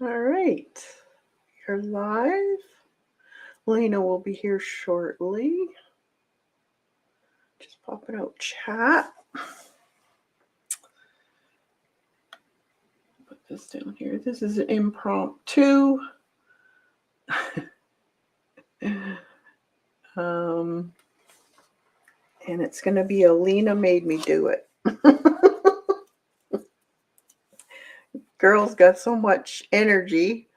All right. You're live. Lena will be here shortly. Just popping out chat. Put this down here. This is an impromptu. And it's going to be a Lena made me do it. Girl's got so much energy.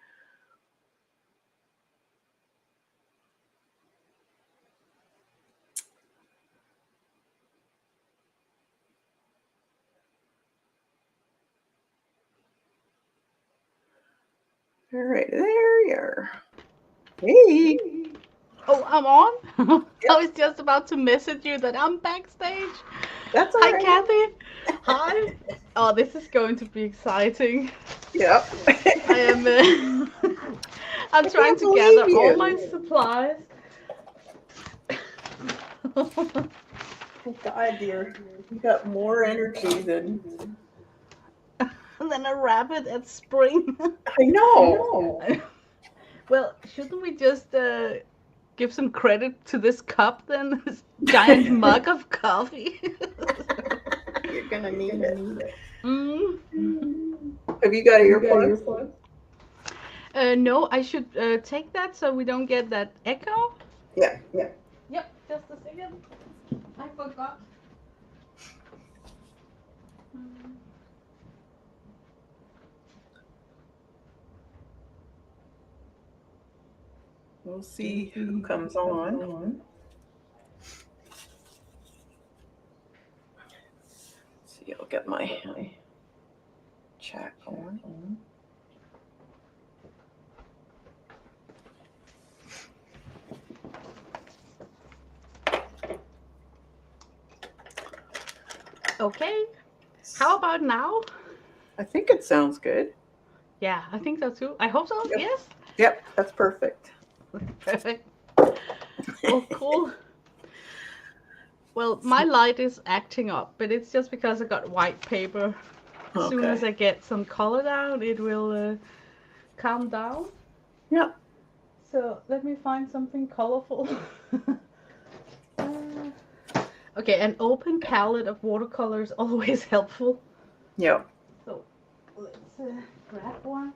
All right, there you are. Hey. Oh, I'm on? Yep. I was just about to message you that I'm backstage. That's all Hi, right. Kathy. Hi. Oh, this is going to be exciting. Yep. I am. I'm trying to gather all my supplies. Oh God, dear, you got more energy than a rabbit at spring. I know. Well, shouldn't we just give some credit to this cup then? This giant mug of coffee. You're gonna need it. Mm. Have you got earplugs? No, I should take that so we don't get that echo. Yeah. Yep, just a second. I forgot. We'll see who comes on. See, I'll get my chat going. Okay. How about now? I think it sounds good. Yeah, I think so too. I hope so. Yep. Yes. Yep, that's perfect. Perfect. Oh, cool. Well, my light is acting up, but it's just because I got white paper. As soon as I get some color down, it will calm down. Yeah. So let me find something colorful. Okay, an open palette of watercolors always helpful. Yeah. So let's grab one.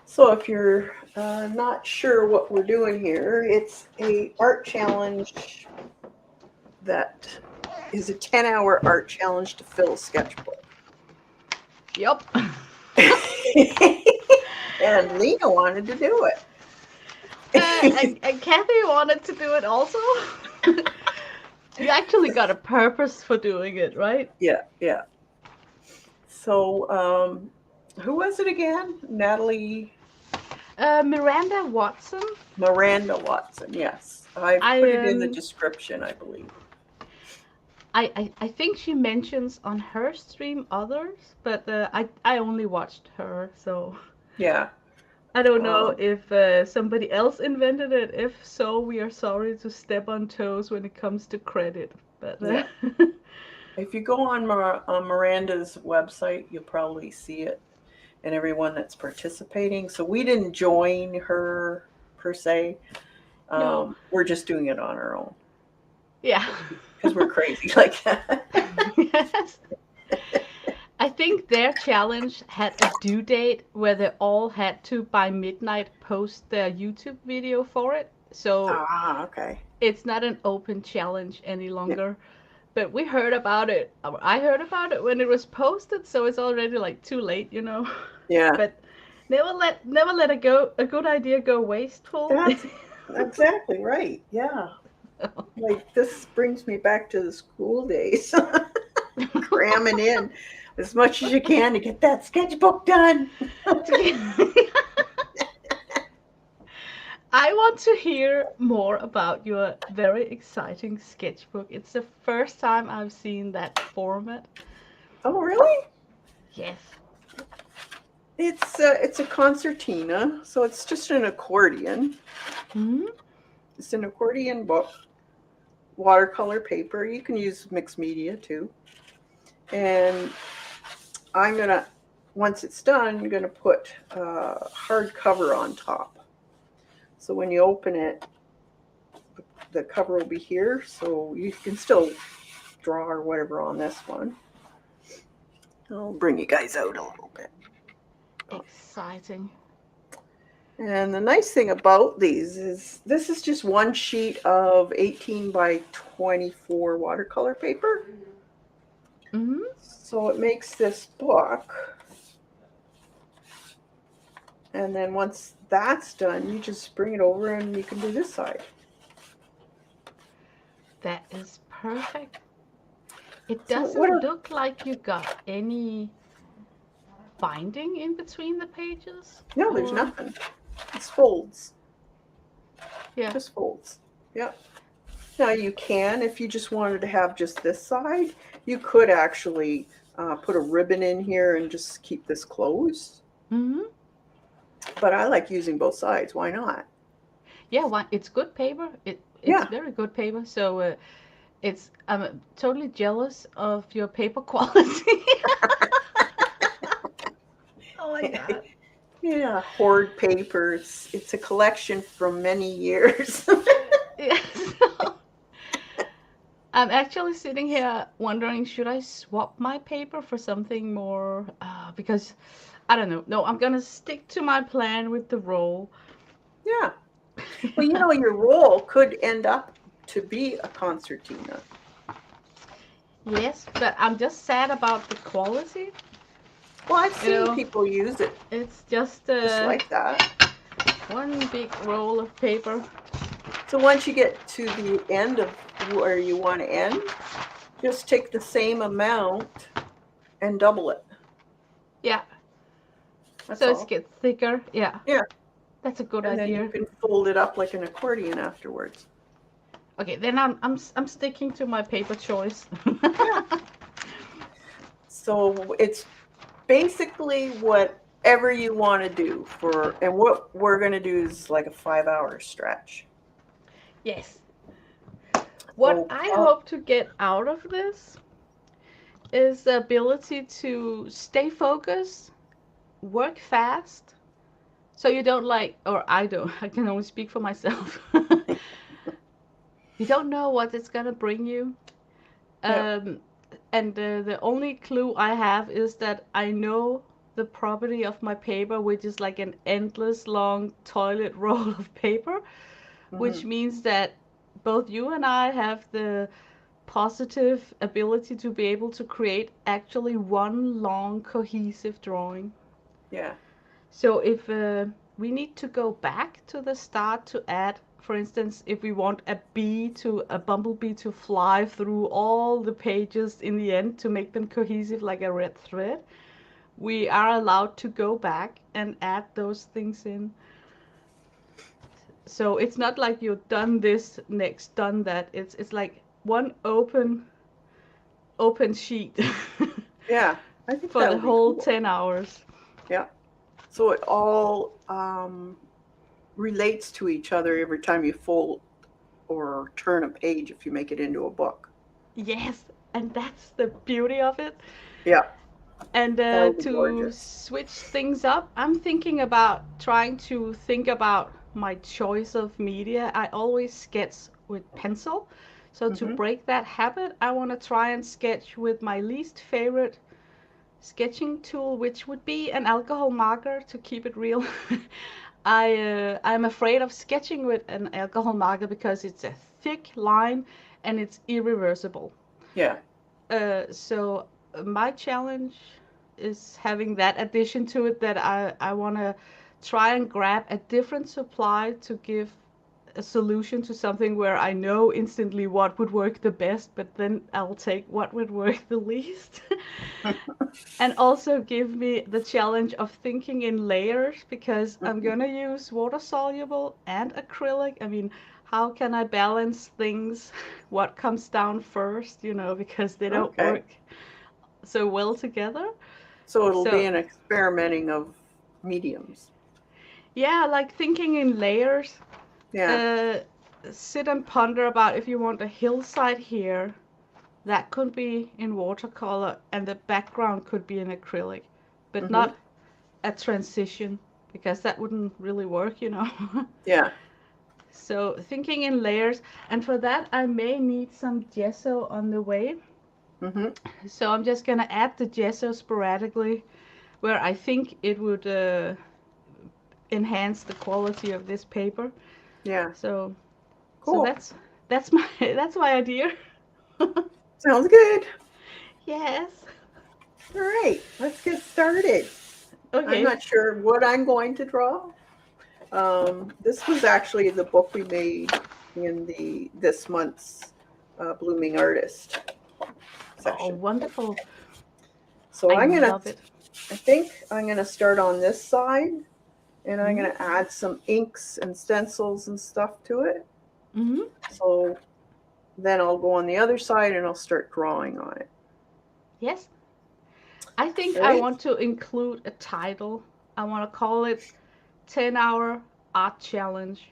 So if you're not sure what we're doing here, it's a art challenge that is a 10-hour art challenge to fill Sketchbook. Yep. And Lena wanted to do it. And Kathy wanted to do it also. You actually got a purpose for doing it, right? Yeah. So, who was it again? Natalie? Miranda Watson. Miranda Watson, yes. I put it in the description, I believe. I think she mentions on her stream others, but I only watched her, so yeah. I don't know if somebody else invented it. If so, we are sorry to step on toes when it comes to credit. But yeah. If you go on Miranda's website, you'll probably see it and everyone that's participating. So we didn't join her per se. No. We're just doing it on our own. Yeah. Because we're crazy like that. Yes. I think their challenge had a due date where they all had to by midnight post their YouTube video for it. So okay. It's not an open challenge any longer. Yeah. But we heard about it. I heard about it when it was posted, so it's already like too late, you know. Yeah. But never let a good idea go wasteful. That's exactly right. Yeah. Like this brings me back to the school days. Cramming in as much as you can to get that sketchbook done. I want to hear more about your very exciting sketchbook. It's the first time I've seen that format. Oh, really? Yes. It's a concertina, so it's just an accordion. Mm-hmm. It's an accordion book, watercolor paper. You can use mixed media too. And I'm gonna once it's done, you're going to put hard cover on top. So when you open it, the cover will be here, so you can still draw or whatever on this one. I'll bring you guys out a little bit. Exciting. And the nice thing about these is this is just one sheet of 18 by 24 watercolor paper. Mm-hmm. So it makes this book. And then once that's done, you just bring it over and you can do this side. That is perfect. It So doesn't look like you got any binding in between the pages. No, there's nothing. It's folds. Yeah. Just folds. Yep. Now you can, if you just wanted to have just this side, you could actually put a ribbon in here and just keep this closed. Mm-hmm. But I like using both sides. Why not? Yeah, it's good paper. It's very good paper. So I'm totally jealous of your paper quality. Oh my god. Yeah, hoard paper. It's a collection from many years. Yes. I'm actually sitting here wondering, should I swap my paper for something more? Because I don't know. No, I'm gonna stick to my plan with the roll. Yeah. Well, you know, your roll could end up to be a concertina. Yes, but I'm just sad about the quality. Well, I've seen people use it It's just like that. one big roll of paper. So once you get to the end of where you want to end, just take the same amount and double it. Yeah. That's so all. It gets thicker. Yeah. Yeah. That's a good And idea. then you can fold it up like an accordion afterwards. Okay, then I'm sticking to my paper choice. Yeah. So it's basically whatever you want to do and what we're going to do is like a 5-hour stretch. Yes. What I hope to get out of this is the ability to stay focused, work fast, so you don't or I don't, I can only speak for myself. You don't know what it's gonna bring you. And the only clue I have is that I know the property of my paper, which is like an endless long toilet roll of paper, which means that both you and I have the positive ability to be able to create actually one long cohesive drawing. Yeah. So if we need to go back to the start to add, for instance, if we want a bumblebee to fly through all the pages in the end to make them cohesive like a red thread, we are allowed to go back and add those things in. So it's not like you've done this, next done that. It's like one open sheet. Yeah, I think for the whole cool. 10 hours. Yeah. So it all relates to each other every time you fold or turn a page if you make it into a book. Yes, and that's the beauty of it. Yeah. And to switch things up, I'm thinking about trying to think about my choice of media. I always sketch with pencil. So to break that habit, I want to try and sketch with my least favorite sketching tool, which would be an alcohol marker, to keep it real. I'm afraid of sketching with an alcohol marker because it's a thick line and it's irreversible. Yeah. So my challenge is having that addition to it, that I want to try and grab a different supply to give a solution to something where I know instantly what would work the best, but then I'll take what would work the least. And also give me the challenge of thinking in layers, because I'm gonna use water soluble and acrylic. I mean, how can I balance things? What comes down first, because they don't work so well together. So it'll be an experimenting of mediums. Yeah, like thinking in layers. Yeah. Sit and ponder about, if you want a hillside here, that could be in watercolor and the background could be in acrylic. but Mm-hmm. not a transition because that wouldn't really work, you know. Yeah. So thinking in layers, and for that I may need some gesso on the way. Mm-hmm. So I'm just gonna add the gesso sporadically where I think it would enhance the quality of this paper. Yeah. So so Cool. that's my that's my idea. Sounds good. Yes. All right, let's get started. I'm Okay. not sure what I'm going to draw. This was actually the book we made in this month's Blooming Artist Oh, session. wonderful. So I love it. I think I'm gonna start on this side, and I'm Mm-hmm. gonna add some inks and stencils and stuff to it. Mm-hmm. So then I'll go on the other side and I'll start drawing on it. Yes. I think All I right? want to include a title. I want to call it 10-hour art challenge.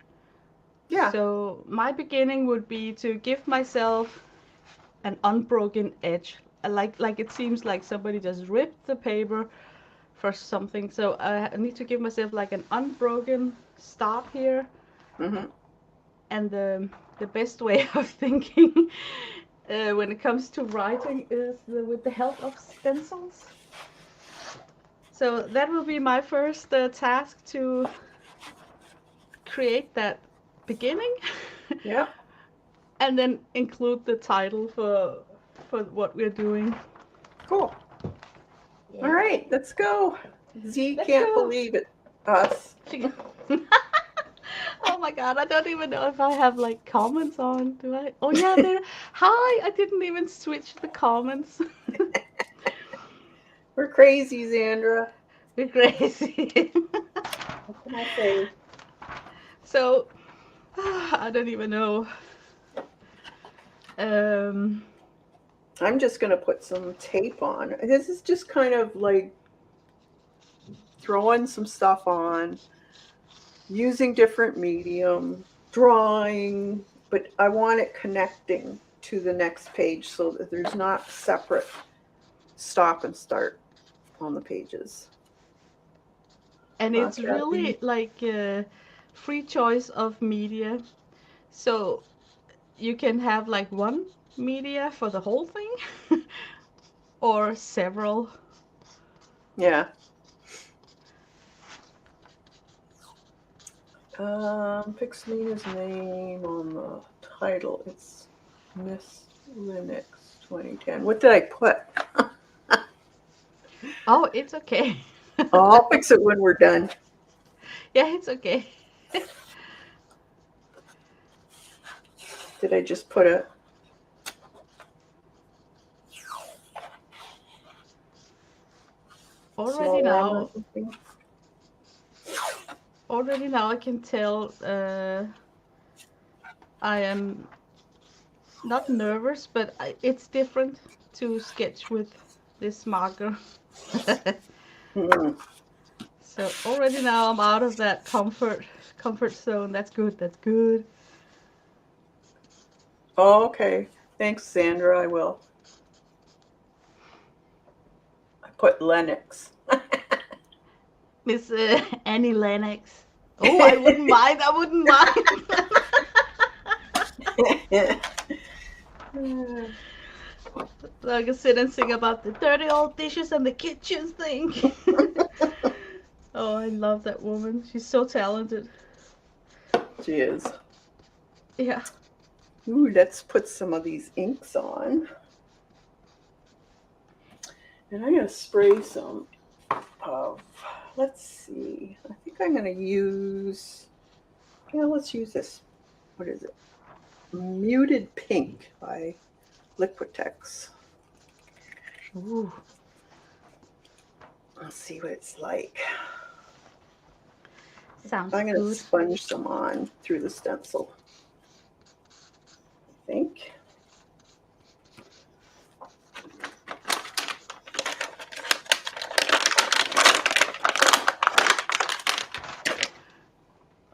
Yeah. So my beginning would be to give myself an unbroken edge. Like it seems like somebody just ripped the paper for something. So I need to give myself like an unbroken start here. Mm-hmm. And the best way of thinking when it comes to writing is with the help of stencils. So that will be my first task to create that beginning Yeah. and then include the title for what we're doing. Cool. All Yeah. right, let's go. Z Let's can't go. believe it. Us. Oh my god, I don't even know if I have like comments on. Do I? Oh yeah, there. Hi, I didn't even switch the comments. We're crazy, Xandra. We're crazy. What can I say? So, I don't even know. Um, I'm just going to put some tape on. This is just kind of like throwing some stuff on, using different medium, drawing, but I want it connecting to the next page so that there's not separate stop and start on the pages. and Huh, it's Kathy? really like free choice of media. So you can have like one media for the whole thing or several. Yeah. Pick Selena's name on the title. It's MissLinux2010. What did I put? Oh, it's okay. Oh, I'll fix it when we're done. Yeah, it's okay. Did I just put a... Already small lemon or now, something? already now I can tell I am not nervous, but it's different to sketch with this marker. Mm. So already now I'm out of that comfort zone. That's good. That's good. Oh, okay. Thanks, Sandra. I will. I put Lennox. Miss Annie Lennox. Oh, I wouldn't mind. I wouldn't mind. So I can sit and sing about the dirty old dishes and the kitchen sink. Oh, I love that woman. She's so talented. She is. Yeah. Ooh, let's put some of these inks on. And I'm going to spray some of, let's see, I think I'm going to use, yeah, let's use this. What is it? Muted Pink by Liquitex. Ooh. Let's see what it's like. Sounds I'm going to good. sponge some on through the stencil, I think.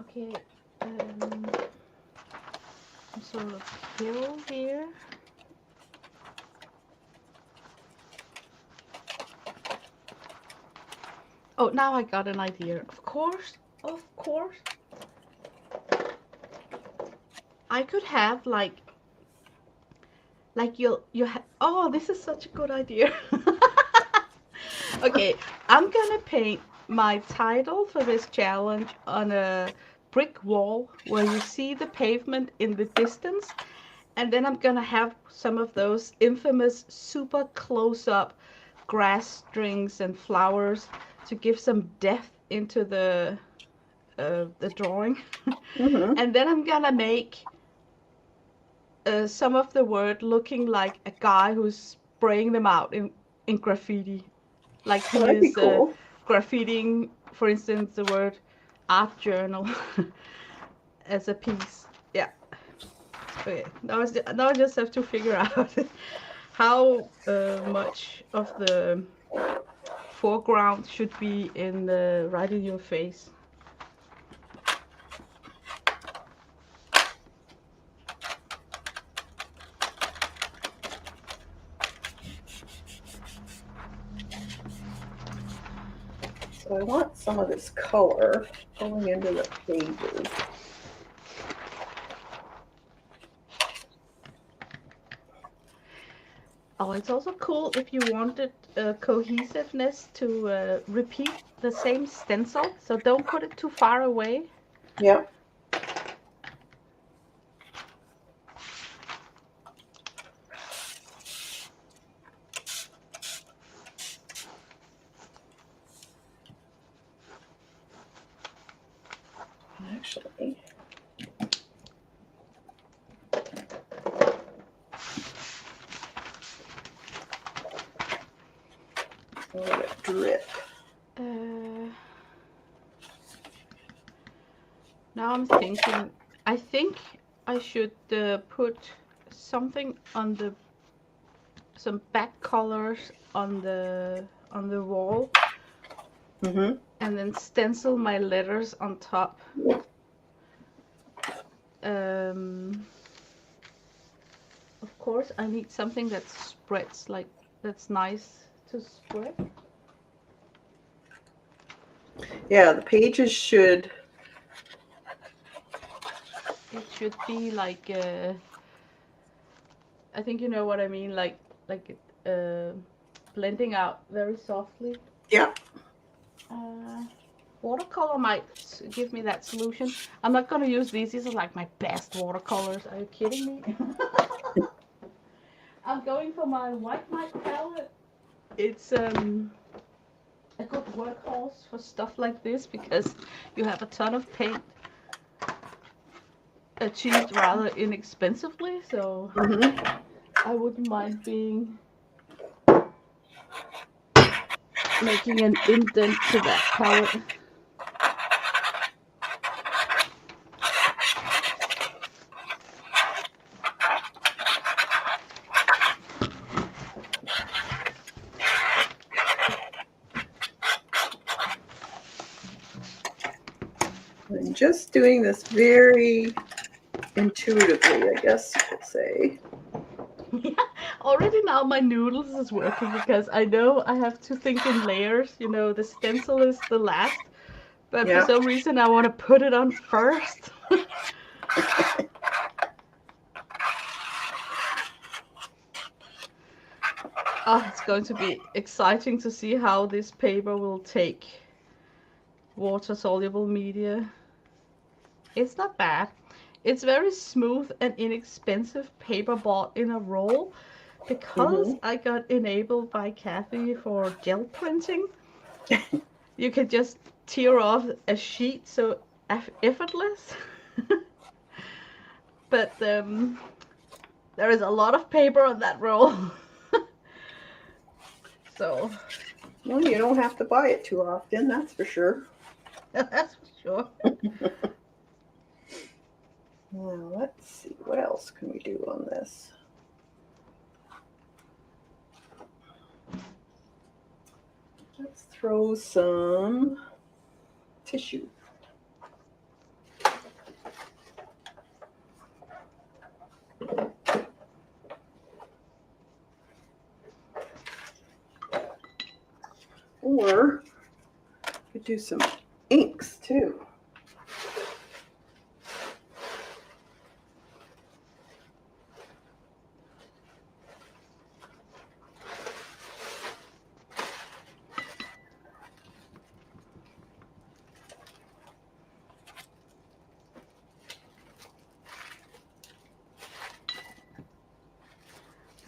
Okay. Some sort of hill here. Oh, now I got an idea. Of course, I could have like oh, this is such a good idea. Okay, I'm gonna paint my title for this challenge on a brick wall where you see the pavement in the distance, and then I'm gonna have some of those infamous super close-up grass strings and flowers to give some depth into the drawing. Mm-hmm. And then I'm gonna make some of the word looking like a guy who's spraying them out in graffiti. Like Well, he that'd be is cool. graffitiing, for instance, the word art journal as a piece. Yeah. Okay. Now I just have to figure out how much of the foreground should be in the right in your face. So I want some of this color going into the pages. Oh, it's also cool if you wanted cohesiveness to repeat the same stencil, so don't put it too far away. Yep. Actually, let it drip. Uh, Now I'm thinking, I think I should put something on some back colors on the wall, Mm-hmm. and then stencil my letters on top. Um, of course, I need something that spreads, like that's nice to spread. Yeah, the pages should. It should be like I think you know what I mean, like blending out very softly. Yeah. Uh, Watercolor might give me that solution. I'm not gonna use these. These are like my best watercolors. Are you kidding me? I'm going for my white light palette. It's a good workhorse for stuff like this because you have a ton of paint achieved rather inexpensively. So Mm-hmm. I wouldn't mind making an indent to that palette. I'm just doing this very intuitively, I guess you could say. Yeah, already now my noodles is working because I know I have to think in layers. You know, the stencil is the last, but for Yeah. some reason I want to put it on first. Oh, it's going to be exciting to see how this paper will take water-soluble media. It's not bad. It's very smooth and inexpensive paper bought in a roll because Mm-hmm. I got enabled by Kathy for gel printing. You can just tear off a sheet so effortless. But there is a lot of paper on that roll. So Well, you don't have to buy it too often, that's for sure. that's for sure. Now, let's see. What else can we do on this? Let's throw some tissue. Or do some inks too.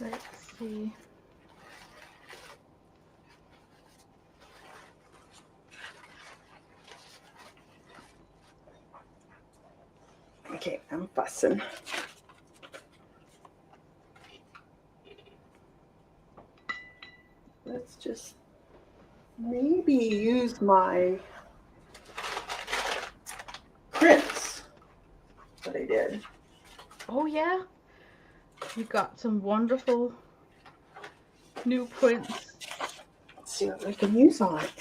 Let's see. Okay, I'm fussing. Let's just maybe use my prints that I did. Oh yeah, you got some wonderful new prints. Let's see what we can use on it.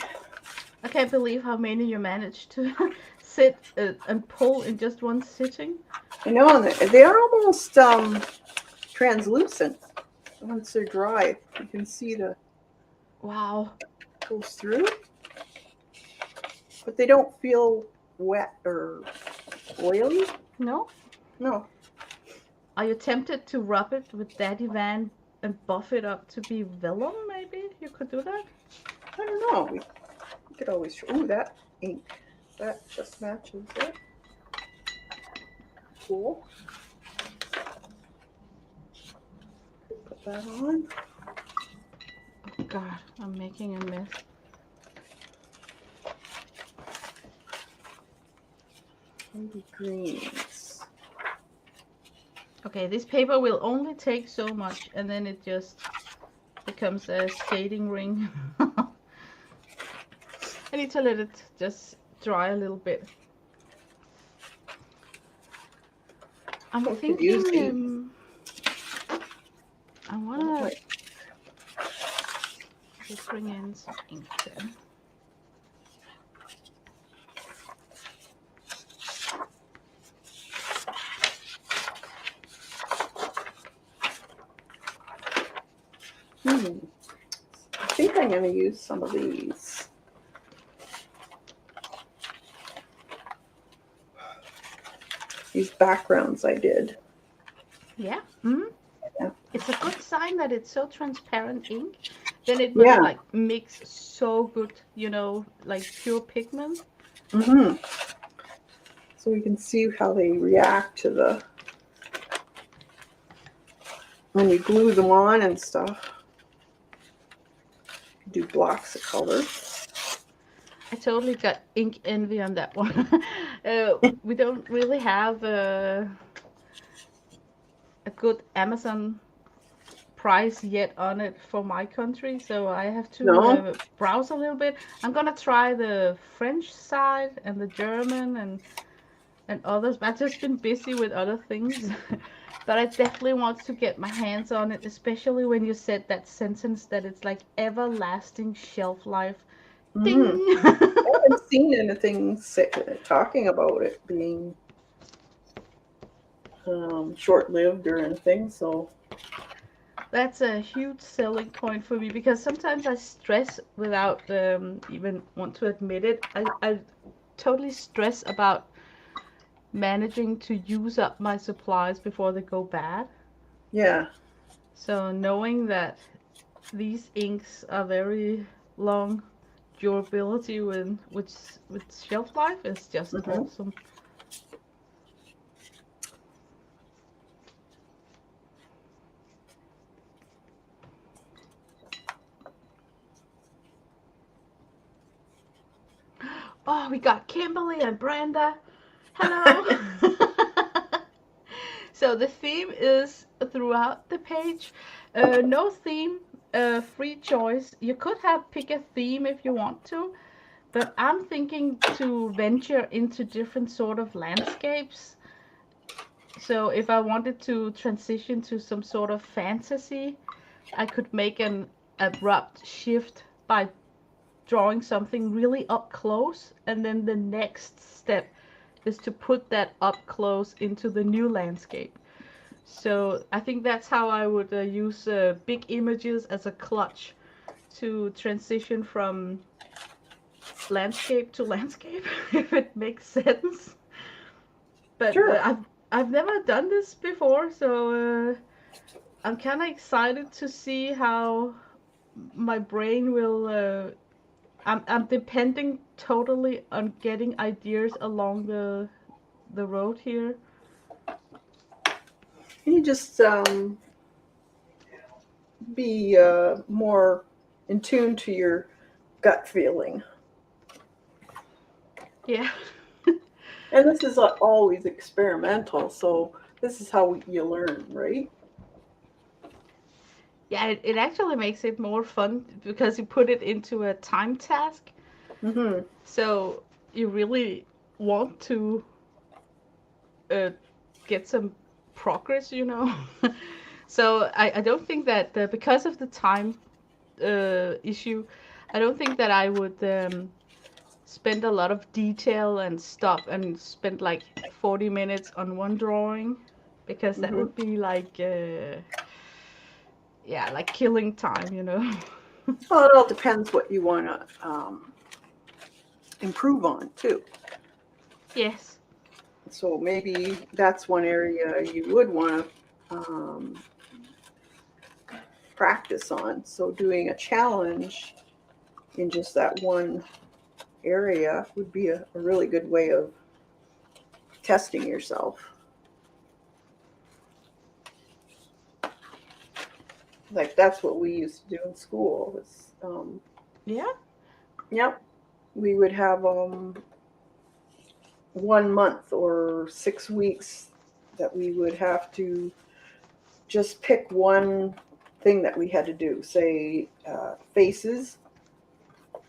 I can't believe how many you managed to sit and pull in just one sitting. I know, and they're almost translucent once they're dry. You can see the Wow. goes through, but they don't feel wet or oily. No? No. Are you tempted to rub it with Daddy Van and buff it up to be vellum, maybe? You could do that? I don't know. We could always. Ooh, that ink. That just matches it. Cool. Put that on. Oh God, I'm making a mess. Maybe greens. Okay, this paper will only take so much and then it just becomes a skating ring. I need to let it just dry a little bit. I'm thinking I wanna just bring in some ink then. I think I'm going to use some of these. These backgrounds I did. Yeah. Yeah. It's a good sign that it's so transparent ink. Then it must like mix so good, you know, like pure pigment. So we can see how they react to the when you glue them on and stuff. Do blocks of color. I totally got ink envy on that one. We don't really have a good Amazon price yet on it for my country, so I have to browse a little bit. I'm gonna try the French side and the German and others, but I've just been busy with other things. But I definitely want to get my hands on it, especially when you said that sentence that it's like everlasting shelf life. Ding! I haven't seen anything talking about it being short-lived or anything, so That's a huge selling point for me because sometimes I stress without even want to admit it. I totally stress about managing to use up my supplies before they go bad. yeah. So knowing that these inks are very long durability with shelf life is just awesome. Oh, we got Kimberly and Brenda. Hello. So the theme is throughout the page. No theme, free choice. You could have pick a theme if you want to, but I'm thinking to venture into different sort of landscapes. So if I wanted to transition to some sort of fantasy, I could make an abrupt shift by drawing something really up close, and then the next step is to put that up close into the new landscape. So I think that's how I would use big images as a clutch to transition from landscape to landscape, if it makes sense. But Sure. I've never done this before, so I'm kind of excited to see how my brain will. I'm depending totally on getting ideas along the road here. You just be more in tune to your gut feeling. Yeah. And this is always experimental, so this is how you learn, right? Yeah, it actually makes it more fun because you put it into a time task. Mm-hmm. So you really want to uh, get some progress, you know. So I don't think that because of the time issue, I don't think that I would spend a lot of detail and stop and spend like 40 minutes on one drawing because that Mm-hmm. would be like yeah, like killing time, you know. Well, it all depends what you want to improve on too. Yes. So maybe that's one area you would want to practice on. So doing a challenge in just that one area would be a really good way of testing yourself. Like that's what we used to do in school. Was, Yeah. yep, we would have 1 month or 6 weeks that we would have to just pick one thing that we had to do. Say faces.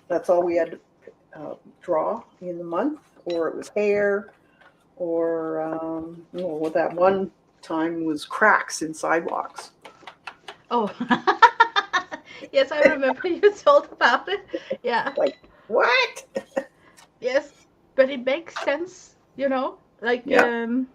That's all we had to draw in the month, or it was hair, or well, that one time was cracks in sidewalks. Oh. Yes, I remember you told about it. Yeah. Like what? Yes. But it makes sense, you know? Like Yeah. you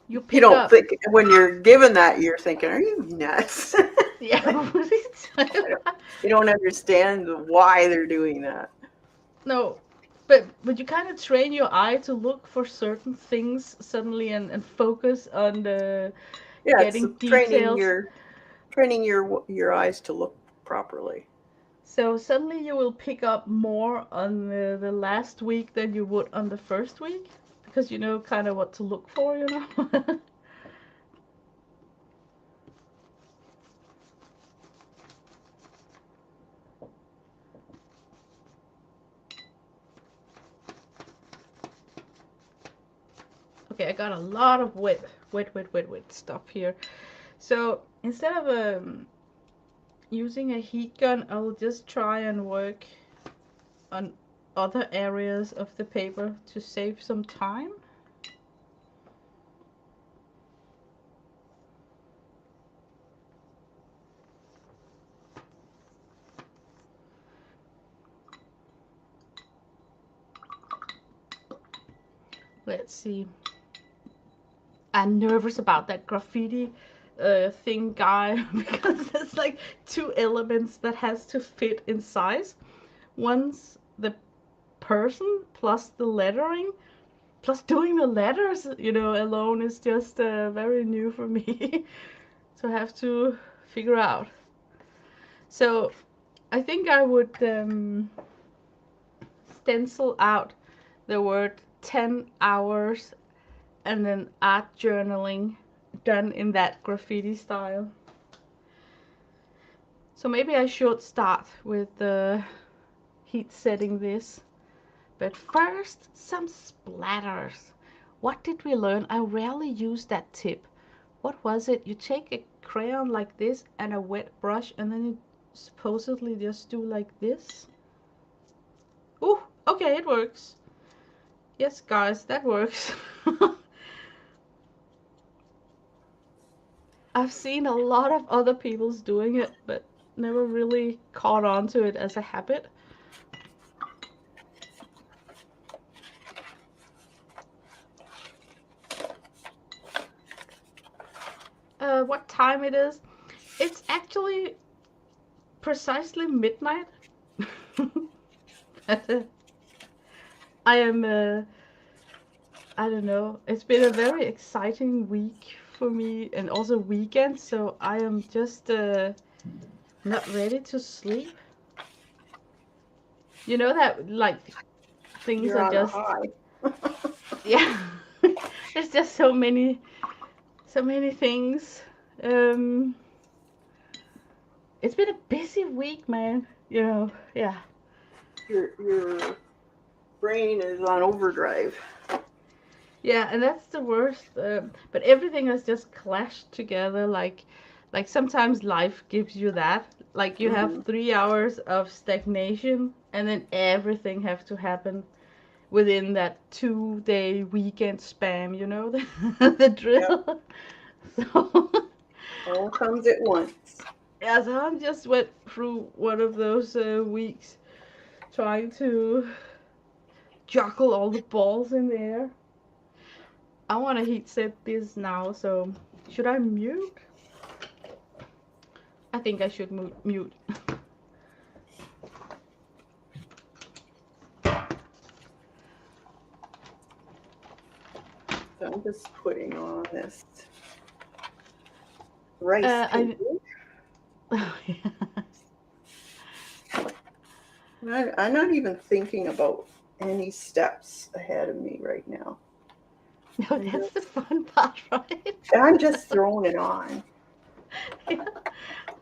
You pick don't up. think when you're given that, you're thinking, "Are you nuts?" Yeah. Like What are you talking I don't, about? you don't understand why they're doing that. No. But you kind of train your eye to look for certain things suddenly and focus on the Yeah, it's getting training details. your eyes to look properly. So suddenly you will pick up more on the last week than you would on the first week because you know kind of what to look for, you know. Okay, I got a lot of wet stuff here. So instead of using a heat gun, I'll just try and work on other areas of the paper to save some time. Let's see. I'm nervous about that graffiti thing guy because there's like two elements that has to fit in size. One's the person plus the lettering plus doing the letters, you know, alone is just very new for me. So I have to figure out. So I think I would stencil out the word 10 hours and then art journaling done in that graffiti style. So maybe I should start with heat setting this. But first, some splatters. What did we learn? I rarely use that tip. What was it? You take a crayon like this and a wet brush and then you supposedly just do like this. Ooh, okay, it works. Yes, guys, that works. I've seen a lot of other people's doing it, but never really caught on to it as a habit. What time it is? It's actually precisely midnight. I am, I don't know. It's been a very exciting week for me and also weekend, so I am just not ready to sleep. You know that like things You're are on a just high. yeah. There's just so many things. Um, it's been a busy week, man. You know, yeah. Your brain is on overdrive. Yeah, and that's the worst. But everything has just clashed together. Like sometimes life gives you that. Like you have Hmm. 3 hours of stagnation, and then everything have to happen within that 2 day weekend spam. You know the Yep. drill. So All comes at once. yeah, so I just went through one of those weeks trying to juggle all the balls in the air. I want to heat set this now, so should I mute? I think I should mute. So I'm just putting on this rice I paper. oh, I'm not even thinking about any steps ahead of me right now. no, I'm that's the just, fun part, right? I'm just throwing it on. Yeah.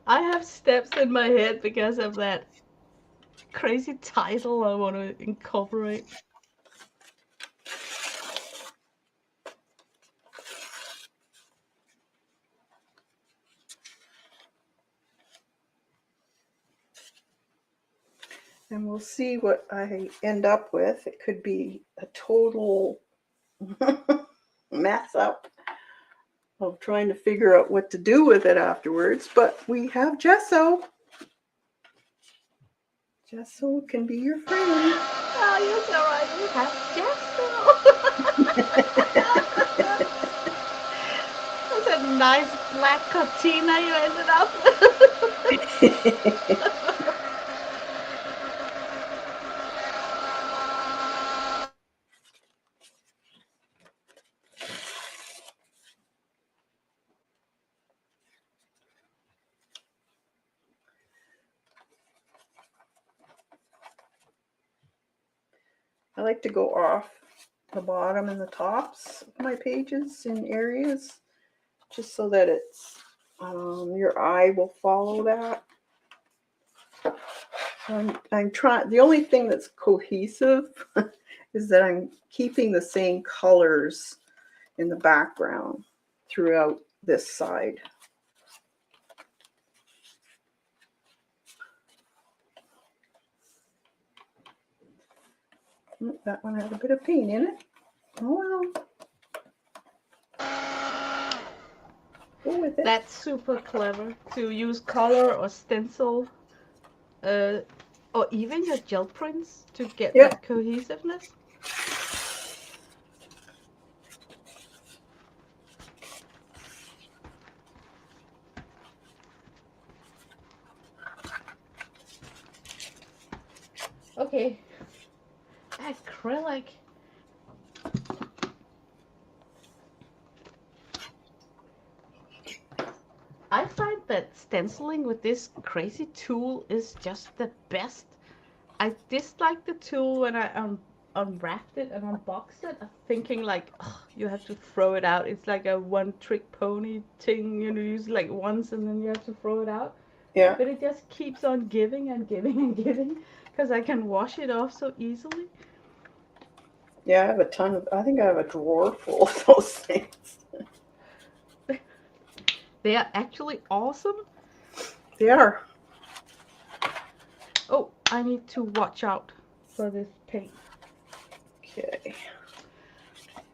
I have steps in my head because of that crazy title I want to incorporate. And we'll see what I end up with. It could be a total mess up of trying to figure out what to do with it afterwards. But we have gesso. Gesso can be your friend. Oh, you're so right. We have Jester. That's a nice black cortina you ended up with. I like to go off the bottom and the tops of my pages in areas just so that it's your eye will follow that. I'm trying. The only thing that's cohesive is that I'm keeping the same colors in the background throughout this side. That one had a bit of paint in it. Oh well. Go with it. That's super clever to use color or stencil, uh, or even your gel prints to get Yep. that cohesiveness. Okay, acrylic. I find that stenciling with this crazy tool is just the best. I disliked the tool when I unwrapped it and unboxed it, thinking like, oh, you have to throw it out. It's like a one-trick pony thing. You know, use it like once and then you have to throw it out. Yeah. But it just keeps on giving and giving and giving because I can wash it off so easily. Yeah, I have a ton of. I think I have a drawer full of those things. They are actually awesome. They are. Oh, I need to watch out for this paint. Okay.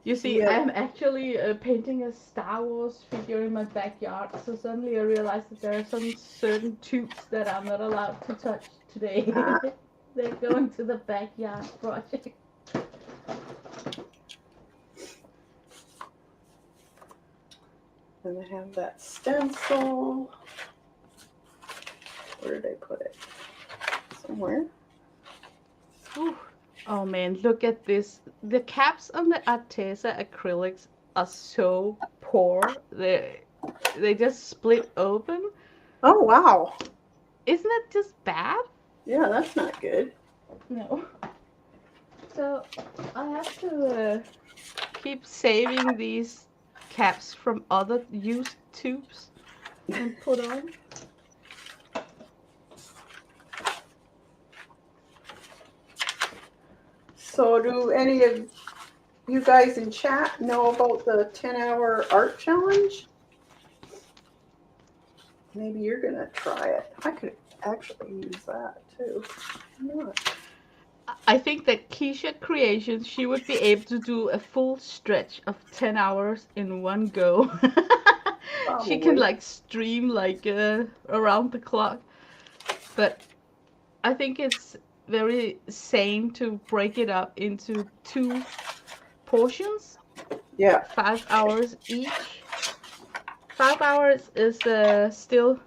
You see, Yeah. I'm actually painting a Star Wars figure in my backyard, so suddenly I realized that there are some certain tubes that I'm not allowed to touch today. They're going to the backyard project. And I have that stencil. Where did I put it? Somewhere. Ooh, Oh man, look at this. The caps on the Arteza acrylics are so poor. They just split open. Oh, wow. Isn't that just bad? Yeah, that's not good. No. So I have to keep saving these caps from other used tubes and put on. So do any of you guys in chat know about the 10-hour art challenge? Maybe you're going to try it. I could actually use that too. Why not? I think that Keisha Creations, she would be able to do a full stretch of 10 hours in one go. She can Probably. like stream like around the clock. But I think it's very sane to break it up into two portions, Yeah. 5 hours each. 5 hours is still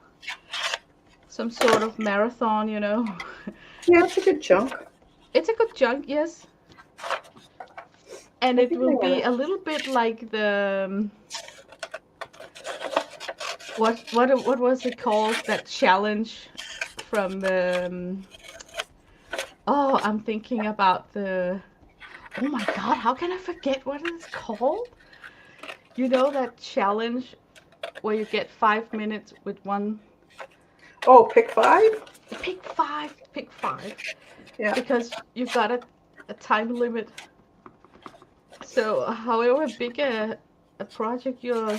some sort of marathon, you know. Yeah, it's a good chunk. It's a good chunk, yes. And I it think will I'm be gonna. a little bit like the what was it called? That challenge from oh, I'm thinking about the oh my god, how can I forget what it's called? You know that challenge where you get 5 minutes with one. Oh, pick five? Pick five, Yeah. because you got a time limit. So however big a project you're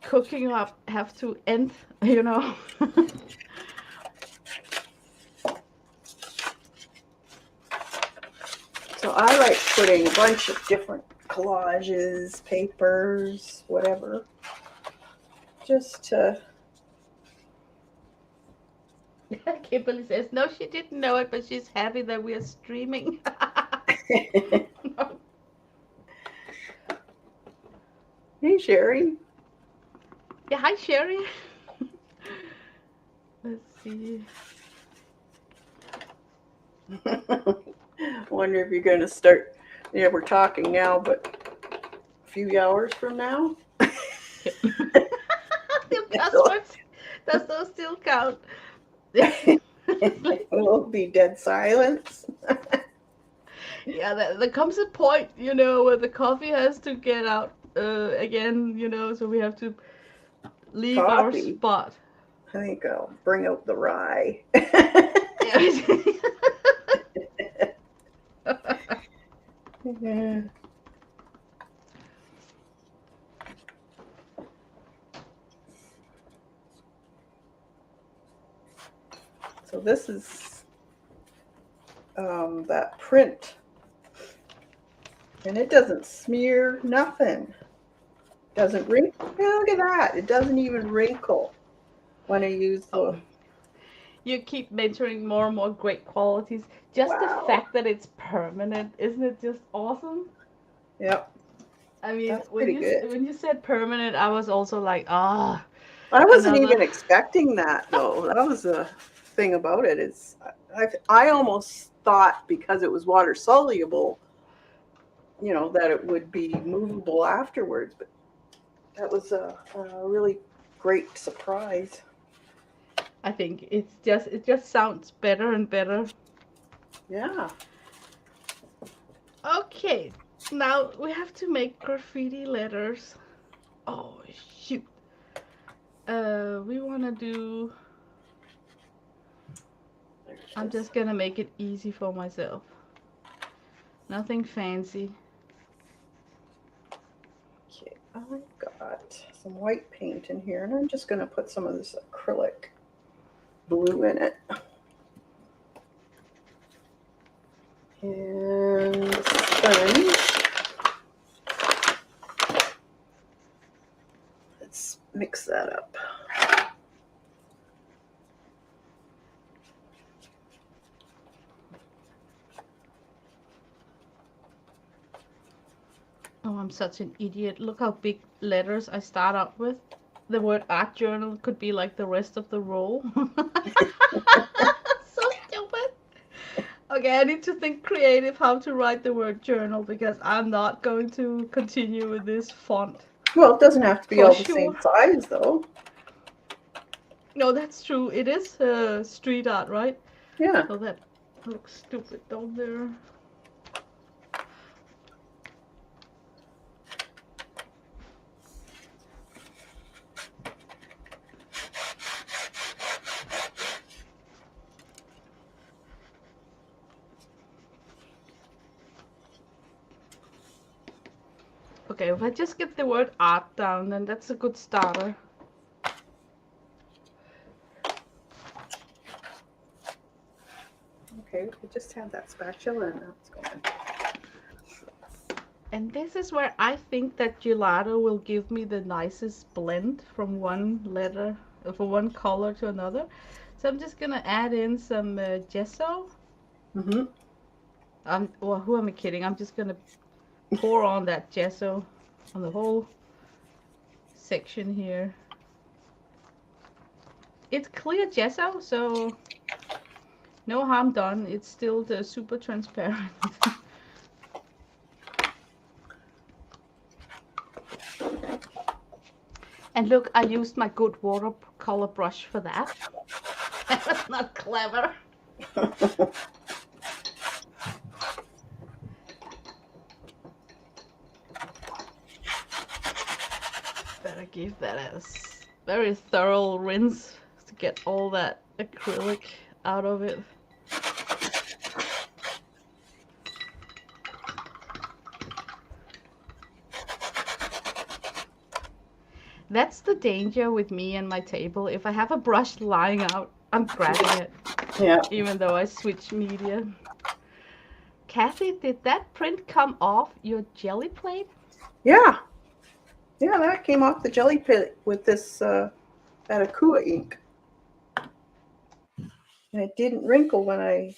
cooking up have to end, you know. So I like putting a bunch of different collages, papers, whatever, just to. Kimberly says no, she didn't know it, but she's happy that we are streaming. Hey, Sherry. Yeah, hi Sherry. Let's see. Wonder if you're going to start. Yeah, we're talking now, but a few hours from now. Does those still count? Will be dead silence. Yeah, there comes a point, you know, where the coffee has to get out again, you know, so we have to leave our Coffee. spot. I think I'll bring out the rye. Yeah. So this is that print, and it doesn't smear nothing. Doesn't wrinkle. Yeah, look at that. It doesn't even wrinkle when I use the. Oh, you keep mentioning more and more great qualities. Just the Wow. fact that it's permanent, isn't it just awesome? Yep, I mean, that's pretty good. when you said permanent, I was also like, ah, I wasn't another. even expecting that though. That was the thing about it. Is I almost thought because it was water soluble, that it would be movable afterwards, but that was a really great surprise. I think it just sounds better and better. Yeah. Okay, now we have to make graffiti letters. Oh shoot. We wanna do. There it I'm is. just gonna make it easy for myself. Nothing fancy. Okay, I've got some white paint in here, and I'm just going to put some of this acrylic blue in it. And sponge. Let's mix that up. Oh, I'm such an idiot. Look how big letters I start out with. The word art journal could be like the rest of the roll. So stupid. Okay, I need to think creative how to write the word journal because I'm not going to continue with this font. Well, it doesn't have to be For all the sure. same size, though. No, that's true. It is street art, right? Yeah. So that looks stupid, don't there? Okay, if I just get the word art down, then that's a good starter. Okay, we just had that spatula and now it's going. And this is where I think that gelato will give me the nicest blend from one letter, from one color to another. So I'm just gonna add in some gesso. Mm-hmm. Well, who am I kidding? I'm just gonna pour on that gesso on the whole section here. It's clear gesso, so no harm done. It's still the super transparent. And look, I used my good watercolor brush for that. That's not clever. Better give that a very thorough rinse to get all that acrylic out of it. That's the danger with me and my table. If I have a brush lying out, I'm grabbing it, Yeah. even though I switch media. Kathy, did that print come off your jelly plate? Yeah. Yeah, that came off the jelly pit with this that Akua ink. And it didn't wrinkle when I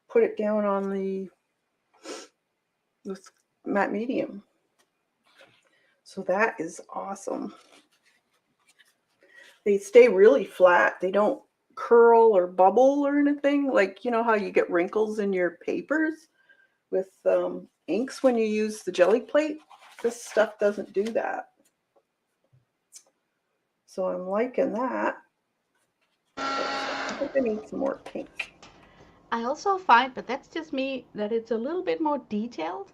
put it down on the with matte medium. So that is awesome. They stay really flat. They don't curl or bubble or anything. Like, you know how you get wrinkles in your papers with inks when you use the jelly plate? This stuff doesn't do that. So I'm liking that. I think I need some more pink. I also find, but that's just me, that it's a little bit more detailed.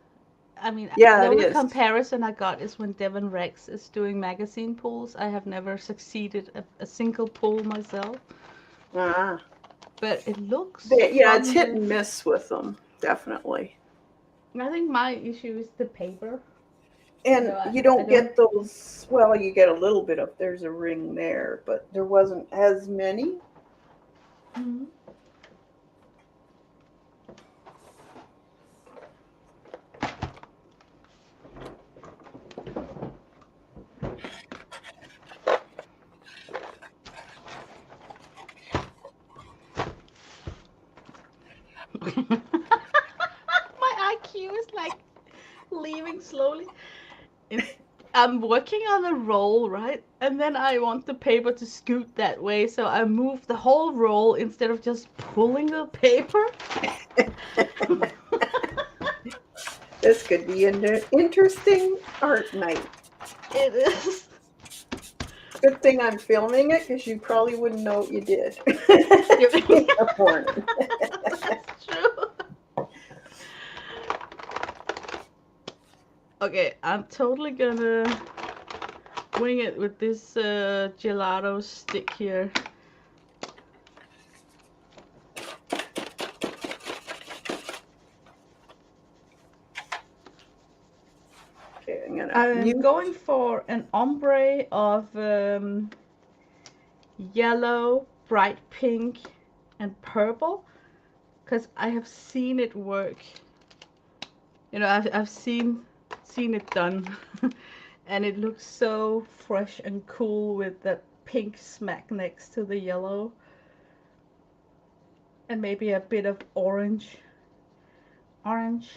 I mean, Yeah, the it only is. comparison I got is when Devon Rex is doing magazine pulls. I have never succeeded at a single pull myself, Ah. but it looks Yeah, it's from hit the. and miss with them, definitely. I think my issue is the paper. You know, And you I don't don't. get those, well, you get a little bit of, there's a ring there, but there wasn't as many. Mhm. My IQ is like leaving slowly. It's I'm working on a roll, right? And then I want the paper to scoot that way, so I move the whole roll instead of just pulling the paper. This could be an interesting art night. It is. Good thing I'm filming it because you probably wouldn't know what you did in the morning. That's true. Okay, I'm totally gonna wing it with this gelato stick here. Okay, I'm gonna I'm mute. going for an ombre of yellow, bright pink, and purple because I have seen it work. You know, I've seen it done, and it looks so fresh and cool with that pink smack next to the yellow, and maybe a bit of orange. Orange.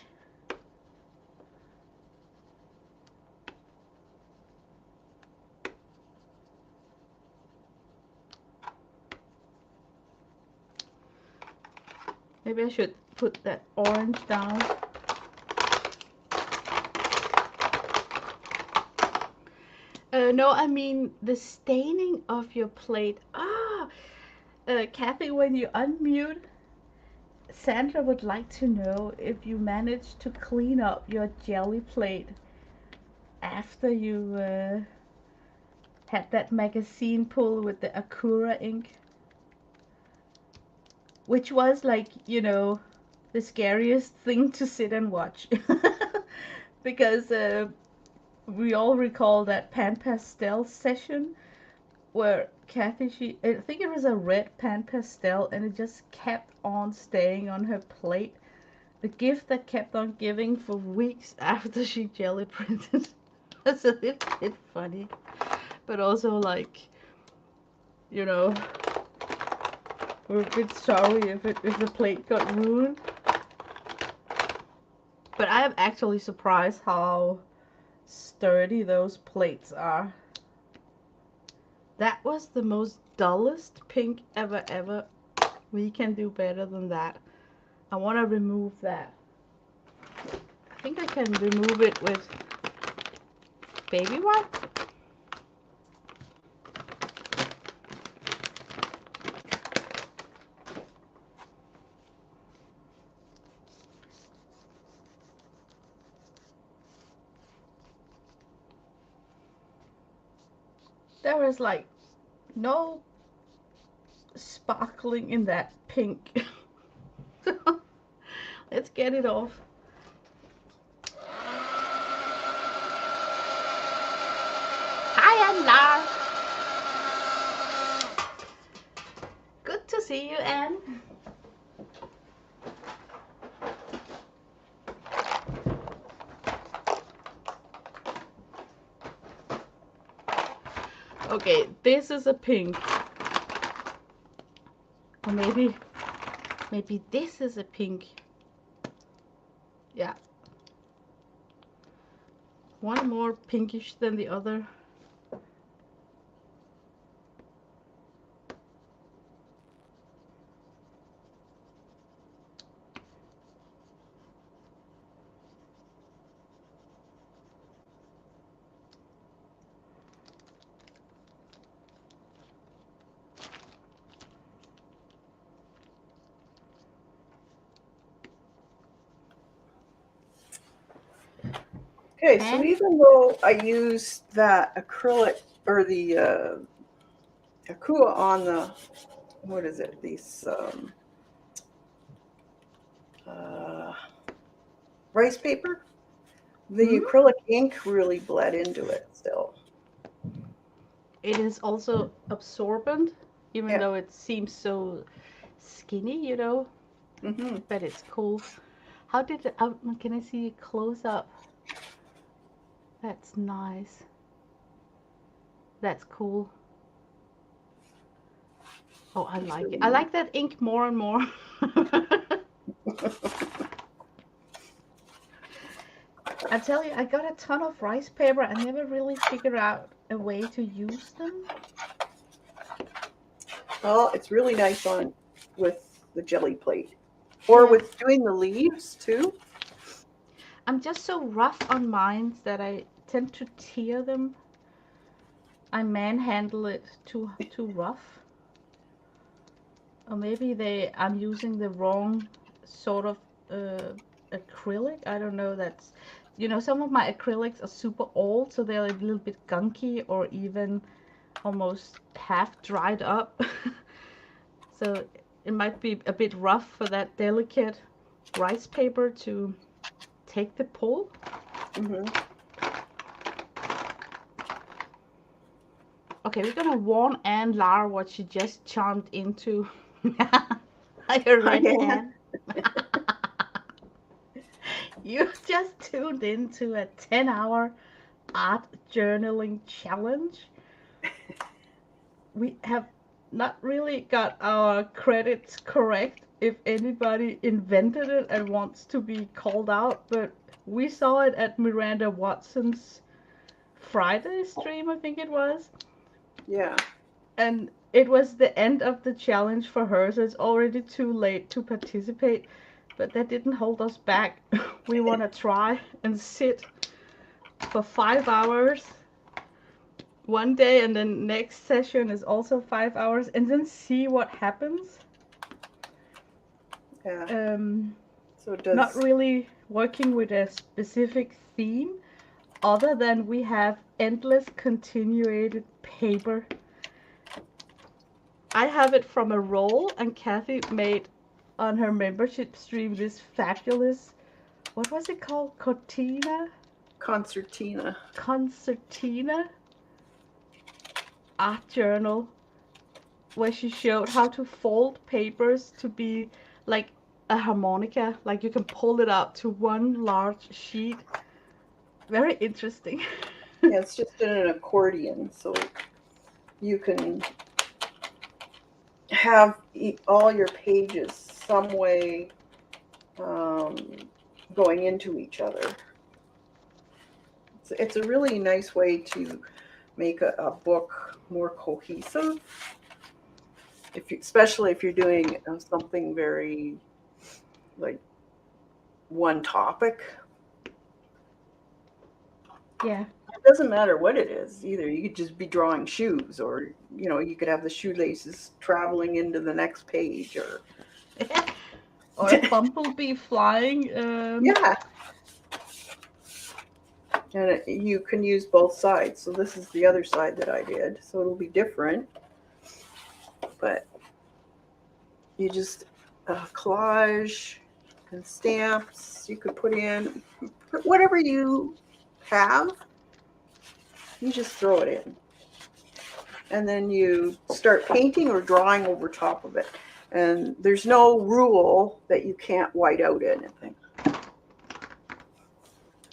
Maybe I should put that orange down. No, I mean the staining of your plate. Kathy, when you unmute, Sandra would like to know if you managed to clean up your jelly plate after you had that magazine pull with the Acura ink, which was like, the scariest thing to sit and watch. Because we all recall that pan pastel session where Kathy, I think it was a red pan pastel, and it just kept on staying on her plate. The gift that kept on giving for weeks after she jelly printed. That's a little bit funny, but also like, you know, we're a bit sorry if the plate got ruined. But I am actually surprised how sturdy those plates are. That was the most dullest pink ever. We can do better than that. I want to remove that. I think I can remove it with baby wipe. There is like no sparkling in that pink. So let's get it off. Hi, Anne Lar. Good to see you, Anne. Okay, this is a pink. Or maybe this is a pink. Yeah. One more pinkish than the other. Okay, so even though I used that acrylic or the Akua on the, what is it, these rice paper, the acrylic ink really bled into it still. It is also absorbent, even though it seems so skinny, but it's cool. How did it, can I see it close up? That's nice. That's cool. Oh, I like it. I like that ink more and more. I tell you, I got a ton of rice paper. I never really figured out a way to use them. Well, it's really nice on with the jelly plate. Or with doing the leaves too. I'm just so rough on mine that I tend to tear them. I manhandle it too rough. Or maybe I'm using the wrong sort of acrylic. I don't know. That's, some of my acrylics are super old, so they're a little bit gunky or even almost half dried up. So it might be a bit rough for that delicate rice paper to take the pull. Okay, we're gonna warn Anne Lar what she just charmed into. Are you ready, Anne? You just tuned into a 10-hour art journaling challenge. We have not really got our credits correct if anybody invented it and wants to be called out, but we saw it at Miranda Watson's Friday stream, I think it was. Yeah. And it was the end of the challenge for her, so it's already too late to participate. but that didn't hold us back. We want to try and sit for 5 hours one day, and then next session is also 5 hours, and then see what happens. Yeah. So it Not does. really working with a specific theme, other than we have endless continuated paper. I have it from a roll, and Kathy made on her membership stream this fabulous, what was it called? Concertina art journal, where she showed how to fold papers to be like a harmonica, like you can pull it out to one large sheet. Very interesting. Yeah, it's just in an accordion, so you can have all your pages some way going into each other. It's a really nice way to make a book more cohesive, especially if you're doing something very like one topic. Yeah. It doesn't matter what it is either. You could just be drawing shoes, or you could have the shoelaces traveling into the next page, or Or a bumblebee flying. Yeah, and you can use both sides. So this is the other side that I did, so it'll be different, but you just collage and stamps you could put in whatever you have. You just throw it in, and then you start painting or drawing over top of it. And there's no rule that you can't white out anything.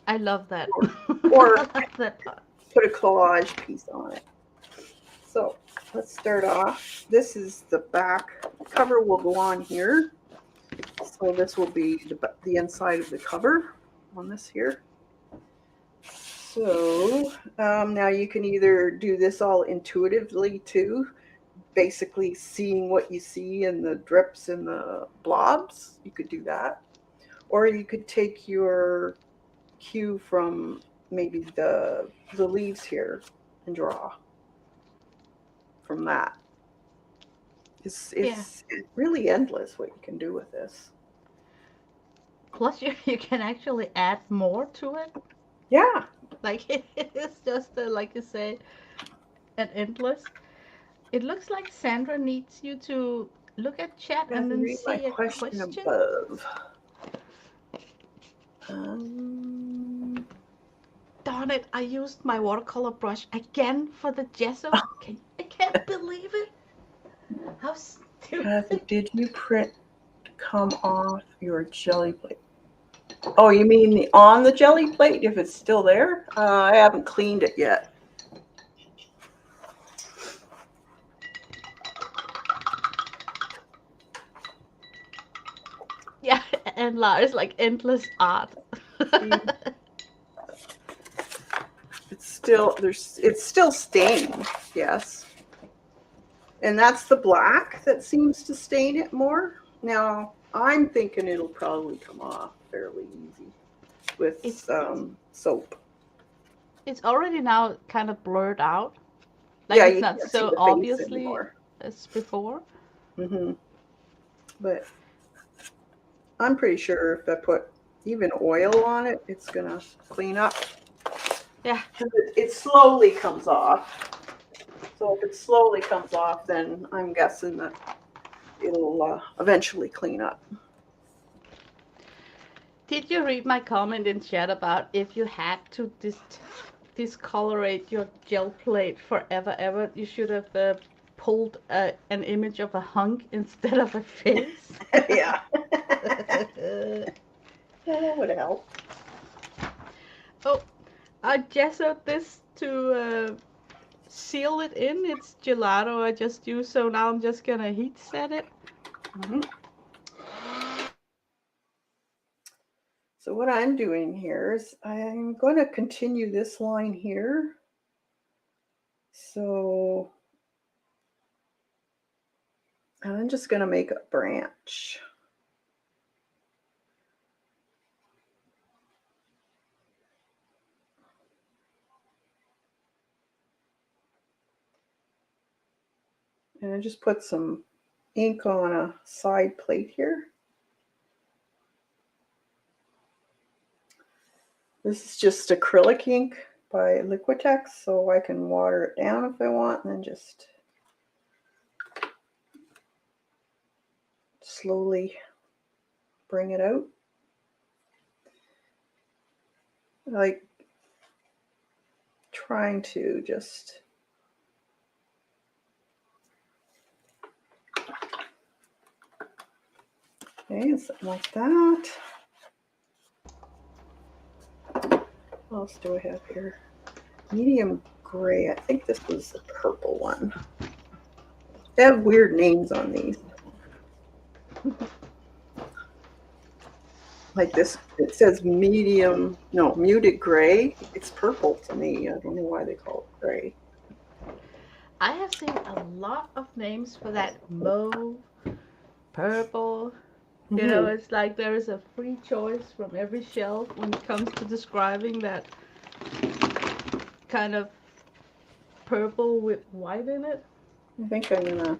I love that. Or I love that part. put a collage piece on it. So let's start off. This is the back. The cover will go on here. So this will be the inside of the cover on this here. So now you can either do this all intuitively too, basically seeing what you see in the drips and the blobs. You could do that. Or you could take your cue from maybe the leaves here and draw from that. It's really endless what you can do with this. Plus, you can actually add more to it. Yeah. Like, it's just, like you say, an endless. It looks like Sandra needs you to look at chat and then Read my see a question question. above. Darn it, I used my watercolor brush again for the gesso. I can't believe it. How Kathy, stupid. did you print come off your jelly plate? Oh, you mean on the jelly plate if it's still there? I haven't cleaned it yet. Yeah, and Lars like endless art. It's still stained, yes. And that's the black that seems to stain it more. Now, I'm thinking it'll probably come off fairly easy with soap. It's already now kind of blurred out. Like, Yeah, it's you not can't see so the face obviously anymore. as before. But I'm pretty sure if I put even oil on it, it's going to clean up. Yeah. It slowly comes off. So if it slowly comes off, then I'm guessing that it'll eventually clean up. Did you read my comment in chat about if you had to discolorate your gel plate forever ever, you should have pulled an image of a hunk instead of a face? Yeah. Yeah, that would help. Oh, I gessoed this to seal it in. It's gelato I just used, so now I'm just gonna heat set it. So what I'm doing here is I'm going to continue this line here. So I'm just going to make a branch. And I just put some ink on a side plate here. This is just acrylic ink by Liquitex, so I can water it down if I want, and then just slowly bring it out. I like trying to just something like that. What else do I have here? Medium gray. I think this was the purple one. They have weird names on these. Like this, it says muted gray. It's purple to me. I don't know why they call it gray. I have seen a lot of names for that. Mauve, purple. You know, it's like there is a free choice from every shelf when it comes to describing that kind of purple with white in it. I think I'm gonna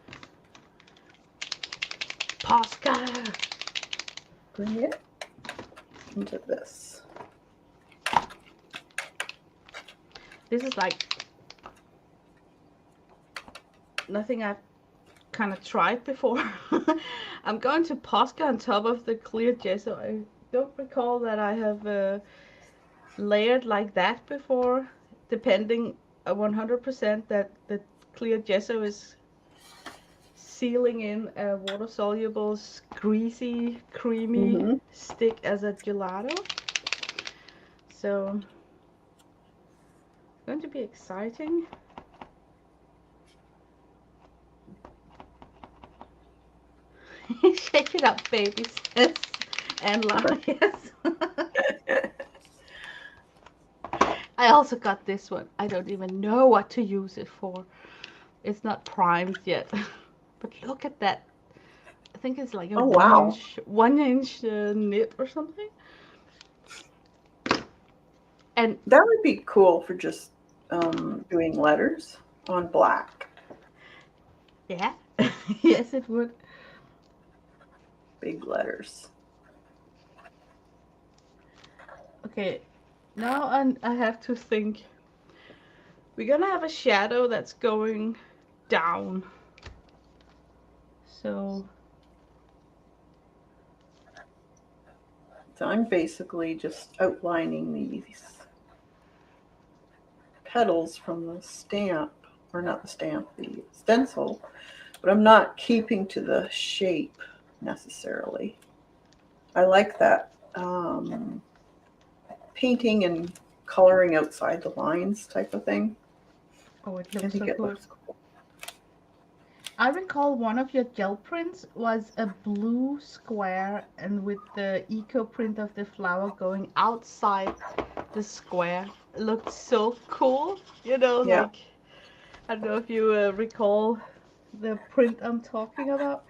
Posca. bring it into this. This is like nothing I've kind of tried before. I'm going to Posca on top of the clear gesso. I don't recall that I have layered like that before, depending 100% that the clear gesso is sealing in a water-soluble, greasy, creamy stick as a gelato. So, it's going to be exciting. Shake it up, babies. And yes. I also got this one. I don't even know what to use it for. It's not primed yet. But look at that. I think it's like a one inch nib or something. And that would be cool for just doing letters on black. Yeah. Yes, it would. Big letters. Okay, now I have to think. We're gonna have a shadow that's going down. So I'm basically just outlining these petals from the stamp, or not the stamp, the stencil, but I'm not keeping to the shape necessarily. I like that painting and coloring outside the lines type of thing. oh, it looks so good. Looks cool. I recall one of your gel prints was a blue square and with the eco print of the flower going outside the square. It looked so cool, you know, like, I don't know if you recall the print I'm talking about.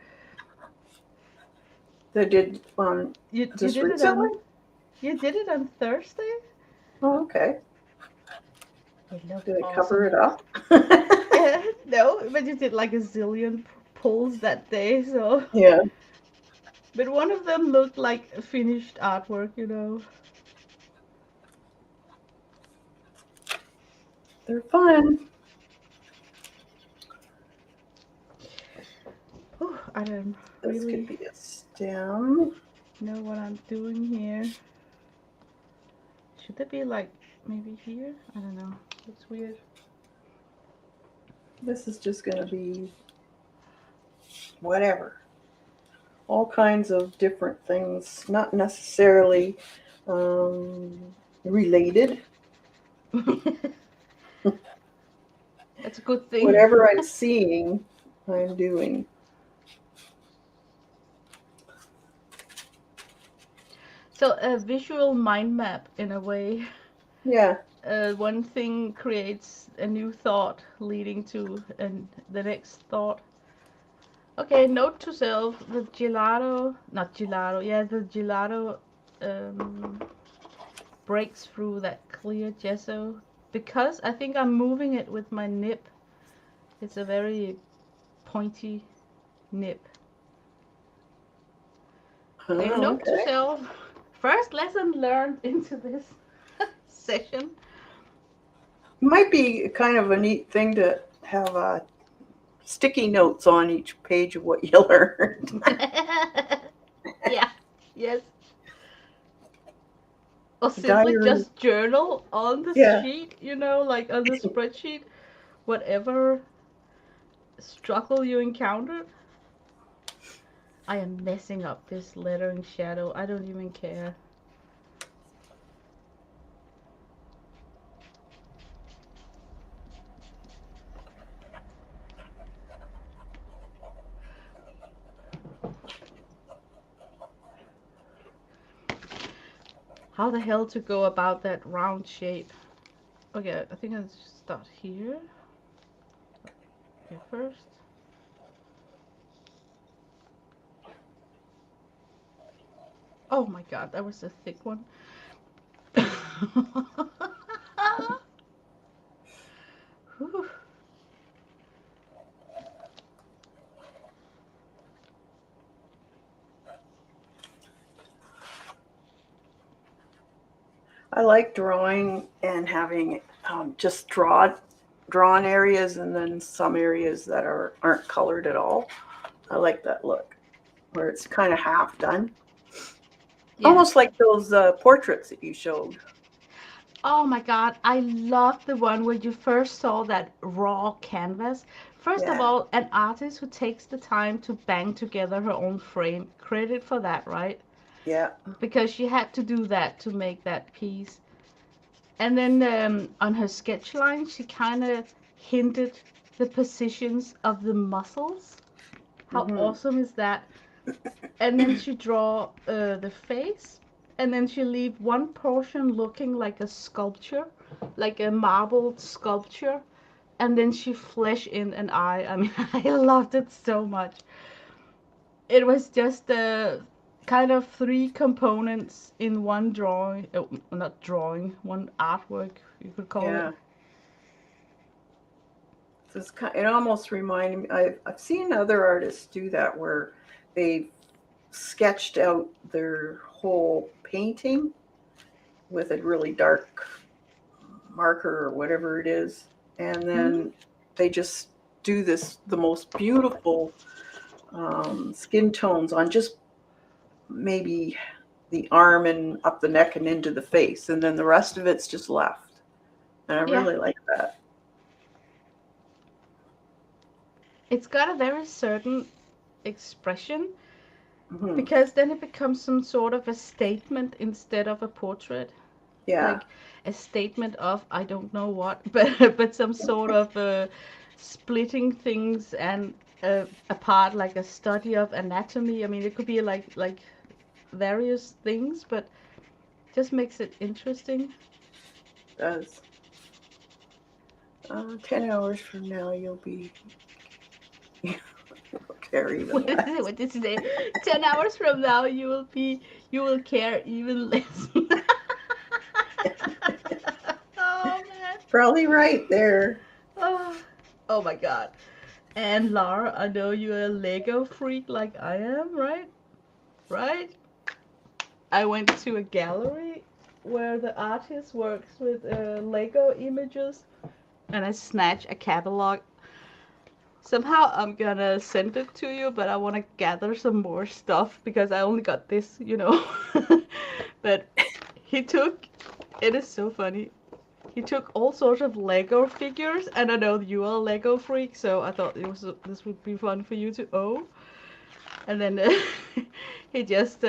They did on just recently? You did it on Thursday? Oh, okay. It looked Did I awesome. cover it up? No, but you did like a zillion pulls that day, so. Yeah. But one of them looked like finished artwork, you know. They're fun. Oh, I don't This really could be a stem. know what I'm doing here. Should it be like maybe here? I don't know. It's weird. This is just going to be whatever. All kinds of different things, not necessarily related. That's a good thing. Whatever I'm seeing, I'm doing. So a visual mind map in a way. Yeah. One thing creates a new thought leading to the next thought. Okay, note to self, the gelato breaks through that clear gesso. Because I think I'm moving it with my nib, it's a very pointy nib. Okay, Oh, note to okay. self. First lesson learned into this session. Might be kind of a neat thing to have sticky notes on each page of what you learned. Yeah, yes. Or simply Diary. just journal on the Yeah. sheet, like on the spreadsheet, whatever struggle you encountered. I am messing up this lettering shadow. I don't even care. How the hell to go about that round shape? Okay, I think I'll just start here. Okay, first. Oh my god, that was a thick one. Whew. I like drawing and having just drawn areas and then some areas that aren't colored at all. I like that look where it's kind of half done. Yeah. Almost like those portraits that you showed. Oh my god, I love the one where you first saw that raw canvas. First of Yeah. all, an artist who takes the time to bang together her own frame. Credit for that, right? Yeah. Because she had to do that to make that piece. And then on her sketch line, she kind of hinted the positions of the muscles. How Mm-hmm. awesome is that? And then she draw the face, and then she leave one portion looking like a sculpture, like a marbled sculpture, and then she flesh in an eye. I mean, I loved it so much. It was just kind of three components in one drawing, not drawing, one artwork, you could call it. Yeah. It almost reminded me. I've seen other artists do that where they've sketched out their whole painting with a really dark marker or whatever it is, and Mm-hmm. then they just do the most beautiful skin tones on just maybe the arm and up the neck and into the face, and then the rest of it's just left. And I Yeah, really like that. it's got a very certain expression Hmm. because then it becomes some sort of a statement instead of a portrait. Yeah. Like a statement of I don't know what, but some sort of splitting things and apart, like a study of anatomy. I mean, it could be like various things, but just makes it interesting. Does 10 hours from now you'll be carry even less. What did you say? 10 hours from now, you will care even less. Oh man. Probably right there. Oh, oh my god. And Lara, I know you're a Lego freak like I am, right? Right? I went to a gallery where the artist works with Lego images, and I snatched a catalog. Somehow I'm gonna send it to you, but I want to gather some more stuff because I only got this. But he took, it is so funny. He took all sorts of Lego figures, and I know you are a Lego freak, so I thought this would be fun for you to own. And then he just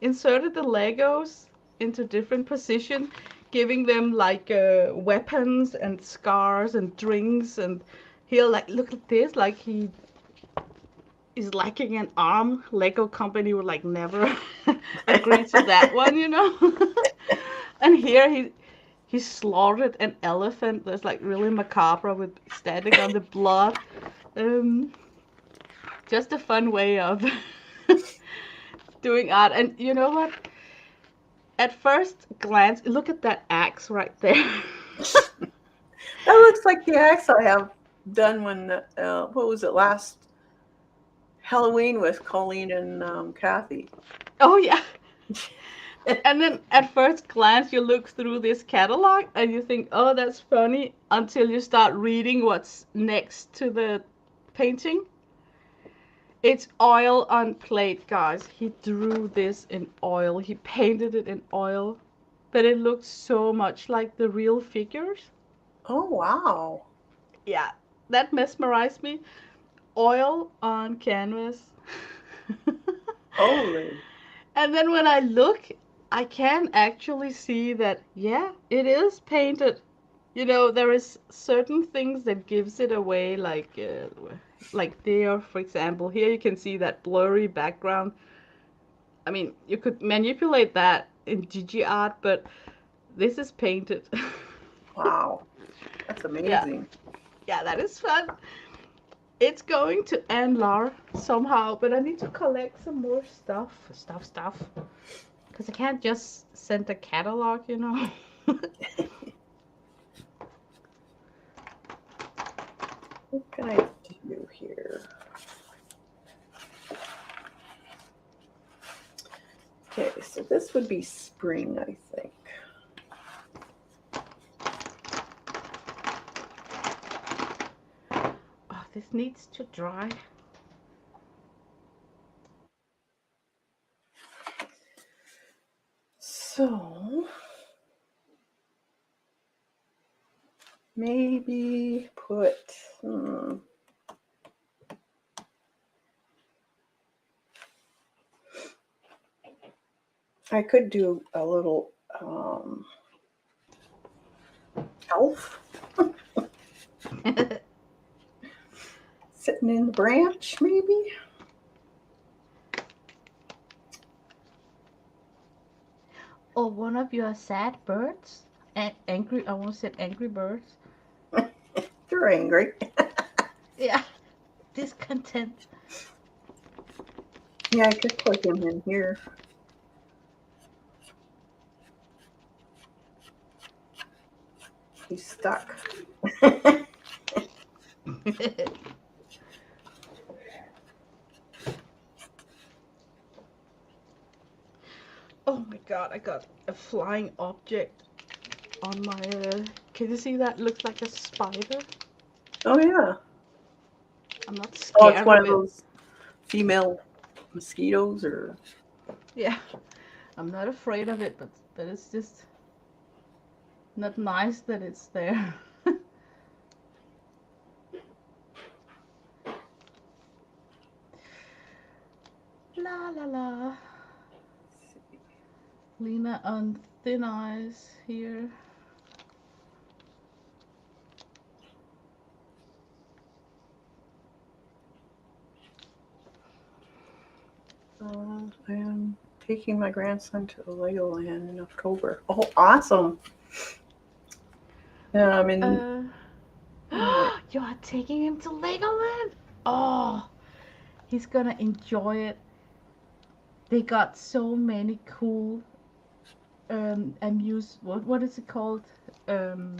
inserted the Legos into different position, giving them like weapons and scars and drinks, and he'll like look at this like he is lacking an arm. Lego company would like never agree to that one. And here he slaughtered an elephant that's like really macabre with standing on the blood. Um, just a fun way of doing art. And you know what? At first glance, look at that axe right there. That looks like the axe I have done when what was it, last Halloween with Colleen and Kathy. Oh yeah. And then at first glance you look through this catalog and you think, oh, that's funny, until you start reading what's next to the painting. It's oil on plate, guys. He drew this in oil. He painted it in oil. But it looks so much like the real figures. Oh, wow. Yeah, that mesmerized me. Oil on canvas. Holy. And then when I look, I can actually see that, yeah, it is painted. You know, there is certain things that gives it away, like there, for example. Here you can see that blurry background. I mean, you could manipulate that in DigiArt, but this is painted. Wow. That's Yeah, amazing. yeah, that is fun. It's going to end, Lar, somehow, but I need to collect some more stuff. Because I can't just send a catalog, you know. What can I do here? Okay, so this would be spring, I think. Oh, this needs to dry. So maybe put, I could do a little elf sitting in the branch, maybe. Or one of your sad birds. Angry, I almost said angry birds. They're angry. Yeah, discontent. Yeah, I could put him in here. He's stuck. Oh my god, I got a flying object on my. Can you see that? Looks like a spider. Oh, yeah. I'm not Oh, it's scared one of of it. those female mosquitoes, or Yeah, I'm not afraid of it, but it's just not nice that it's there. La la la. Lena on thin ice here. I am taking my grandson to the Legoland in October. Oh, awesome! Yeah, I'm in. Uh, Yeah. you are taking him to Legoland? Oh, he's gonna enjoy it. They got so many cool what is it called? Um,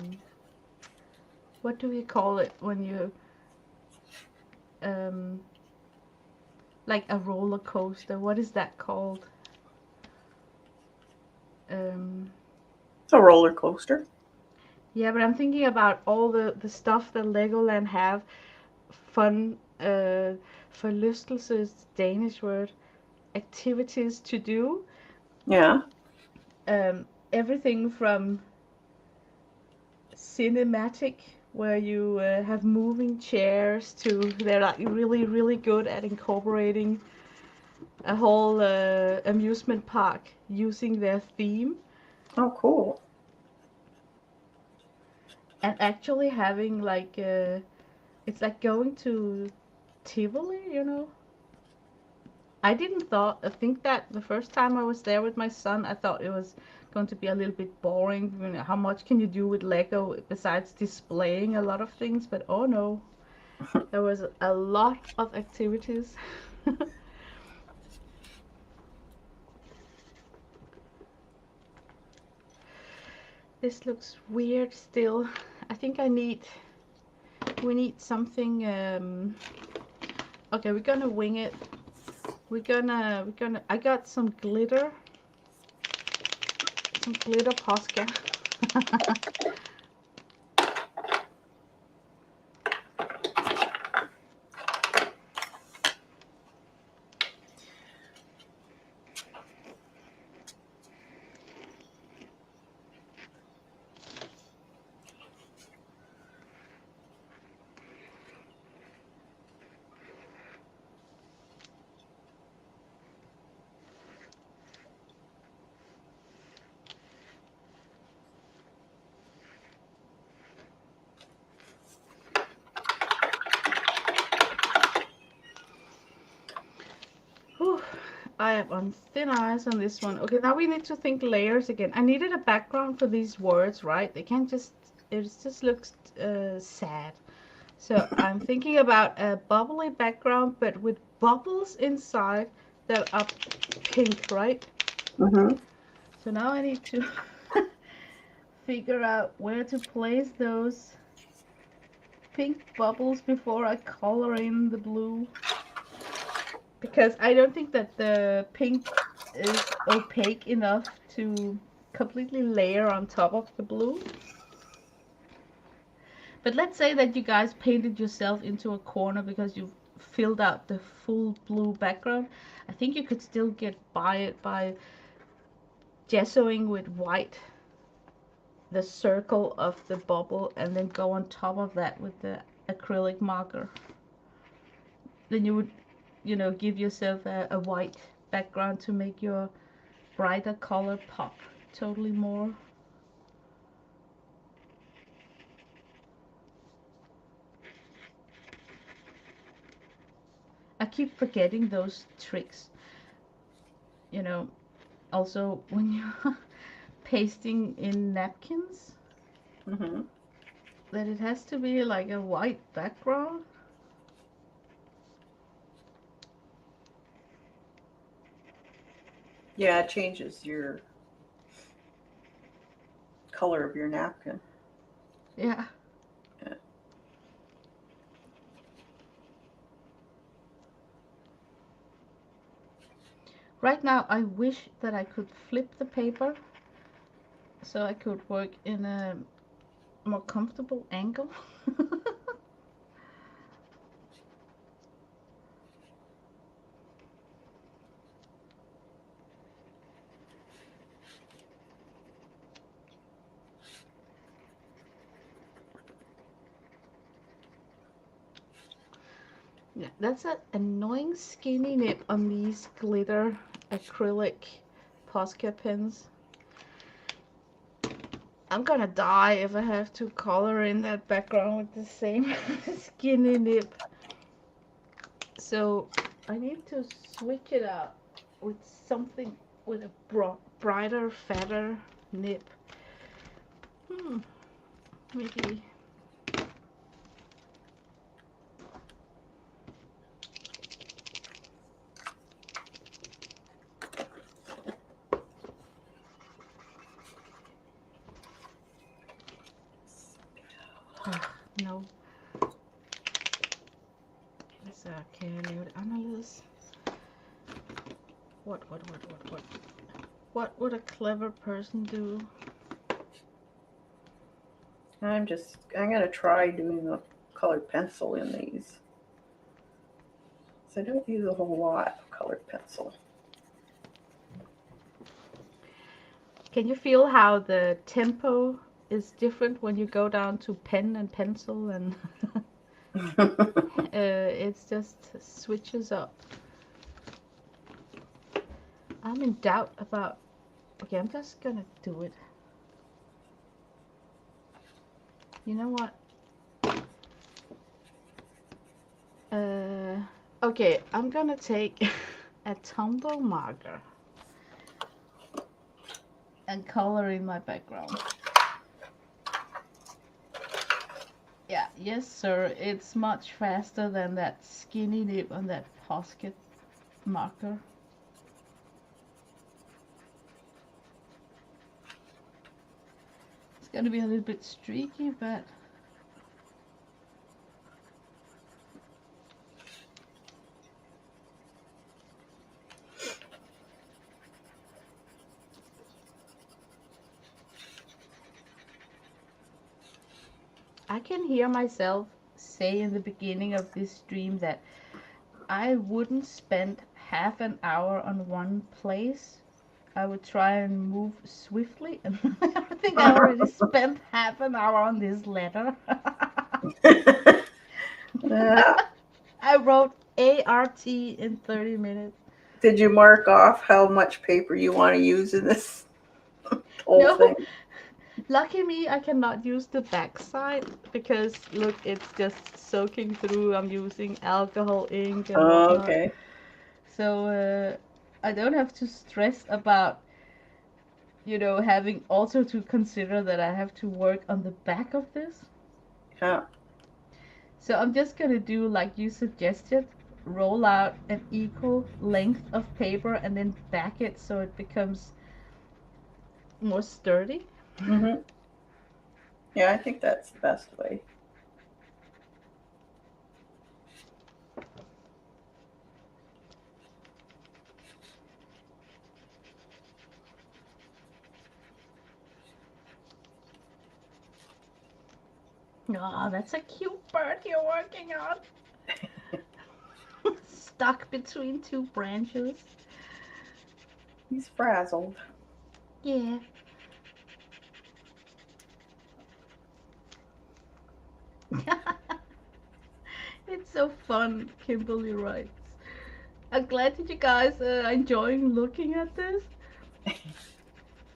what do we call it when you um like a roller coaster? What is that called? Um, It's a roller coaster. yeah, but I'm thinking about all the stuff that Legoland have. Fun, forlystelses, Danish word, activities to do. Yeah. Everything from cinematic, where you have moving chairs, to they're like really good at incorporating a whole amusement park using their theme, Oh, cool. and actually having like it's like going to Tivoli, you know. I think that the first time I was there with my son, I thought it was going to be a little bit boring. You know, how much can you do with Lego besides displaying a lot of things? But oh no, there was a lot of activities. This looks weird still. I think I need We need something, okay, we're gonna wing it. I got some glitter Posca. Whew, I am on thin ice on this one. Okay, now we need to think layers again. I needed a background for these words, right? They can't just, it just looks sad. So I'm thinking about a bubbly background, but with bubbles inside that are pink, right? Mm-hmm. So now I need to figure out where to place those pink bubbles before I color in the blue. Because I don't think that the pink is opaque enough to completely layer on top of the blue. But let's say that you guys painted yourself into a corner because you filled out the full blue background. I think you could still get by it by gessoing with white the circle of the bubble and then go on top of that with the acrylic marker. Then you would, give yourself a white background to make your brighter color pop totally more. I keep forgetting those tricks. Also when you're pasting in napkins, Mm-hmm. that it has to be like a white background. Yeah, it changes your color of your napkin. Yeah. Yeah. Right now I wish that I could flip the paper so I could work in a more comfortable angle. Yeah, that's an annoying skinny nib on these glitter acrylic Posca pens. I'm gonna die if I have to color in that background with the same skinny nib. So I need to switch it out with something with a brighter, fatter nib. Maybe. No. Okay, leave analyze. What? What would a clever person do? I'm gonna try doing a colored pencil in these. So I don't use a whole lot of colored pencil. Can you feel how the tempo is different when you go down to pen and pencil and it just switches up. I'm in doubt about, okay, I'm just gonna do it. You know what? Okay, I'm gonna take a tumble marker and color in my background. Yeah, yes sir, it's much faster than that skinny nib on that Posca marker. It's gonna be a little bit streaky, but I can hear myself say in the beginning of this stream that I wouldn't spend half an hour on one place. I would try and move swiftly, and I think I already spent half an hour on this letter. Uh, I wrote ART in 30 minutes. did you mark off how much paper you want to use in this whole No, thing? lucky me, I cannot use the back side because look, it's just soaking through. I'm using alcohol ink and Oh, whatnot. okay. So I don't have to stress about, having also to consider that I have to work on the back of this. Yeah. So I'm just gonna do like you suggested, roll out an equal length of paper and then back it so it becomes more sturdy. Mm-hmm. Yeah, I think that's the best way. Oh, that's a cute bird you're working on. Stuck between two branches. He's frazzled. Yeah. It's so fun, Kimberly writes. I'm glad that you guys are enjoying looking at this.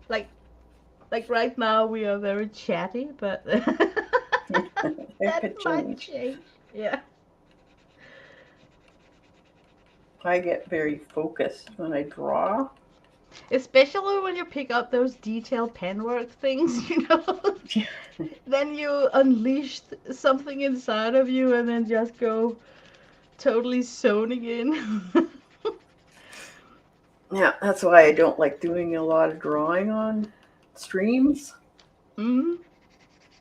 Like, like right now we are very chatty, but It that could might change. change. Yeah. I get very focused when I draw. Especially when you pick up those detailed penwork things, then you unleash something inside of you and then just go totally zoning in. Yeah, that's why I don't like doing a lot of drawing on streams. Hmm.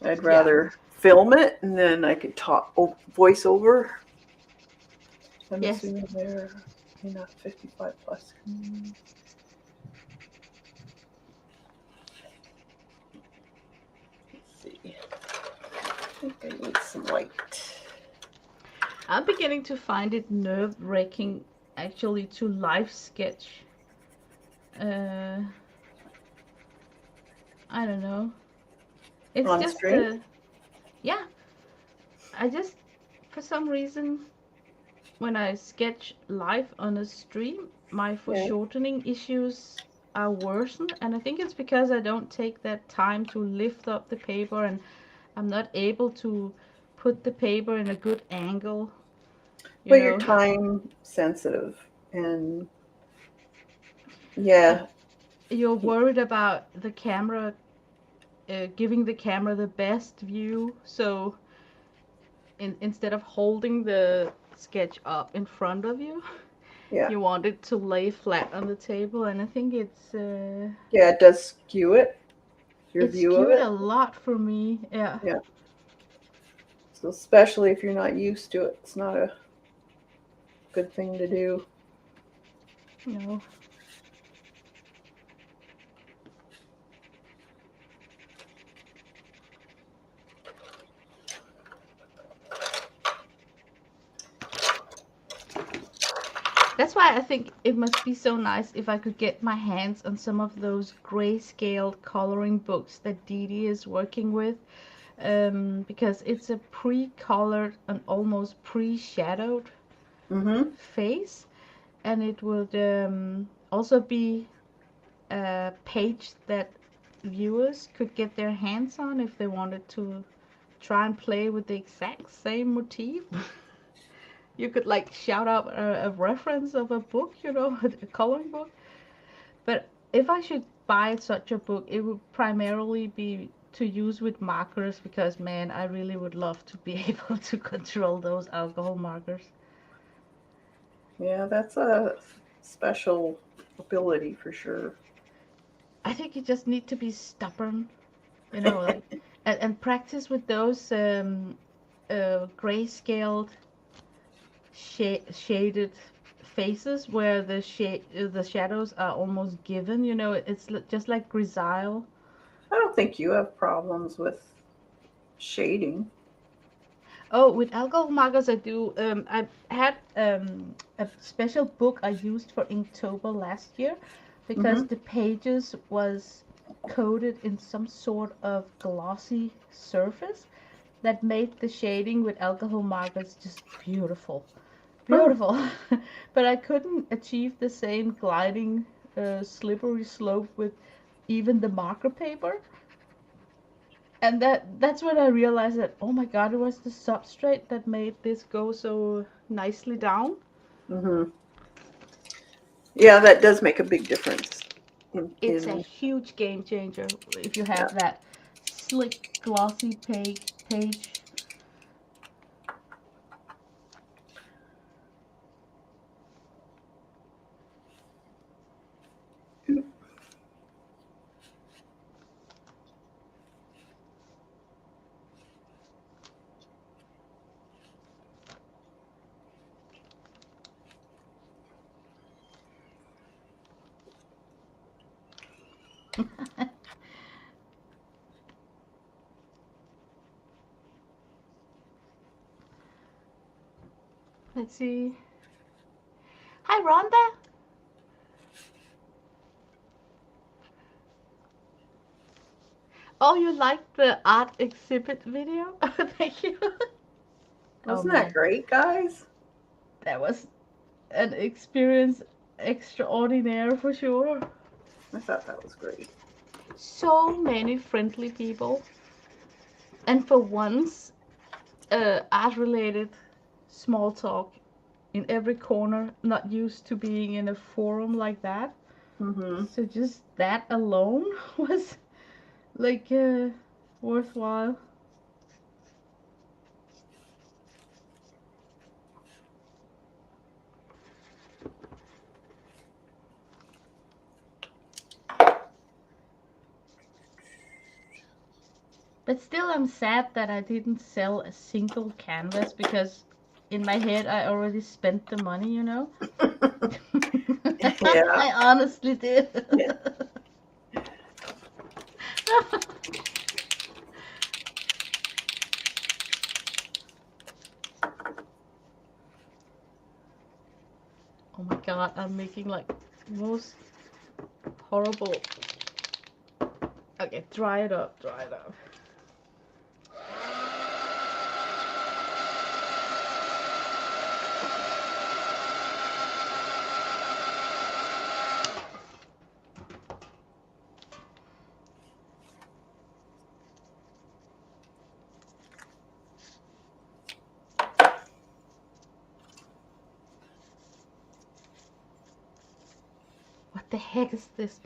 I'd Yeah. rather film it and then I could talk voice over. I'm Yes. assuming they're in a 55 plus community. Let's see. I think I need some light. I'm beginning to find it nerve-wracking actually to live sketch. Uh, I don't know. It's On just stream? yeah. I just for some reason when I sketch live on a stream, my Yeah. foreshortening issues are worsened, and I think it's because I don't take that time to lift up the paper, and I'm not able to put the paper in a good angle. You But you're know, time sensitive and Uh, yeah. you're worried about the camera, giving the camera the best view, so instead of holding the sketch up in front of you, Yeah. you want it to lay flat on the table, and I think Yeah, it does skew it, your it's view of skewed it. a lot for me. Yeah. Yeah. So especially if you're not used to it, it's not a good thing to do. No. That's why I think it must be so nice if I could get my hands on some of those grayscale coloring books that Dee Dee is working with, because it's a pre-colored and almost pre-shadowed Mm-hmm. face, and it would also be a page that viewers could get their hands on if they wanted to try and play with the exact same motif. You could like shout out a reference of a book, a coloring book. But if I should buy such a book, it would primarily be to use with markers because, man, I really would love to be able to control those alcohol markers. Yeah, that's a special ability for sure. I think you just need to be stubborn, like, and practice with those grayscaled, shaded faces where the shadows are almost given. It's just like Grisile. I don't think you have problems with shading. Oh, with alcohol markers, I do. I had a special book I used for Inktober last year because Mm-hmm. the pages was coated in some sort of glossy surface that made the shading with alcohol markers just beautiful. Oh. Beautiful. But I couldn't achieve the same gliding, slippery slope with even the marker paper. And that's when I realized that, oh my god, it was the substrate that made this go so nicely down. Mm-hmm. Yeah, that does make a big difference It's a in huge game changer if you yeah. have that slick, glossy page. Let's see. Hi, Rhonda. Oh, you liked the art exhibit video? Thank you. Oh Wasn't that man, great, guys? that was an experience extraordinaire for sure. I thought that was great. So many friendly people, and for once, art related small talk in every corner, not used to being in a forum like that. Mm-hmm. So just that alone was like worthwhile. But still, I'm sad that I didn't sell a single canvas because in my head I already spent the money, you know? Yeah. I honestly did. Yeah. Oh my god, I'm making like most horrible. Okay, dry it up, dry it up. What the heck is this?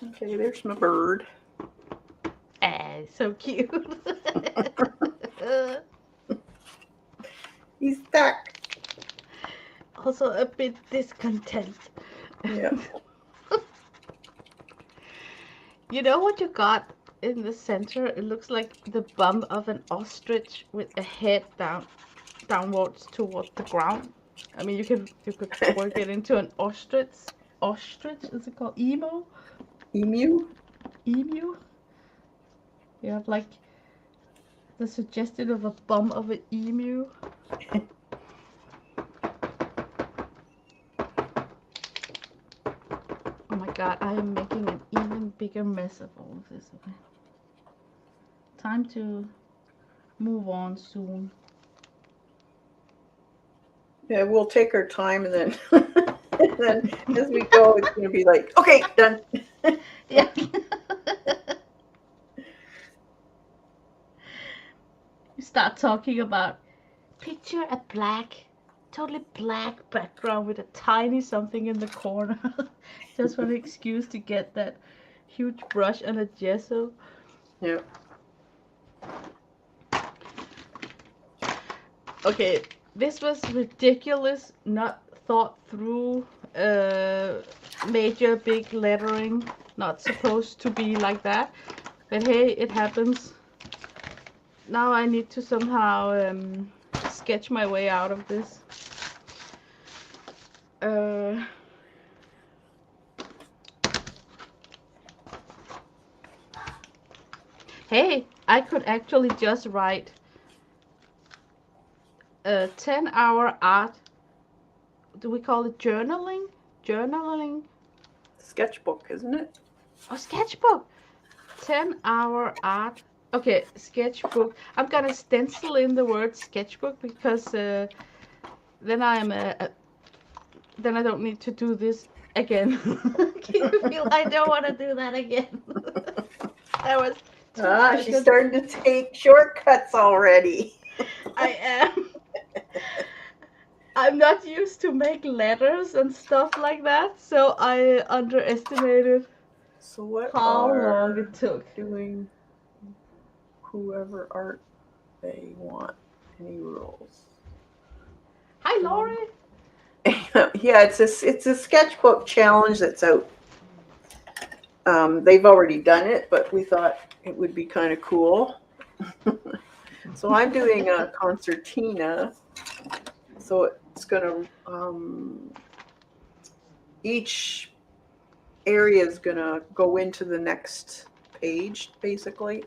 Okay, there's my bird. Ah, so cute. He's stuck. Also a bit discontent. Yeah. You know what you got in the center? It looks like the bum of an ostrich with a head downwards toward the ground. I mean, you could work it into an ostrich. Ostrich is it called emo? Emu. Emu? You have like the suggestion of a bum of an emu. Oh my god, I am making an even bigger mess of all of this. Okay. Time to move on soon. Yeah, we'll take our time and then and then as we go, it's gonna be like, okay, done. Yeah. You start talking about picture a totally black background with a tiny something in the corner. Just for an excuse to get that huge brush and a gesso. Yeah. Okay, this was ridiculous, not thought through, major big lettering. Not supposed to be like that. But hey, it happens. Now I need to somehow sketch my way out of this. Hey, I could actually just write a 10-hour art. Do we call it journaling? Journaling? Sketchbook, isn't it? Oh, sketchbook. 10-hour art. Okay, sketchbook. I'm gonna stencil in the word sketchbook because then then I don't need to do this again. Can you feel I don't want to do that again? That was too She's urgent. starting to take shortcuts already. I am. I'm not used to make letters and stuff like that, so I underestimated So what how long are it took. doing whoever art they want? Any rules? Hi, Lori. Yeah, it's a sketchbook challenge that's out. They've already done it, but we thought it would be kind of cool. So I'm doing a concertina. So it's gonna each area is gonna go into the next page, basically.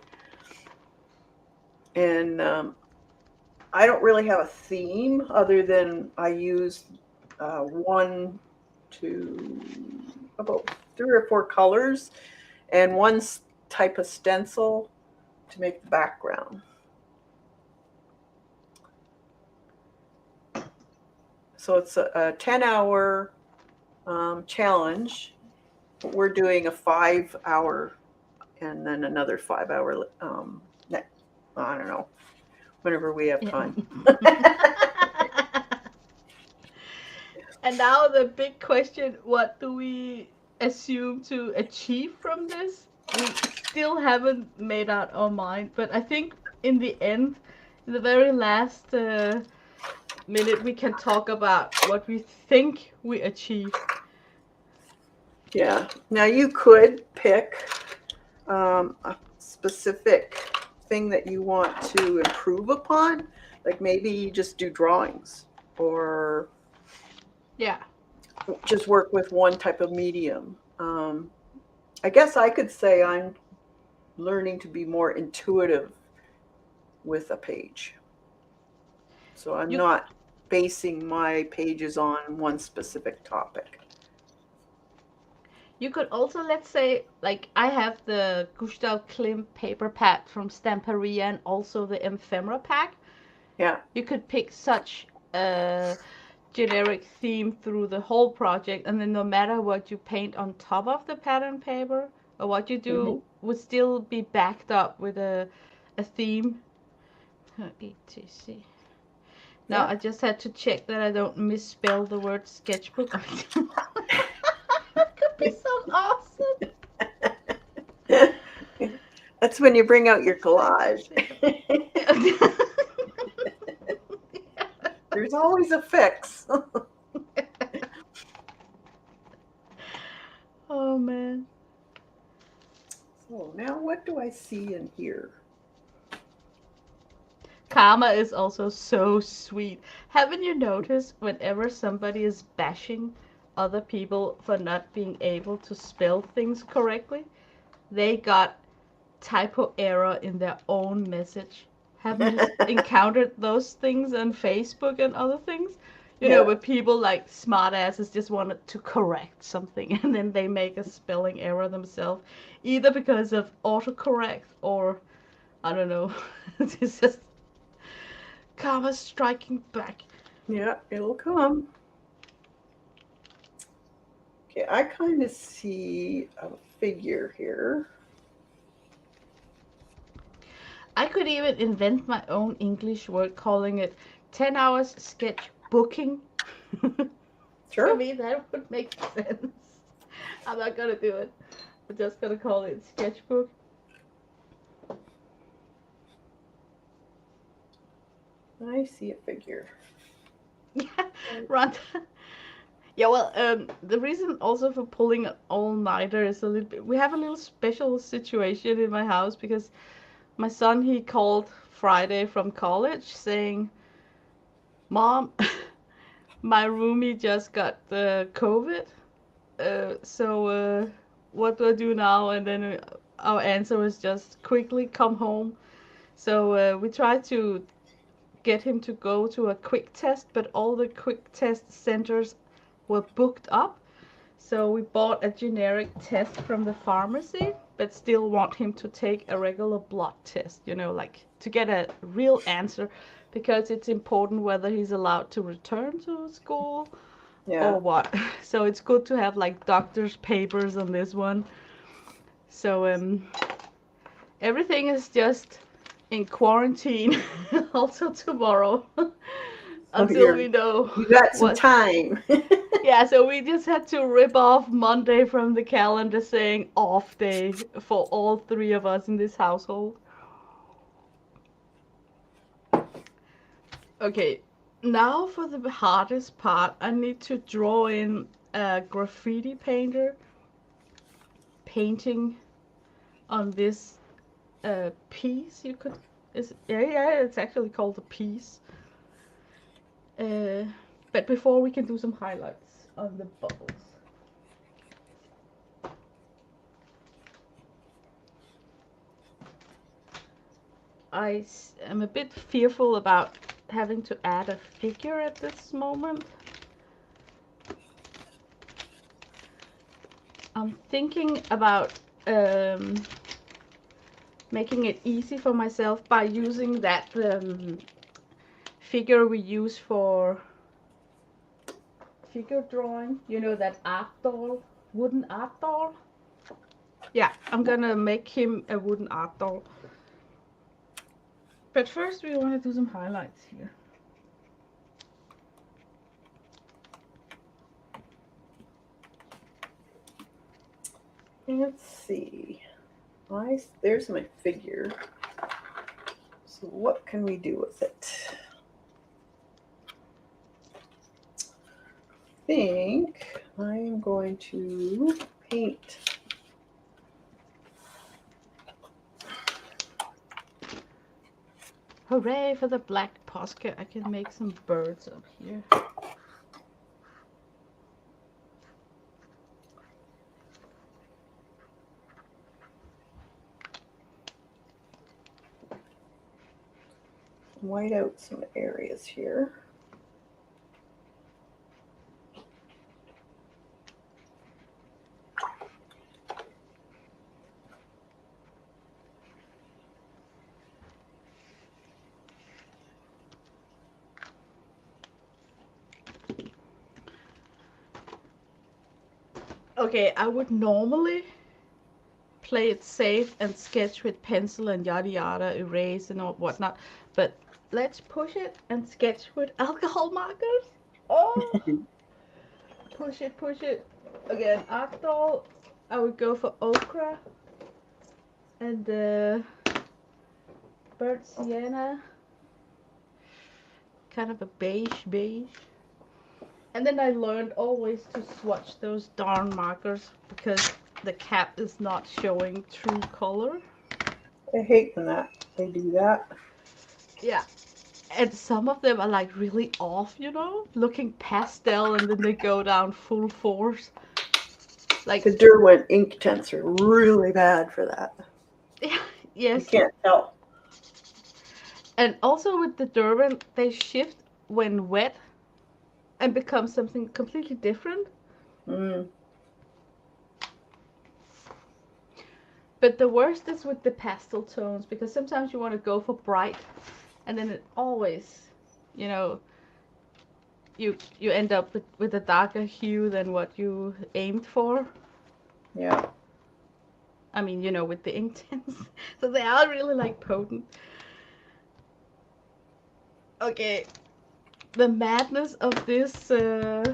And I don't really have a theme other than I use one, two, about 3 or 4 colors and one type of stencil to make the background. So it's a 10-hour challenge. We're doing a 5-hour and then another 5-hour, I don't know, whenever we have time. And now the big question, what do we assume to achieve from this? We still haven't made out our mind, but I think in the end, in the very last minute, we can talk about what we think we achieved. Yeah. Now you could pick a specific thing that you want to improve upon. Like maybe you just do drawings or Yeah. just work with one type of medium. I guess I could say I'm learning to be more intuitive with a page. So I'm You not basing my pages on one specific topic. you could also, let's say, like I have the Gustav Klimt paper pad from Stamperia and also the ephemera pack. Yeah. You could pick such a generic theme through the whole project, and then no matter what you paint on top of the pattern paper or what you do would still be backed up with a theme. ETC. Now Yeah. I just had to check that I don't misspell the word sketchbook. That could be so awesome. That's when you bring out your collage. There's always a fix. Oh man. So now what do I see in here? Karma is also so sweet. Haven't you noticed whenever somebody is bashing other people for not being able to spell things correctly, they got typo error in their own message? Haven't you encountered those things on Facebook and other things? You know, Yeah. where people like smartasses just wanted to correct something and then they make a spelling error themselves, either because of autocorrect or I don't know. It's just karma striking back. Yeah, it'll come. Okay, I kind of see a figure here. I could even invent my own English word calling it 10 hours sketch booking. Sure. To me, that would make sense. I'm not gonna do it. I'm just gonna call it sketchbook. I see a figure. Yeah, right. Yeah, well, the reason also for pulling an all-nighter is a little bit. We have a little special situation in my house because my son he called Friday from college saying Mom, my roomie just got the COVID. What do I do now? And then our answer was just quickly come home. So we tried to get him to go to a quick test, but all the quick test centers were booked up. So we bought a generic test from the pharmacy, but still want him to take a regular blood test, like to get a real answer, because it's important whether he's allowed to return to school Yeah. or what. So it's good to have like doctor's papers on this one. So everything is just in quarantine also tomorrow Oh, until we know you got some what. time. Yeah, so we just had to rip off Monday from the calendar saying off day for all three of us in this household. Okay, now for the hardest part, I need to draw in a graffiti painter painting on this piece. You could, yeah, it's actually called a piece. Uh, but before we can do some highlights on the bubbles. I am a bit fearful about having to add a figure at this moment. I'm thinking about making it easy for myself by using that figure we use for figure drawing. You know, that art doll, wooden art doll? Yeah, I'm gonna make him a wooden art doll. But first we want to do some highlights here. Let's see. There's my figure. So what can we do with it? I think I'm going to paint. Hooray for the black Posca. I can make some birds up here. White out some areas here. Okay, I would normally play it safe and sketch with pencil and yada yada, erase and all whatnot, but let's push it and sketch with alcohol markers. Oh, push it, push it. Again, art doll, I would go for ochre and burnt sienna, kind of a beige. And then I learned always to swatch those darn markers because the cap is not showing true color. I hate when they do that. Yeah. And some of them are like really off, looking pastel, and then they go down full force. Like, The Derwent ink tints are really bad for that. yeah, You yes. can't tell. And also with the Durban, they shift when wet and become something completely different. Mm. But the worst is with the pastel tones, because sometimes you want to go for bright, and then it always, you know, you end up with a darker hue than what you aimed for. Yeah. I mean, with the ink tints. So they are really like potent. Okay, the madness of this is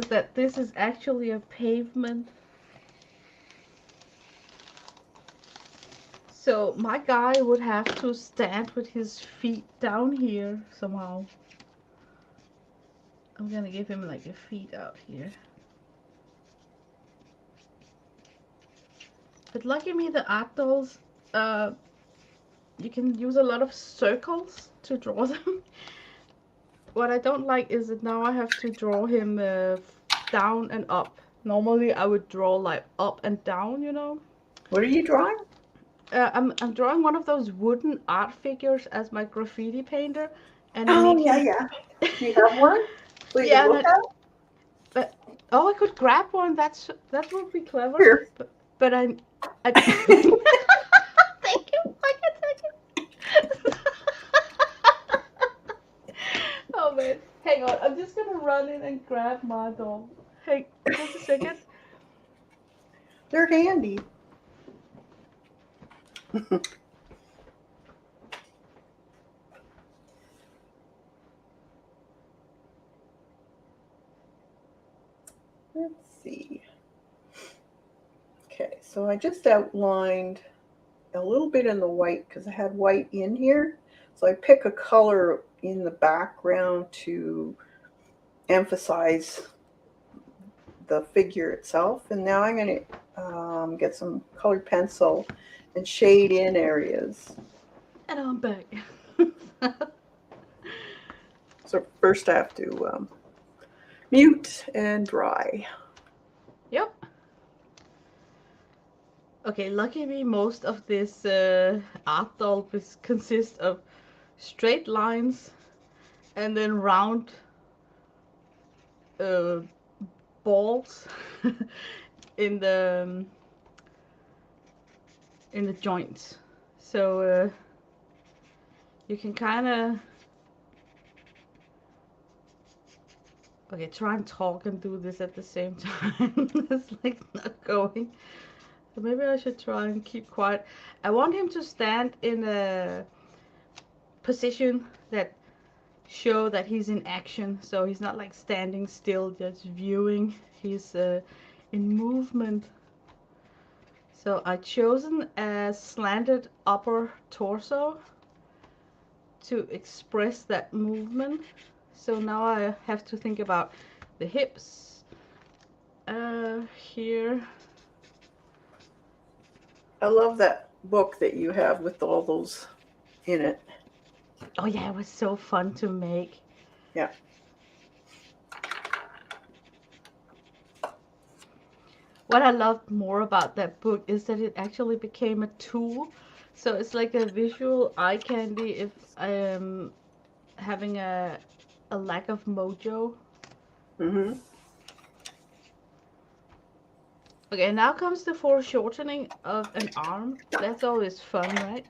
that this is actually a pavement. So my guy would have to stand with his feet down here somehow. I'm gonna give him like a feet out here. But lucky me, the art dolls, you can use a lot of circles to draw them. What I don't like is that now I have to draw him down and up. Normally I would draw like up and down, you know. What are you drawing? I'm drawing one of those wooden art figures as my graffiti painter, and I Oh, need yeah, him. yeah. Do you have one so you Yeah, can and look at it? but oh, I could grab one. That would be clever. Here. But I thank you. I can take it. Oh man, hang on. I'm just gonna run in and grab my doll. Hey, just a second. They're handy. Let's see. Okay, so I just outlined a little bit in the white because I had white in here. So I pick a color in the background to emphasize the figure itself. And now I'm going to get some colored pencil and shade in areas. And I'm back. So first I have to mute and dry. Yep. Okay, lucky me, most of this art doll consists of straight lines and then round uh, balls in the joints. So you can kind of okay, try and talk and do this at the same time. It's like not going. So maybe I should try and keep quiet. I want him to stand in a position that show that he's in action, so he's not like standing still just viewing. He's in movement. So I chosen a slanted upper torso to express that movement. So now I have to think about the hips here. I love that book that you have with all those in it. Oh yeah, it was so fun to make. Yeah. What I loved more about that book is that it actually became a tool. So it's like a visual eye candy if I am having a lack of mojo. Mm-hmm. Okay, now comes the foreshortening of an arm. That's always fun, right?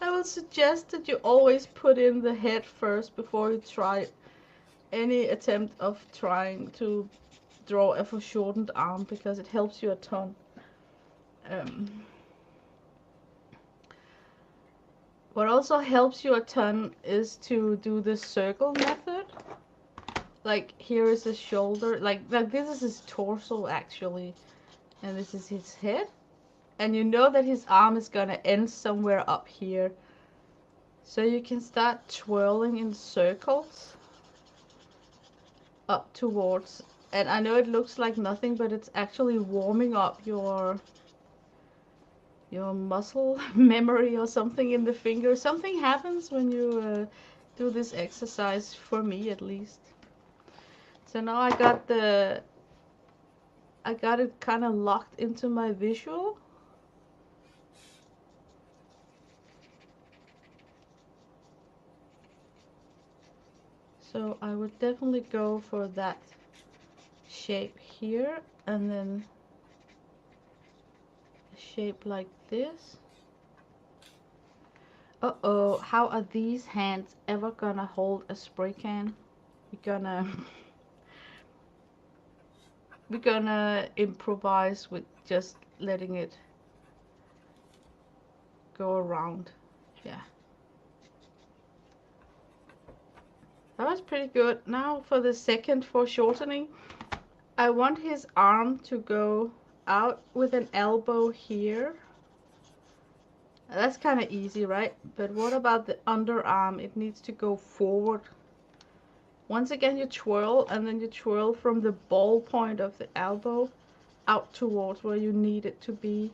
I will suggest that you always put in the head first before you try any attempt of trying to draw a foreshortened arm because it helps you a ton. What also helps you a ton is to do the circle method. Like here is his shoulder, like this is his torso actually, and this is his head. And you know that his arm is gonna end somewhere up here. So you can start twirling in circles up towards, and I know it looks like nothing, but it's actually warming up your muscle memory or something in the finger. Something happens when you do this exercise, for me at least. So now I got it kind of locked into my visual. So I would definitely go for that shape here, and then a shape like this. Uh-oh, how are these hands ever gonna hold a spray can? We're gonna improvise with just letting it go around. Yeah. That was pretty good. Now for the second foreshortening, I want his arm to go out with an elbow here. That's kind of easy, right? But what about the underarm? It needs to go forward. Once again, you twirl, and then you twirl from the ball point of the elbow out towards where you need it to be.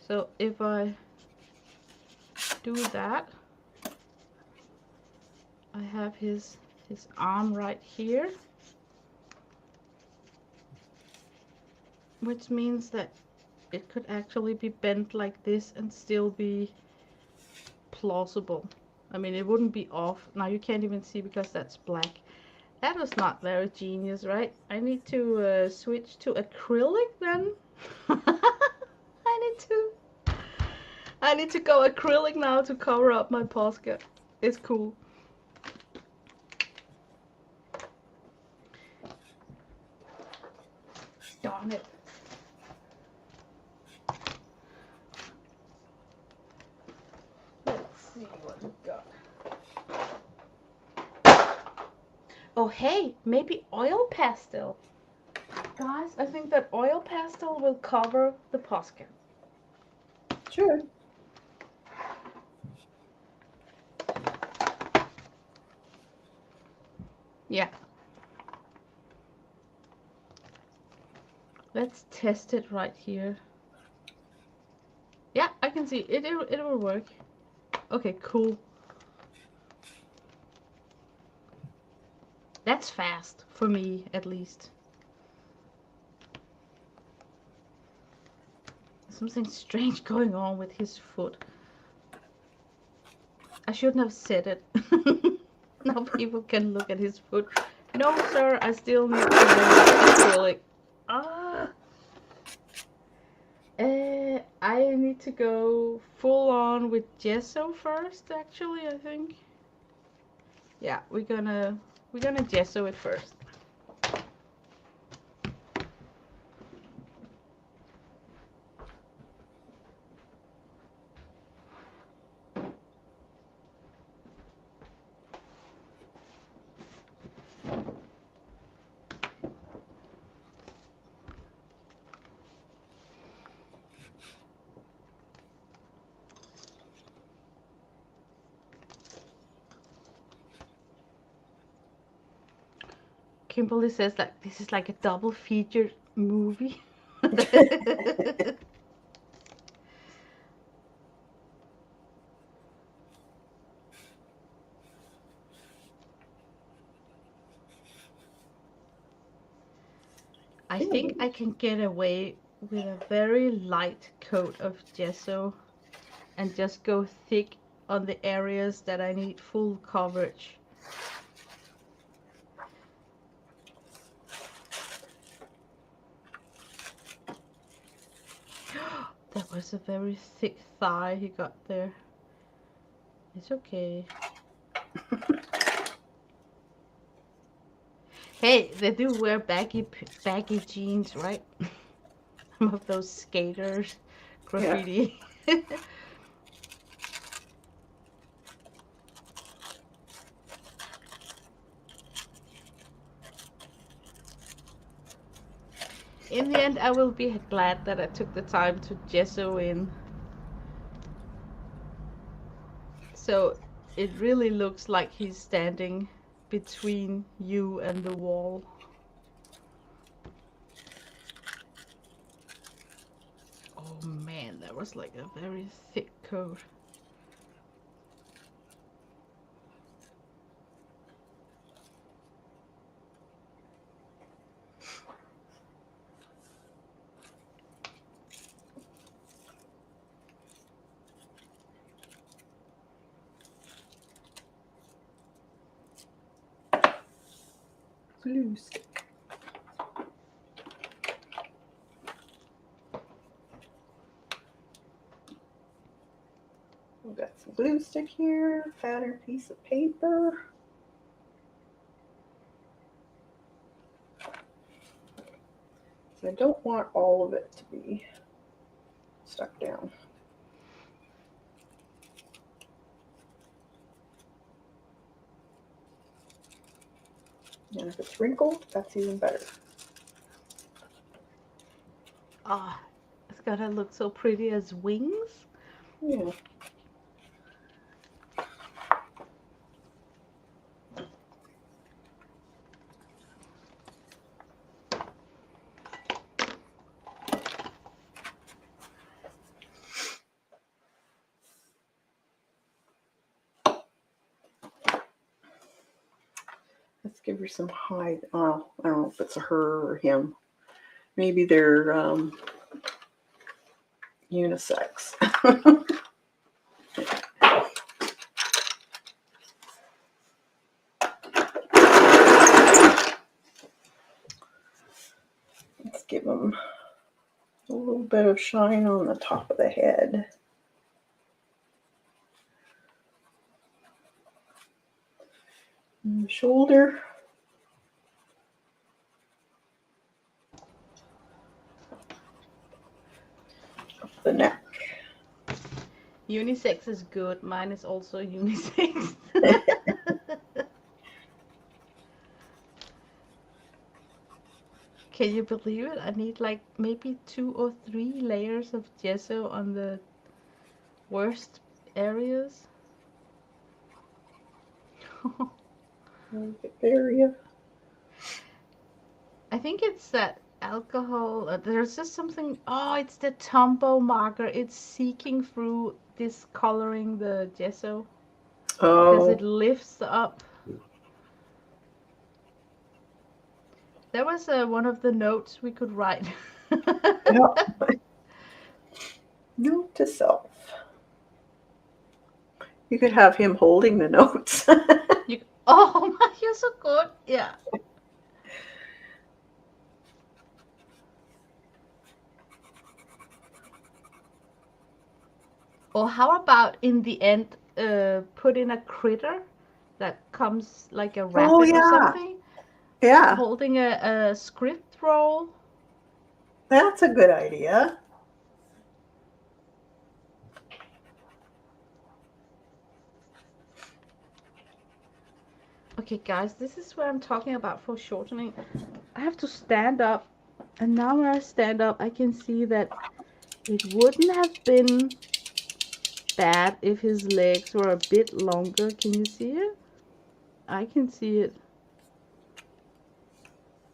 So if I do that, I have his arm right here, which means that it could actually be bent like this and still be plausible. I mean, it wouldn't be off. Now you can't even see because that's black. That was not very genius, right? I need to switch to acrylic then. I need to go acrylic now to cover up my Posca. It's cool. Darn it. Let's see what we got. Oh hey, maybe oil pastel. Guys, I think that oil pastel will cover the Posca. Sure. Yeah. Let's test it right here. Yeah, I can see it. It will work. Okay, cool. That's fast for me, at least. Something strange going on with his foot. I shouldn't have said it. Now people can look at his foot. No, sir, I still need to use acrylic. Ah. I need to go full on with gesso first, actually, I think. Yeah, we're gonna gesso it first. Kimberly says that this is like a double feature movie. I think I can get away with a very light coat of gesso and just go thick on the areas that I need full coverage. That was a very thick thigh he got there. It's okay. Hey, they do wear baggy jeans, right? Some of those skaters, graffiti. Yeah. In the end, I will be glad that I took the time to gesso in. So it really looks like he's standing between you and the wall. Oh man, that was like a very thick coat. Glue stick. We've got some glue stick here, fatter piece of paper. So I don't want all of it to be stuck down. And if it's wrinkled, that's even better. Ah, it's gonna look so pretty as wings. Yeah. Let's give her some high. Oh, I don't know if it's a her or him. Maybe they're unisex. Let's give them a little bit of shine on the top of the head. And the shoulder. Up the neck. Unisex is good. Mine is also unisex. Can you believe it? I need like maybe 2 or 3 layers of gesso on the worst areas. Area. I think it's that alcohol. There's just something. Oh, it's the Tombow marker. It's seeking through discoloring the gesso because it Oh, lifts up. That was one of the notes we could write. yeah. Note to self. You could have him holding the notes. Oh my, you're so good. Yeah. Or how about in the end, put in a critter that comes like a Oh, rabbit or yeah. something, Yeah, holding a script roll. that's a good idea. Okay, guys, this is where I'm talking about foreshortening. I have to stand up, and now when I stand up, I can see that it wouldn't have been bad if his legs were a bit longer. Can you see it? I can see it.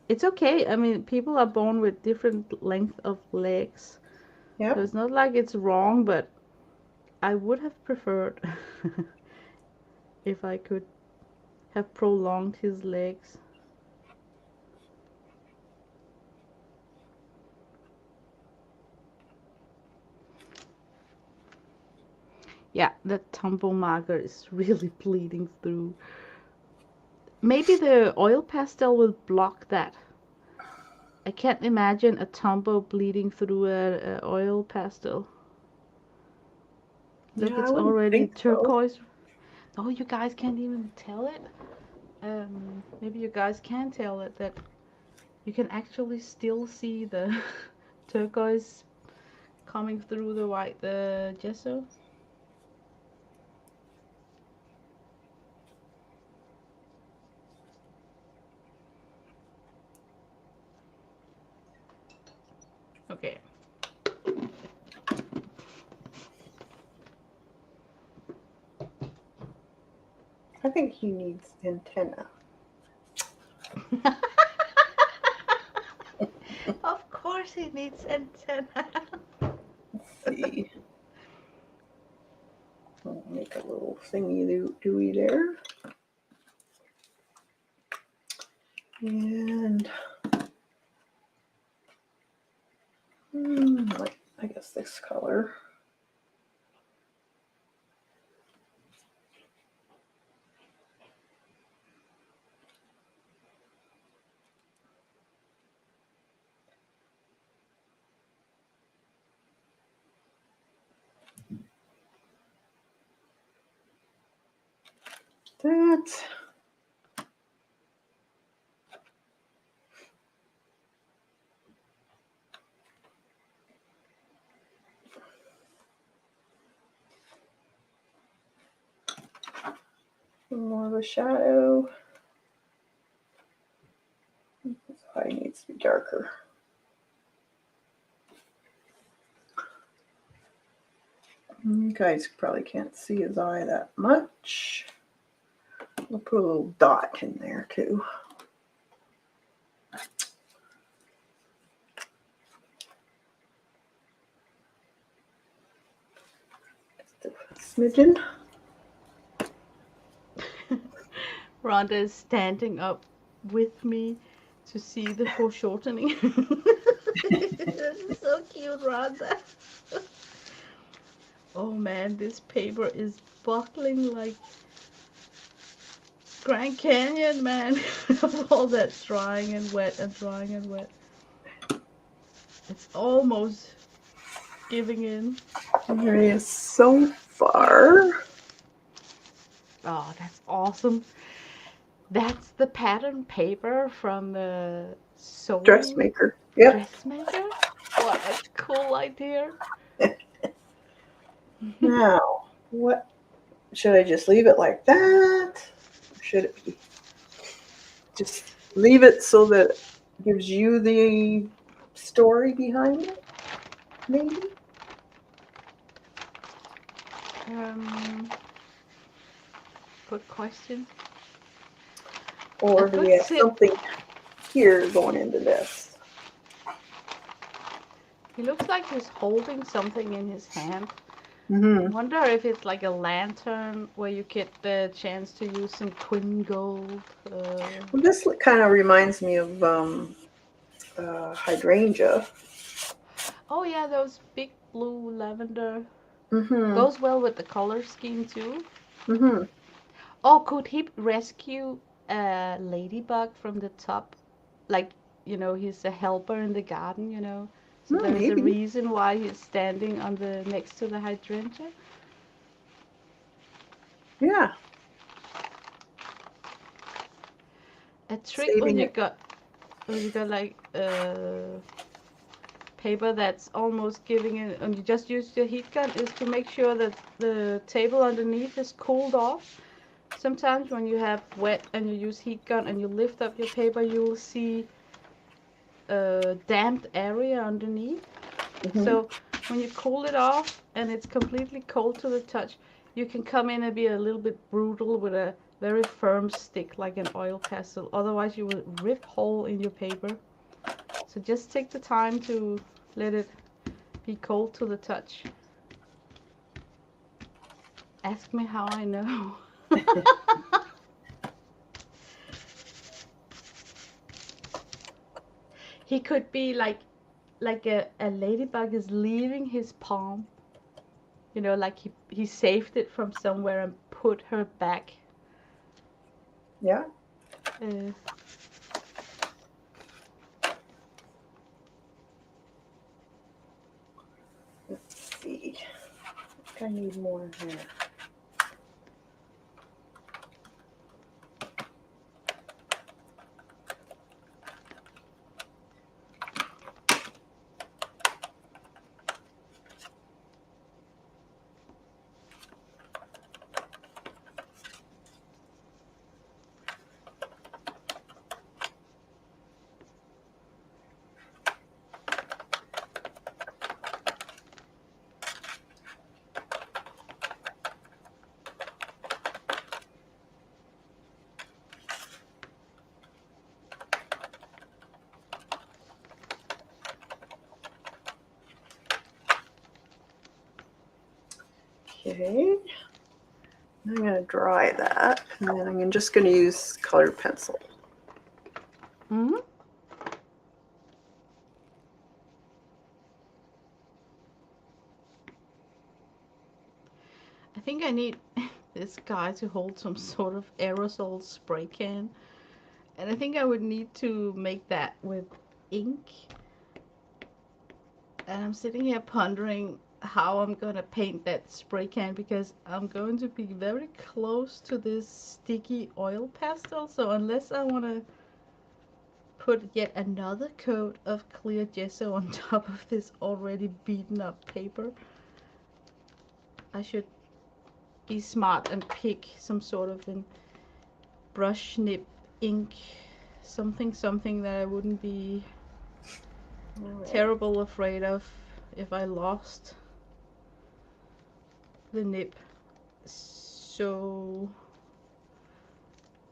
It's okay. I mean, people are born with different length of legs. So Yep. it's not like it's wrong, but I would have preferred if I could have prolonged his legs. Yeah, that tumble marker is really bleeding through. Maybe the oil pastel will block that. I can't imagine a tumble bleeding through a oil pastel. Look, Yeah, I it's wouldn't already think so. turquoise. Oh, you guys can't even tell it. Maybe you guys can tell it that you can actually still see the turquoise coming through the white gesso. Okay. I think he needs antenna. Of course he needs antenna. Let's see. I'll make a little thingy dooey there. And like, I guess this color. That. More of a shadow. This eye needs to be darker. You guys probably can't see his eye that much. We'll put a little dot in there too. Just a smidgen. Rhonda is standing up with me to see the foreshortening. This is so cute, Rhonda. Oh man, this paper is buckling like Grand Canyon, man. Of all that drying and wet and drying and wet. It's almost giving in. There he is so far. Oh, that's awesome. That's the pattern paper from the sewing Dressmaker. Yep. dressmaker. What a cool idea. Now, what should I just leave it like that? Or should it be just leave it so that it gives you the story behind it? Maybe? Good question. Or I do we could have sit. something here going into this? He looks like he's holding something in his hand. I Mm-hmm. wonder if it's like a lantern where you get the chance to use some twin gold. Well, this kind of reminds me of hydrangea. Oh yeah, those big blue lavender Mm-hmm. goes well with the color scheme too. Mm-hmm. Oh, could he rescue a ladybug from the top? Like, he's a helper in the garden, So there's a Maybe. reason why he's standing on the next to the hydrangea. Yeah. A trick Saving it. when you got like paper that's almost giving it, and you just use your heat gun, is to make sure that the table underneath is cooled off. Sometimes when you have wet and you use heat gun and you lift up your paper, you will see a damped area underneath. Mm-hmm. So when you cool it off and it's completely cold to the touch, you can come in and be a little bit brutal with a very firm stick like an oil pastel. Otherwise you will rip hole in your paper. So just take the time to let it be cold to the touch. Ask me how I know. He could be like a ladybug is leaving his palm. Like he saved it from somewhere and put her back. Yeah. Uh, Let's see. I think I need more here. Okay. I'm going to dry that, and then I'm just going to use colored pencil. mm-hmm. I think I need this guy to hold some sort of aerosol spray can. And I think I would need to make that with ink. And I'm sitting here pondering how I'm going to paint that spray can because I'm going to be very close to this sticky oil pastel. So unless I want to put yet another coat of clear gesso on top of this already beaten up paper, I should be smart and pick some sort of an brush nib ink, something that I wouldn't be terrible afraid of if I lost the nib. So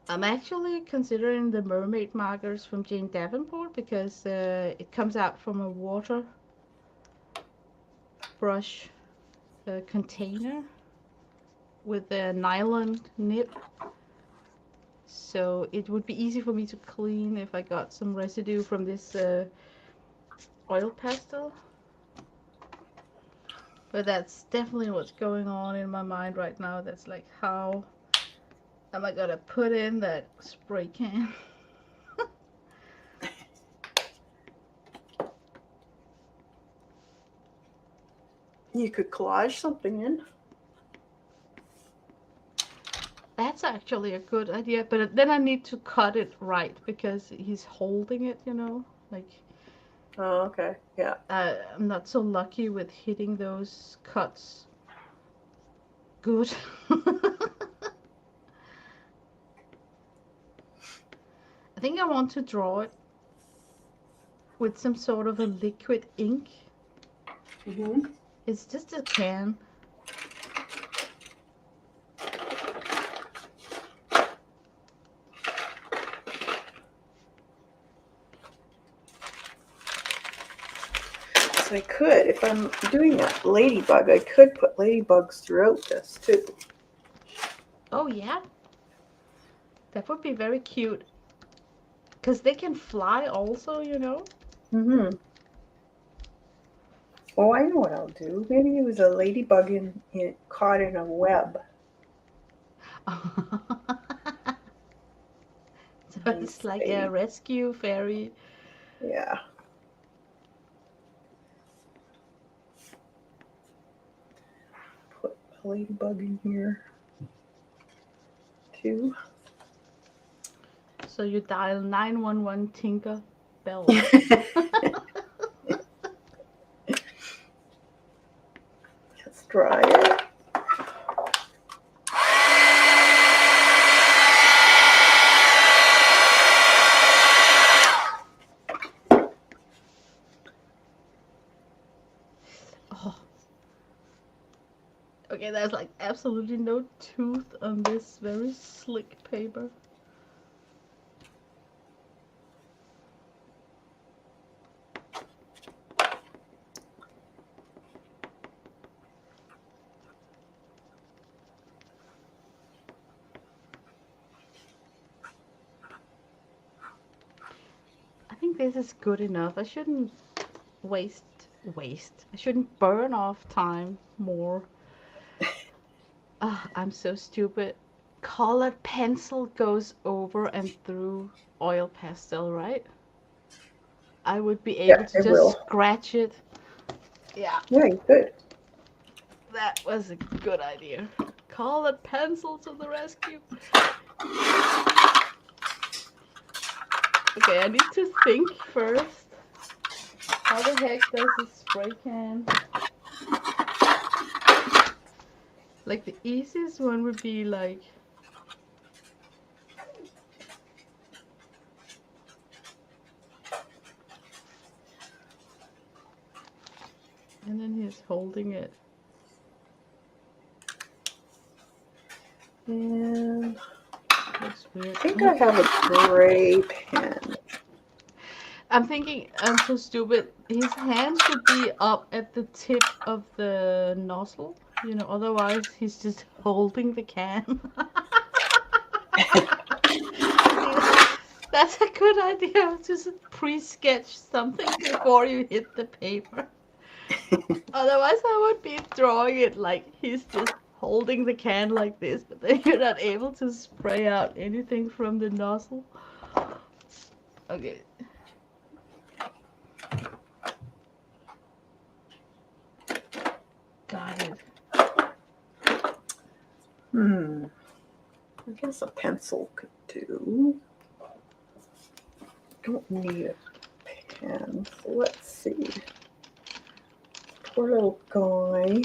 I'm actually considering the mermaid markers from Jane Davenport because it comes out from a water brush container with a nylon nib. So it would be easy for me to clean if I got some residue from this oil pastel. But that's definitely what's going on in my mind right now. That's like, how am I gonna put in that spray can? You could collage something in. That's actually a good idea, but then I need to cut it right because he's holding it, you know? Like, Oh, okay. Yeah. I'm not so lucky with hitting those cuts good. I think I want to draw it with some sort of a liquid ink. Mm-hmm. It's just a can. So I could, if I'm doing a ladybug, I could put ladybugs throughout this too. Oh yeah, that would be very cute. Because they can fly also, you know? Mm-hmm. Oh, I know what I'll do. Maybe it was a ladybug caught in a web. So it's Nice like a lady. rescue fairy. Yeah. Put a ladybug in here too. So you dial 911 Tinker Bell. Let's try it. Oh. Okay, there's like absolutely no tooth on this very slick paper. I think this is good enough. I shouldn't waste. I shouldn't burn off time more. Ah, I'm so stupid. Colored pencil goes over and through oil pastel, right? I would be able Yeah, to it just will. scratch it. Yeah, Yeah, you could. that was a good idea. Colored pencil to the rescue. Okay, I need to think first. How the heck does a spray can? Like the easiest one would be like, and then he's holding it. And Looks weird. I think I have a gray pen. I'm thinking, I'm so stupid. His hand should be up at the tip of the nozzle, you know, otherwise he's just holding the can. See, that's a good idea. Just pre-sketch something before you hit the paper. Otherwise, I would be drawing it like he's just holding the can like this, but then you're not able to spray out anything from the nozzle. Okay. Got it. I guess a pencil could do. Don't need a pen. So let's see. Poor little guy.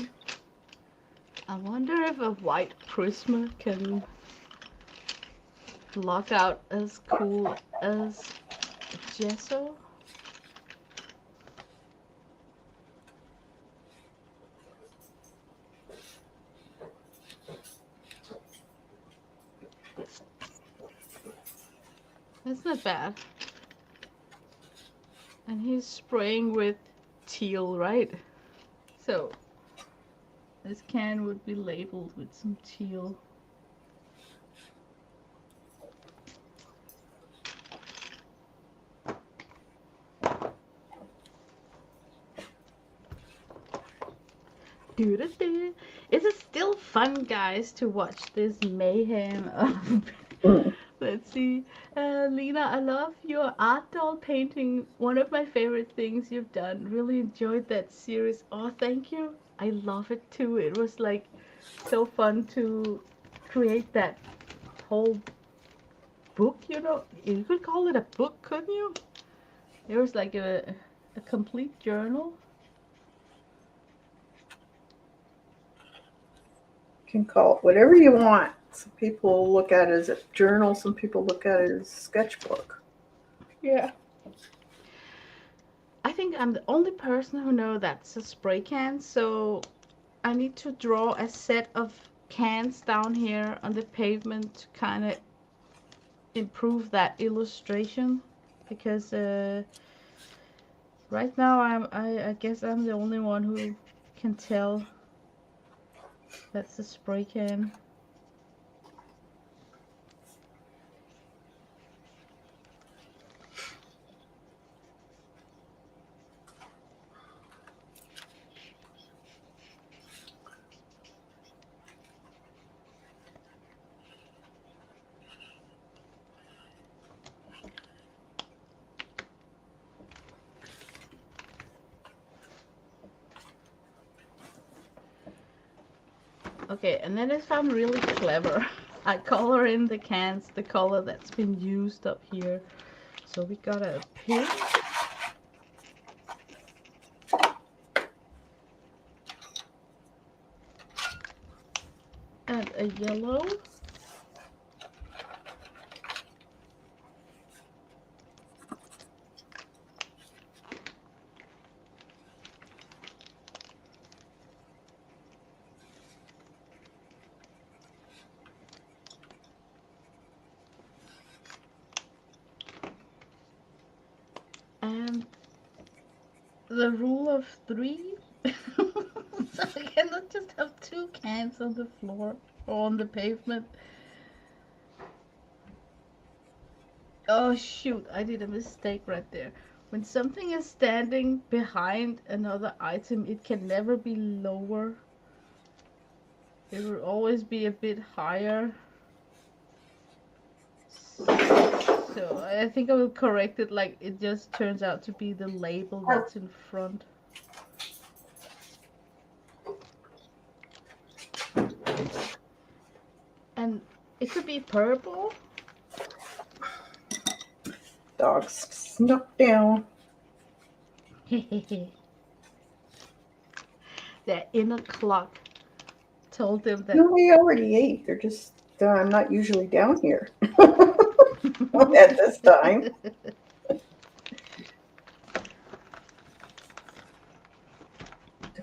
I wonder if a white Prisma can lock out as cool as gesso. That's not bad. And he's spraying with teal, right? So this can would be labeled with some teal. It is still fun, guys, to watch this mayhem of. Mm. Let's see. Lena, I love your art doll painting. One of my favorite things you've done. Really enjoyed that series. Oh, thank you. I love it too. It was like so fun to create that whole book, you know. You could call it a book, couldn't you? It was like a complete journal. You can call it whatever you want. Some people look at it as a journal. Some people look at it as a sketchbook. Yeah. I think I'm the only person who know that's a spray can, so I need to draw a set of cans down here on the pavement to kind of improve that illustration because right now I guess I'm the only one who can tell that's a spray can. Okay, and then if I'm really clever, I color in the cans the color that's been used up here. So we got a pink and a yellow. And the rule of three. So I cannot just have two cans on the floor or on the pavement. Oh shoot, I did a mistake right there. When something is standing behind another item, it can never be lower. It will always be a bit higher. So I think I will correct it like it just turns out to be the label that's in front. And it could be purple. Dog snuck down. The inner clock told them that. No, they already ate. They're just, I'm not usually down here at this time.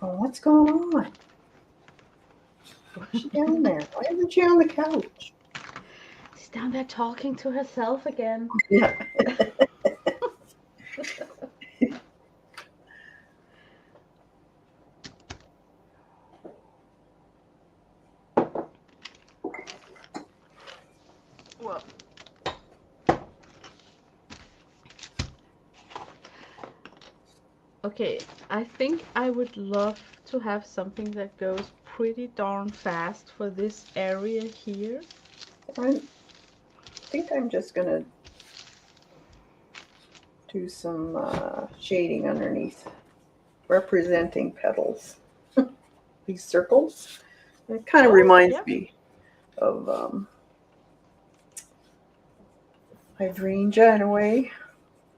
Oh, what's going on? Why is she down there? Why isn't she on the couch? She's down there talking to herself again. Yeah. Well, okay, I think I would love to have something that goes pretty darn fast for this area here. I think I'm just going to do some shading underneath, representing petals. These circles. It kind of reminds me of hydrangea in a way,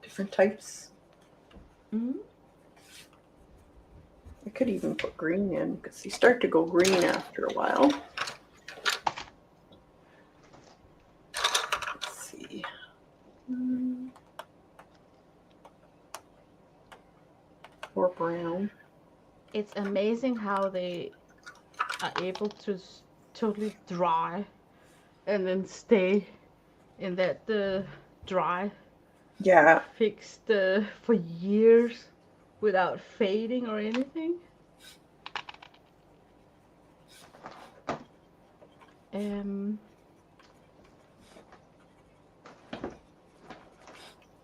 different types. Mm-hmm. I could even put green in because you start to go green after a while. Let's see. Or brown. It's amazing how they are able to totally dry and then stay in that dry fixed for years without fading or anything.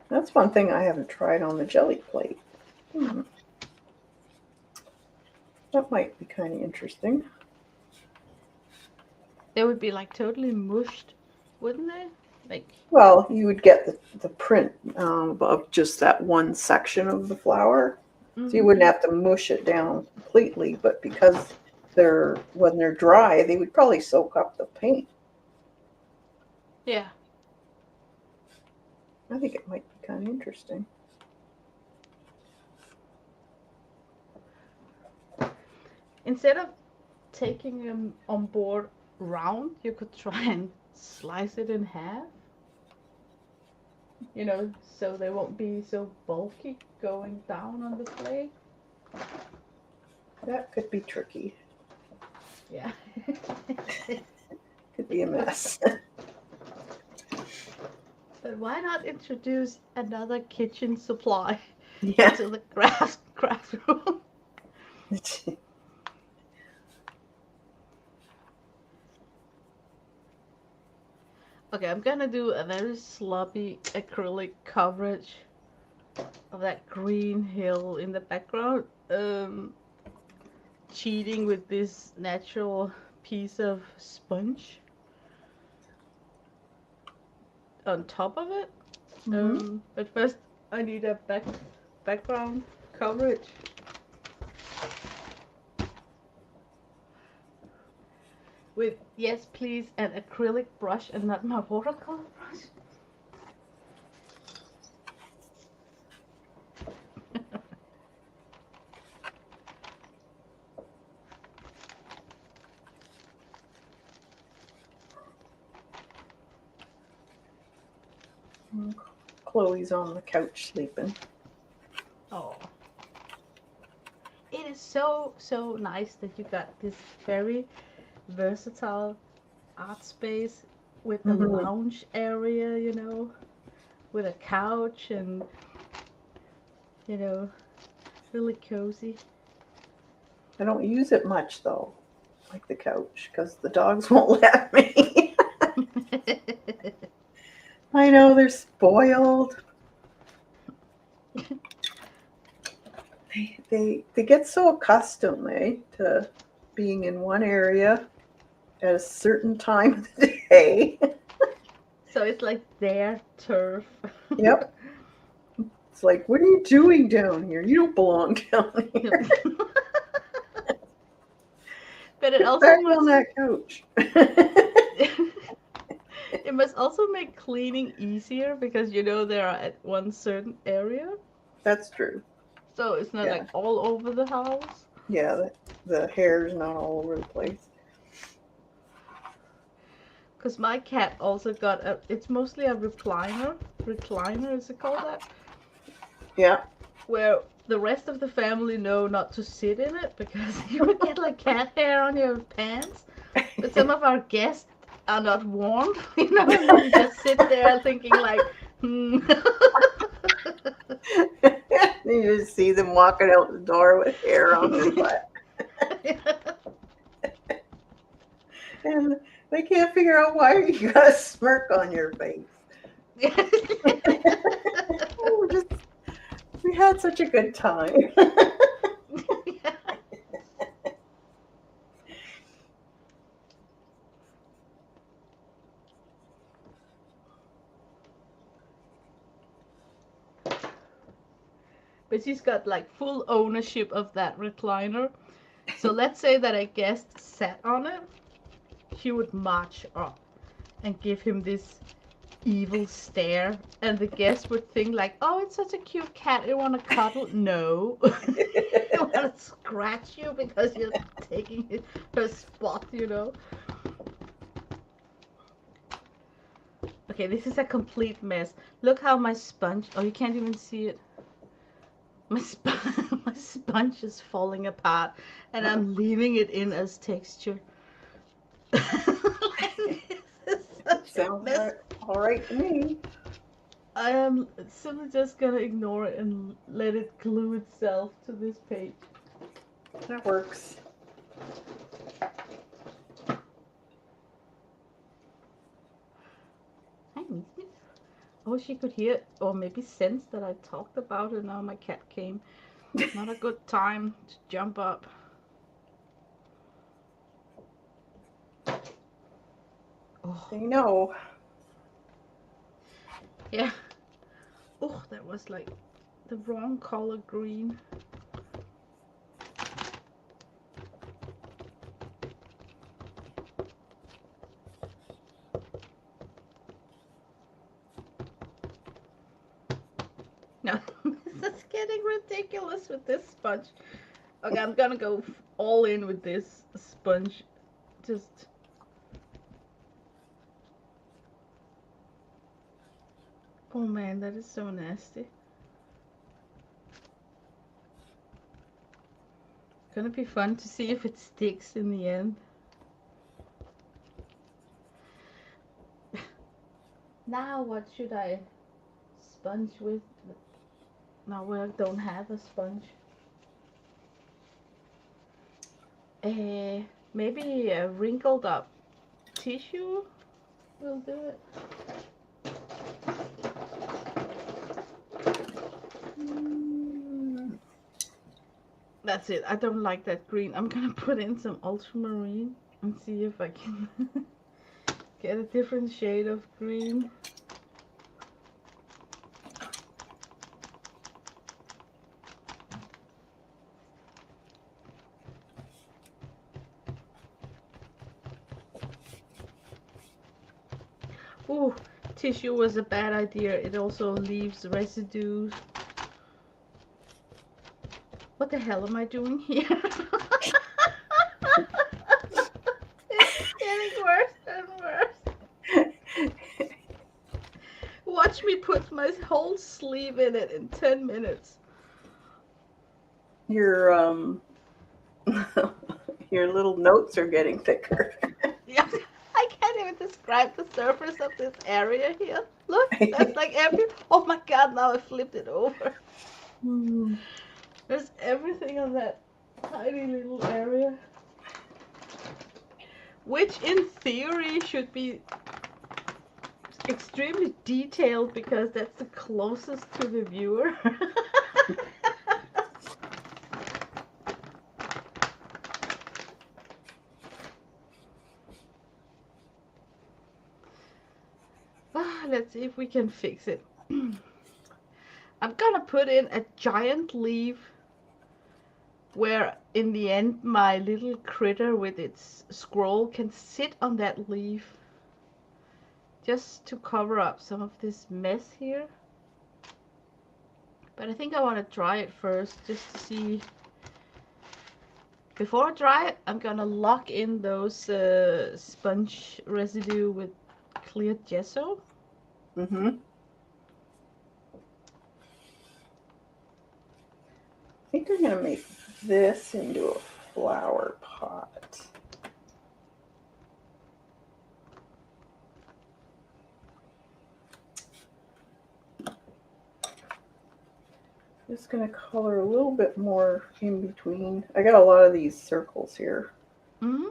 That's one thing I haven't tried on the jelly plate. That might be kind of interesting. They would be like totally mushed, wouldn't they? Like, Well, you would get the print of just that one section of the flower. So you mm-hmm. wouldn't have to mush it down completely, but because when they're dry, they would probably soak up the paint. Yeah. I think it might be kind of interesting. Instead of taking them on board round, you could try and slice it in half. You know, so they won't be so bulky going down on the clay. That could be tricky. Yeah. Could be a mess. But why not introduce another kitchen supply Yeah. into the craft room? Okay, I'm gonna do a very sloppy acrylic coverage of that green hill in the background. Cheating with this natural piece of sponge on top of it. Mm-hmm. But first I need a background coverage. With, yes please, an acrylic brush and not my watercolor brush. Chloe's on the couch sleeping. Oh. It is so nice that you got this very versatile art space with a Mm-hmm. lounge area, you know, with a couch and, you know, really cozy. I don't use it much though, like the couch, because the dogs won't let me. I know they're spoiled. They get so accustomed, to being in one area at a certain time of the day. So it's like their turf. Yep. It's like, what are you doing down here? You don't belong down here. But it Get also back on must that couch. it must also make cleaning easier because you know they are at one certain area. That's true. So it's not like Yeah. all over the house. Yeah, the hair's not all over the place. Because my cat also got a, it's mostly a recliner. Recliner, is it called that? Yeah. Where the rest of the family know not to sit in it because you would get like cat hair on your pants. But some of our guests are not warned, you know, and then you just sit there thinking like, hmm. You just see them walking out the door with hair on their butt. And they can't figure out why you got a smirk on your face. Oh, we had such a good time. But she's got like full ownership of that recliner. So let's say that a guest sat on it, she would march up and give him this evil stare, and the guest would think like, "Oh, it's such a cute cat. You want to cuddle?" No, I want to scratch you because you're taking her spot. You know. Okay, this is a complete mess. Look how my sponge. Oh, you can't even see it. My my sponge is falling apart, and I'm leaving it in as texture. This is such a Sounds mess. all right to me. I am simply just gonna ignore it and let it glue itself to this page. That works. Hi, Missy. Oh, she could hear or maybe sense that I talked about it. Now my cat came. Not a good time to jump up. Oh, They know. yeah. Oh, that was like the wrong color green. No, this is getting ridiculous with this sponge. Okay, I'm gonna go all in with this sponge. Just. Oh man, that is so nasty. Gonna be fun to see if it sticks in the end. Now what should I sponge with? Now I don't have a sponge. Maybe a wrinkled up tissue will do it. That's it. I don't like that green. I'm gonna put in some ultramarine and see if I can get a different shade of green. Ooh, tissue was a bad idea. It also leaves residues. What the hell am I doing here? It's getting worse and worse. Watch me put my whole sleeve in it in 10 minutes. Your your little notes are getting thicker. Yeah, I can't even describe the surface of this area here. Look, that's like every. Oh my god, now I flipped it over. There's everything on that tiny little area. Which in theory should be extremely detailed because that's the closest to the viewer. Let's see if we can fix it. I'm gonna put in a giant leaf where in the end my little critter with its scroll can sit on that leaf just to cover up some of this mess here. But I think I want to dry it first just to see. Before I dry it, I'm gonna lock in those sponge residue with clear gesso. Mm-hmm. I think I'm gonna make this into a flower pot. Just gonna color a little bit more in between. I got a lot of these circles here. Mm-hmm.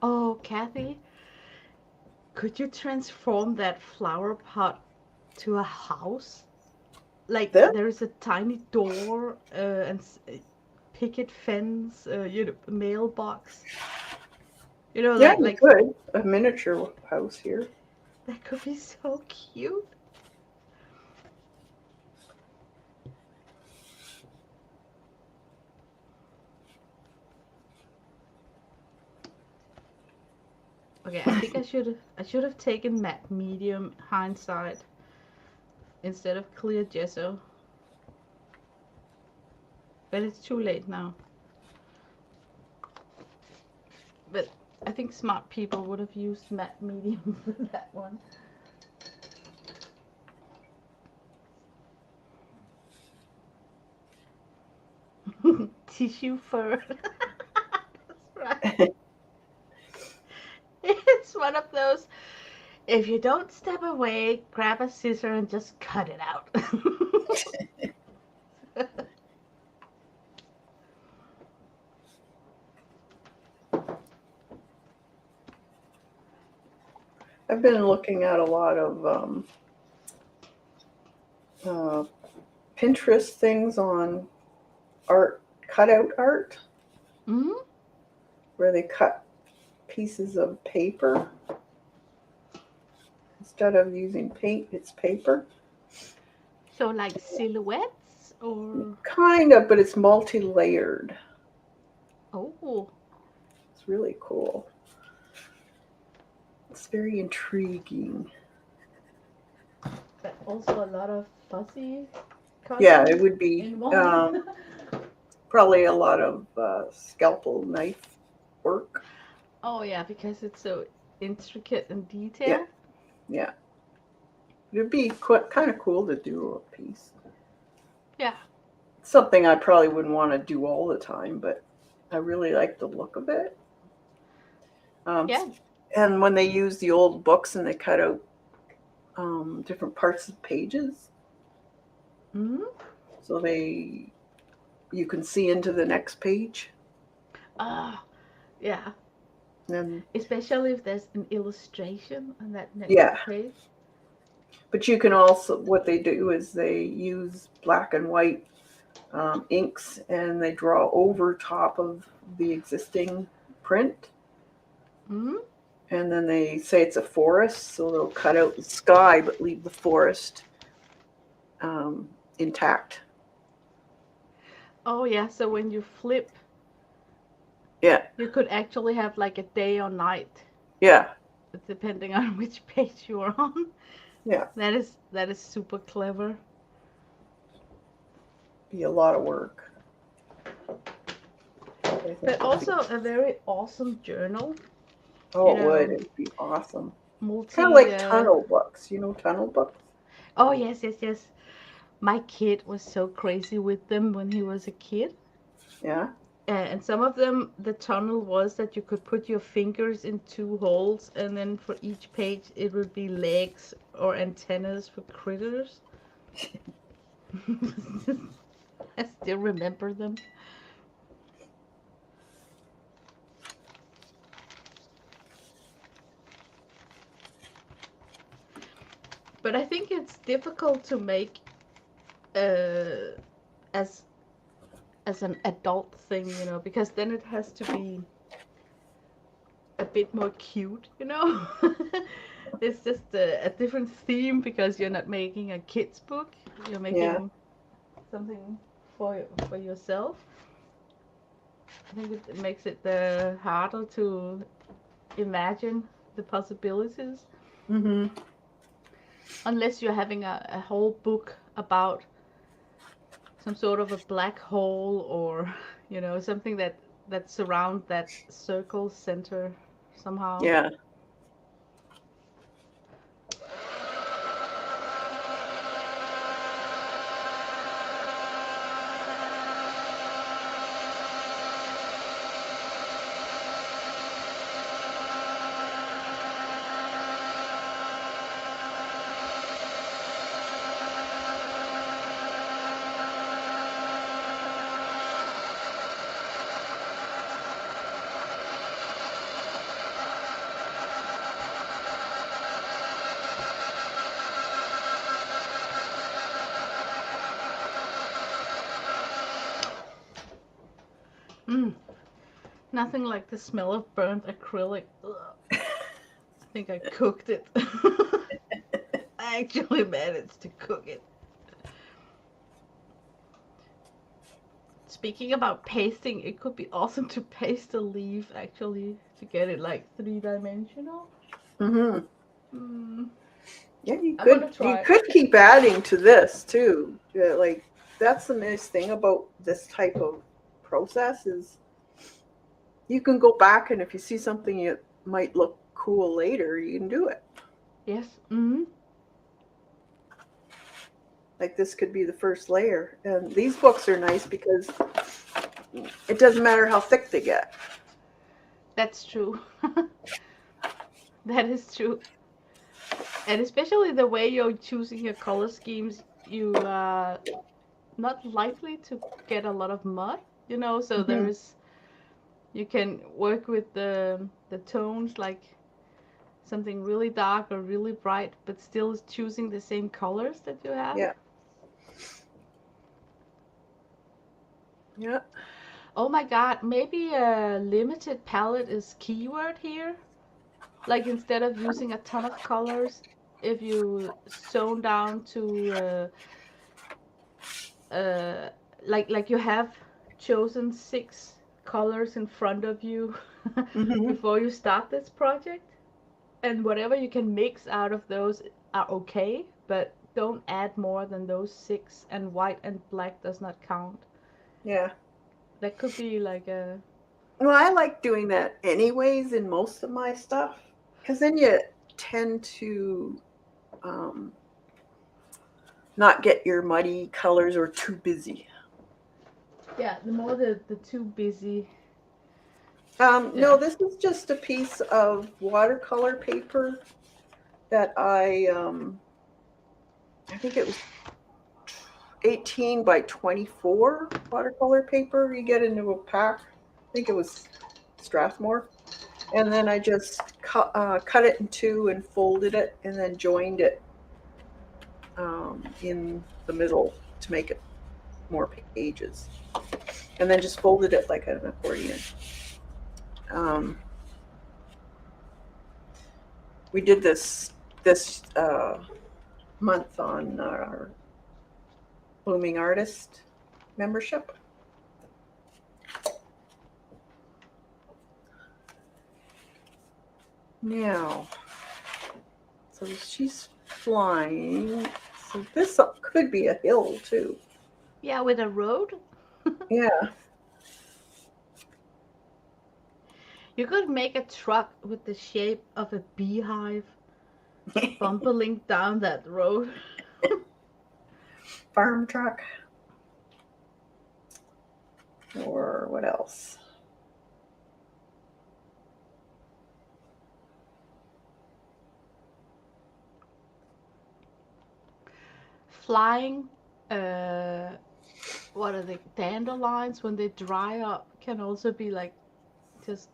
Oh, Kathy, could you transform that flower pot to a house? Like This? there's a tiny door and picket fence, mailbox. Yeah, you Like could. A miniature house here. that could be so cute. Okay, I think I should have taken matte medium hindsight instead of clear gesso. But it's too late now. But I think smart people would have used matte medium for that one. Tissue fur. That's right. It's one of those, if you don't step away, grab a scissor and just cut it out. I've been looking at a lot of Pinterest things on art, cutout art, Hmm. where they cut pieces of paper instead of using paint, it's paper. So like silhouettes or Kind of, but it's multi-layered. oh, It's really cool. It's very intriguing. but also a lot of fuzzy Yeah, colors it would be in one. probably a lot of scalpel knife work. Oh yeah, because it's so intricate and Yeah, detailed. yeah. It'd be kind of cool to do a piece. Yeah. Something I probably wouldn't want to do all the time, but I really like the look of it. Yeah. And when they use the old books and they cut out different parts of pages, Hmm. so you can see into the next page. Ah, yeah. And Especially if there's an illustration on that next yeah, page. but you can also, what they do is they use black and white inks and they draw over top of the existing print. Hmm. And then they say it's a forest, so they'll cut out the sky but leave the forest intact. Oh yeah, so when you flip, Yeah, you could actually have like a day or night, yeah, depending on which page you're on. yeah. That is super clever. Be a lot of work. But also a very awesome journal. Oh, You it would. know, It would be awesome. Kind of multi. like tunnel books. You know, tunnel books. Oh yes, yes, yes. My kid was so crazy with them when he was a kid. Yeah. And some of them, the tunnel was that you could put your fingers in two holes, and then for each page, it would be legs or antennas for critters. I still remember them. But I think it's difficult to make uh, as an adult thing, because then it has to be a bit more cute. It's just a different theme because you're not making a kid's book. You're Yeah. making something for yourself. I think it makes it harder to imagine the possibilities Mm-hmm. unless you're having a whole book about some sort of a black hole or something that surrounds that circle center somehow. Yeah. Mm, nothing like the smell of burnt acrylic. Ugh. I think I cooked it. I actually managed to cook it. Speaking about pasting, it could be awesome to paste a leaf actually to get it like three-dimensional. Mm-hmm. Mm, Yeah, you I'm could gonna you try. could keep adding to this too. Yeah, like that's the nice thing about this type of process is you can go back and if you see something that might look cool later, you can do it. Yes. Mm-hmm. Like this could be the first layer. And these books are nice because it doesn't matter how thick they get. That's true. That is true. And especially the way you're choosing your color schemes, you are not likely to get a lot of mud, so Mm-hmm. you can work with the tones like something really dark or really bright, but still choosing the same colors that you have. Yeah. Yeah. Oh my god, maybe a limited palette is keyword here. Like instead of using a ton of colors, if you zone down to uh, like you have chosen 6 colors in front of you Hmm. before you start this project, and whatever you can mix out of those are okay, but don't add more than those 6, and white and black does not count. Yeah. That could be like a Well, I like doing that anyways in most of my stuff because then you tend to um, not get your muddy colors or too busy. yeah, the more the too busy. Yeah. No, this is just a piece of watercolor paper that I think it was 18 by 24 watercolor paper you get into a pack. I think it was Strathmore. And then I just cut it in two and folded it and then joined it in the middle to make it more pages. And then just folded it like an accordion. Um, we did this month on our Blooming Artist membership. Now, so she's flying. So this could be a hill too. Yeah, with a road. Yeah. You could make a truck with the shape of a beehive bumbling down that road. Farm truck. Or what else? Flying, what are they? Dandelions, when they dry up, can also be like just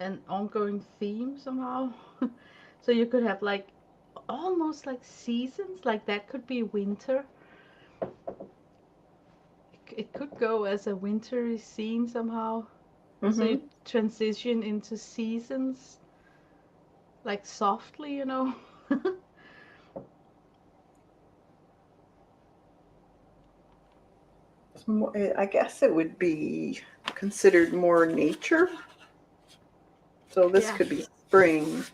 an ongoing theme somehow. So you could have like almost like seasons, like that could be winter. It could go as a wintry scene somehow. So you Mm-hmm. transition into seasons like softly, you know. I guess it would be considered more nature. So this Yeah. could be spring.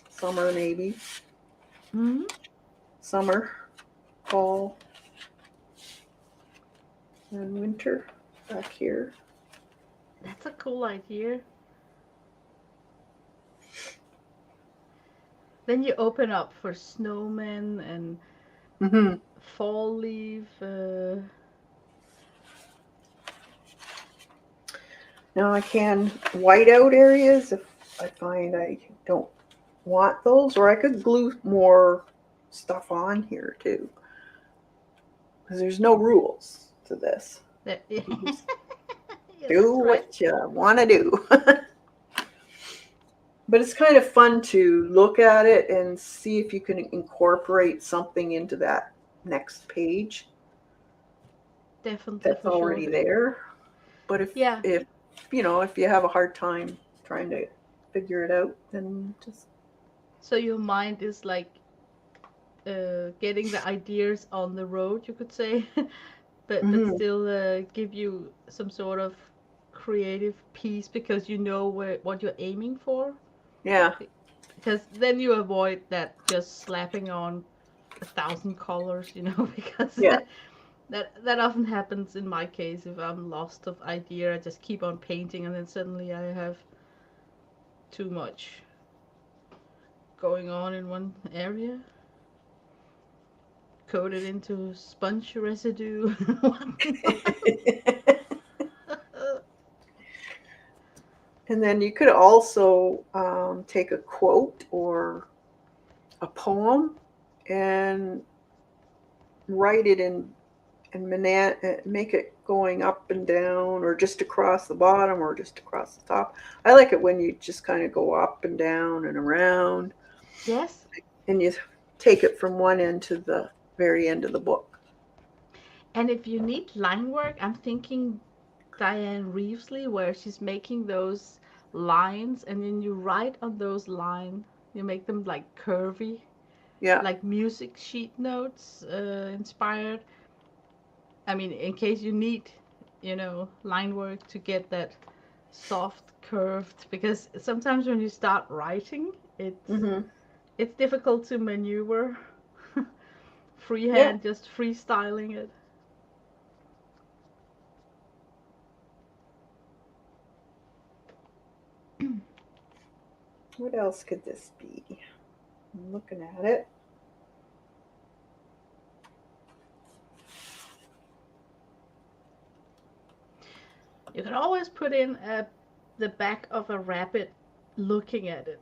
Summer maybe. Hmm. Summer, fall, and winter back here. That's a cool idea. Then you open up for snowmen and Mm-hmm. fall leaf. Now I can white out areas if I find I don't want those, or I could glue more stuff on here too, because there's no rules to this. That, You just yeah, do that's right. what you want to do. But it's kind of fun to look at it and see if you can incorporate something into that next page Definitely that's for sure. already there. But Yeah. if if you have a hard time trying to figure it out, then just So your mind is like getting the ideas on the road, you could say, but mhm. still give you some sort of creative piece because you know what you're aiming for. Yeah. Because then you avoid that just slapping on 1,000 colors, you know, because Yeah. that often happens in my case. If I'm lost of idea, I just keep on painting, and then suddenly I have too much going on in one area, coated into sponge residue and whatnot. And then you could also take a quote or a poem and write it in and make it going up and down or just across the bottom or just across the top. I like it when you just kind of go up and down and around Yes, and you take it from one end to the very end of the book. and if you need line work, I'm thinking Diane Reevesley, where she's making those lines, and then you write on those lines. You make them like curvy, Yeah. like music sheet notes inspired. I mean, in case you need, line work to get that soft curved, because sometimes when you start writing, Mm-hmm. it's difficult to maneuver Yeah. freehand, just freestyling it. What else could this be? I'm looking at it. You can always put in the back of a rabbit looking at it.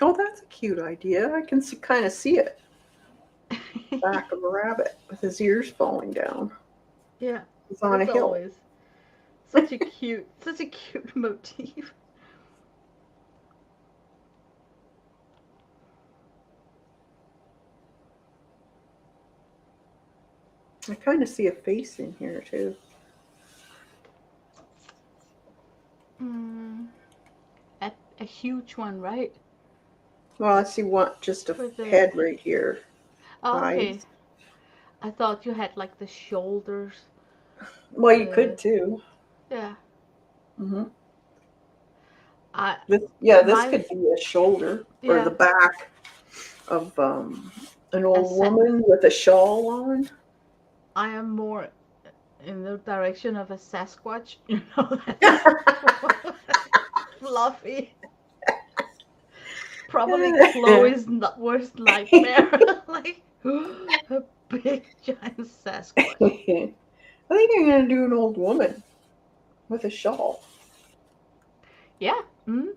Oh, that's a cute idea. I can see, kind of see it. Back of a rabbit with his ears falling down. Yeah, He's on a that's hill. always such a cute motif. I kind of see a face in here too. Mm, a huge one, right? Well, I see one, just a For the head right here. Oh, okay. Eyes. I thought you had like the shoulders. Well, you Uh, could too. yeah. Hmm. I This my could be a shoulder or the yeah. back of an A old sa- woman with a shawl on. I am more in the direction of a Sasquatch. That's fluffy. Probably Chloe's worst nightmare. Like a big giant Sasquatch. I think I'm gonna do an old woman with a shawl. Yeah. Mm.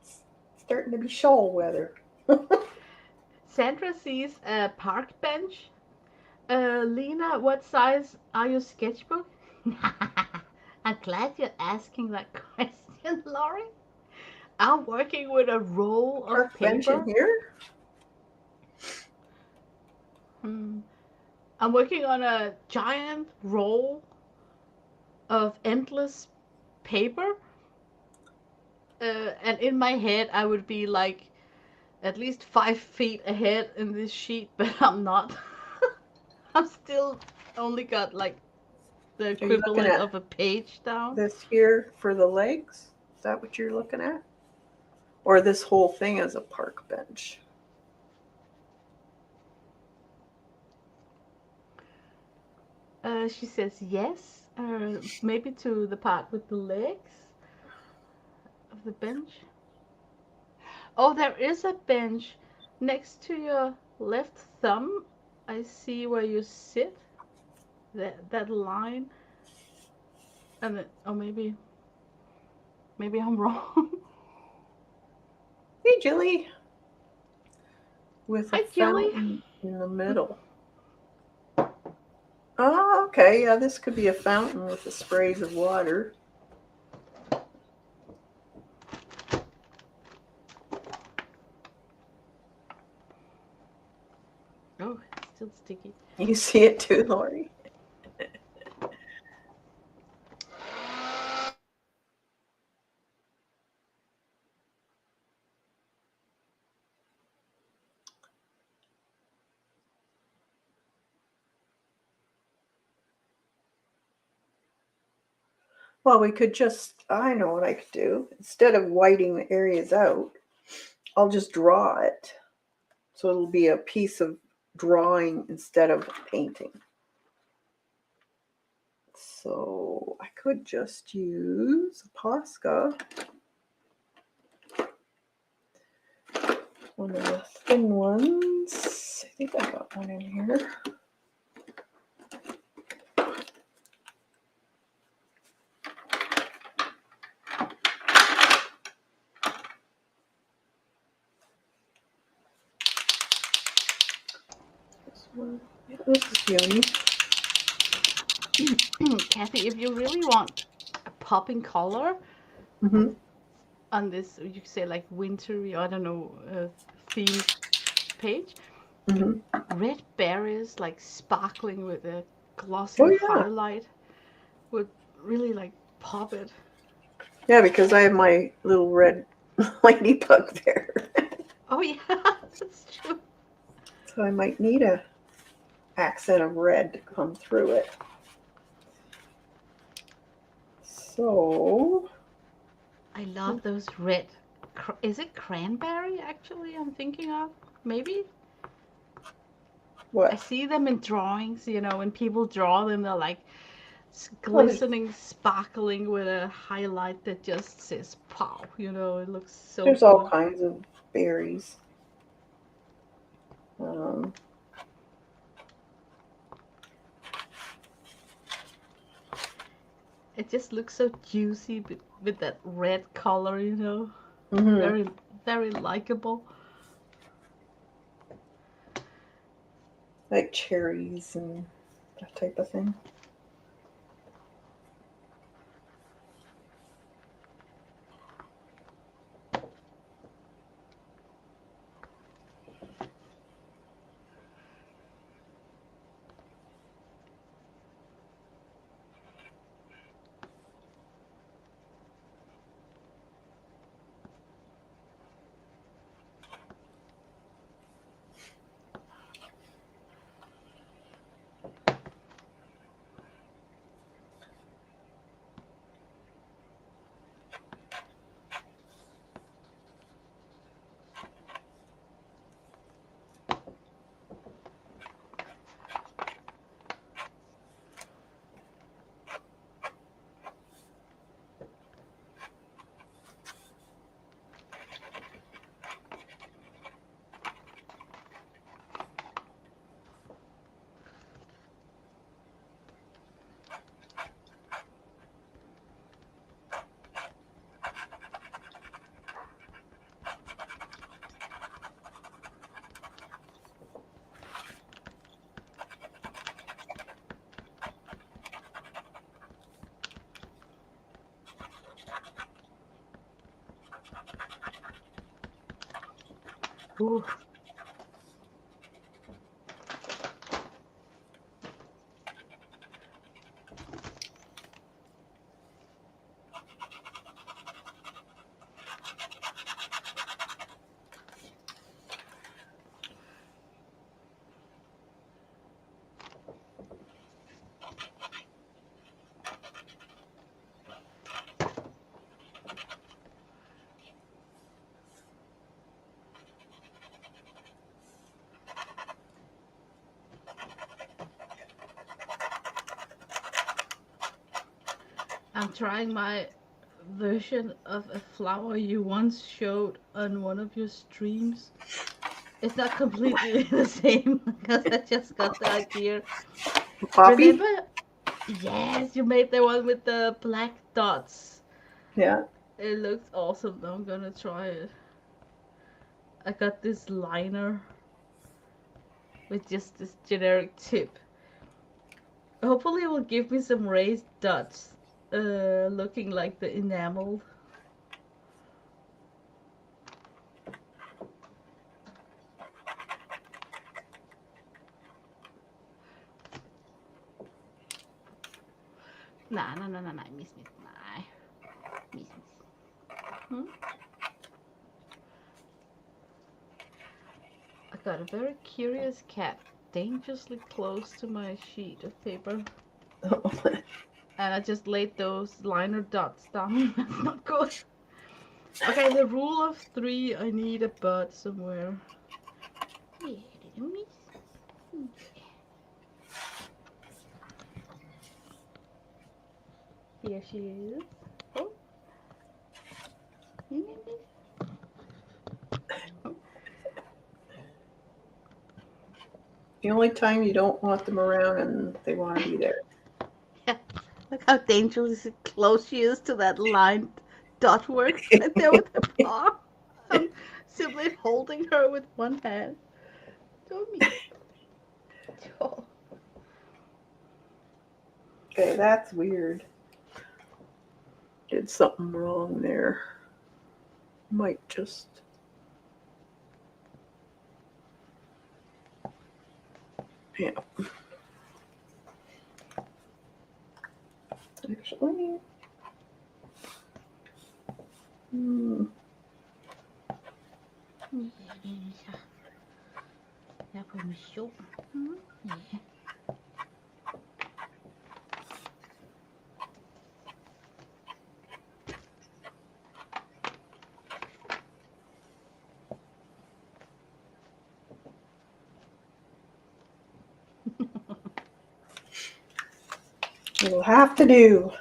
It's starting to be shawl weather. Sandra sees a park bench. Lena, what size are your sketchbook? I'm glad you're asking that question, Laurie. I'm working with a roll of Park bench in paper. here. Hmm. I'm working on a giant roll of endless paper. And in my head, I would be like at least 5 feet ahead in this sheet, but I'm not. I'm still only got like the Are you looking equivalent at of a page down. this here for the legs? Is that what you're looking at? Or this whole thing as a park bench? She says yes, maybe to the part with the legs of the bench. Oh, there is a bench next to your left thumb. I see where you sit. That line, and oh, maybe I'm wrong. Hey, Jilly, with a Hi, Jilly. fountain in the middle. Oh, okay. Yeah, this could be a fountain with the sprays of water. Oh, it's still sticky. You see it too, Lori? Well, we could just, I know what I could do. Instead of whiting the areas out, I'll just draw it. So it'll be a piece of drawing instead of painting. So I could just use a Posca, one of the thin ones. I think I got one in here. This one. Yeah, this is yummy. Kathy, if you really want a popping color Mm-hmm. on this, you could say like wintry, I don't know, themed page, Mm-hmm. red berries like sparkling with a Oh glossy yeah. firelight would really like pop it. Yeah, because I have my little red ladybug there. Oh yeah, that's true. So I might need a accent of red to come through it. So I love those red. Is it cranberry? Actually, I'm thinking of maybe. I what? see them in drawings. You know, when people draw them, they're like Oh, glistening, sparkling with a highlight that just says "pow." You know, it looks so there's all good. kinds of berries. Um, It just looks so juicy with that red color. You know, mhm. very very likable. Like cherries and that type of thing. Ooh. I'm trying my version of a flower you once showed on one of your streams. It's not completely the same because I just got the idea. Poppy? Remember? Yes, you made the one with the black dots. Yeah. It looks awesome. I'm gonna try it. I got this liner with just this generic tip. Hopefully, it will give me some raised dots, looking like the enamel. Nah, nah, nah, nah, nah, miss, nah, miss. Hmm? I got a very curious cat dangerously close to my sheet of paper, and I just laid those liner dots down. That's not good. Okay, the rule of three. I need a bud somewhere. Yeah, little miss. Here she is. Oh, here The only time you don't want them around and they want to be there. yeah. Look how dangerously close she is to that line dot work right there with her paw. I'm simply holding her with one hand. Don't me. Oh. Okay, that's weird. Did something wrong there. Might just. Yeah. Actually. Hmm. Jeg er på mission. Ja. You'll have to do.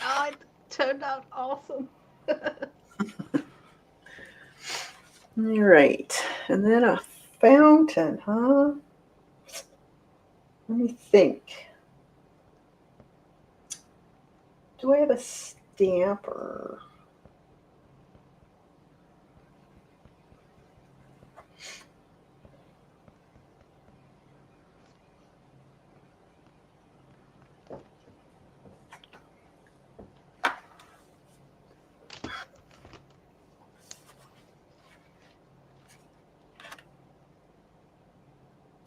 Oh, it turned out awesome. All right. And then a fountain, huh? Let me think. Do I have a stamper?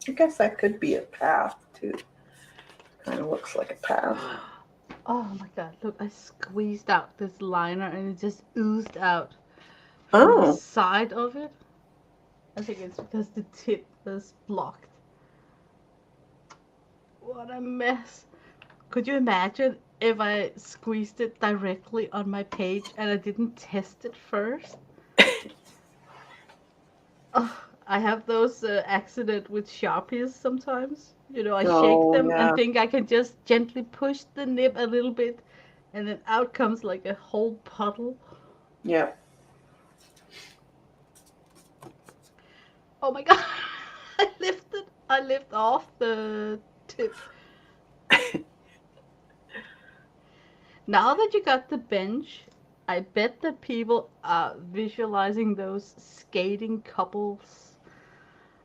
I guess that could be a path too. Kind of looks like a path. Oh my god, look, I squeezed out this liner and it just oozed out from the Oh, side of it. I think it's because the tip was blocked. What a mess. Could you imagine if I squeezed it directly on my page and I didn't test it first? Oh, I have those accident with Sharpies sometimes. You know, I shake oh them and yeah, think I can just gently push the nib a little bit and then out comes like a whole puddle. yeah. Oh my god. I lift off the tip. Now that you got the bench, I bet that people are visualizing those skating couples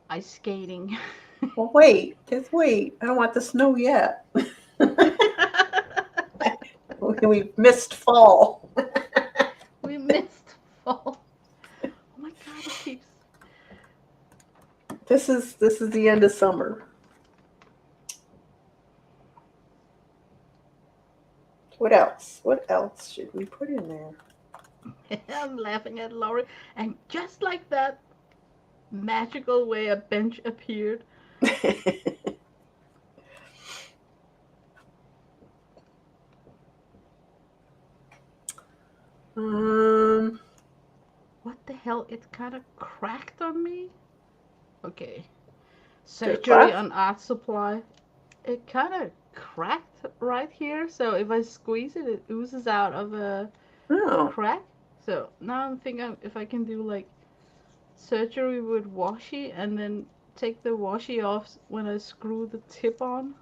ice skating. Well, wait, just wait. I don't want the snow yet. We missed fall. We missed fall. Oh my god, it keeps. This is the end of summer. What else? What else should we put in there? I'm laughing at Laurie, and just like that magical way, a bench appeared. um, What the hell? It kind of cracked on me. Okay. did it Surgery crack? on art supply. It kind of cracked right here, so if I squeeze it, it oozes out of a Oh, crack. So now I'm thinking if I can do like surgery with washi and then take the washi off when I screw the tip on.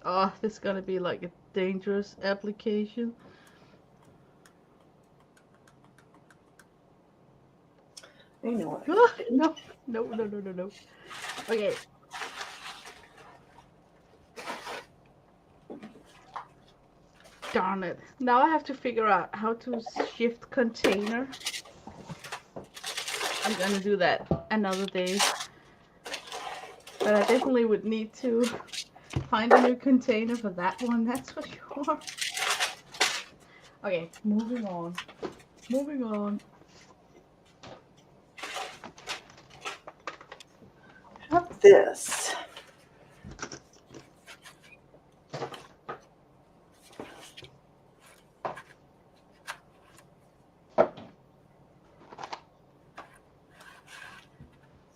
Oh, this is gonna be like a dangerous application. I know what I Oh, did. no. Okay. Darn it. Now I have to figure out how to shift container. I'm gonna do that another day. But I definitely would need to find a new container for that one, that's for sure. Okay, moving on. Moving on. How about this?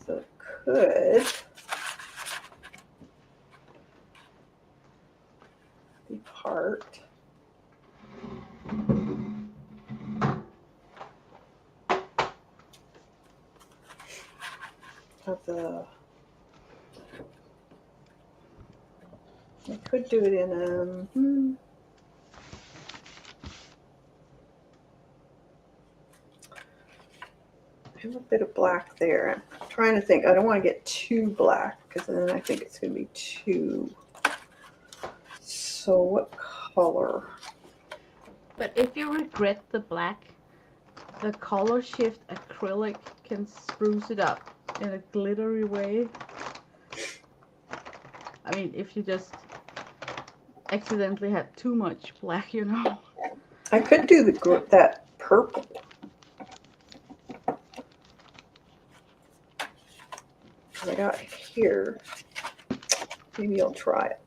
So it could be part of the. I could do it in a. I have a bit of black there. I'm trying to think. I don't want to get too black because then I think it's going to be too. So what color? But if you regret the black, the color shift acrylic can spruce it up in a glittery way. I mean, if you just accidentally had too much black, you know. I could do that purple. I got here. Maybe I'll try it.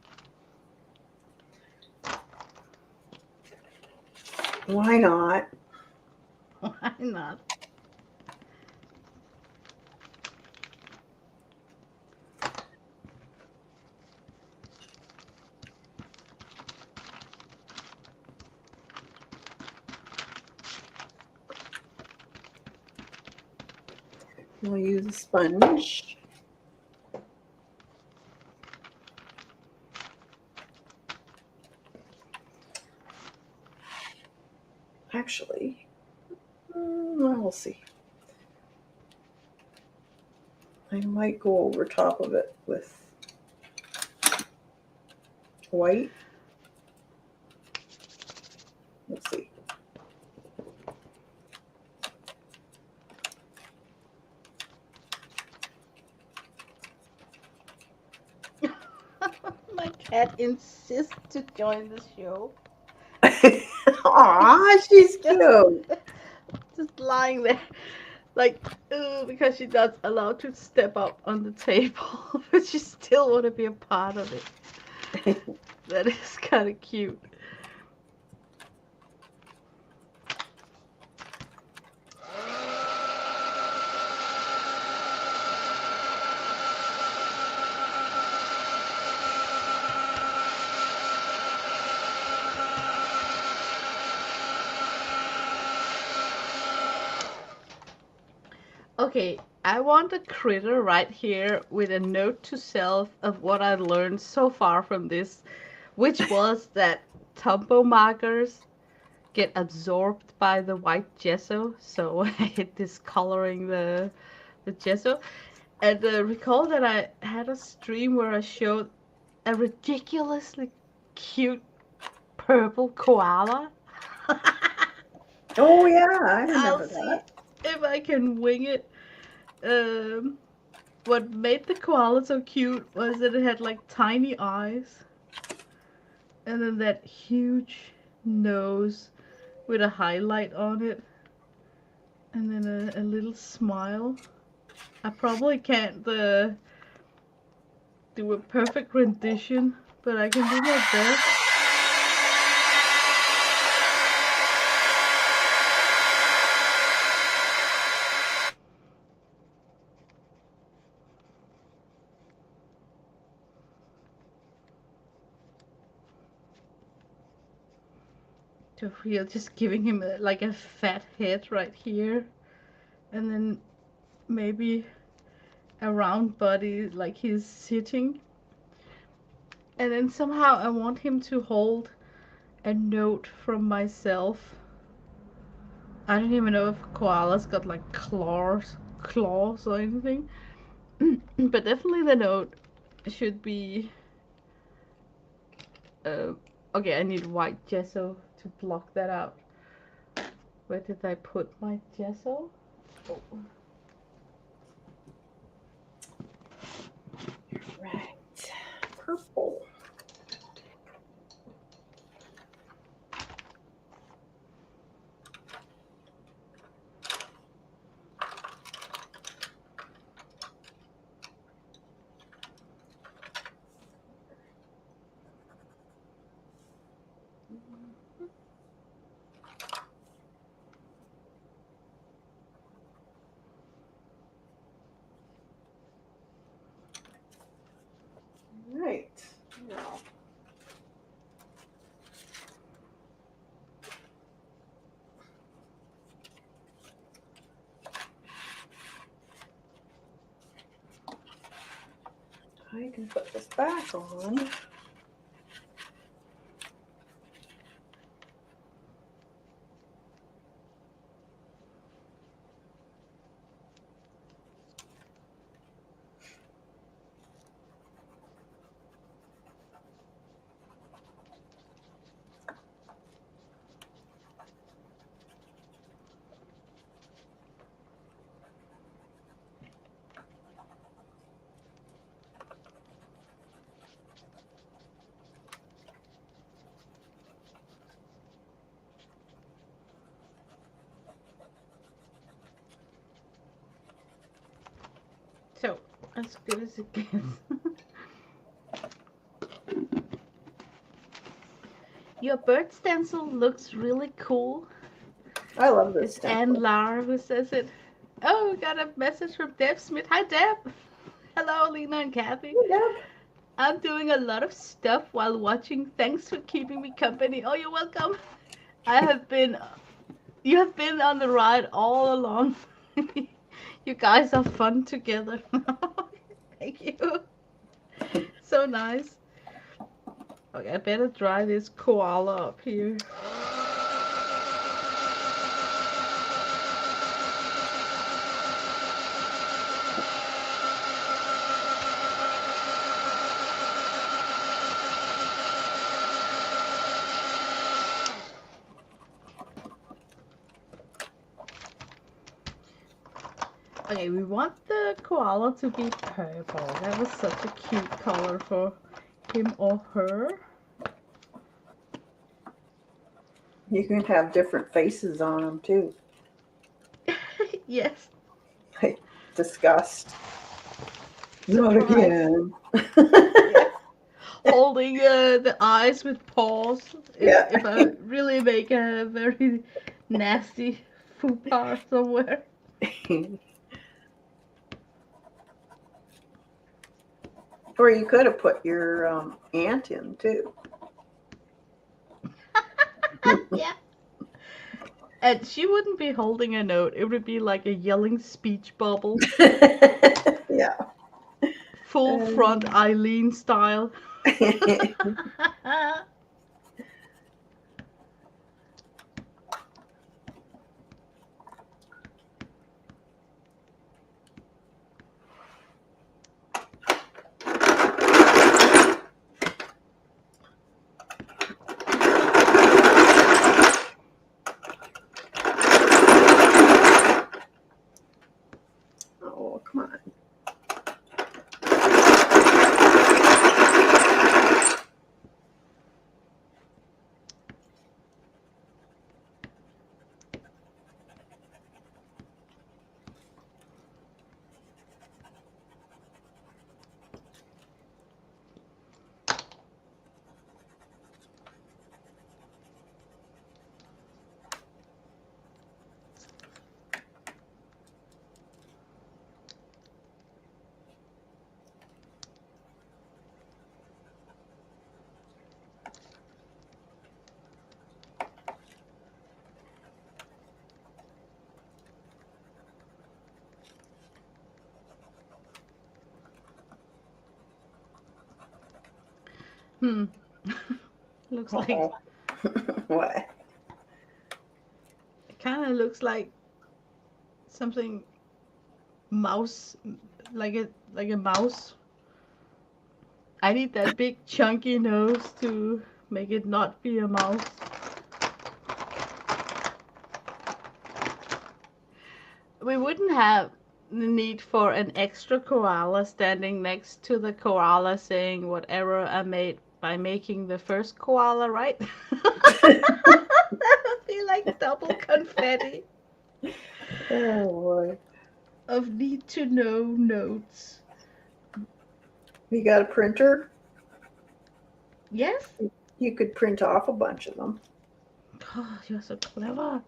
Why not? Why not? We'll use a sponge. Actually, we'll see. I might go over top of it with white. Let's see. My cat insists to join the show. Aw, she's cute. Just lying there, like, because she's not allowed to step up on the table, but she still want to be a part of it. That is kind of cute. Okay, I want a critter right here with a note to self of what I learned so far from this, which was that Tombow markers get absorbed by the white gesso, so it discoloring the gesso. And recall that I had a stream where I showed a ridiculously cute purple koala. Oh yeah, I I'll remember see that. if I can wing it. Um, what made the koala so cute was that it had like tiny eyes, and then that huge nose with a highlight on it, and then a little smile. I probably can't do a perfect rendition, but I can do my best. To feel just giving him like a fat head right here, and then maybe a round body like he's sitting. And then somehow I want him to hold a note from myself. I don't even know if koalas got like claws or anything. But definitely the note should be uh, okay, I need white gesso to block that out. Where did I put my gesso? Oh. Right. Purple. Right. Now, I can put this back on. As good as it gets. Your bird stencil looks really cool. I love this It's Anne stencil. Lara who says it. Oh, we got a message from Deb Smith. Hi, Deb. Hello, Lena and Kathy. Hey, Deb. I'm doing a lot of stuff while watching. Thanks for keeping me company. Oh, you're welcome. I have been, you have been on the ride all along. You guys are fun together. Thank you. So nice. Okay, I better dry this koala up here. Okay, we want the koala to be purple. That was such a cute color for him or her. You can have different faces on them too. Yes. Like disgust. Not Surprise. again. Yeah. Holding the eyes with paws. Yeah. If I really make a very nasty faux pas somewhere. Or you could have put your aunt in too. Yeah. And she wouldn't be holding a note. It would be like a yelling speech bubble. Yeah. Full front Eileen style. Oh, come on. Looks like Oh. What? it kind of looks like something mouse, like a mouse. I need that big chunky nose to make it not be a mouse. We wouldn't have the need for an extra koala standing next to the koala saying what error I made by making the first koala, right? That would be like double confetti Oh boy. of need to know notes. You got a printer? Yes? You could print off a bunch of them. Oh, you're so clever.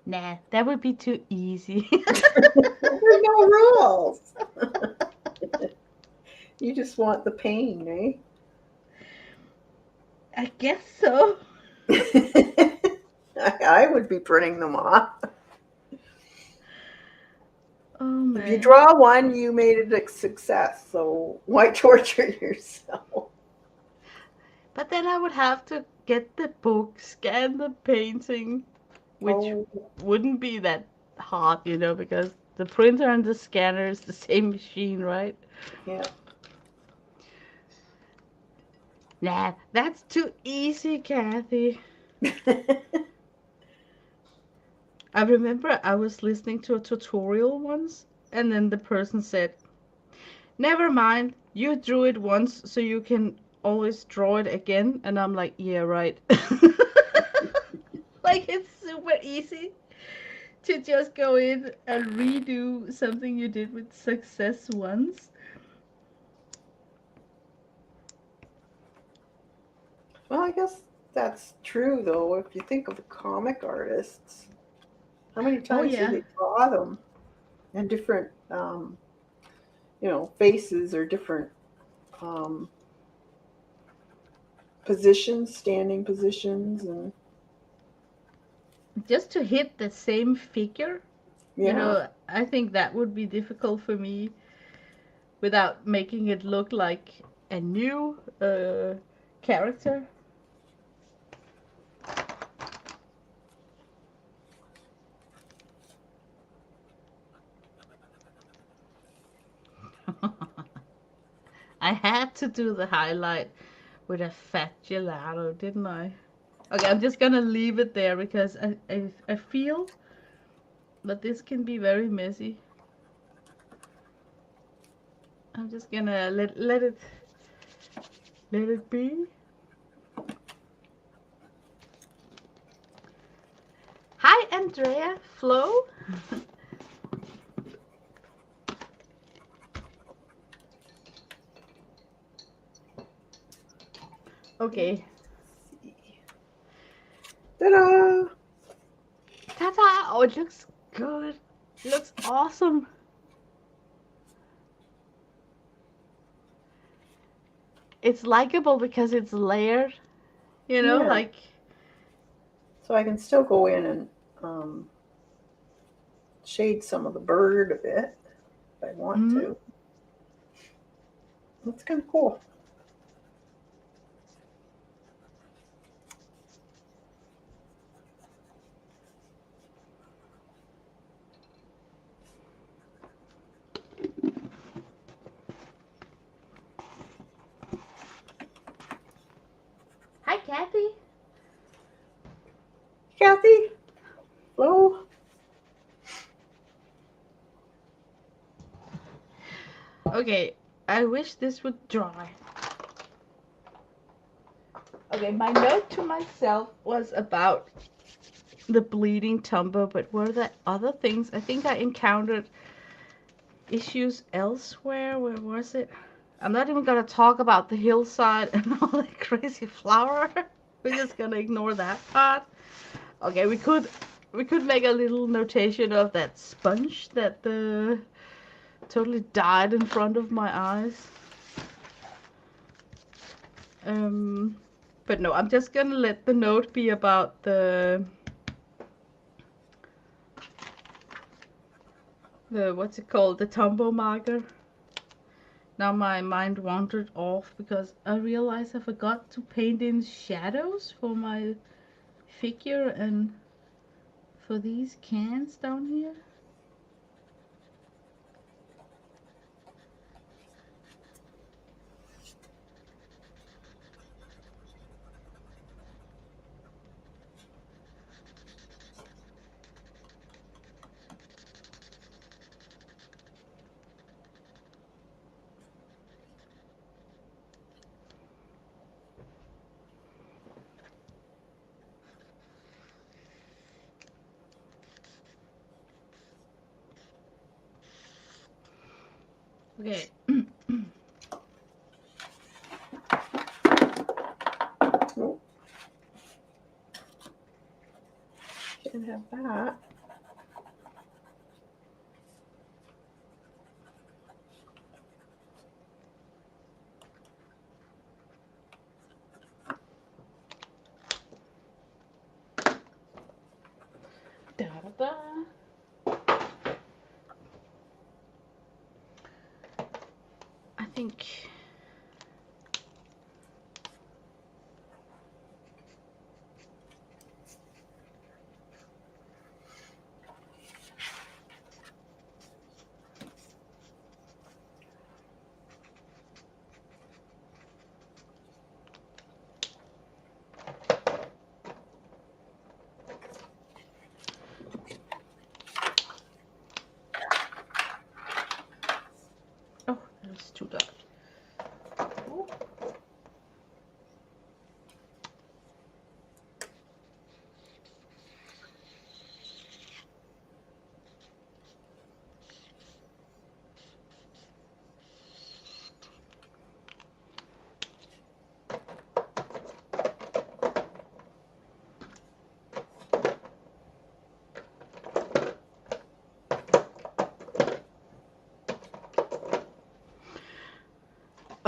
Nah, that would be too easy. There's no rules. You just want the pain, eh? I guess so. I would be printing them off. Oh man. If you draw one, you made it a success. So why torture yourself? But then I would have to get the book, scan the painting, which wouldn't be that hard, because the printer and the scanner is the same machine, right? Yeah. Nah, that's too easy, Kathy. I remember I was listening to a tutorial once, and then the person said, never mind, you drew it once, so you can always draw it again. And I'm like, yeah, right. Like, it's super easy to just go in and redo something you did with success once. Well, I guess that's true, though. If you think of the comic artists, how many Oh times do yeah. they draw them? And different, faces or different um, positions, standing positions, and Just to hit the same figure, yeah. I think that would be difficult for me without making it look like a new character. I had to do the highlight with a fat gelato, didn't I? Okay, I'm just gonna leave it there because I feel that this can be very messy. I'm just gonna let it be. Hi, Andrea, Flo. Okay. Let's see. Ta-da! Ta-da! Oh, it looks good. It looks awesome. It's likable because it's layered. Yeah. Like. So I can still go in and shade some of the bird a bit if I want Mm, to. That's kind of cool. Hi, Kathy. Kathy, Flo. Okay, I wish this would dry. Okay, my note to myself was about the bleeding tumble, but were there other things? I think I encountered issues elsewhere. Where was it? I'm not even gonna talk about the hillside and all that crazy flower. We're just gonna ignore that part. Okay, we could make a little notation of that sponge that totally died in front of my eyes. Um, but no, I'm just gonna let the note be about the what's it called, the tumble marker. Now my mind wandered off because I realized I forgot to paint in shadows for my figure and for these cans down here. Okay. Nope, can't have that. Da, da, da. I think. Oh, that was too dark.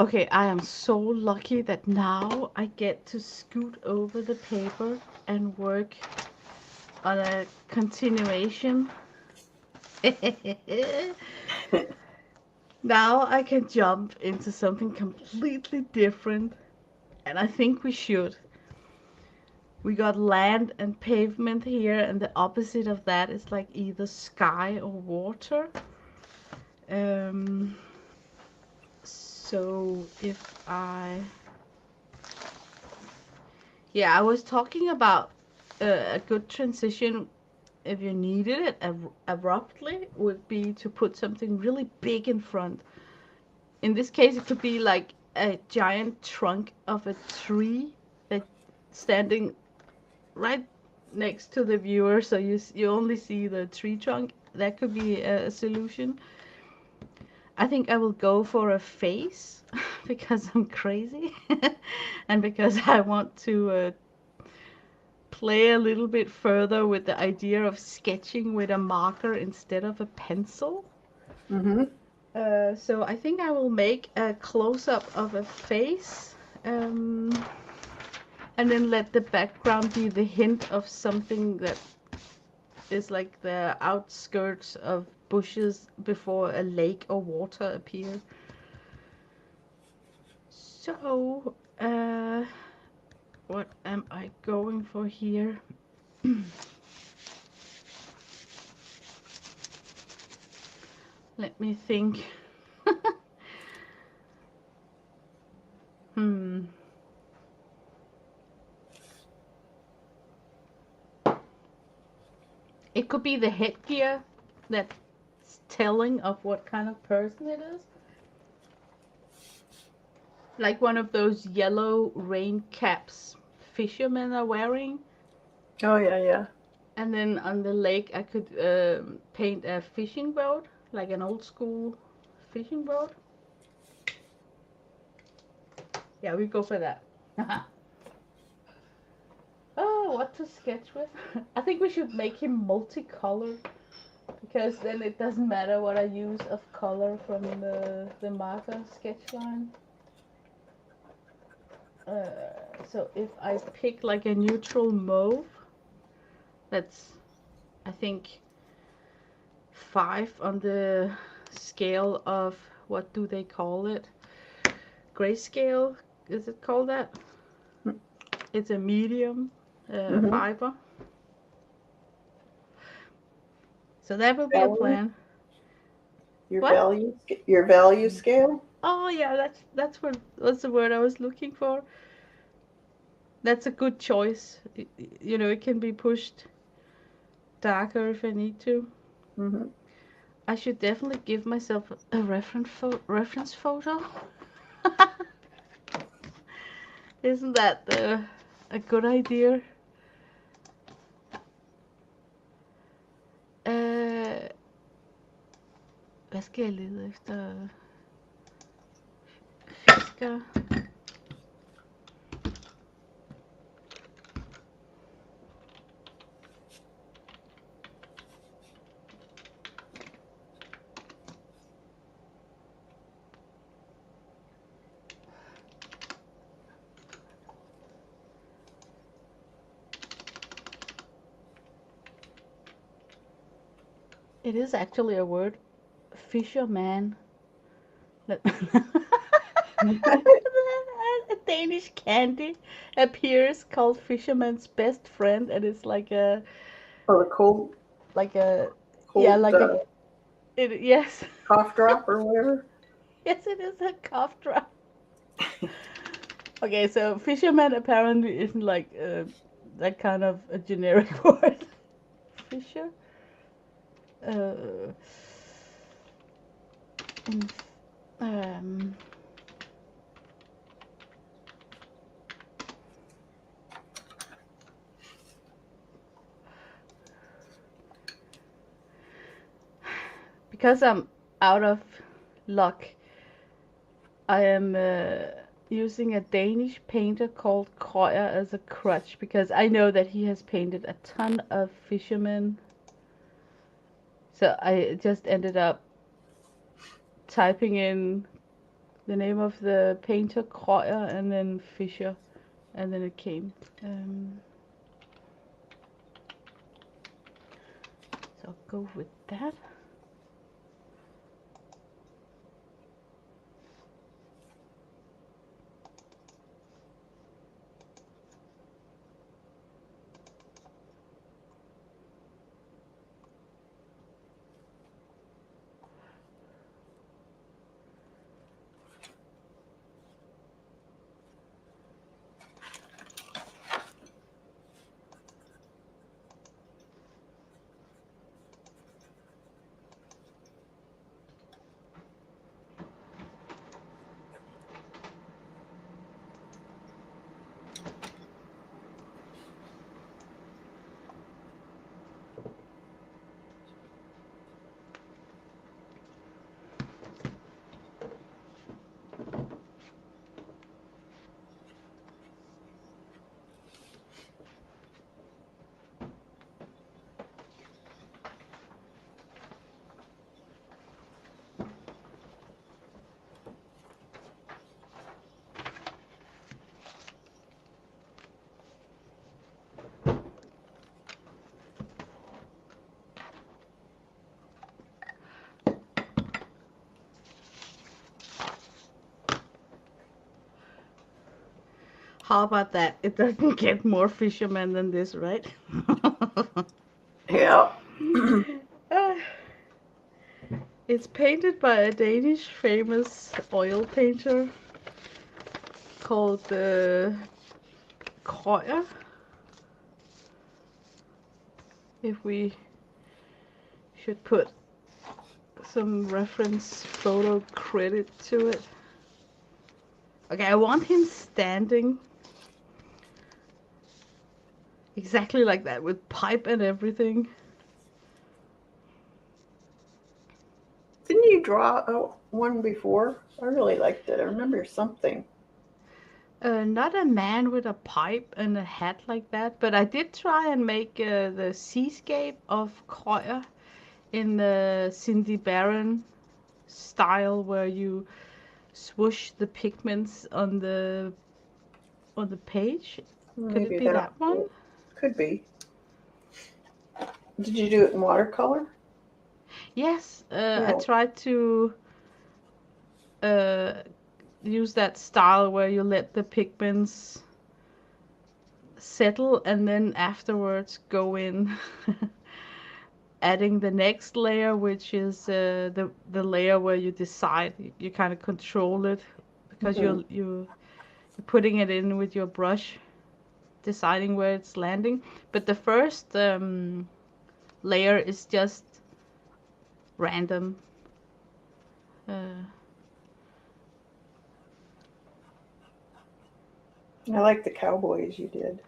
Okay, I am so lucky that now I get to scoot over the paper and work on a continuation. Now I can jump into something completely different, and I think we should. We got land and pavement here, and the opposite of that is like either sky or water. Um, so if I, yeah, I was talking about a good transition if you needed it abruptly would be to put something really big in front. In this case, it could be like a giant trunk of a tree that standing right next to the viewer, so you only see the tree trunk. That could be a solution. I think I will go for a face because I'm crazy and because I want to play a little bit further with the idea of sketching with a marker instead of a pencil. Mm-hmm. So I think I will make a close-up of a face, um, and then let the background be the hint of something that is like the outskirts of bushes before a lake or water appear. So, what am I going for here? Let me think. Hmm. It could be the headgear that's telling of what kind of person it is. Like one of those yellow rain caps fishermen are wearing. Oh, yeah, yeah. And then on the lake, I could paint a fishing boat, like an old school fishing boat. Yeah, we go for that. Oh, what to sketch with? I think we should make him multicolored because then it doesn't matter what I use of color from the marker sketch line. So if I pick like a neutral mauve, that's I think 5 on the scale of what do they call it? Grayscale, is it called that? It's a medium Mm-hmm. fiber. So that will be a Value, plan. your What? value, your value scale. Oh yeah, that's the word I was looking for. That's a good choice. You know, it can be pushed darker if I need to. Mm-hmm. I should definitely give myself a reference photo. Isn't that a good idea? Øh, hvad skal jeg lede efter? Fisker. It is actually a word. Fisherman. A Danish candy appears called Fisherman's Best Friend, and it's like a Or a cold, like a yeah cold like a it, yes. cough drop or whatever. Yes, it is a cough drop. Okay, so fisherman apparently isn't like that kind of a generic word. Fisher. Uh, and, um, because I'm out of luck, I am using a Danish painter called Krøyer as a crutch because I know that he has painted a ton of fishermen. So I just ended up typing in the name of the painter Kreuer and then Fischer, and then it came. So I'll go with that. How about that? It doesn't get more fisherman than this, right? Yeah. Uh, it's painted by a Danish famous oil painter called Kreuer. If we should put some reference photo credit to it. Okay, I want him standing exactly like that with pipe and everything. Didn't you draw one before? I really liked it. I remember something. Not a man with a pipe and a hat like that, but I did try and make the seascape of Kreuer in the Cindy Barron style, where you swoosh the pigments on the page. Could it Maybe be that that one? could be. Did you do it in watercolor? Yes, I Yeah. tried to uh, use that style where you let the pigments settle and then afterwards go in adding the next layer, which is the layer where you decide, you kind of control it, because Mm-hmm. you're putting it in with your brush, deciding where it's landing. But the first layer is just random. Uh, I like the cowboys you did.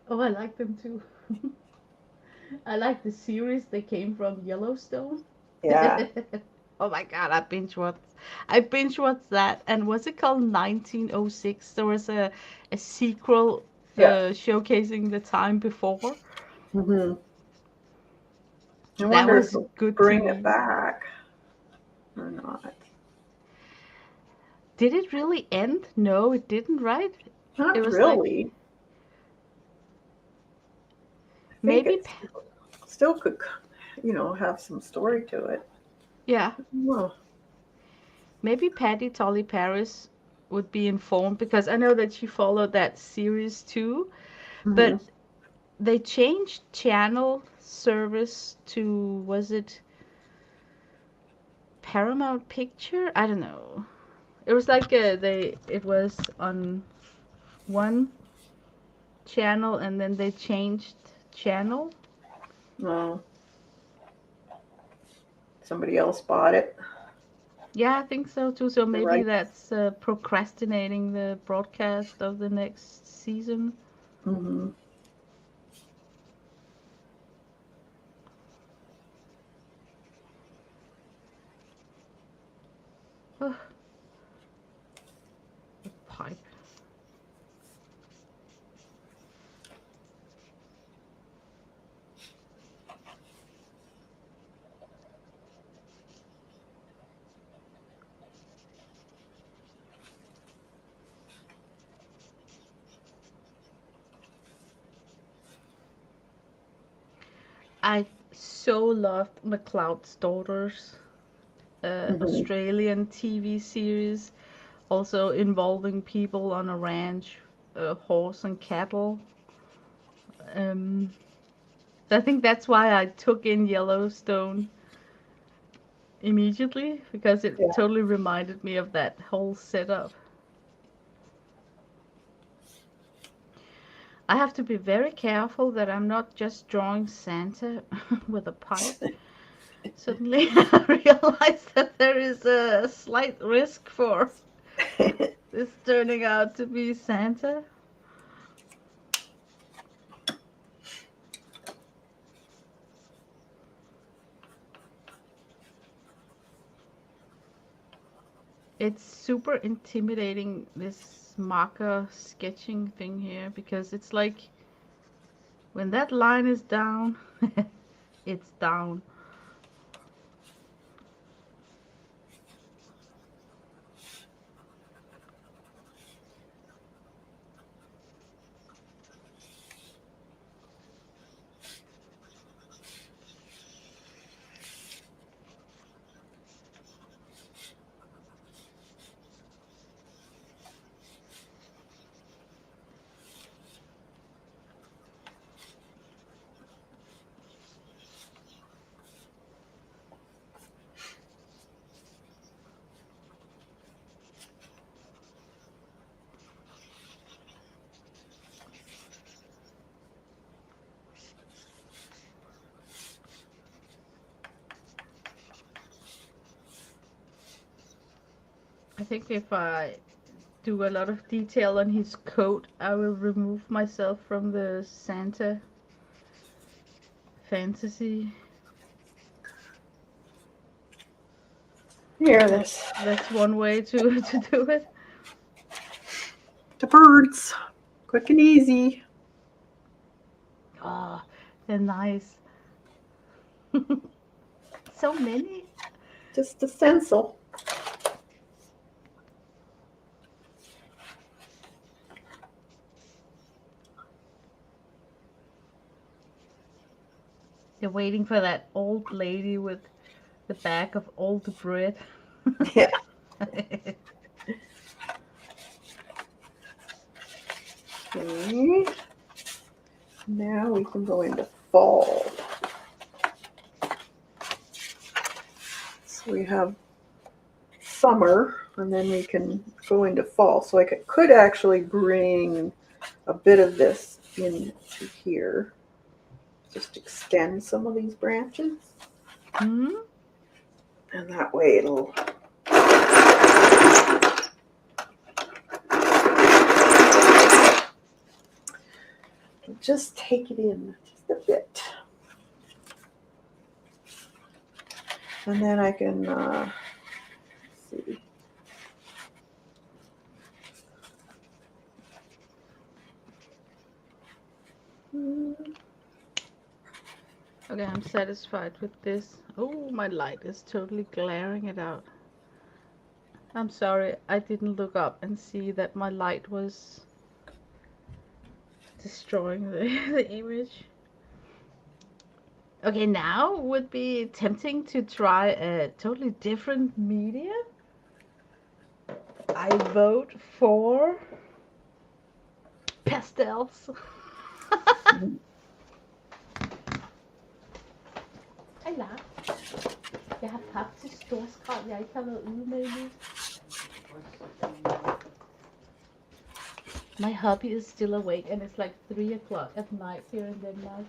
oh, I like them too. I like the series they came from Yellowstone. Yeah. Oh my god, I binge watched that. And was it called 1906? There was a sequel Yeah. showcasing the time before. Mm-hmm. I That wonder if was they'll good bring it TV. back or not. Did it really end? No, it didn't, right? It Not was like really. I think maybe it still could, have some story to it. yeah, Well, maybe Patty Tolly Paris would be informed, because I know that she followed that series too, hmm but they changed channel service to, was it Paramount Picture? I don't know. It was like it was on one channel and then they changed channel. no, somebody else bought it. Yeah, I think so too. So You're maybe right. that's procrastinating the broadcast of the next season. hmm Oh, the pipe. I so loved McCloud's Daughters, Hmm. Australian TV series, also involving people on a ranch, horse and cattle. Um, I think that's why I took in Yellowstone immediately because it Yeah. totally reminded me of that whole setup. I have to be very careful that I'm not just drawing Santa with a pipe. Suddenly I realize that there is a slight risk for this turning out to be Santa. It's super intimidating, this marker sketching thing here, because it's like when that line is down, it's down. I think if I do a lot of detail on his coat, I will remove myself from the Santa fantasy. Here, That this. that's one way to to do it. The birds. Quick and easy. Ah, they're nice. So many. Just a stencil. They're waiting for that old lady with the bag of old bread. Yeah. Okay. Now we can go into fall. So we have summer, and then we can go into fall. So I could actually bring a bit of this into here. Just extend some of these branches, Hmm? and that way it'll just take it in just a bit. And then I can see. Okay, I'm satisfied with this. Oh, my light is totally glaring it out. I'm sorry, I didn't look up and see that my light was destroying the, the image. Okay, now would be tempting to try a totally different media. I vote for pastels. Hej jeg har tabt til storskrald, jeg ikke har været ude med endnu. My hubby is still awake and it's like 3 o'clock at night here in Denmark.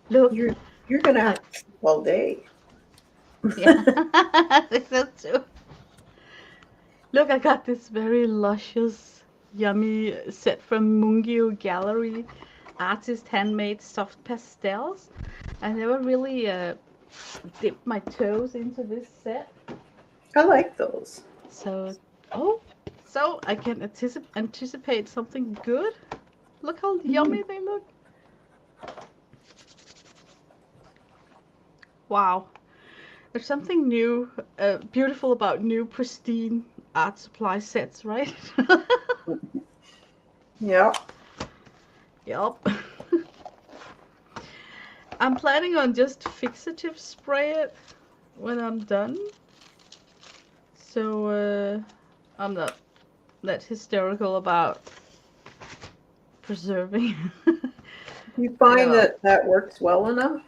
Look. You're gonna have to sleep all day. Yeah, I think so too. Look, I got this very luscious, yummy set from Mungio Gallery, artist handmade soft pastels. I never really dipped my toes into this set, I like those. so oh, so I can anticipate something good. Look how yummy they look. Wow. There's something new, beautiful about new, pristine art supply sets, right? Yeah. Yup. I'm planning on just fixative spray it when I'm done. So I'm not that hysterical about preserving. You You find know, that that works well enough?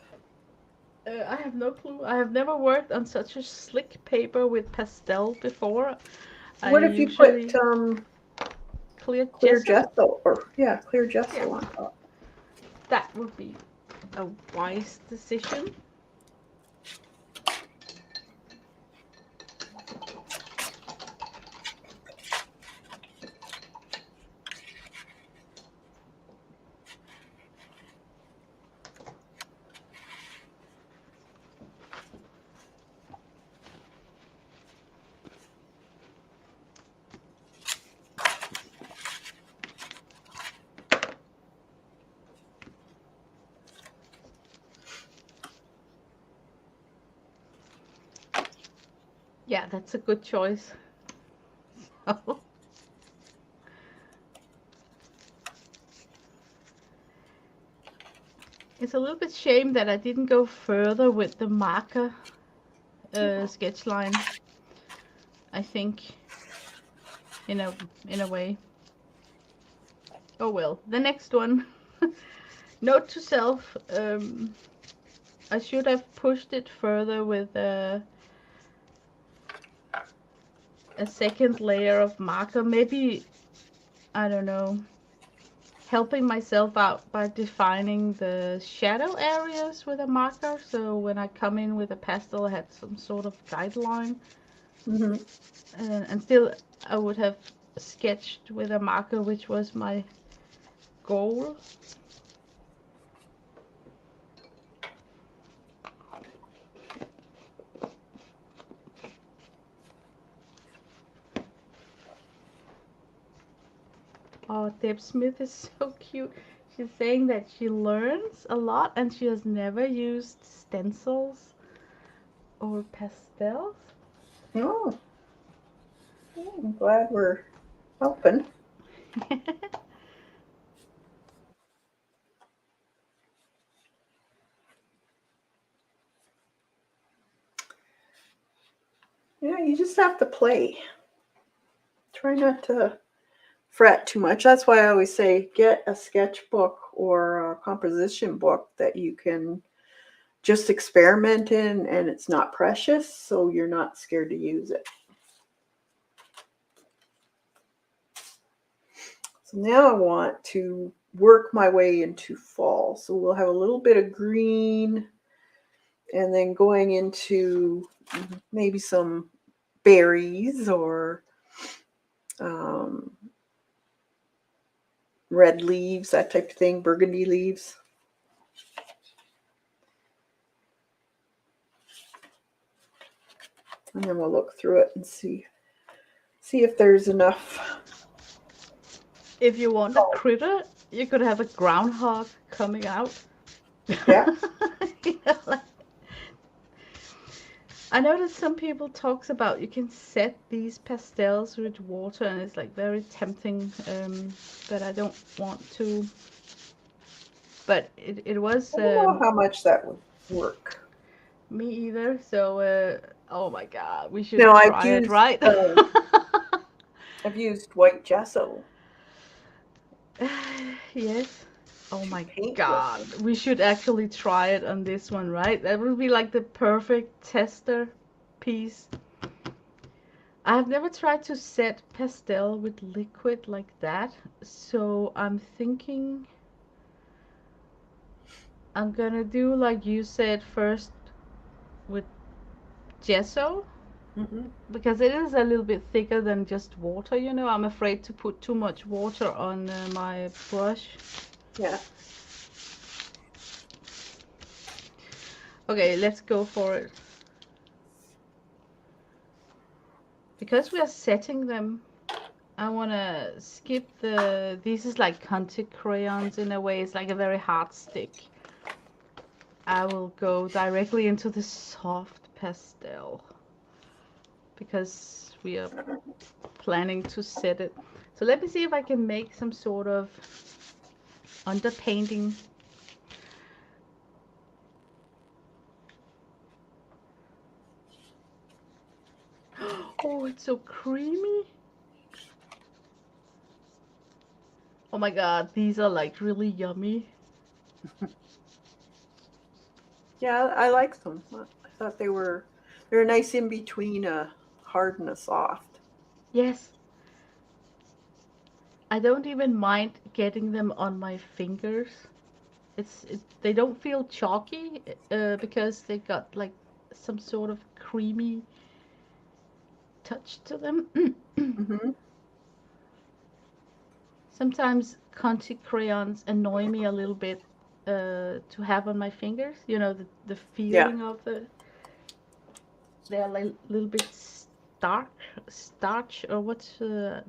I have no clue. I have never worked on such a slick paper with pastel before. I What if you put usually clear clear gesso. gesso, or yeah, clear Yeah, gesso on top? that would be a wise decision. Yeah, that's a good choice. It's a little bit shame that I didn't go further with the marker sketch line. I think in a way. Oh well, the next one. Note to self. I should have pushed it further with a second layer of marker. Maybe, I don't know, helping myself out by defining the shadow areas with a marker. So when I come in with a pastel, I had some sort of guideline. Mm-hmm. And still, I would have sketched with a marker, which was my goal. Oh, Deb Smith is so cute. She's saying that she learns a lot and she has never used stencils or pastels. Oh, I'm glad we're helping. Yeah, you just have to play. Try not to fret too much. That's why I always say get a sketchbook or a composition book that you can just experiment in, and it's not precious, so you're not scared to use it. So now I want to work my way into fall. So we'll have a little bit of green, and then going into maybe some berries or red leaves, that type of thing, burgundy leaves. And then we'll look through it and see if there's enough. If you want a critter, you could have a groundhog coming out. Yeah. Like, I know that some people talks about you can set these pastels with water and it's like very tempting, but I don't want to. But it was I don't know how much that would work. me either. So oh my god, we should No, try it, right? I've used white gesso Yes. Oh to my paint god, with. we should actually try it on this one, right? That would be like the perfect tester piece. I have never tried to set pastel with liquid like that, so I'm thinking I'm gonna do like you said first with gesso, Mm-hmm. because it is a little bit thicker than just water, you know. I'm afraid to put too much water on my brush. Yeah. Okay, let's go for it. Because we are setting them, I want to skip this is like Contic crayons in a way. It's like a very hard stick. I will go directly into the soft pastel. Because we are planning to set it. So let me see if I can make some sort of underpainting. Oh, it's so creamy. Oh my god, these are like really yummy. Yeah, I like them. I thought they're nice in between a hard and a soft. Yes, I don't even mind getting them on my fingers. They don't feel chalky because they got like some sort of creamy touch to them. Hmm. Sometimes Conti crayons annoy me a little bit to have on my fingers. You know, the Yeah, feeling of the they're like a little bit starch or what's they're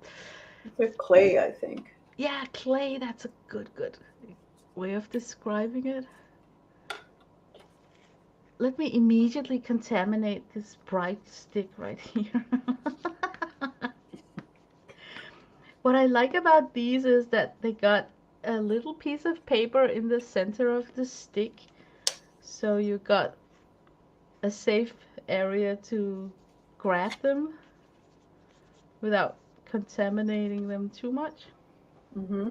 clay, I think. yeah, clay. That's a good way of describing it. Let me immediately contaminate this bright stick right here. What I like about these is that they got a little piece of paper in the center of the stick, so you got a safe area to grab them without contaminating them too much. Hmm.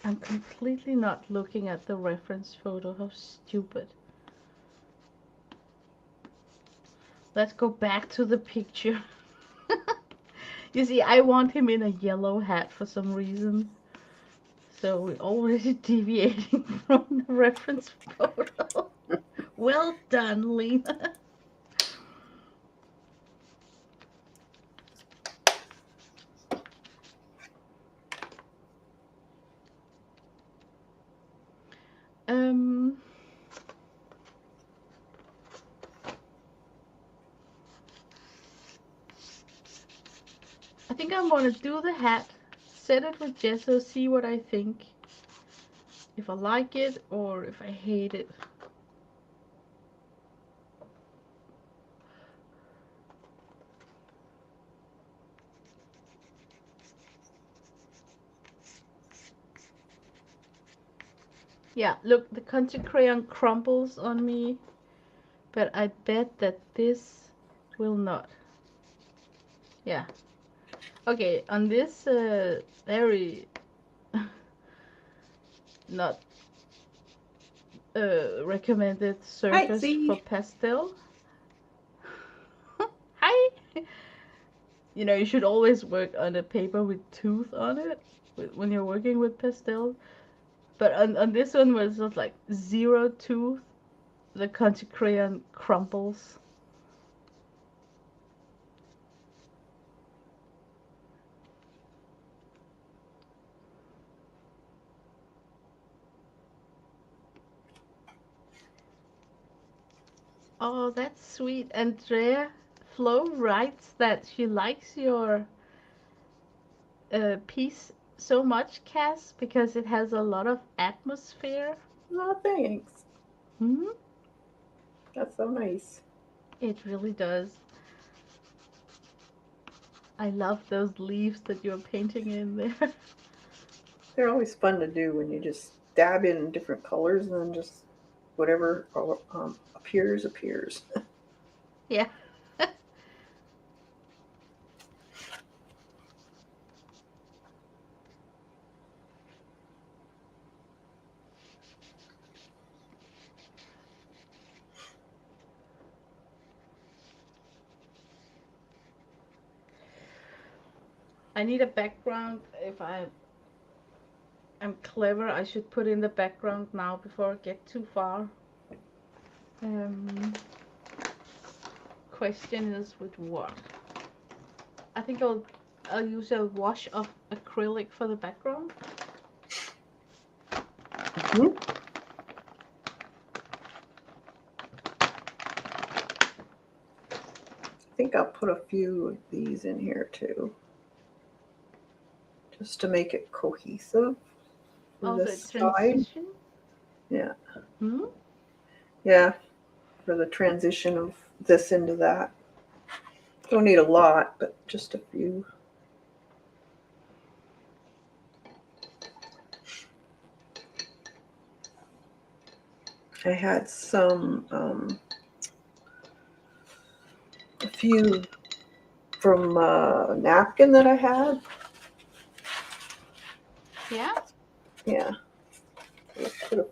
I'm completely not looking at the reference photo. How stupid. Let's go back to the picture. You see, I want him in a yellow hat for some reason. So we're already deviating from the reference photo. Well done, Lena. Um, I think I'm gonna do the hat, set it with gesso, see what I think. If I like it or if I hate it. Yeah, look, the country crayon crumbles on me, but I bet that this will not. Yeah. Okay, on this very not recommended Hi, surface for Z. pastel. Hi! You know, you should always work on a paper with tooth on it when you're working with pastel. But on this one where it's just like zero tooth, the country crayon crumbles. Oh, that's sweet. Andrea Flo writes that she likes your piece so much, Cass, because it has a lot of atmosphere. Oh, thanks. Hmm. That's so nice. It really does. I love those leaves that you're painting in there. They're always fun to do when you just dab in different colors and then just whatever appears. Yeah. I need a background. If I'm clever, I should put in the background now before I get too far. Um, Question is with what? I think I'll use a wash of acrylic for the background. Hmm. I think I'll put a few of these in here too. just to make it cohesive for Oh, the this side. transition. Yeah, Hmm. yeah, for the transition of this into that. Don't need a lot, but just a few. I had a few from a napkin that I had. Yeah. Yeah, let's put a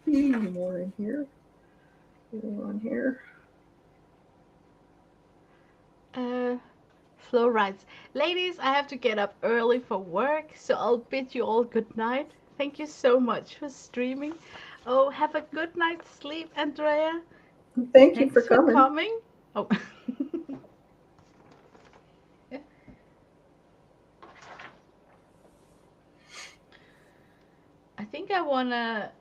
few more in here. On here. Flo writes, ladies, I have to get up early for work, so I'll bid you all good night. Thank you so much for streaming. Oh, have a good night's sleep, Andrea. Thank you for Thanks for coming. coming. Oh. I think I wanna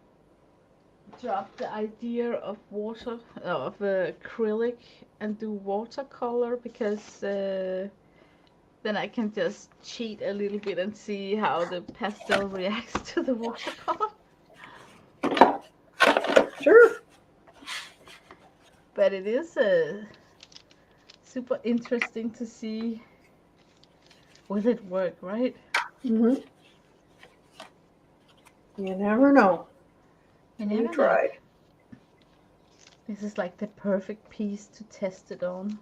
drop the idea of acrylic and do watercolor because then I can just cheat a little bit and see how the pastel reacts to the watercolor. Sure. But it is super interesting to see will it work, right? Mm-hmm. You never know. You You never know. tried. This is like the perfect piece to test it on.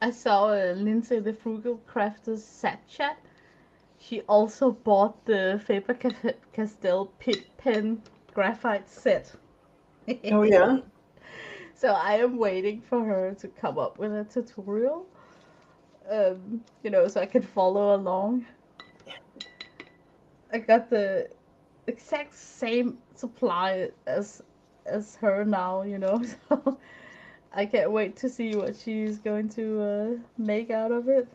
I saw Lindsay the Frugal Crafter's sat chat. She also bought the Faber-Castell Pit Pen graphite set. Oh yeah. So I am waiting for her to come up with a tutorial, so I can follow along. I got the exact same supply as her now. So I can't wait to see what she's going to make out of it.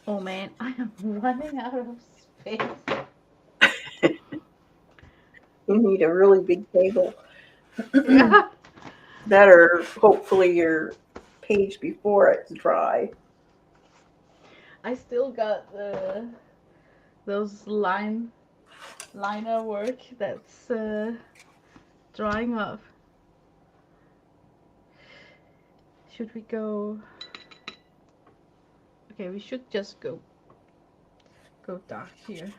Oh man, I am running out of space. You need a really big table. Yeah. That or hopefully your page before it's dry. I still got those liner work that's drying up. Should we go? Okay, we should just go dark here.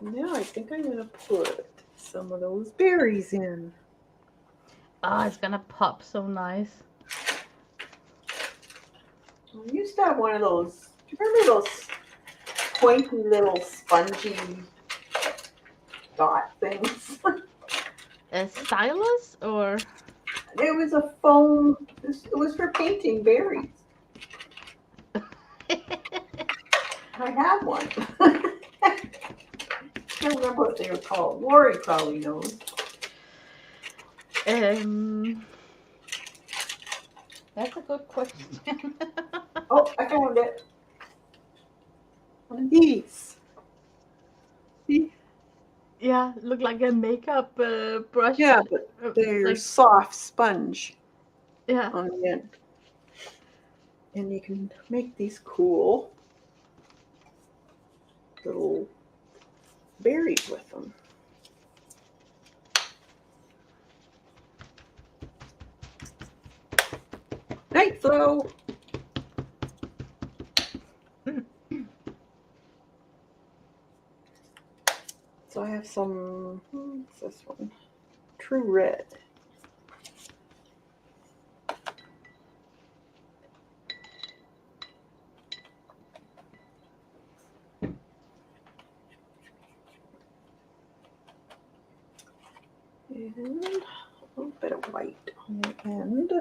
Now I think I'm gonna put some of those berries in. Ah, it's gonna pop so nice. I used to have one of those. Do you remember those pointy little spongy dot things? A stylus or? It was a foam. It was for painting berries. I had one. I can't remember what they were called. Lori probably knows. um, that's a good question. Oh, I found it. One of these. Yeah, look like a makeup brush. Yeah, but they're Like, soft sponge yeah. on the end. And you can make these cool little berries with them. Night flow. So I have some, what's this one? True Red. And a little bit of white on the end.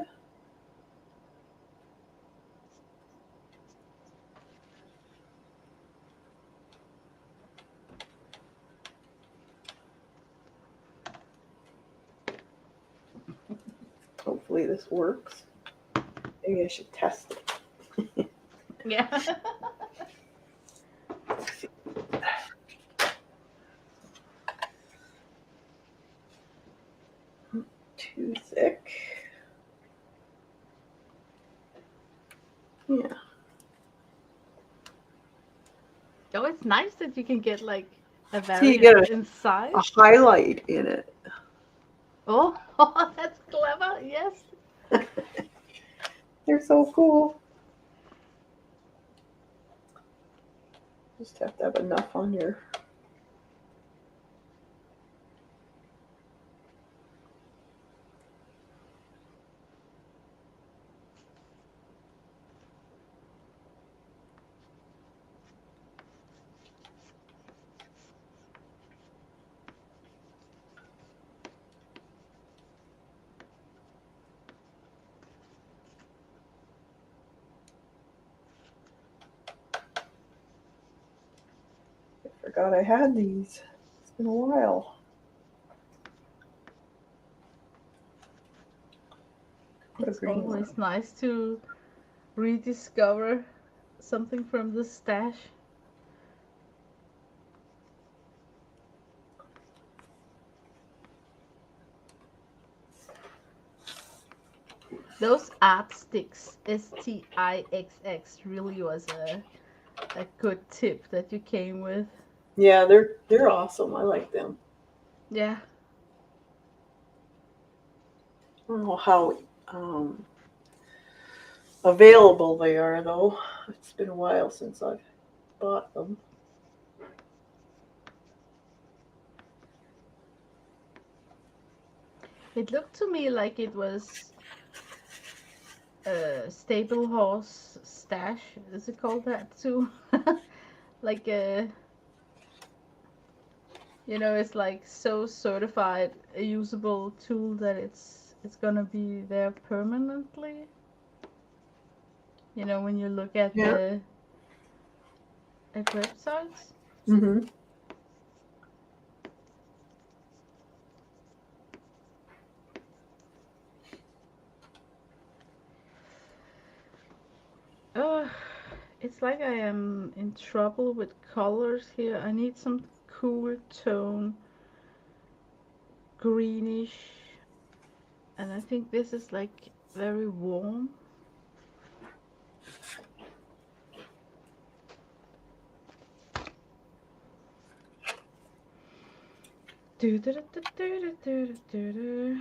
Hopefully this works. Maybe I should test it. Yeah. Let's see. Too thick. Yeah. Oh, it's nice that you can get like a So you get variance in size. a highlight in it. Oh, that's clever. Yes. They're so cool. Just have to have enough on your. I forgot I had these. It's been a while. What a It's green one. always nice to rediscover something from the stash. Those art sticks, STIXX, really was a good tip that you came with. Yeah, they're awesome. I like them. Yeah. I don't know how available they are though. It's been a while since I've bought them. It looked to me like it was a stable horse stash. Is it called that too? Like a, it's like so certified a usable tool that it's gonna be there permanently. When you look at Yeah. the at websites. Mm-hmm. Ugh, it's like I am in trouble with colors here. I need some cool tone, greenish, and I think this is like very warm. Do do do do do do do.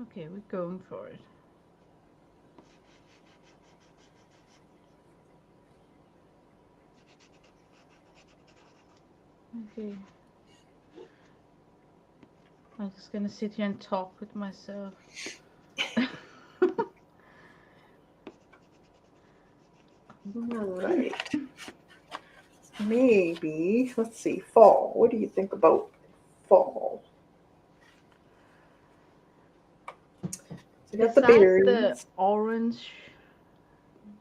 Okay, we're going for it. Okay. I'm just gonna sit here and talk with myself. All right. Maybe, let's see, fall. What do you think about fall? So you got the Besides the berries. orange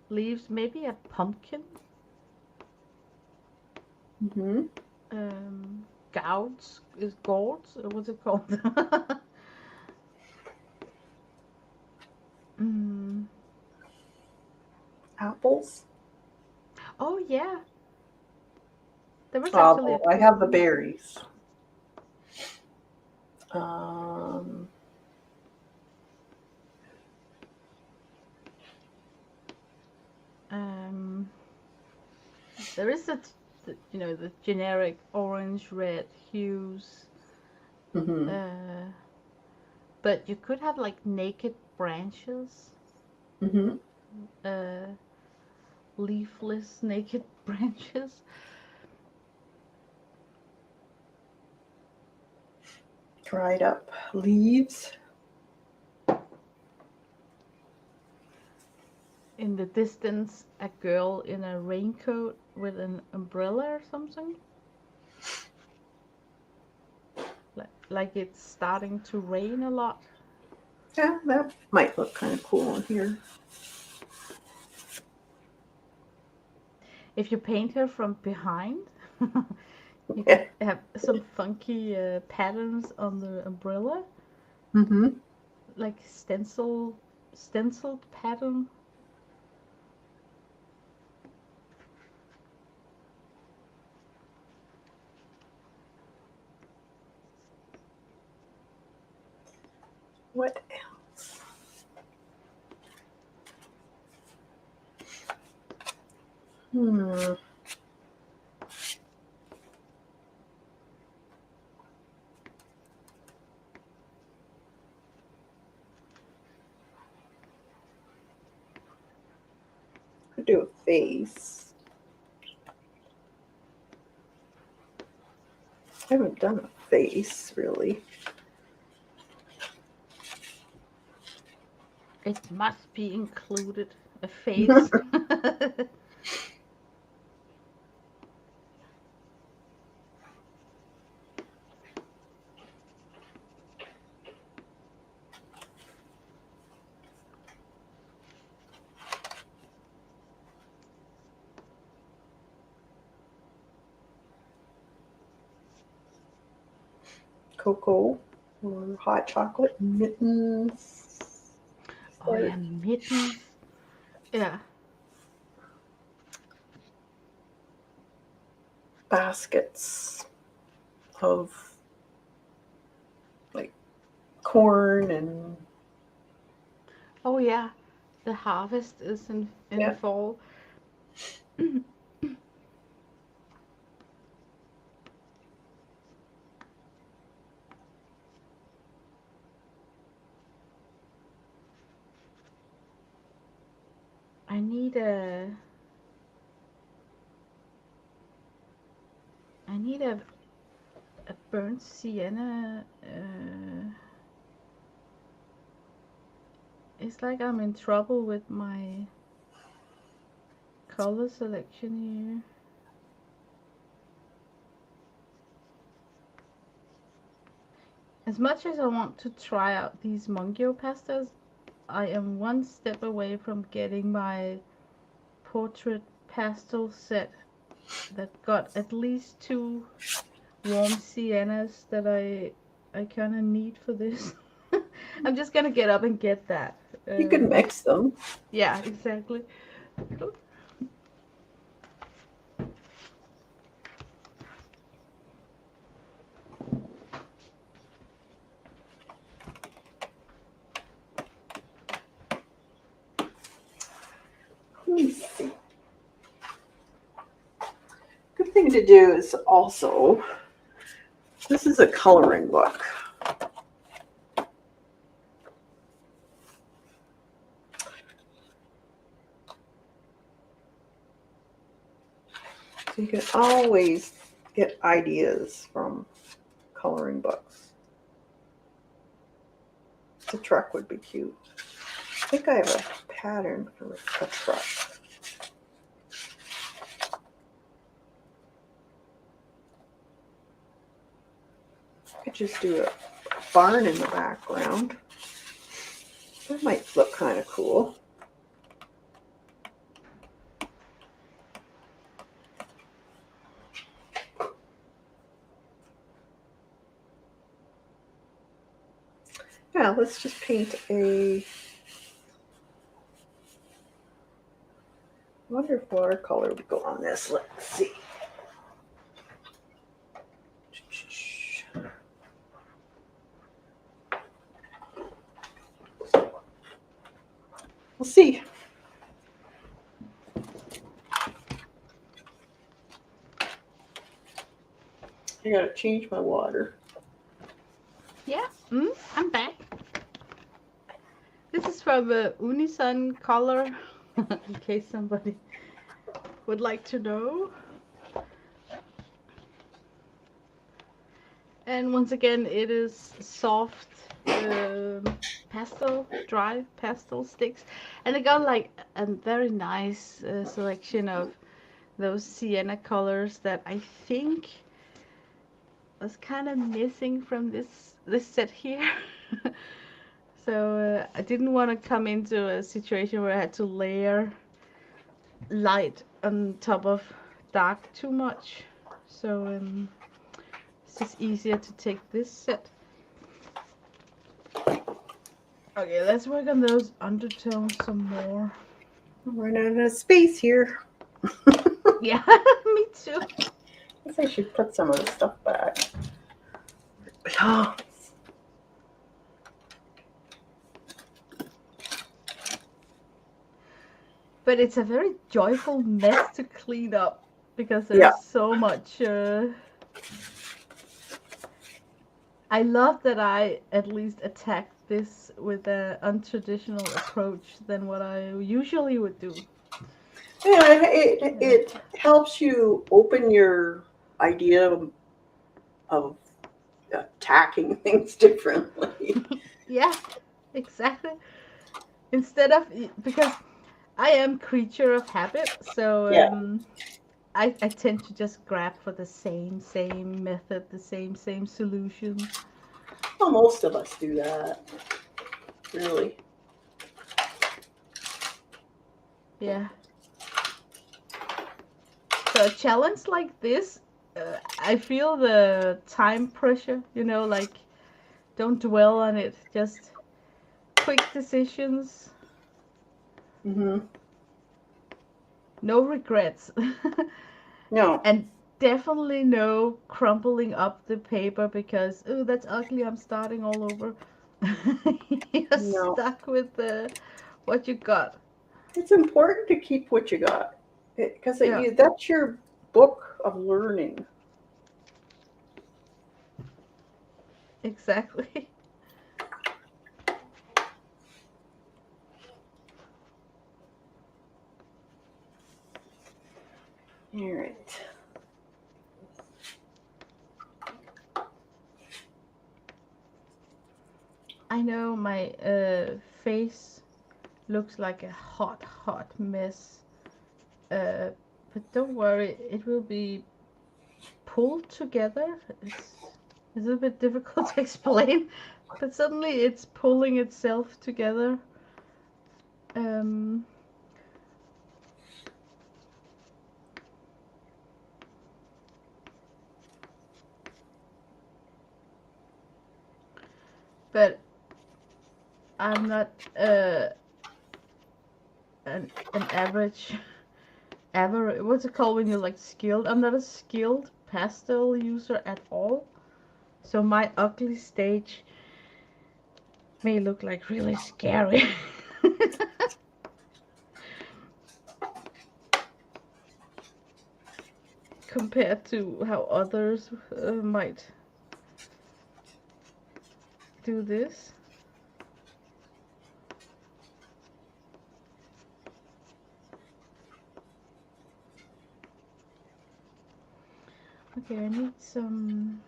leaves, maybe a pumpkin, Mm-hmm. gourds, what's it called? mm, apples. Oh yeah, there was actually a I have the couple. berries. Um, Um, there is the generic orange, red hues, mhm, uh, but you could have like naked branches, mhm. uh, leafless naked branches. Dried up leaves. In the distance, a girl in a raincoat with an umbrella or something. Like it's starting to rain a lot. Yeah, that might look kind of cool in here. If you paint her from behind, you could Yeah. have some funky patterns on the umbrella, Mm-hmm. like stenciled pattern. What else? Hmm. Could do a face. I haven't done a face really. It must be included. A face. Cocoa or hot chocolate mittens. Oh yeah, mittens. Yeah. Baskets of like corn and Oh yeah. The harvest is in yeah. fall. I need a I need a burnt sienna. It's like I'm in trouble with my color selection here. As much as I want to try out these Mungyo pastels, I am one step away from getting my portrait pastel set that got at least two warm siennas that I kind of need for this. I'm just gonna get up and get that. You can mix them. Yeah, exactly. Let me see. Good thing to do is also, this is a coloring book. So you can always get ideas from coloring books. The truck would be cute. I think I have a pattern for a truck. I could just do a barn in the background. That might look kind of cool. Yeah, let's just paint a wonder if watercolor would go on this. Let's see. We'll see. I gotta change my water. Yeah, I'm back. This is from Unison Color, in case somebody would like to know. And once again, it is soft dry pastel sticks. And I got like a very nice selection of those sienna colors that I think was kind of missing from this set here. So I didn't want to come into a situation where I had to layer light on top of dark too much. So it's just easier to take this set. Okay, let's work on those undertones some more. I'm running out of space here. Yeah, me too. I guess I should put some of the stuff back. Oh. But it's a very joyful mess to clean up because there's so much. I love that I at least attacked this with an untraditional approach than what I usually would do. Yeah, it helps you open your idea of attacking things differently. Yeah, exactly. Instead of, because I am creature of habit, so I tend to just grab for the same method, the same solution. Well, most of us do that, really. Yeah. So a challenge like this, I feel the time pressure, like don't dwell on it, just quick decisions. Mm-hmm. No regrets. No. And definitely no crumpling up the paper because, oh, that's ugly, I'm starting all over. You're stuck with what you got. It's important to keep what you got because that's your book of learning. Exactly. All right. I know my face looks like a hot mess. But don't worry, it will be pulled together. It's a little bit difficult to explain, but suddenly it's pulling itself together. Um, but I'm not an average. What's it called when you're like skilled? I'm not a skilled pastel user at all. So my ugly stage may look like really scary. Compared to how others might do this. Okay, I need some.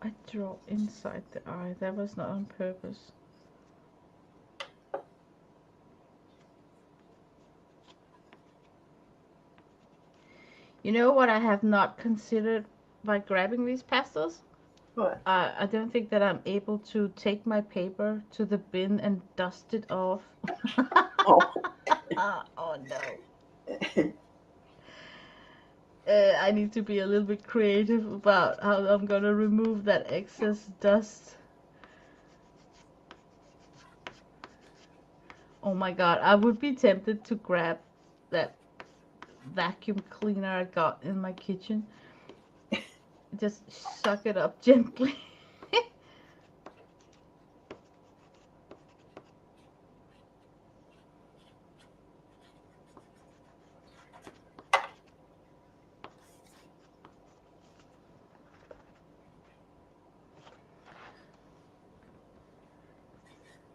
I draw inside the eye. That was not on purpose. You know what I have not considered by grabbing these pastels? What? I don't think that I'm able to take my paper to the bin and dust it off. Oh. Oh no. I need to be a little bit creative about how I'm gonna remove that excess dust. Oh my god, I would be tempted to grab that vacuum cleaner I got in my kitchen. Just suck it up gently.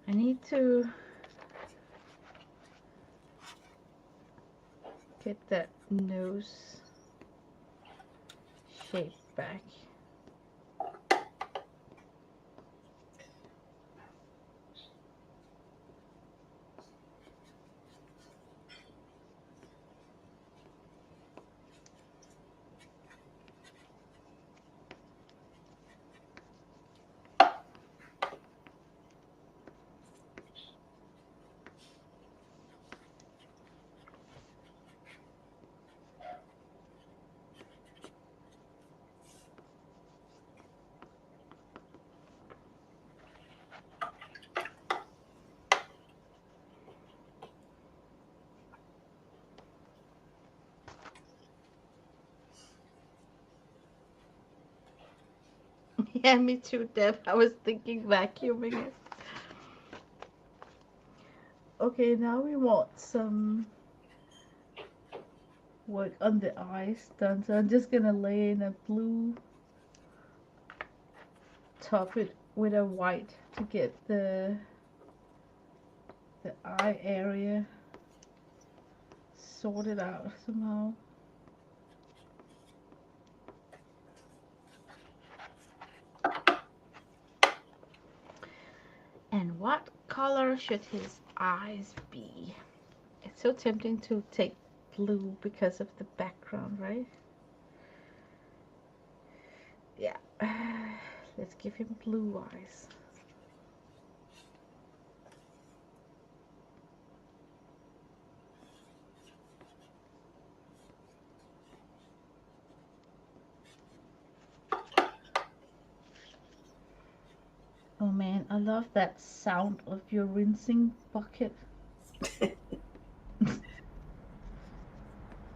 I need to get that nose shape back. Yeah, me too, Deb. I was thinking vacuuming it. Okay, now we want some work on the eyes done. So I'm just gonna lay in a blue, top it with a white to get the eye area sorted out somehow. And what color should his eyes be? It's so tempting to take blue because of the background, right? Yeah. Let's give him blue eyes. Oh man, I love that sound of your rinsing bucket.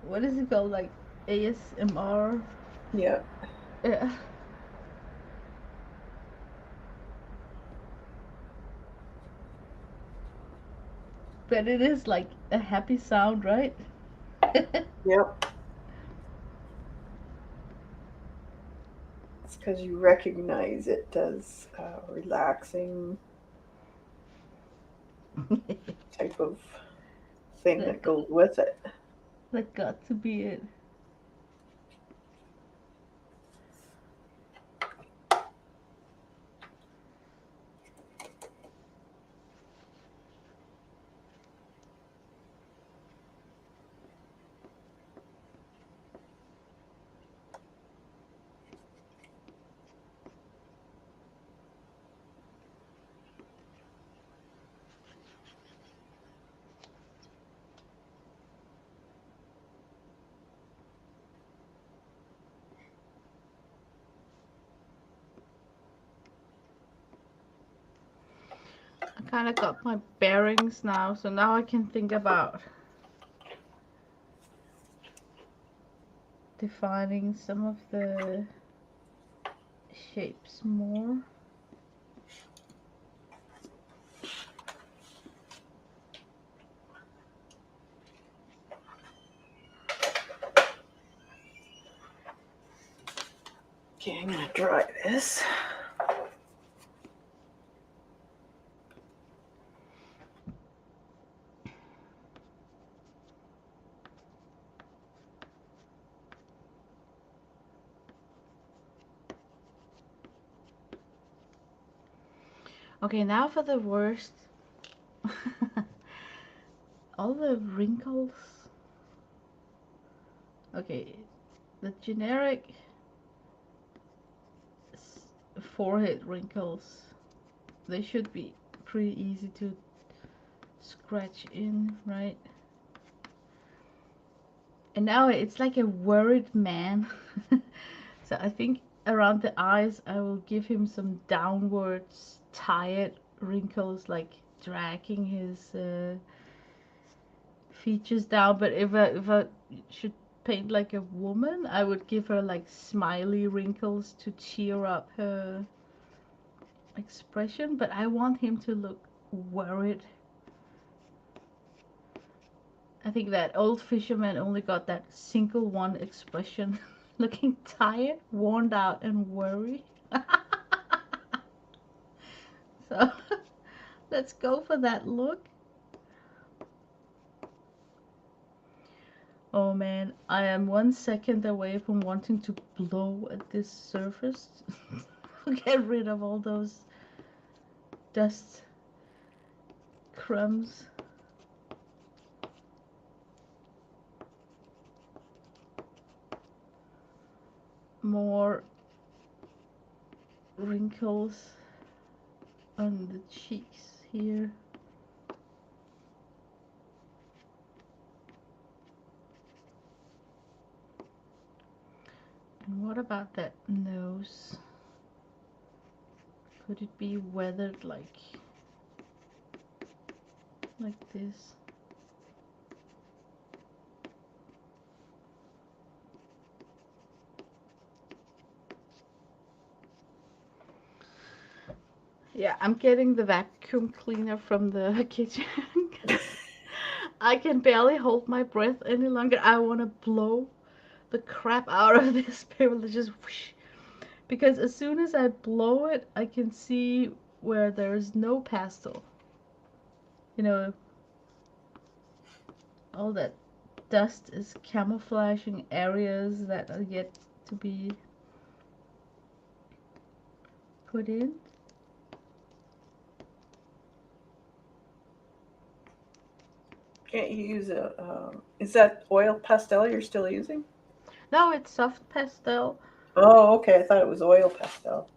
What is it called? Like ASMR? Yeah. Yeah. But it is like a happy sound, right? Yep. It's because you recognize it as a relaxing type of thing that, that goes with it. that got to be it. I kind of got my bearings now, so now I can think about defining some of the shapes more. Okay, I'm gonna dry this. Okay, now for the worst. All the wrinkles. Okay, the generic forehead wrinkles. They should be pretty easy to scratch in, right? And now it's like a worried man. So I think around the eyes I will give him some downwards tired wrinkles, like dragging his features down. But if I should paint like a woman, I would give her like smiley wrinkles to cheer up her expression. But I want him to look worried. I think that old fisherman only got that single one expression. Looking tired, worn out, and worried. So let's go for that look. Oh man, I am 1 second away from wanting to blow at this surface. Get rid of all those dust crumbs. More wrinkles on the cheeks here. And what about that nose? Could it be weathered like this? Yeah, I'm getting the vacuum cleaner from the kitchen. I can barely hold my breath any longer. I want to blow the crap out of this paper. Just whoosh. Because as soon as I blow it, I can see where there is no pastel. You know, all that dust is camouflaging areas that are yet to be put in. Can't you use is that oil pastel you're still using? No, it's soft pastel. Oh, okay. I thought it was oil pastel.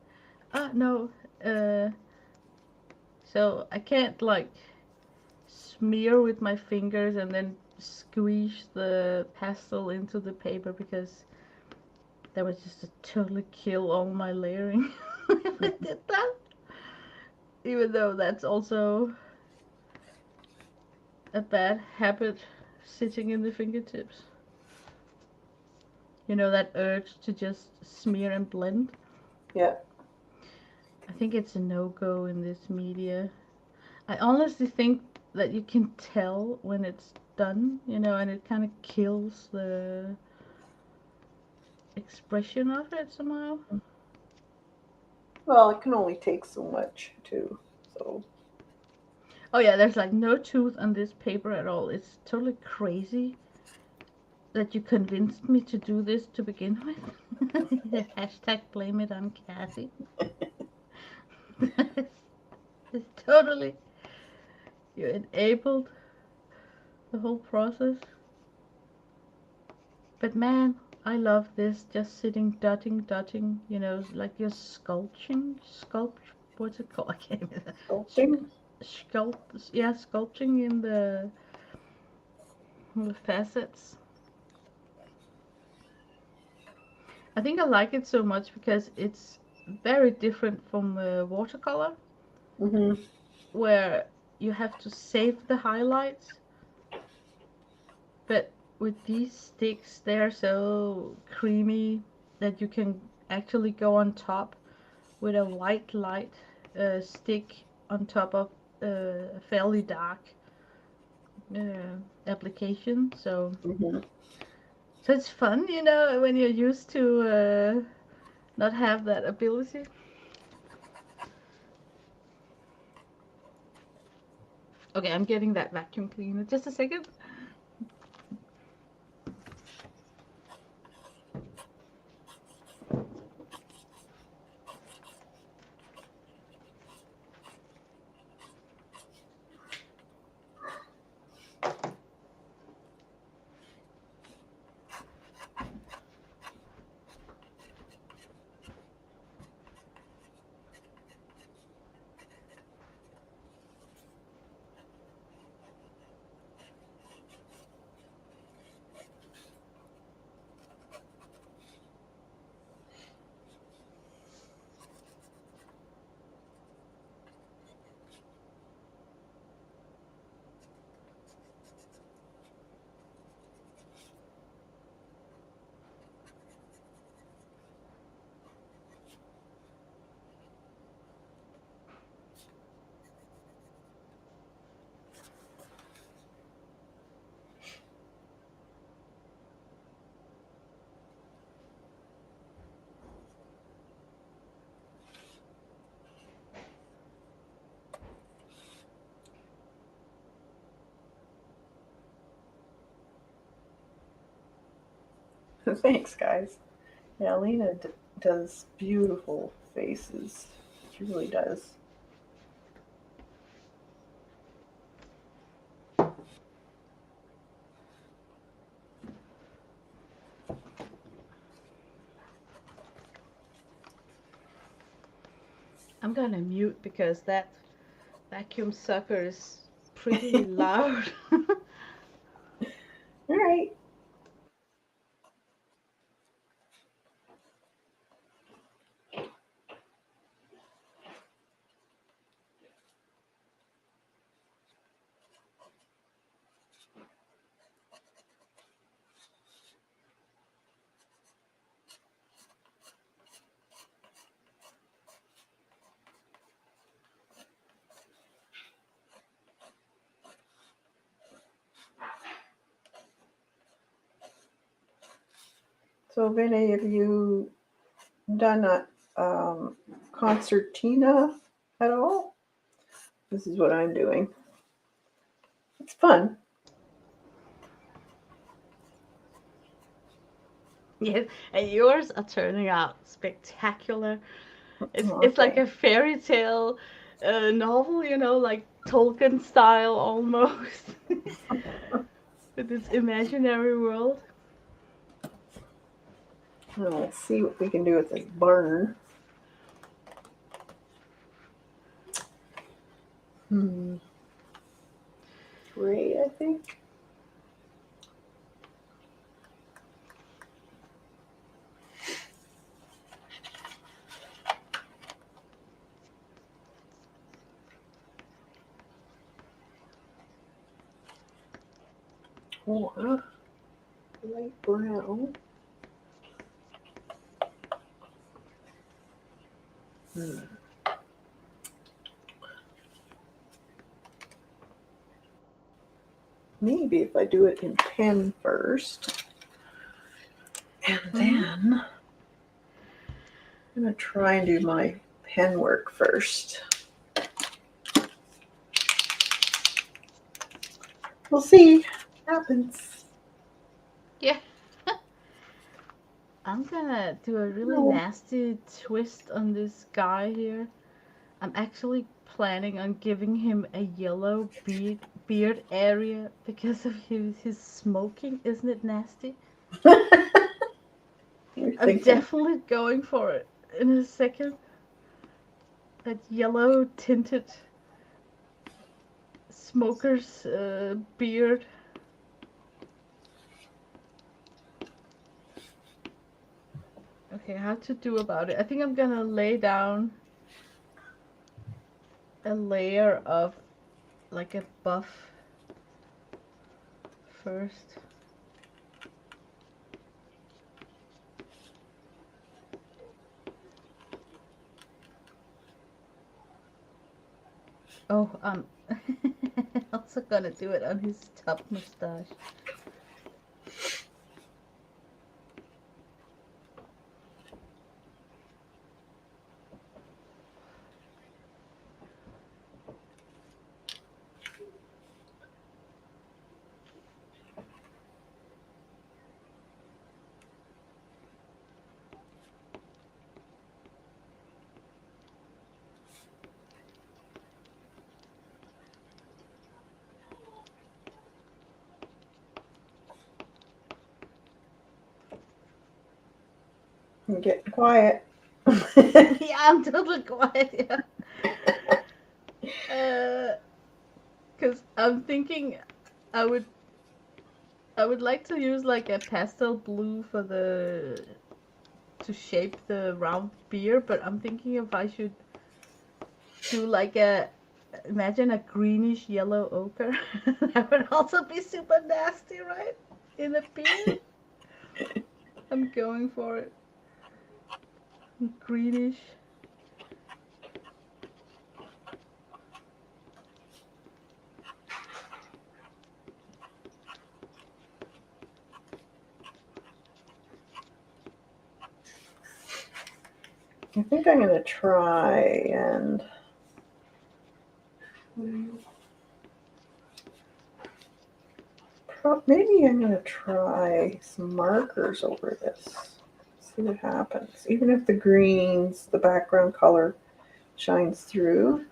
No. Uh, so I can't like smear with my fingers and then squeeze the pastel into the paper, because that would just totally kill all my layering if I did that. Even though that's also a bad habit, sitting in the fingertips. You know, that urge to just smear and blend. Yeah. I think it's a no-go in this media. I honestly think that you can tell when it's done, you know, and it kind of kills the expression of it somehow. Well, it can only take so much too. So. Oh yeah, there's like no tooth on this paper at all. It's totally crazy that you convinced me to do this to begin with. Hashtag blame it on Kathy. It's totally, you enabled the whole process. But man, I love this, just sitting, dotting, you know, like you're what's it called? I can't even. Sculpting? Sculpting in the facets. I think I like it so much because it's very different from watercolor, Mm-hmm. where you have to save the highlights. But with these sticks, they're so creamy that you can actually go on top with a white light stick on top of a fairly dark application. So Mm-hmm. it's fun, you know, when you're used to not have that ability. Okay, I'm getting that vacuum cleaner. Just a second. Thanks, guys. Yeah, Lena does beautiful faces. She really does. I'm gonna mute because that vacuum sucker is pretty loud. All right. So, Vinny, have you done a concertina at all? This is what I'm doing. It's fun. Yes, and yours are turning out spectacular. It's like Okay. a fairy tale novel, you know, like Tolkien style almost, with its imaginary world. Now let's see what we can do with this barn. Great, I think. Or light brown. Maybe if I do it in pen first, and Hmm. then I'm going to try and do my pen work first. We'll see what happens. Yeah. I'm gonna do a really No. nasty twist on this guy here. I'm actually planning on giving him a yellow beard area because of his smoking. Isn't it nasty? You're I'm thinking. definitely going for it in a second. That yellow tinted smoker's beard. Okay, how to do about it? I think I'm gonna lay down a layer of like a buff first. Oh, also gonna do it on his top mustache. I'm getting quiet. Yeah, I'm totally quiet. Yeah. Cause I'm thinking I would I would like to use like a pastel blue for the to shape the round beer, but I'm thinking if I should do like a imagine a greenish yellow ochre. That would also be super nasty, right? In a beard. I'm going for it. Greenish. I think I'm going to try and maybe I'm going to try some markers over this. See what happens. Even if the greens, the background color shines through,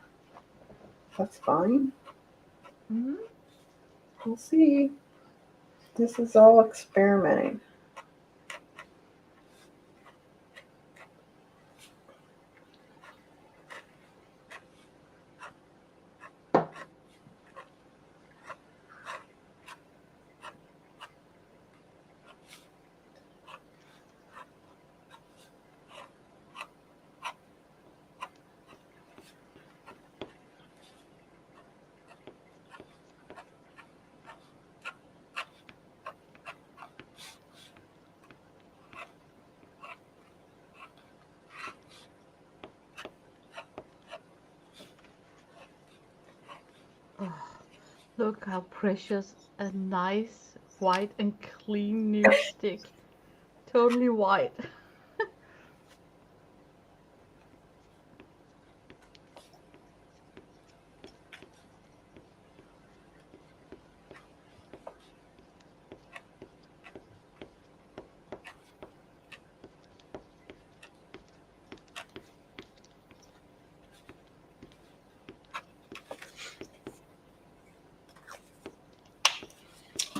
that's fine. Mm-hmm. We'll see. This is all experimenting. Oh, look how precious a nice white and clean new stick. Totally white.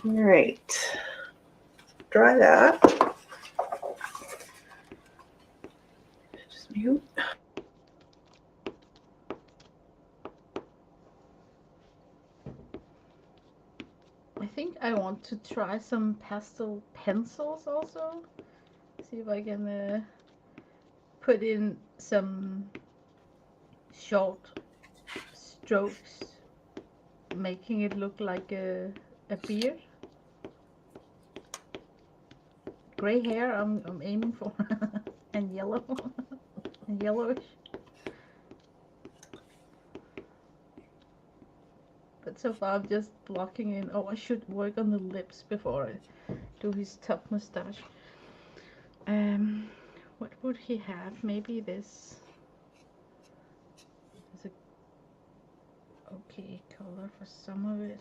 All right. Dry that. Just mute. I think I want to try some pastel pencils also. See if I can put in some short strokes, making it look like a beard. Gray hair I'm aiming for. And yellow. And yellowish. But so far I'm just blocking in. Oh, I should work on the lips before I do his top mustache. What would he have? Maybe this is a okay color for some of it.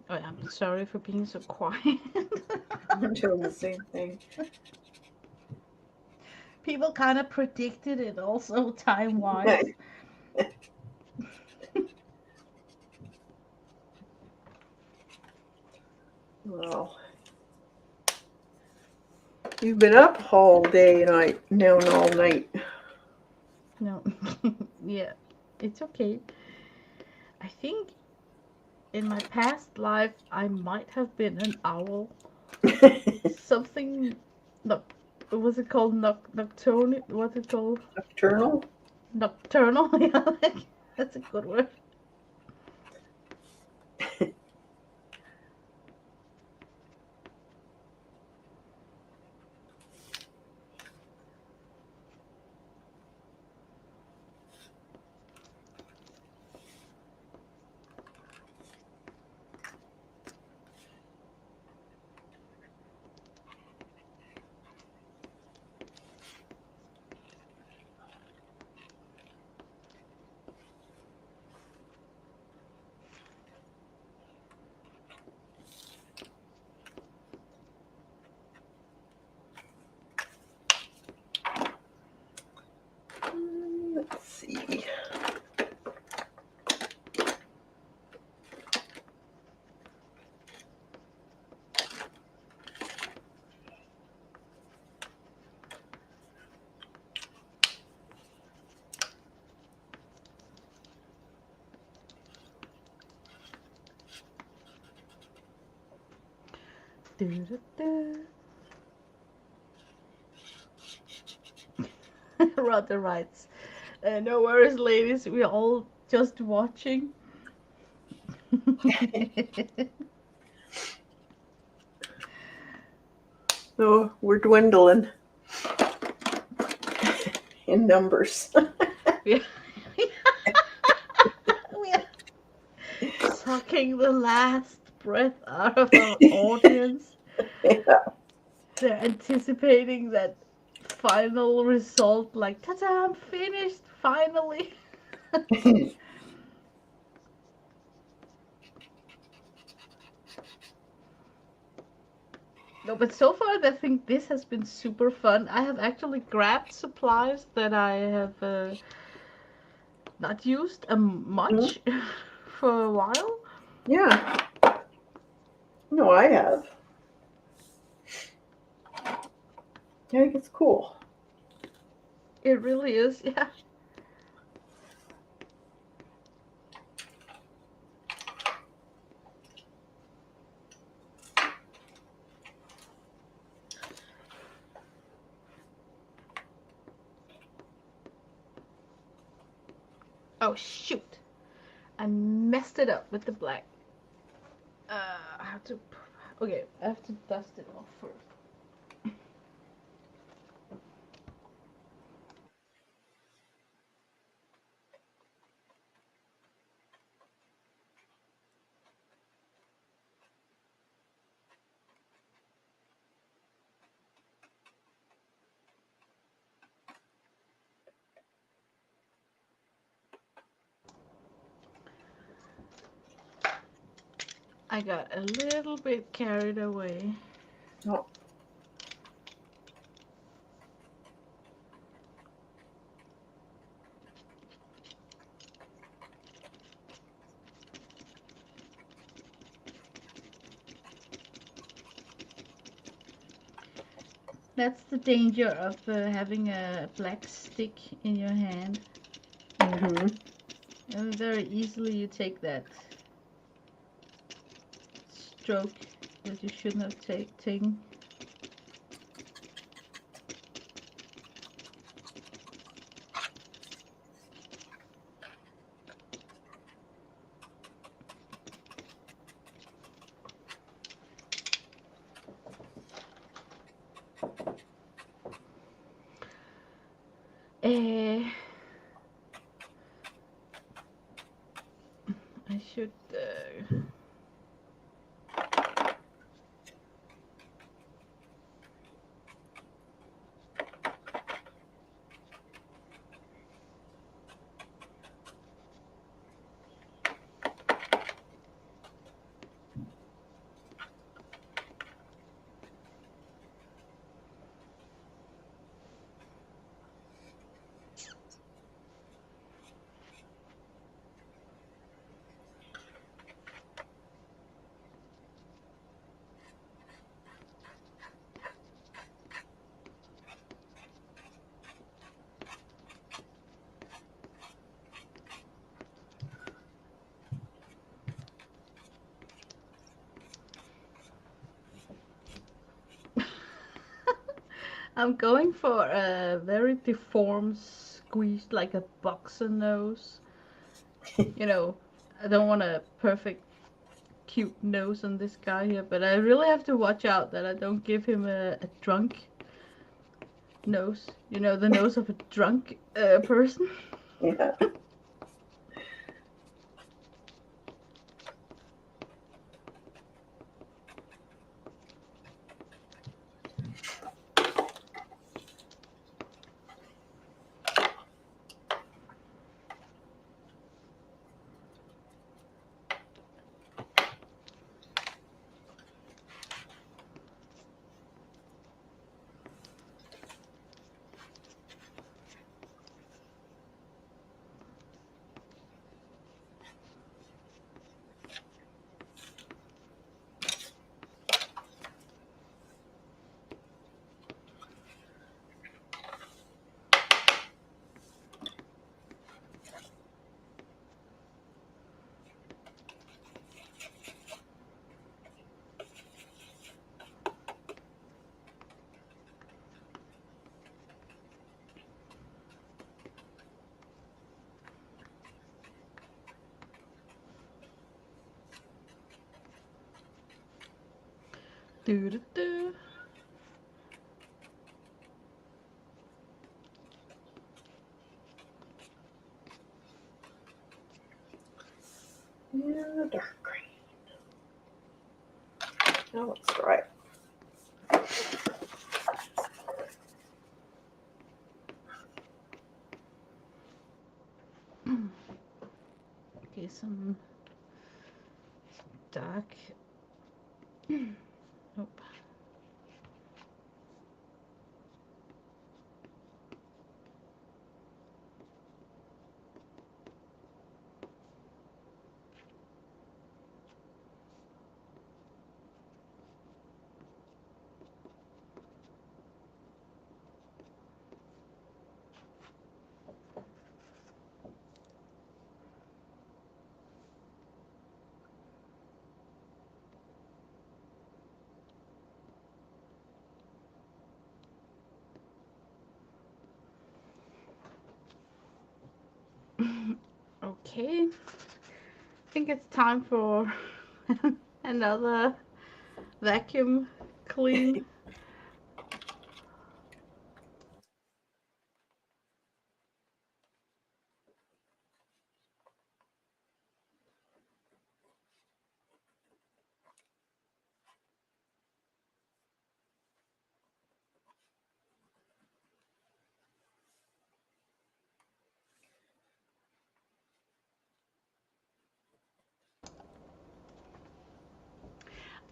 Oh, yeah, I'm sorry for being so quiet. I'm doing the same thing. People kind of predicted it also time-wise. Well, you've been up all day and I now and all night. No, yeah, it's okay. I think in my past life I might have been an owl. Something, no, what was it called? Nocturnal? What's it called? Nocturnal? Nocturnal? Yeah, that's a good word. Let's see. Do-do-do. Rudder writes, no worries, ladies. We're all just watching. So we're dwindling in numbers. we are sucking the last breath out of our audience. Yeah. They're anticipating that final result, like, ta-da, I'm finished, finally. No, but so far I think this has been super fun. I have actually grabbed supplies that I have not used much for a while. Yeah. No, I have. I think it's cool. It really is, yeah. Oh shoot! I messed it up with the black. I have to. Okay, I have to dust it off first. I got a little bit carried away. Oh. That's the danger of having a black stick in your hand. Mm-hmm. And very easily you take that stroke that you shouldn't have taken. I should. I'm going for a very deformed squeeze, like a boxer nose. You know, I don't want a perfect, cute nose on this guy here, but I really have to watch out that I don't give him a drunk nose. You know, the nose of a drunk person. Yeah. Do, do, do. And dark green. That looks right. Okay, some dark. Nope. Okay, I think it's time for another vacuum clean.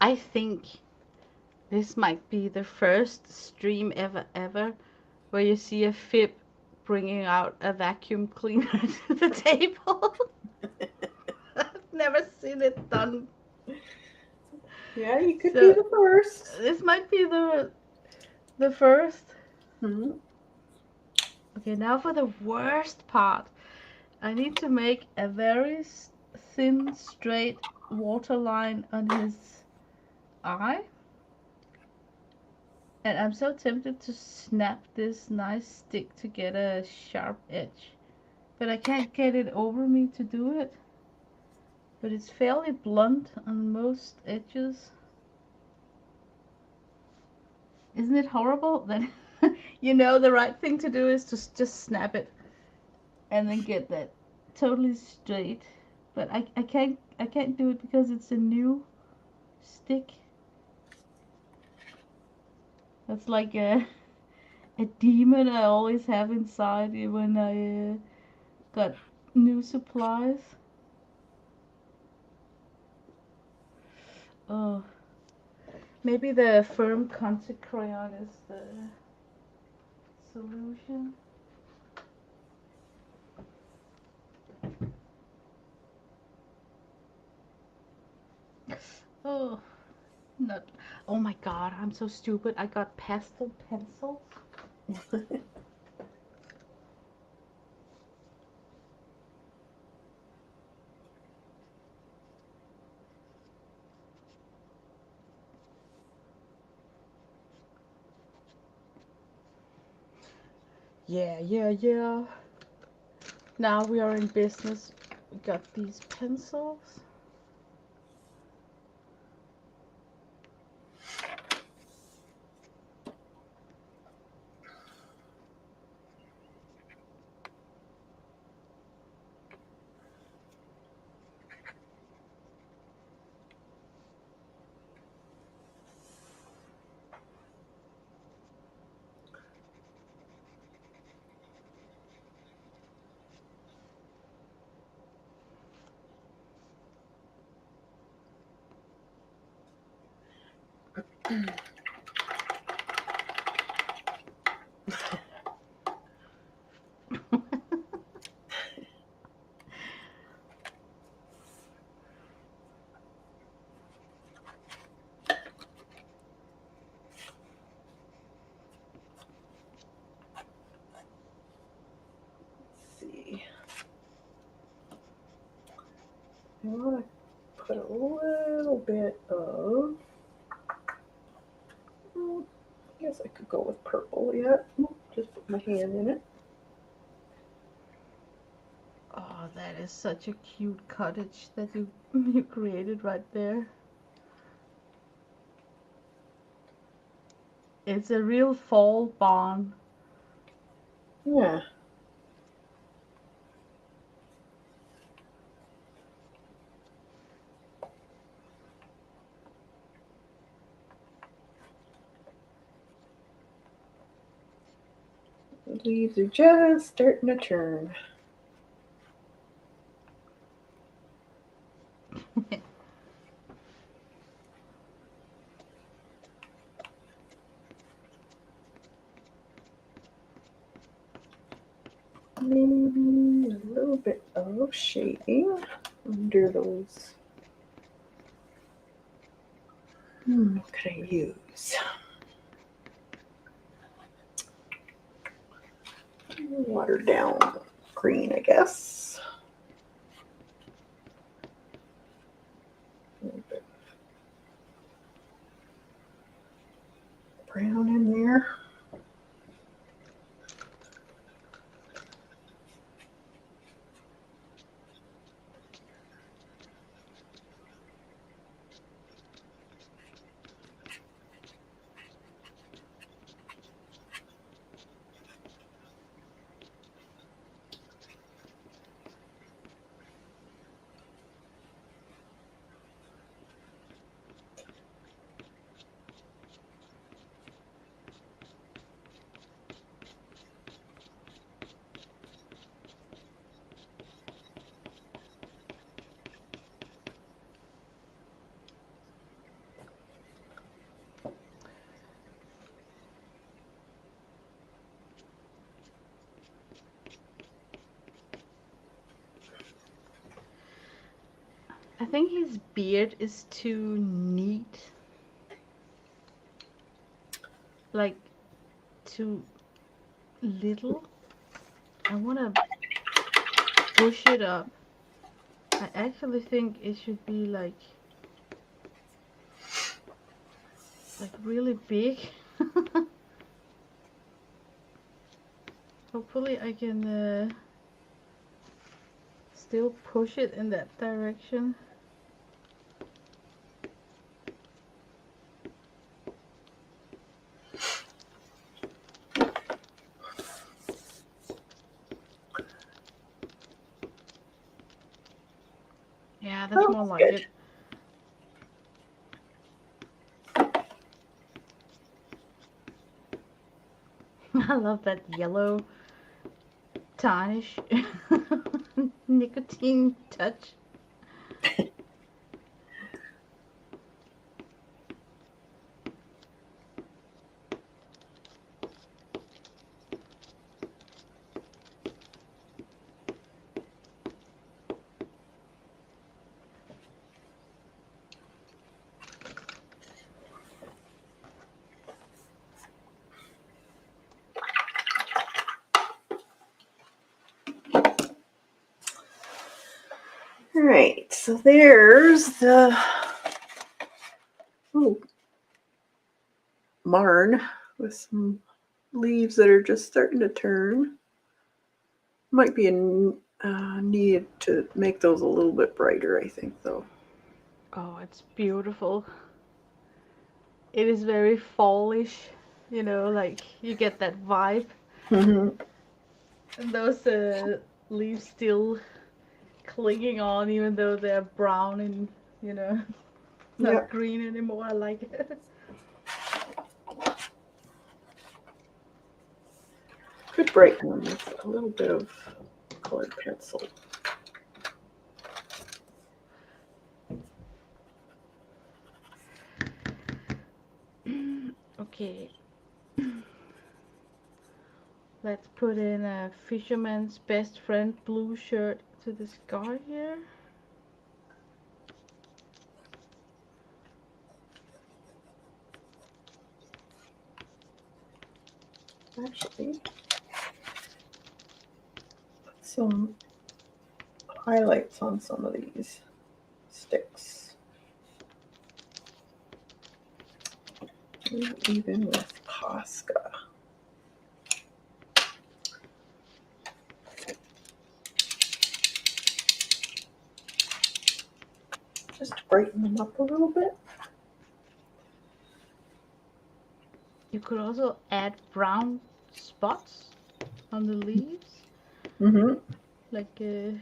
I think this might be the first stream ever where you see a fib bringing out a vacuum cleaner to the table. I've never seen it done. Yeah, you could be So the first. this might be the first. Mm-hmm. Okay, now for the worst part. I need to make a very thin, straight waterline on his eye. And I'm so tempted to snap this nice stick to get a sharp edge. But I can't get it over me to do it. But it's fairly blunt on most edges. Isn't it horrible that you know the right thing to do is to just snap it and then get that totally straight. But I can't do it because it's a new stick. That's like a demon I always have inside when I got new supplies. Oh, maybe the firm contact crayon is the solution. Oh, not. Oh my god, I'm so stupid. I got pastel pencils. Yeah. Now we are in business. We got these pencils. Let's see. I want to put a little bit of. I guess I could go with purple yet. Just put my hand in it. Oh, that is such a cute cottage that you created right there. It's a real fall barn. Yeah. The leaves are just starting to turn. Maybe a little bit of shading under those. What could I use? Watered down green, I guess. A little bit brown in there. I think his beard is too neat. Like, too little. I want to push it up. I actually think it should be like really big. Hopefully I can still push it in that direction. Yeah, that's more like Good. it. I love that yellow tarnish nicotine touch. All right, so there's the barn with some leaves that are just starting to turn. Might be a need to make those a little bit brighter, I think, though. Oh, it's beautiful. It is very fallish, like you get that vibe. Mm-hmm. And those leaves still clinging on, even though they're brown and, you know, not Yep. green anymore. I like it. Could brighten them with a little bit of colored pencil. Okay. Let's put in a fisherman's best friend blue shirt to the scar here. Actually, put some highlights on some of these sticks. Even with Posca. Just to brighten them up a little bit. You could also add brown spots on the leaves, Mm-hmm. like they're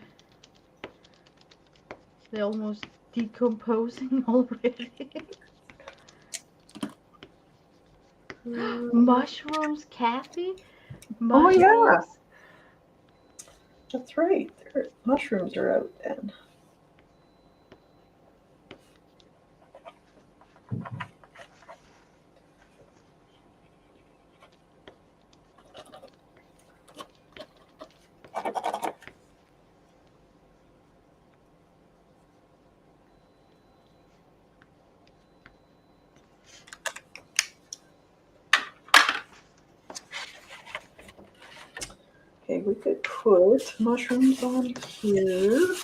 almost decomposing already. Mushrooms, Kathy. Oh yeah, Mushrooms. that's right. Mushrooms are out then. Okay, we could put mushrooms on here.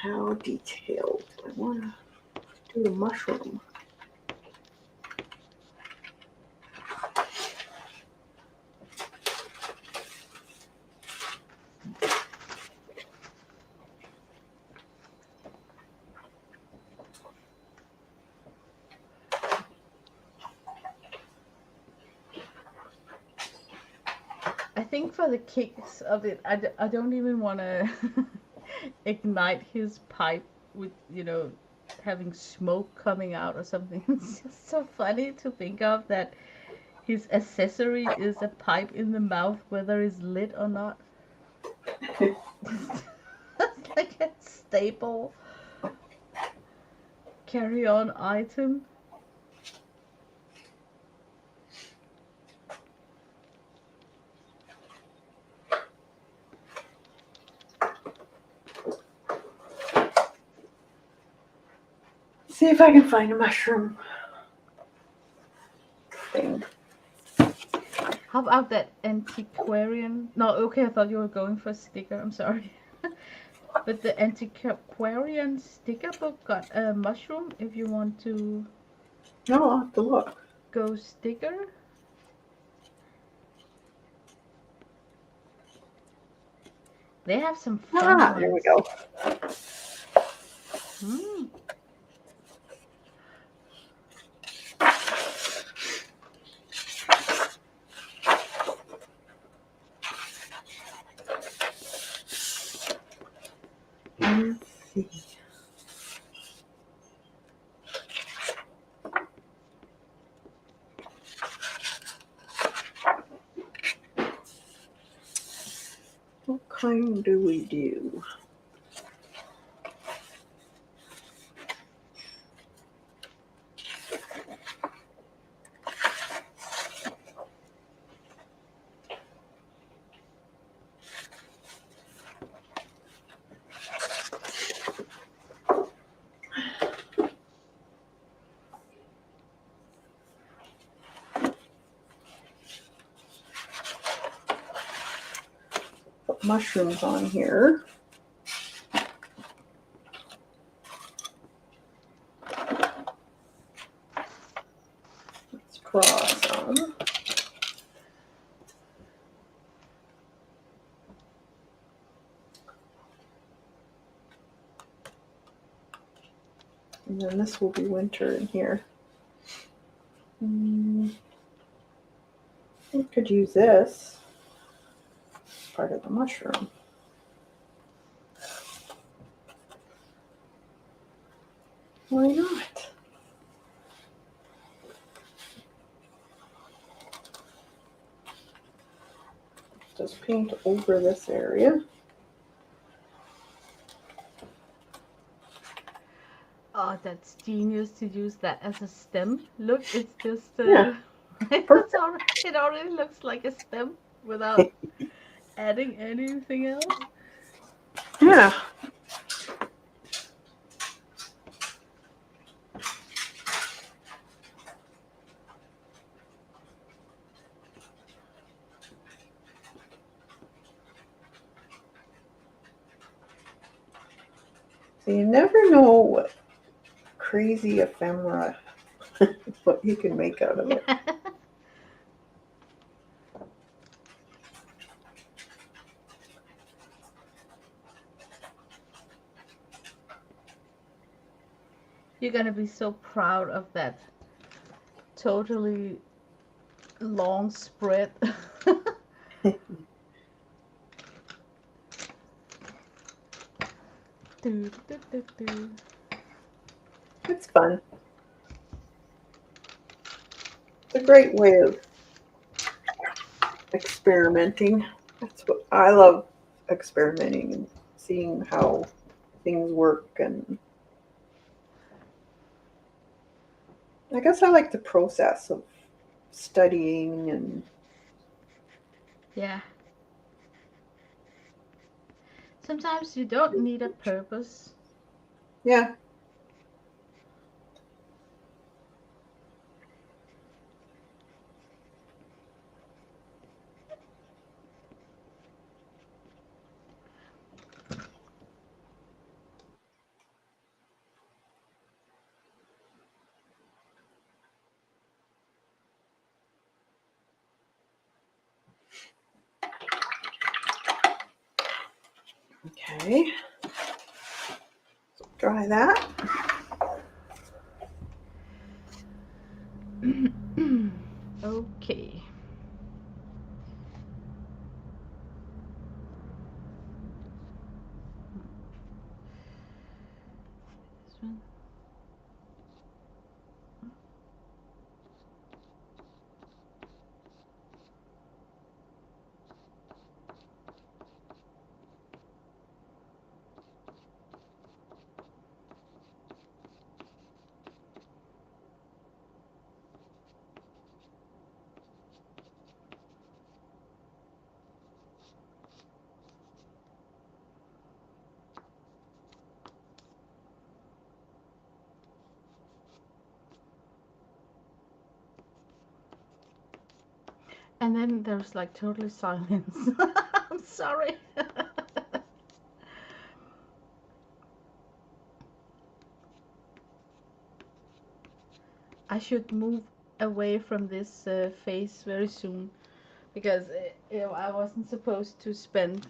How detailed do I want to do the mushroom? I think for the kicks of it, I don't even want to ignite his pipe with, having smoke coming out or something. It's just so funny to think of that his accessory is a pipe in the mouth, whether it's lit or not. It's like a staple carry-on item. See if I can find a mushroom thing. How about that antiquarian? No, okay, I thought you were going for a sticker. I'm sorry. But the antiquarian sticker book got a mushroom if you want to No, I'll have to look. go sticker. They have some fun ones. There we go. Hmm. Let's see. What kind do we do? Put mushrooms on here. Let's draw some. And then this will be winter in here. We could use this as part of the mushroom. Why not? Just paint over this area. Oh, that's genius to use that as a stem. Look, it's just Yeah, it already looks like a stem without adding anything else. Yeah. So you never know what crazy ephemera what you can make out of it. You're gonna be so proud of that totally long spread. Do, do, do, do. It's fun. It's a great way of experimenting. That's what I love, experimenting and seeing how things work. And I guess I like the process of studying and Yeah. Sometimes you don't need a purpose. yeah. Okay. Try that. Okay. This one. And then there's like totally silence. I'm sorry. I should move away from this face very soon because I wasn't supposed to spend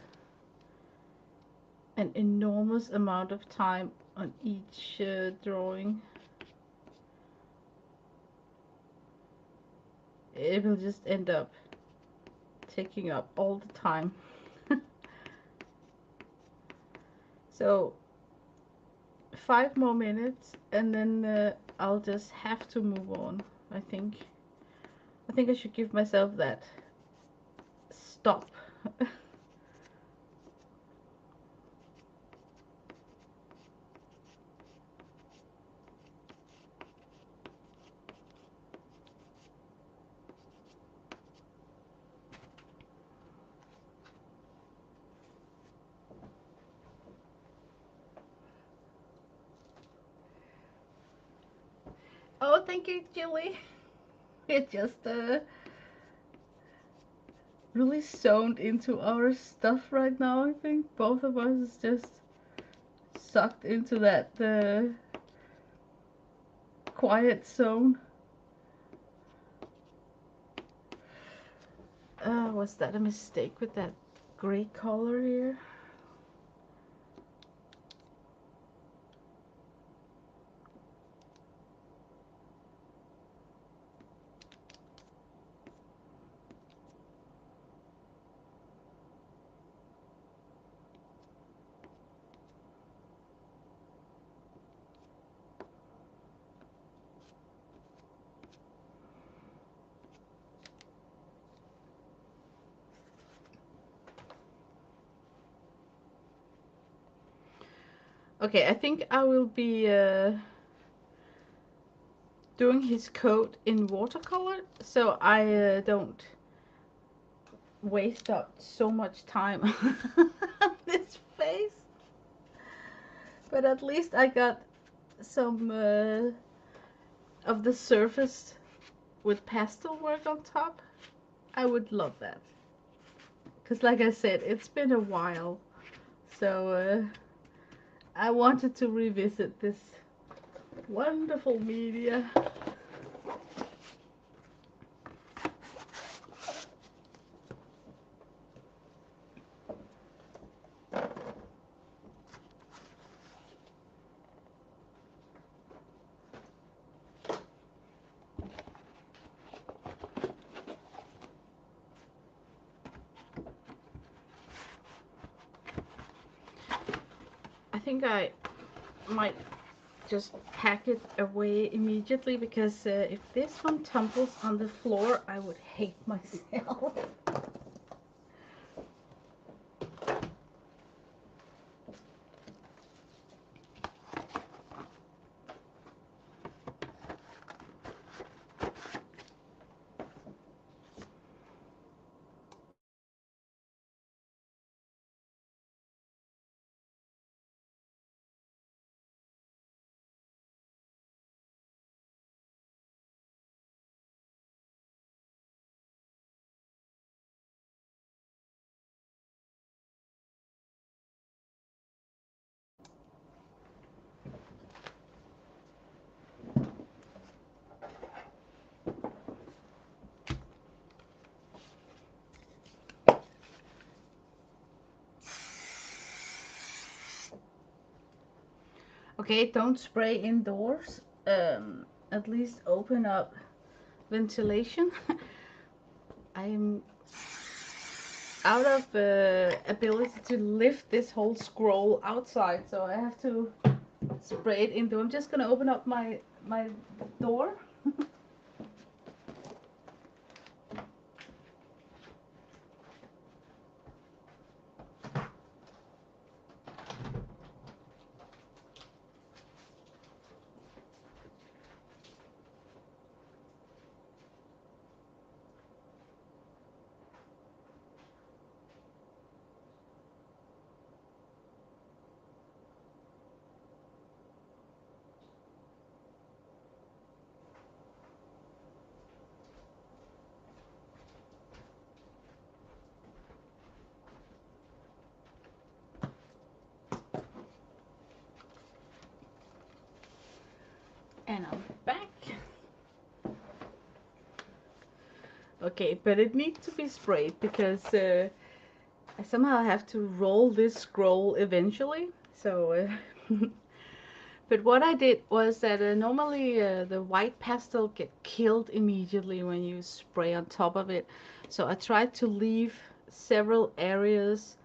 an enormous amount of time on each drawing. It will just end up taking up all the time. So 5 more minutes and then I'll just have to move on. I think I should give myself that stop. Oh, thank you, Julie. It just really zoned into our stuff right now. I think both of us is just sucked into that quiet zone. Was that a mistake with that gray color here? Okay, I think I will be doing his coat in watercolor, so I don't waste up so much time on this face. But at least I got some of the surface with pastel work on top. I would love that. Because like I said, it's been a while. So I wanted to revisit this wonderful media. think I might just pack it away immediately, because if this one tumbles on the floor, I would hate myself. Okay, don't spray indoors. At least open up ventilation. I'm out of ability to lift this whole scroll outside, so I have to spray it indoor. I'm just gonna open up my door. And I'm back. Okay, but it needs to be sprayed because I somehow have to roll this scroll eventually. So, but what I did was that normally the white pastel get killed immediately when you spray on top of it. So I tried to leave several areas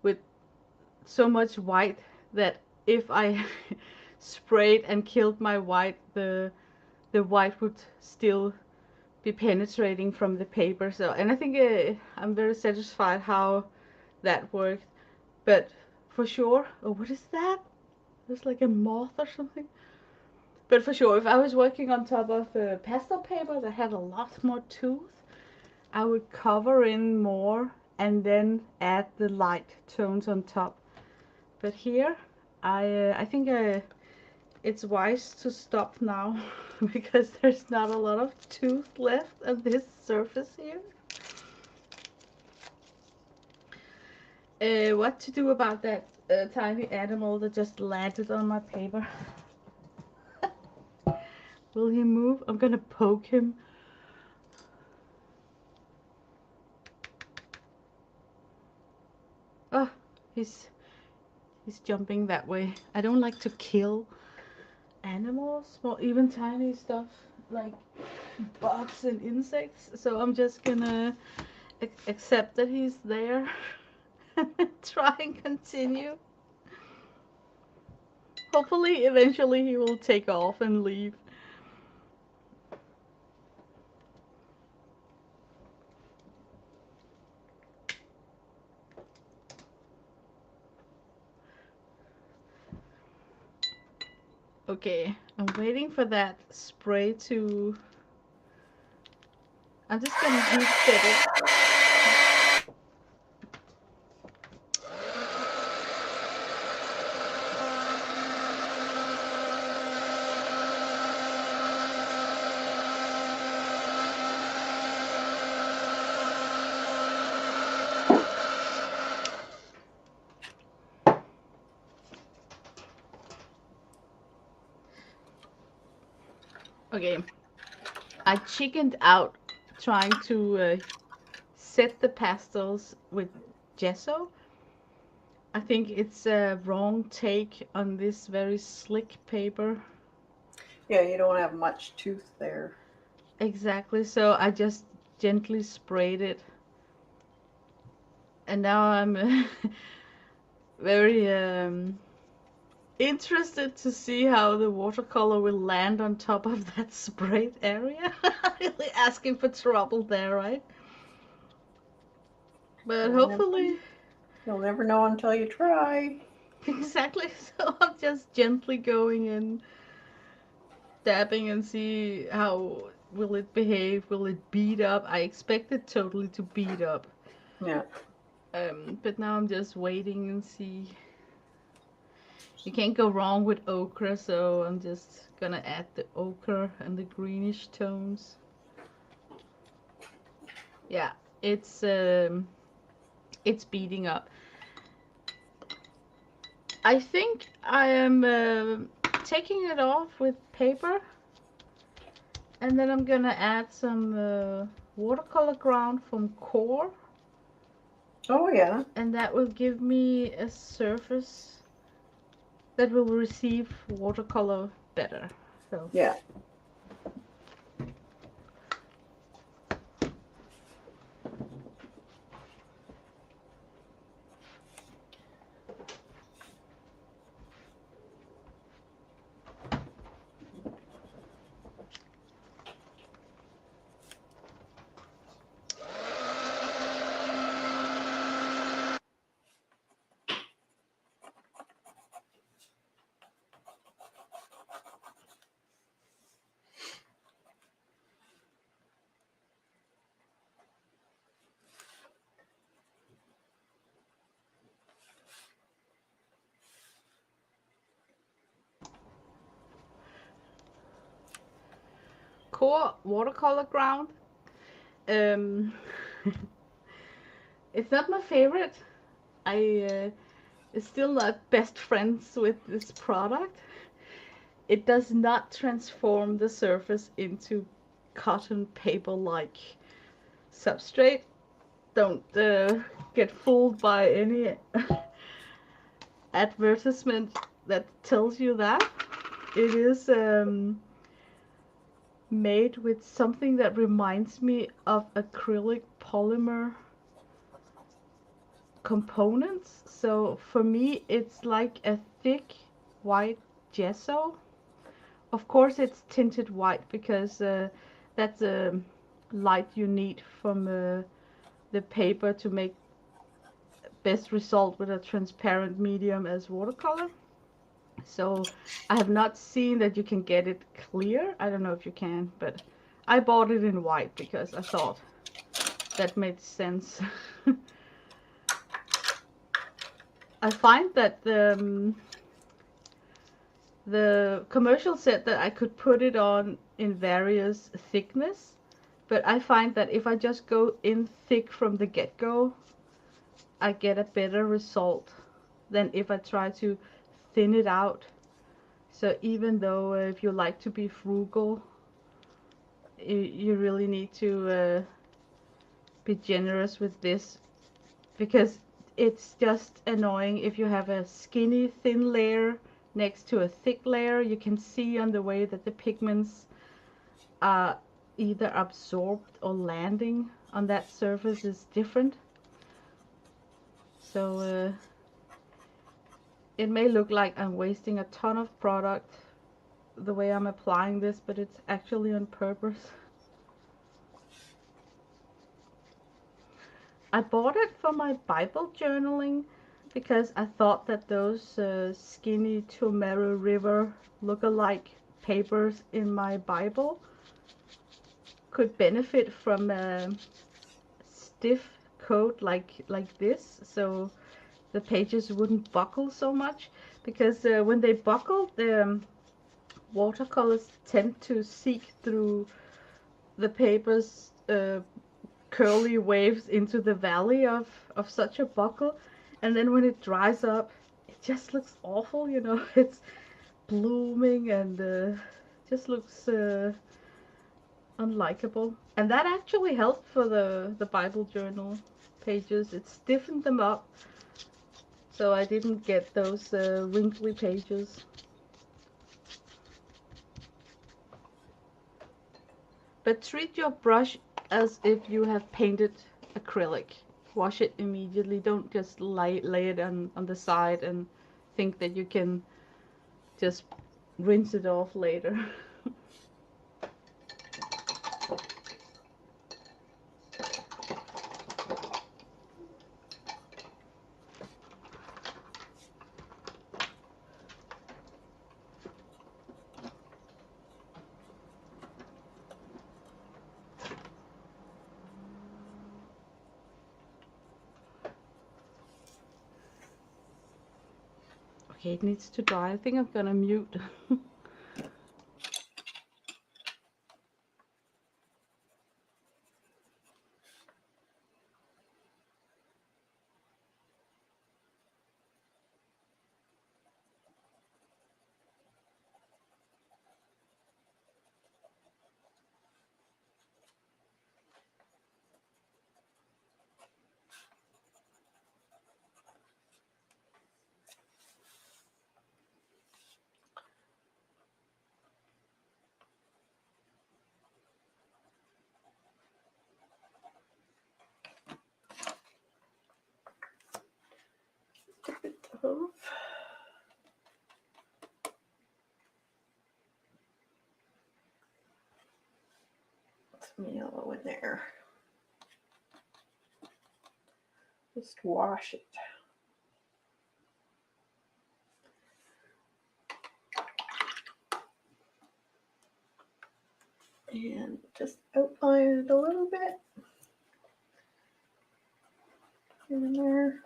with so much white that if I sprayed and killed my white, the white would still be penetrating from the paper. So, and I think I'm very satisfied how that worked. But for sure, oh, what is that? It's like a moth or something. But for sure, if I was working on top of a pastel paper that had a lot more tooth, I would cover in more and then add the light tones on top. But here, I think it's wise to stop now because there's not a lot of tooth left on this surface here. What to do about that tiny animal that just landed on my paper? Will he move? I'm gonna poke him. Oh, he's jumping that way. I don't like to kill animals or even tiny stuff like bugs and insects. So I'm just gonna accept that he's there and try and continue. Hopefully, eventually he will take off and leave. Okay, I'm waiting for that spray to... I'm just gonna heat set it. Okay, I chickened out trying to set the pastels with gesso. I think it's a wrong take on this very slick paper. Yeah, you don't have much tooth there. Exactly, so I just gently sprayed it. And now I'm very interested to see how the watercolor will land on top of that sprayed area. Really asking for trouble there, right? But hopefully, You'll never know until you try. exactly. So I'm just gently going in, dabbing and see how will it behave. Will it bead up? I expect it totally to bead up. Yeah. But now I'm just waiting and see. You can't go wrong with ochre, so I'm just gonna add the ochre and the greenish tones. Yeah, it's beating up. I think I am taking it off with paper, and then I'm gonna add some watercolor ground from Core, Oh yeah. and that will give me a surface that will receive watercolor better. So Yeah. Core watercolor ground. Um, it's not my favorite. I still not best friends with this product. It does not transform the surface into cotton paper like substrate. Don't get fooled by any advertisement that tells you that. It is made with something that reminds me of acrylic polymer components. So for me, it's like a thick white gesso. Of course, it's tinted white because that's a light you need from the paper to make best result with a transparent medium as watercolor. So I have not seen that you can get it clear. I don't know if you can, but I bought it in white because I thought that made sense. I find that the commercial said that I could put it on in various thickness, but I find that if I just go in thick from the get-go, I get a better result than if I try to thin it out. So even though if you like to be frugal, you really need to be generous with this because it's just annoying if you have a skinny thin layer next to a thick layer. You can see on the way that the pigments are either absorbed or landing on that surface is different. So it may look like I'm wasting a ton of product the way I'm applying this, but it's actually on purpose. I bought it for my Bible journaling because I thought that those skinny Tomorrow River look-alike papers in my Bible could benefit from a stiff coat like this, so the pages wouldn't buckle so much. Because when they buckle, the watercolors tend to seek through the paper's curly waves into the valley of such a buckle, and then when it dries up it just looks awful, you know. It's blooming and just looks unlikable, and that actually helped for the Bible journal pages. It stiffened them up so I didn't get those wrinkly pages. But treat your brush as if you have painted acrylic. Wash it immediately. Don't just lay it on the side and think that you can just rinse it off later. Okay, it needs to dry. I think I'm gonna mute. A bit of some yellow in there. Just wash it. And just outline it a little bit in there.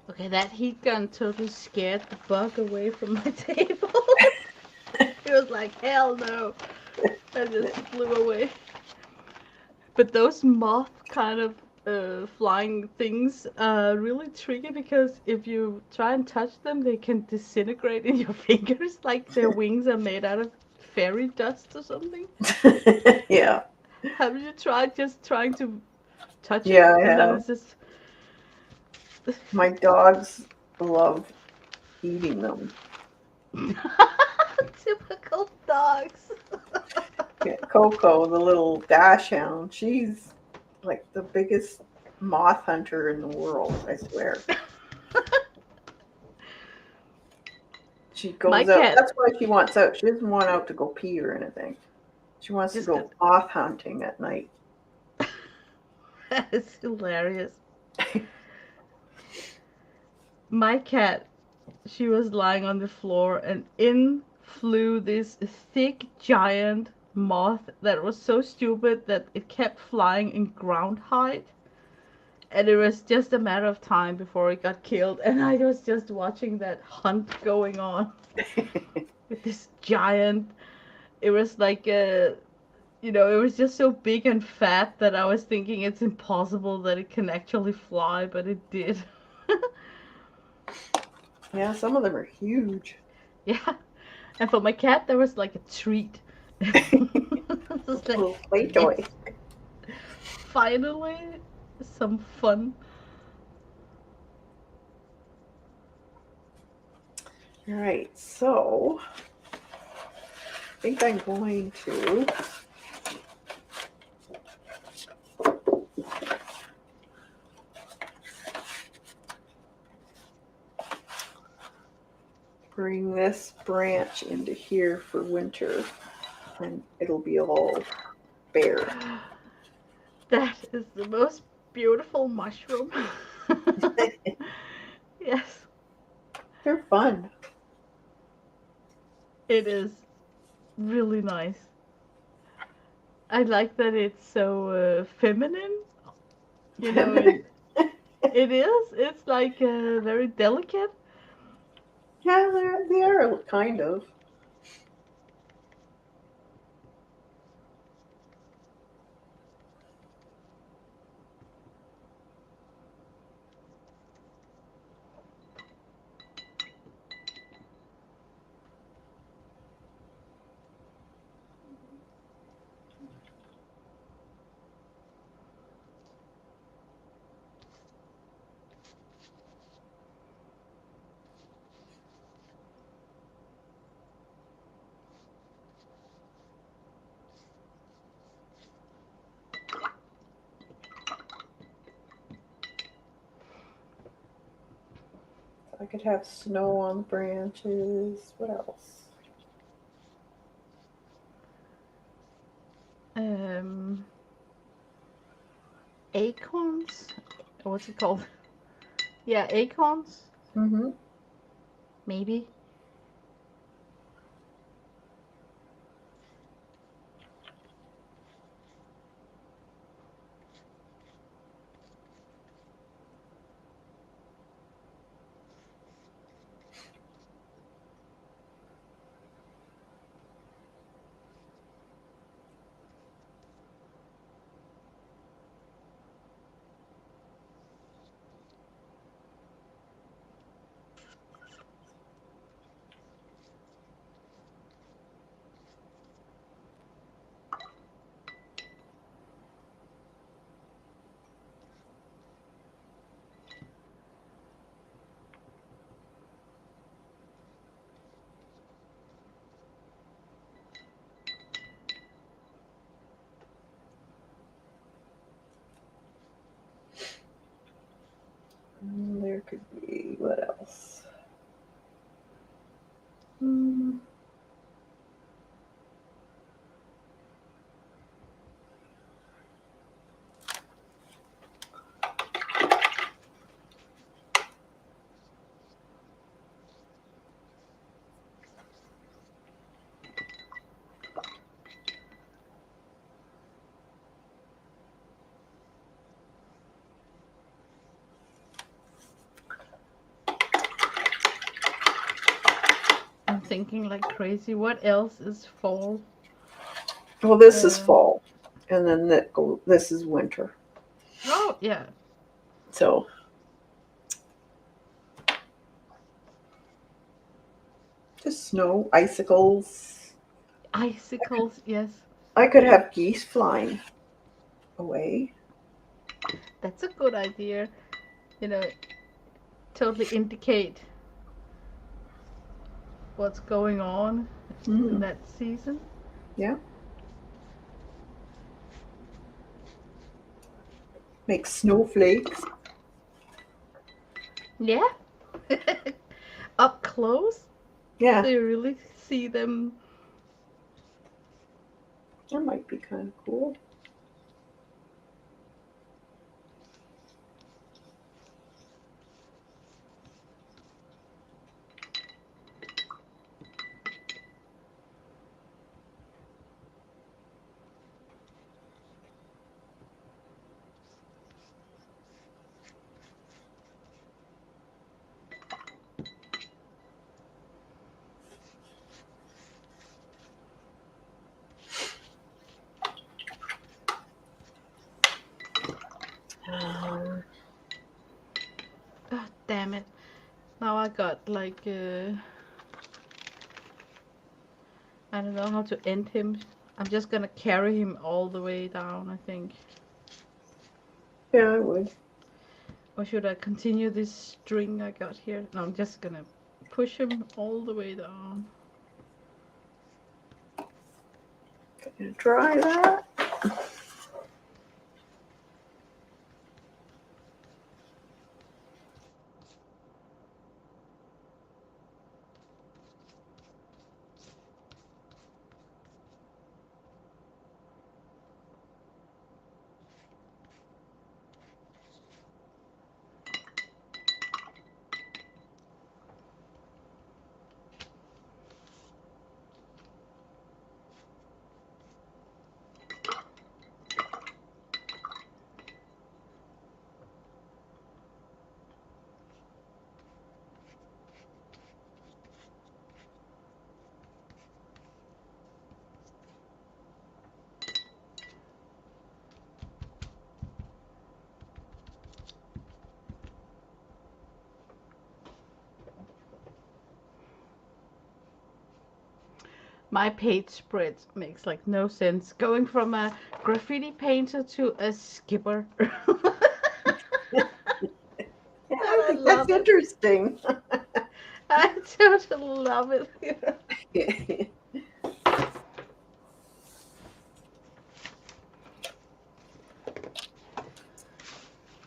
Okay, that heat gun totally scared the bug away from my table. It was like, hell no. I just flew away. But those moth kind of flying things are really tricky because if you try and touch them, they can disintegrate in your fingers, like their wings are made out of fairy dust or something. Yeah. Have you tried just trying to touch it? Yeah, I And then have. it's just. My dogs love eating them. Typical dogs. Yeah, Coco, the little dachshund, she's like the biggest moth hunter in the world, I swear. She My goes out. cat That's why she wants out. She doesn't want out to go pee or anything. She wants to just got. go moth hunting at night. That is hilarious. My cat, she was lying on the floor and in flew this thick giant moth that was so stupid that it kept flying in ground height. And it was just a matter of time before it got killed. And I was just watching that hunt going on with this giant. It was like a. It was just so big and fat that I was thinking it's impossible that it can actually fly, but it did. Yeah, some of them are huge. Yeah. And for my cat, that was like a treat. It was like, Little play yes, toy. finally, some fun. All right, so I think I'm going to bring this branch into here for winter, and it'll be all bare. That is the most beautiful mushroom. Yes, They're fun. it is really nice. I like that it's so feminine. Feminine. It is. It's like very delicate. Yeah, they are kind of. I could have snow on the branches. What else? Acorns. What's it called? Yeah, acorns. Mm-hmm. Maybe. There could be, what else? Mm. I'm thinking like crazy. What else is fall? Well, this is Um, fall, and then this is winter. oh, yeah. So just snow, icicles. Icicles, yes. I could have geese flying away. That's a good idea. You know, totally indicate what's going on in Mm, that season. yeah. Make snowflakes. Yeah. Up close, so Yeah, you really see them. that might be kind of cool. Um, Oh, damn it. Now I got like, I don't know how to end him. I'm just gonna carry him all the way down, I think. yeah, I would. Or should I continue this string I got here? No, I'm just gonna push him all the way down. Gonna try that. My page spread makes like no sense. Going from a graffiti painter to a skipper. Yeah, And I I think that's love it. interesting. I totally love it.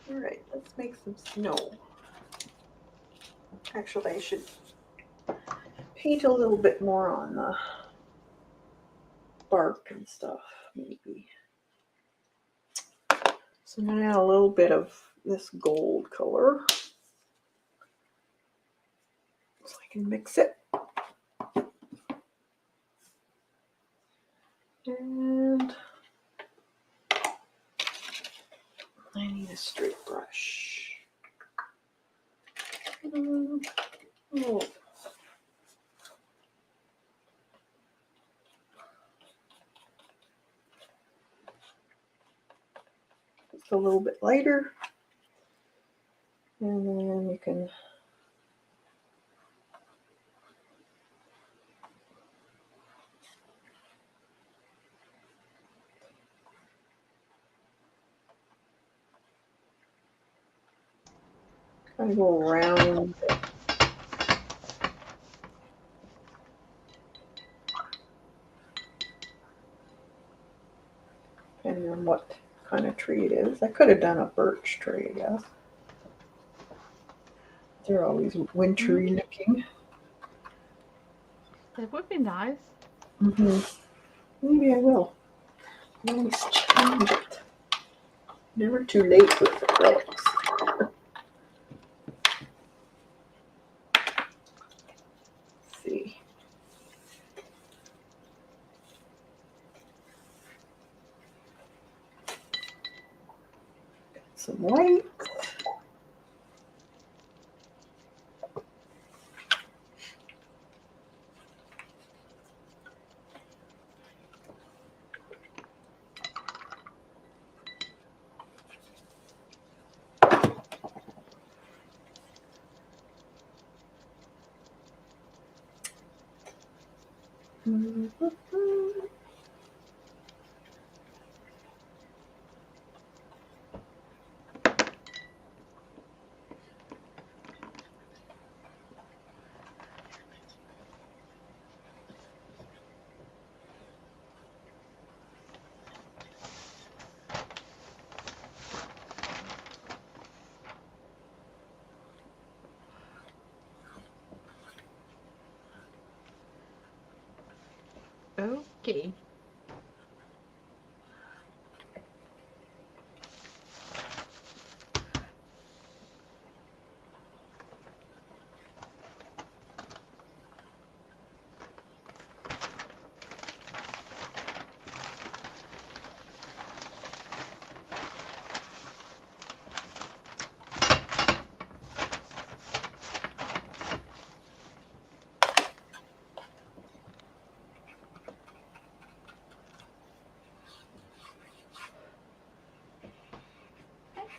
All right, let's make some snow. Actually, I should paint a little bit more on the bark and stuff, maybe. So I'm going to add a little bit of this gold color so I can mix it. And I need a straight brush. Oh. Just a little bit lighter. And then you can kind of go around. Depending on what kind of tree it is. I could have done a birch tree, I guess. They're always wintry looking. That would be nice. Maybe I will. Nice change it. Never too late with acrylics. Let's see. Some white. Okay.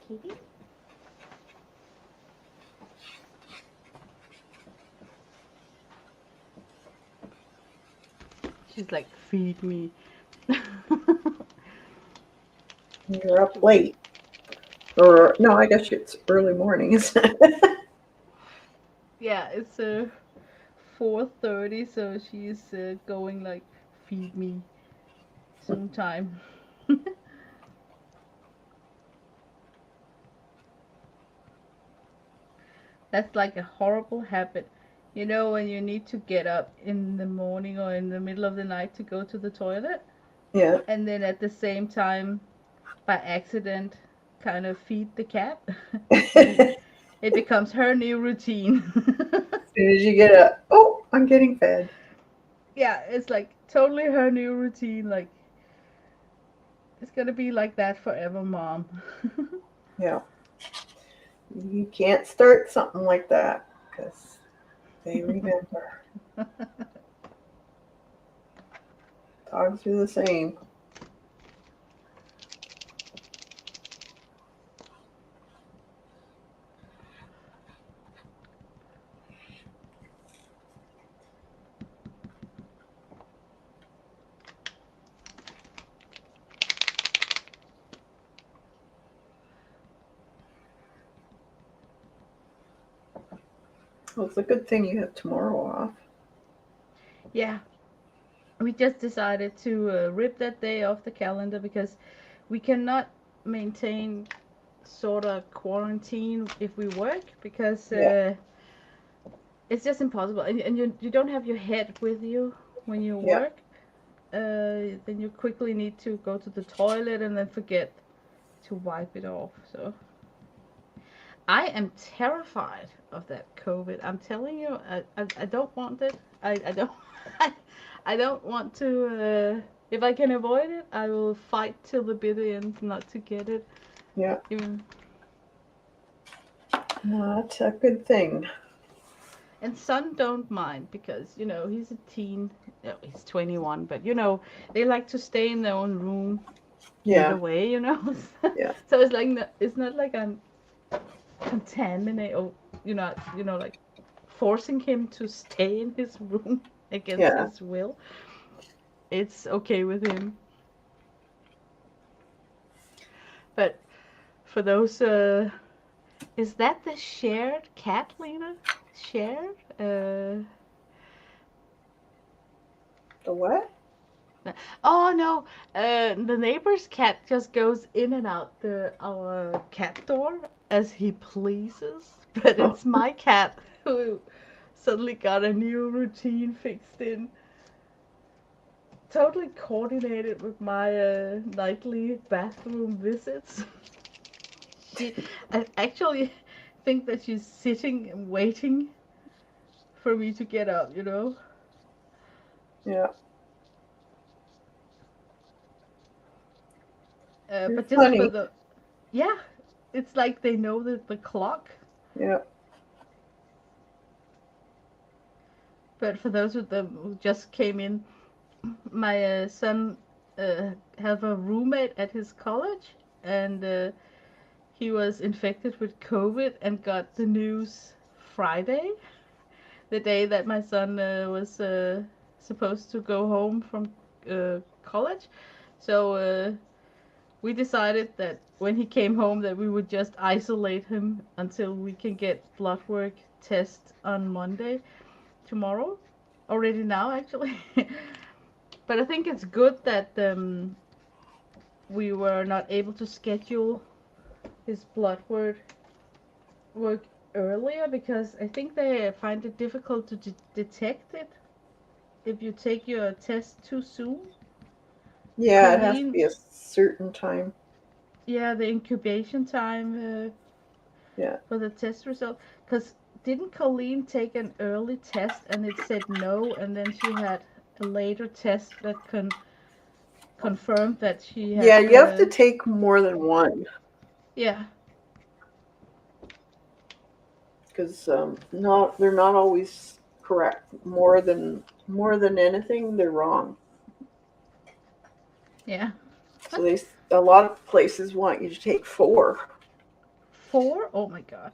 Kitty. She's like, feed me. You're up late. Or, no, I guess it's early morning, isn't it? Yeah, it's 4:30, so she's going like, feed me sometime. That's like a horrible habit. You know, when you need to get up in the morning or in the middle of the night to go to the toilet, Yeah. and then at the same time, by accident, kind of feed the cat. As It becomes her new routine. soon as you get up, oh, I'm getting fed. Yeah, it's like totally her new routine. Like, it's gonna be like that forever, mom. Yeah. You can't start something like that because they remember. Dogs do the same. Well, it's a good thing you have tomorrow off. Yeah, we just decided to rip that day off the calendar because we cannot maintain sort of quarantine if we work because Yeah. it's just impossible, and you don't have your head with you when you Yeah. work. Then you quickly need to go to the toilet and then forget to wipe it off. So I am terrified of that COVID. I'm telling you, I don't want it. I don't I don't want to. If I can avoid it, I will fight till the bitter end not to get it. Yeah. Even Not a good thing. and son don't mind because he's a teen. No, he's 21, but they like to stay in their own room either Yeah. way. Yeah. So it's like it's not like I'm contaminate or like forcing him to stay in his room against Yeah. his will. It's okay with him. But for those is that the shared cat, Lena? Shared? The what? Oh no, the neighbor's cat just goes in and out our cat door as he pleases. But Oh. it's my cat who suddenly got a new routine fixed in, totally coordinated with my nightly bathroom visits. I actually think that she's sitting and waiting for me to get up. Yeah. You're But just for funny. the, yeah, it's like they know the clock. Yeah. But for those of them who just came in, my son have a roommate at his college, and he was infected with COVID and got the news Friday, the day that my son was supposed to go home from college. So we decided that when he came home that we would just isolate him until we can get blood work test on Monday, tomorrow, already now actually. But I think it's good that we were not able to schedule his blood work earlier, because I think they find it difficult to detect it if you take your test too soon. Yeah, it has to Colleen, be a certain time. yeah, the incubation time Yeah. for the test result. Because didn't Colleen take an early test and it said no, and then she had a later test that confirmed that she had Yeah, you have to take more than one yeah, because not they're not always correct. More than anything, they're wrong. yeah. So a lot of places want you to take four. 4? Oh my god.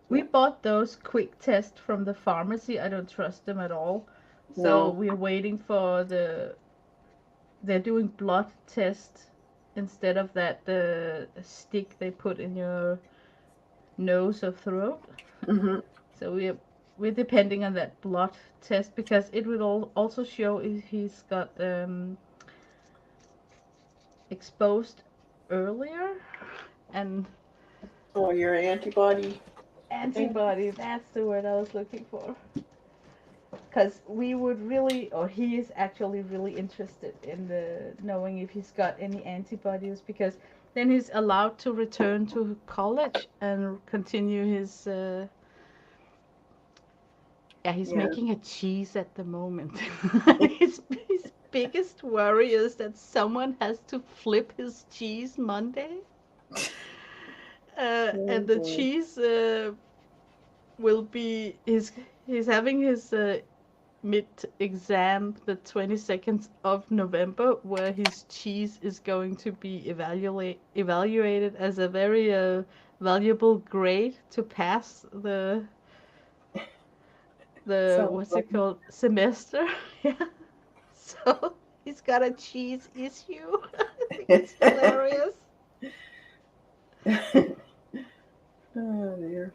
We Yeah. bought those quick tests from the pharmacy. I don't trust them at all. So No. we're waiting for they're doing blood test instead of that the stick they put in your nose or throat. Hmm. So we're depending on that blood test because it will also show if he's got exposed earlier, and Oh, your antibody thing. antibody, that's the word I was looking for. Because we would really, or he is actually really interested in the knowing if he's got any antibodies, because then he's allowed to return to college and continue his. Yeah, he's Yeah. making a cheese at the moment. his biggest worry is that someone has to flip his cheese Monday, Oh and the boy. cheese will be he's having his mid-exam the 22nd of November, where his cheese is going to be evaluated as a very valuable grade to pass the Sounds what's it fun. called, semester. Yeah. So he's got a cheese issue. I think it's hilarious. Oh dear.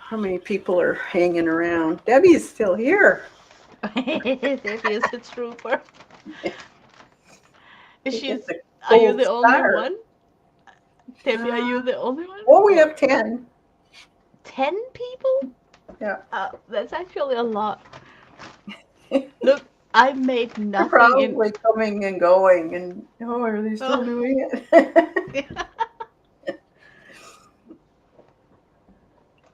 how many people are hanging around. Debbie's still here. Debbie is a trooper. It's a Are you gold the only star. one? Debbie, are you Uh, the only one? well, we Or have 10. 10 people? Yeah. That's actually a lot. Look, I made They're nothing in. probably coming and going, and oh, are they still Oh, doing it? yeah.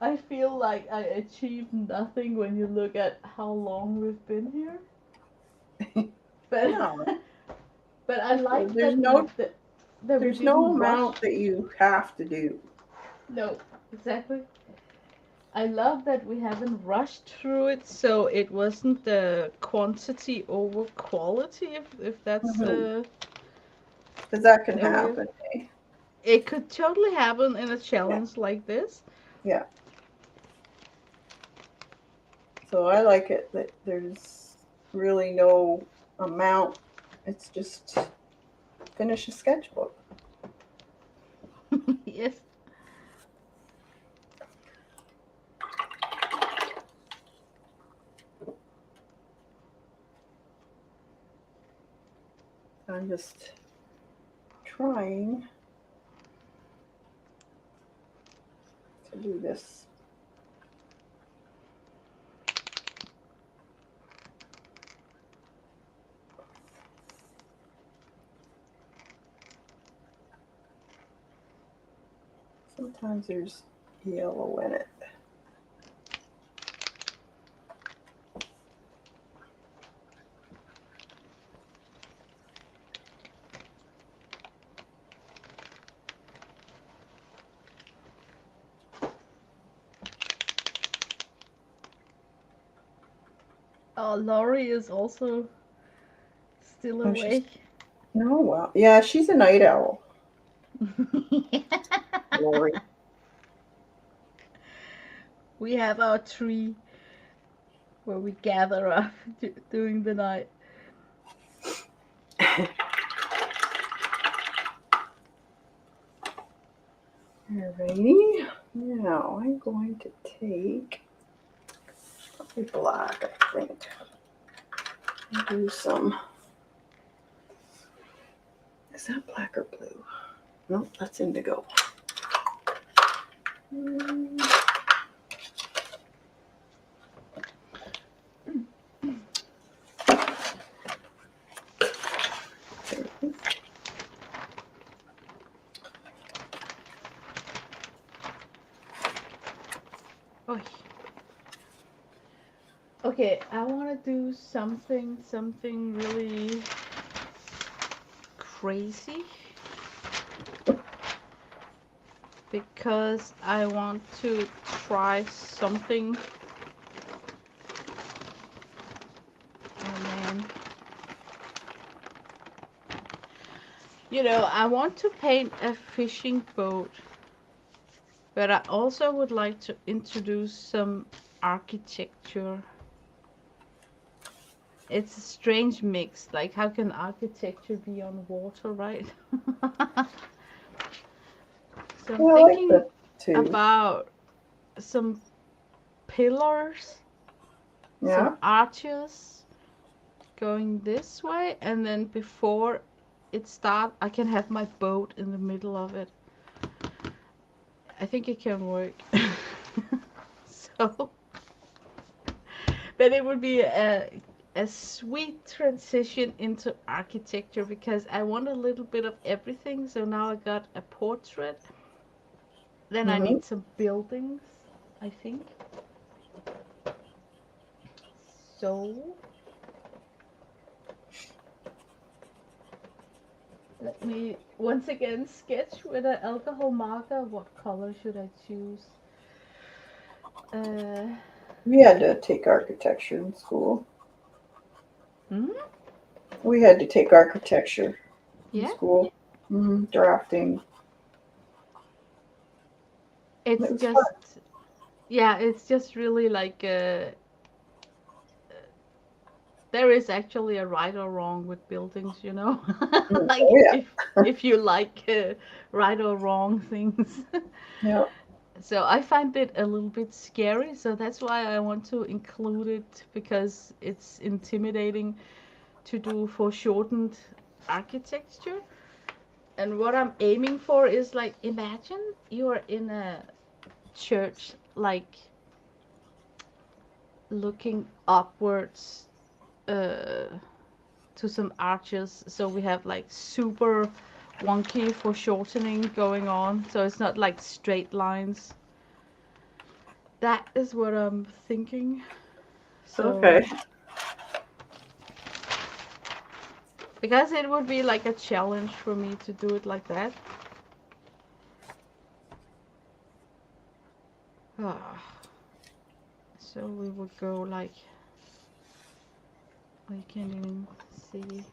I feel like I achieved nothing when you look at how long we've been here. But No, but I like there's that we no that we there's no didn't rush. amount that you have to do. No, exactly. I love that we haven't rushed through it, so it wasn't the quantity over quality, if that's Because that can the way happen. Eh? it could totally happen in a Yeah, challenge like this. yeah. So I like it that there's really no amount. It's just finish a sketchbook. Yes. I'm just trying to do this. Sometimes there's yellow in it. Oh, Laurie is also still Oh, she's awake. no, well, yeah, she's a night owl, Lori. We have our tree where we gather up during the night. Alrighty, now I'm going to take probably black, I think, and do some. Is that black or blue? No, that's indigo. Oh. Okay, I want to do something really crazy because I want to try something. Oh man. You know, I want to paint a fishing boat, but I also would like to introduce some architecture. It's a strange mix. Like, how can architecture be on water, right? So I'm Yeah, I like thinking that too. about some pillars, some Yeah. arches going this way, and then before it starts, I can have my boat in the middle of it. I think it can work. So, but it would be a sweet transition into architecture because I want a little bit of everything. So now I got a portrait. Then I Mm-hmm. need some buildings, I think. So let me once again sketch with an alcohol marker. What color should I choose? Uh, We had to take architecture in school. hmm? We had to take architecture in Yeah, school. Drafting. It it's was fun. just yeah, it's just really like there is actually a right or wrong with buildings, you know. Like Oh yeah. if you like right or wrong things. Yeah. So I find it a little bit scary. So that's why I want to include it, because it's intimidating to do foreshortened architecture. And what I'm aiming for is, like, imagine you're in a church, like, looking upwards uh, to some arches. So we have like super wonky foreshortening going on. So it's not like straight lines. That is what I'm thinking. So, Okay. because it would be like a challenge for me to do it like that. Ah, so we would go like, we can't even see.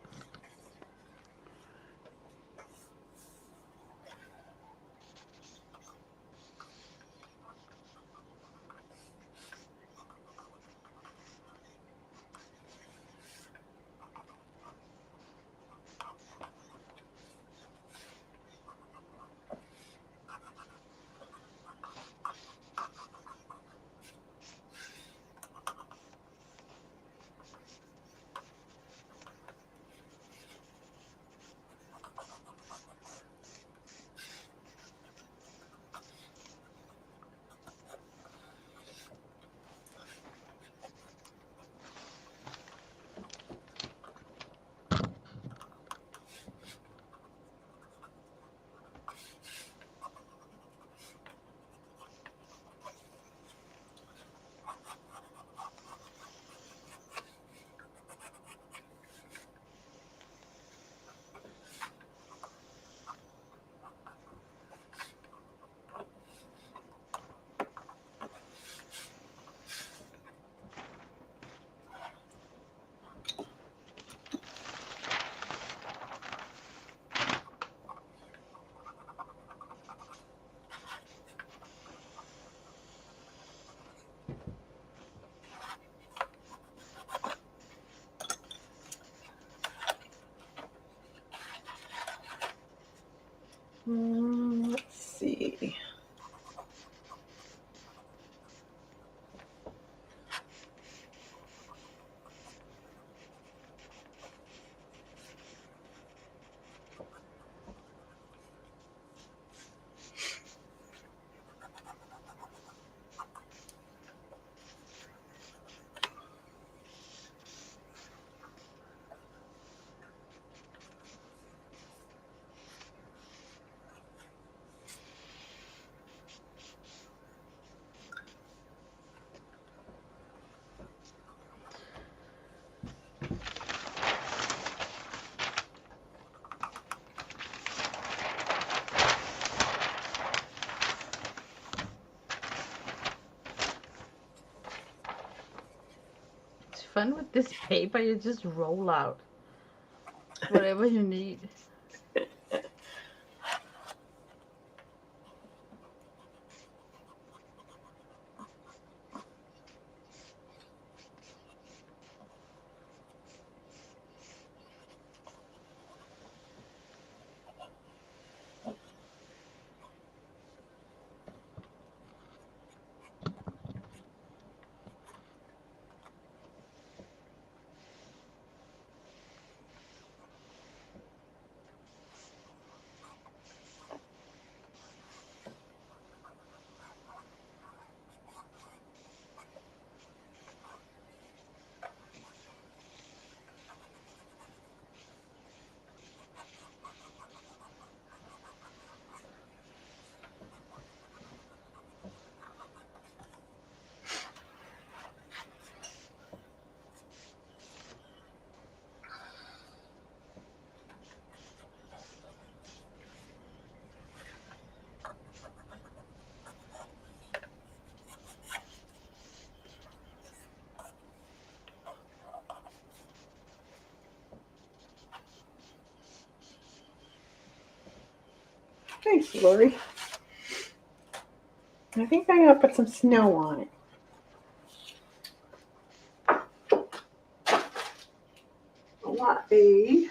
Let's see. It's fun with this paper. You just roll out whatever you need. Thanks, Lori. I think I'm gonna put some snow on it. I want a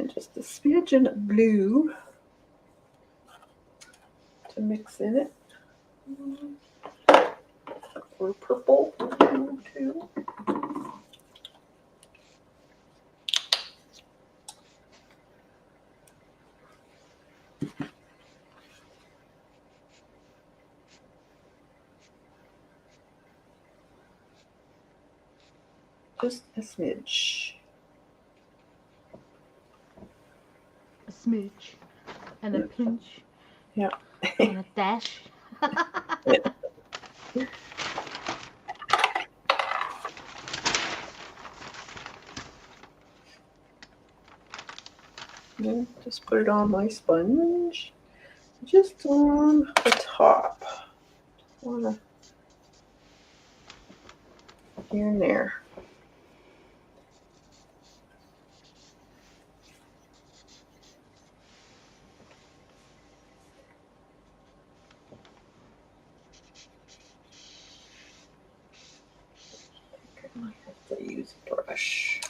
And just a smidgen of blue to mix in it. Or purple too. Just a smidge. A smidge and a pinch. Yeah. And a dash. And just put it on my sponge. Just on the top. Wanna here and there. I might have to use a brush.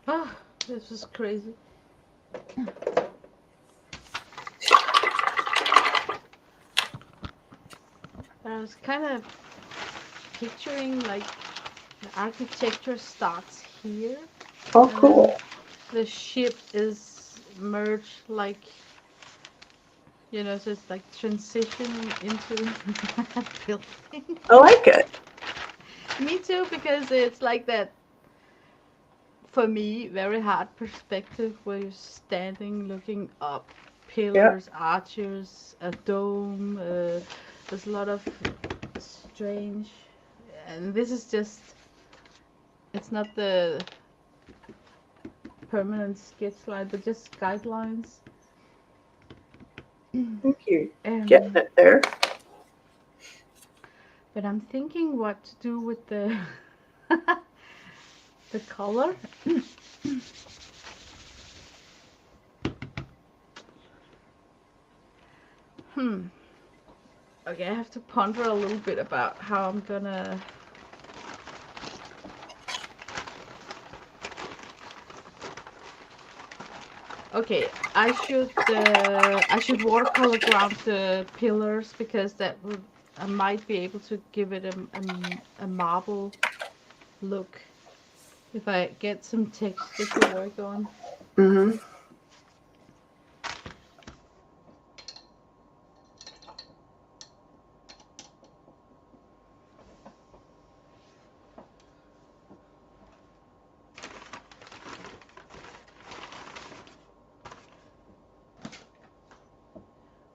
Ah, this was crazy. I was kind of picturing like the architecture starts here. Oh, And then cool. the ship is merged like, so it's like transitioning into a building. I like it. Me too, because it's like that, for me, very hard perspective where you're standing looking up, Yeah. pillars, arches, a dome. There's a lot of strange, and this is just, it's not the permanent sketch line, but just guidelines. Thank you. Getting Um, it there. but I'm thinking what to do with the the color. Hmm. Okay, I have to ponder a little bit about how I'm gonna. Okay, I should watercolor ground the pillars, because that would, I might be able to give it a marble look if I get some texture to work on. Mm-hmm.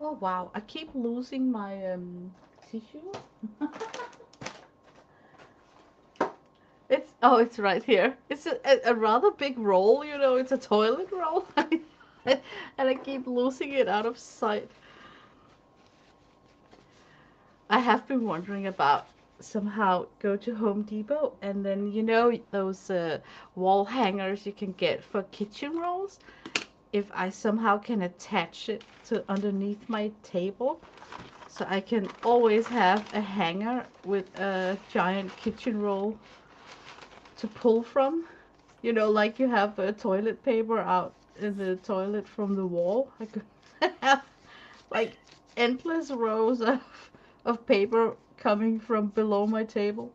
Oh wow, I keep losing my tissue. It's right here. It's a rather big roll, it's a toilet roll. And I keep losing it out of sight. I have been wondering about somehow go to Home Depot, and then those wall hangers you can get for kitchen rolls. If I somehow can attach it to underneath my table, so I can always have a hanger with a giant kitchen roll to pull from. Like you have a toilet paper out in the toilet from the wall. I could have like endless rows of paper coming from below my table.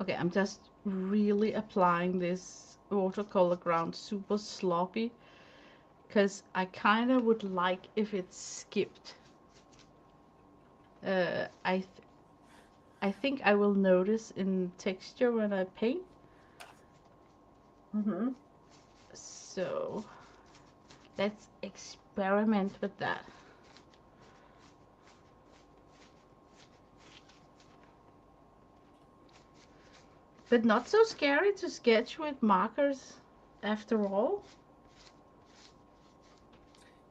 Okay, I'm just really applying this watercolor ground super sloppy because I kind of would like if it skipped. Uh, I th I think I will notice in texture when I paint. Mm-hmm. So let's experiment with that. But not so scary to sketch with markers after all.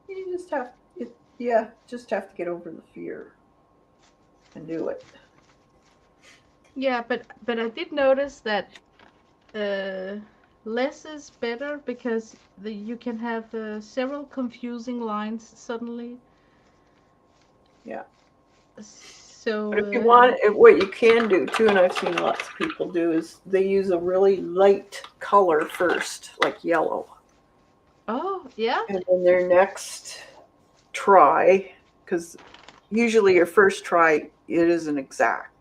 You just have it, yeah, just have to get over the fear and do it. Yeah, but I did notice that uh, less is better because you can have several confusing lines suddenly. Yeah. But So if you want, what you can do too, and I've seen lots of people do, is they use a really light color first, like yellow, oh yeah, and then their next try, because usually your first try it isn't exact,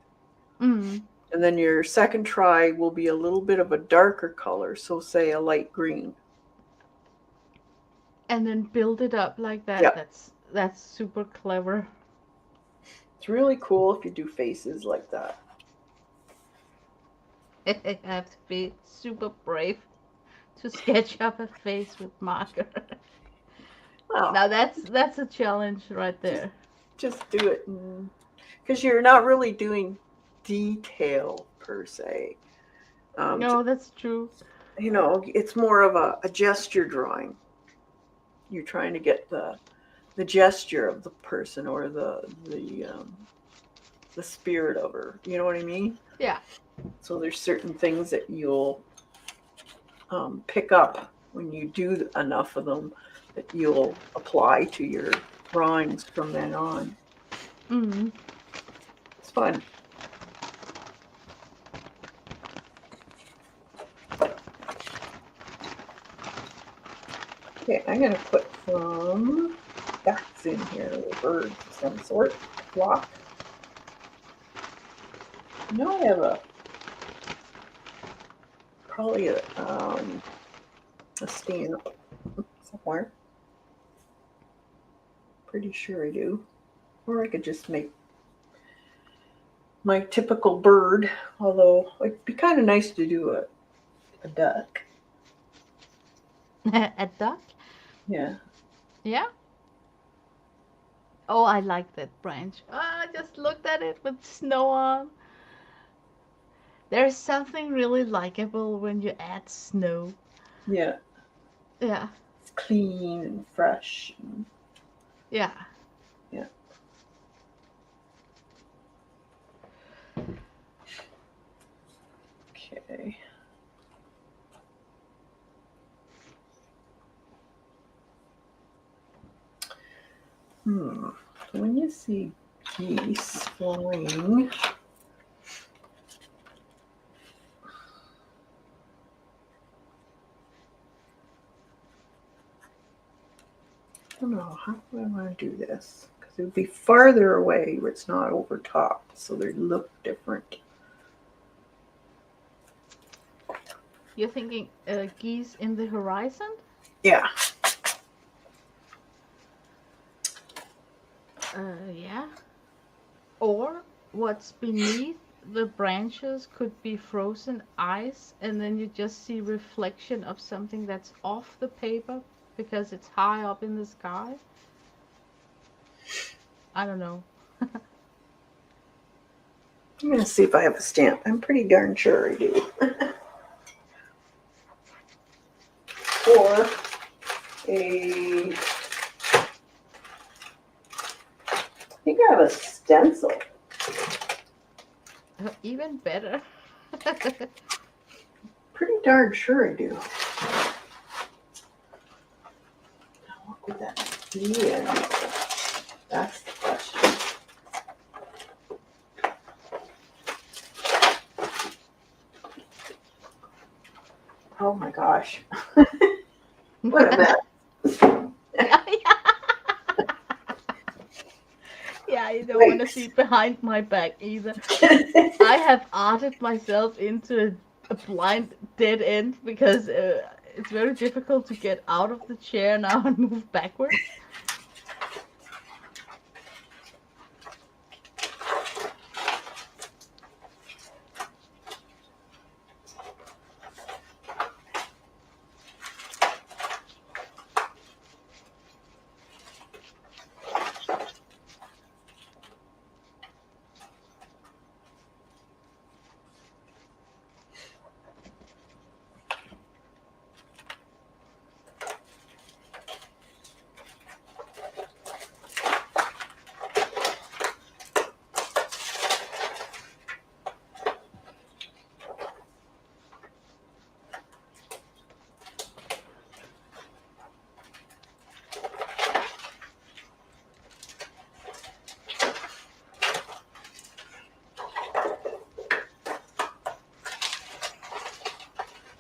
mm. and then your second try will be a little bit of a darker color, so say a light green. And then build it up like that. Yeah, That's super clever. it's really cool if you do faces like that. I have to be super brave to sketch up a face with marker. Well, Now that's a challenge right just there. just do it, because you're not really doing detail per se. No, that's true. It's more of a gesture drawing. You're trying to get the gesture of the person or the spirit of her. You know what I mean? Yeah. So there's certain things that you'll pick up when you do enough of them that you'll apply to your drawings from then on. Mm. It's fun. Okay, I'm gonna put some bats in here, birds of some sort, flock. No, I have probably a stand somewhere. Pretty sure I do. Or I could just make my typical bird, although it'd be kind of nice to do a duck. A duck? Yeah. Yeah. Oh, I like that branch. Oh, I just looked at it with snow on. There's something really likable when you add snow. Yeah. Yeah. It's clean and fresh. And, Yeah. yeah. Okay. So when you see geese flying, I don't know, how do I want to do this? Because it would be farther away where it's not over top, so they look different. You're thinking geese in the horizon? Yeah. Yeah. Or what's beneath the branches could be frozen ice, and then you just see reflection of something that's off the paper because it's high up in the sky. I don't know. I'm going to see if I have a stamp. I'm pretty darn sure I do. Or I think I have a stencil. Even better. Pretty darn sure I do. What would that be? That's the question. Oh my gosh. What a mess. Yeah, yeah. Yeah, don't want to see behind my back either. I have arted myself into a blind dead end because it's very difficult to get out of the chair now and move backwards.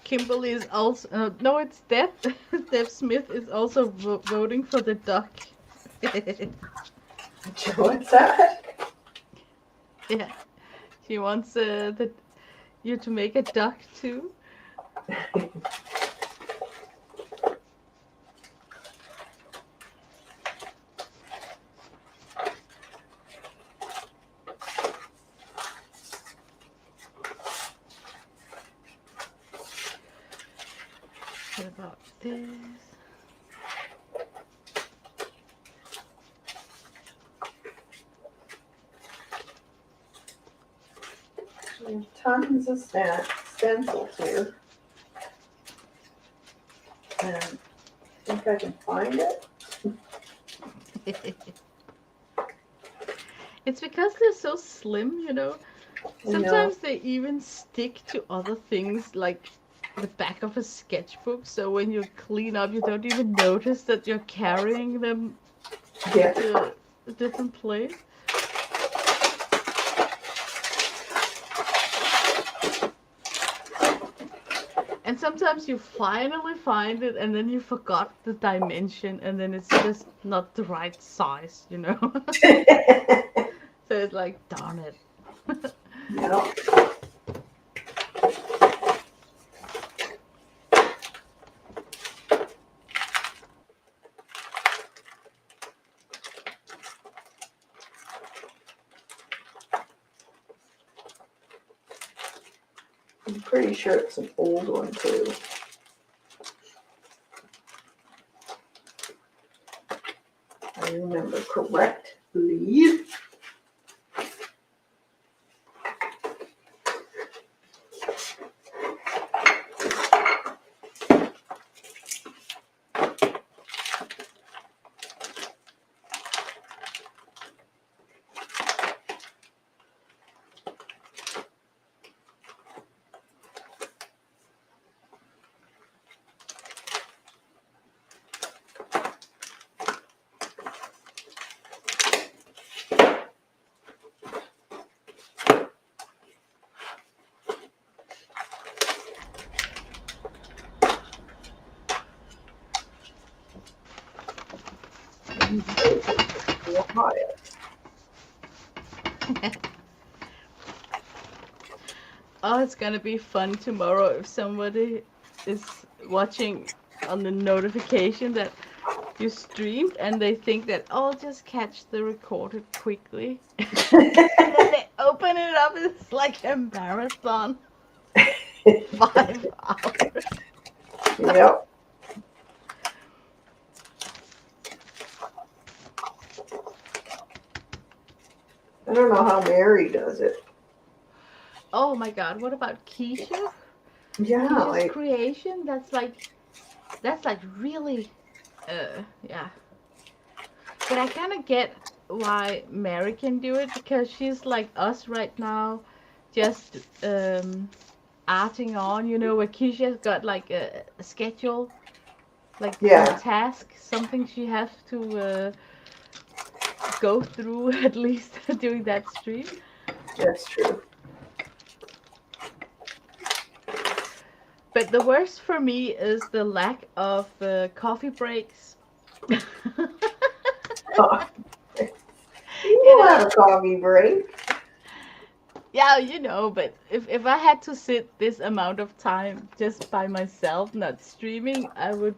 Kimberly is also no, it's Deb. Deb Smith is also voting for the duck. What's that? Yeah, she wants you to make a duck too. What about this? There's tons of stencils here. And I think I can find it. It's because they're so slim, you know. Sometimes they even stick to other things like the back of a sketchbook, so when you clean up you don't even notice that you're carrying them to a different place. And sometimes you finally find it and then you forgot the dimension and then it's just not the right size, you know. So it's like, darn it. No. I'm pretty sure it's an old one too. I remember correctly. Oh, it's gonna be fun tomorrow if somebody is watching on the notification that you streamed and they think that, oh, just catch the recorded quickly. And then they open it up and it's like a marathon. 5 hours. Yep. I don't know how Mary does it. Oh my god, what about Keisha? Yeah, Keisha's creation, that's like really, yeah. But I kind of get why Mary can do it because she's like us right now, just arting on, you know, where Keisha's got like a schedule, like a task, something she has to go through at least during that stream. That's true. But the worst for me is the lack of coffee breaks. You We'll know, have a coffee break. yeah, you know, but if I had to sit this amount of time just by myself, not streaming, I would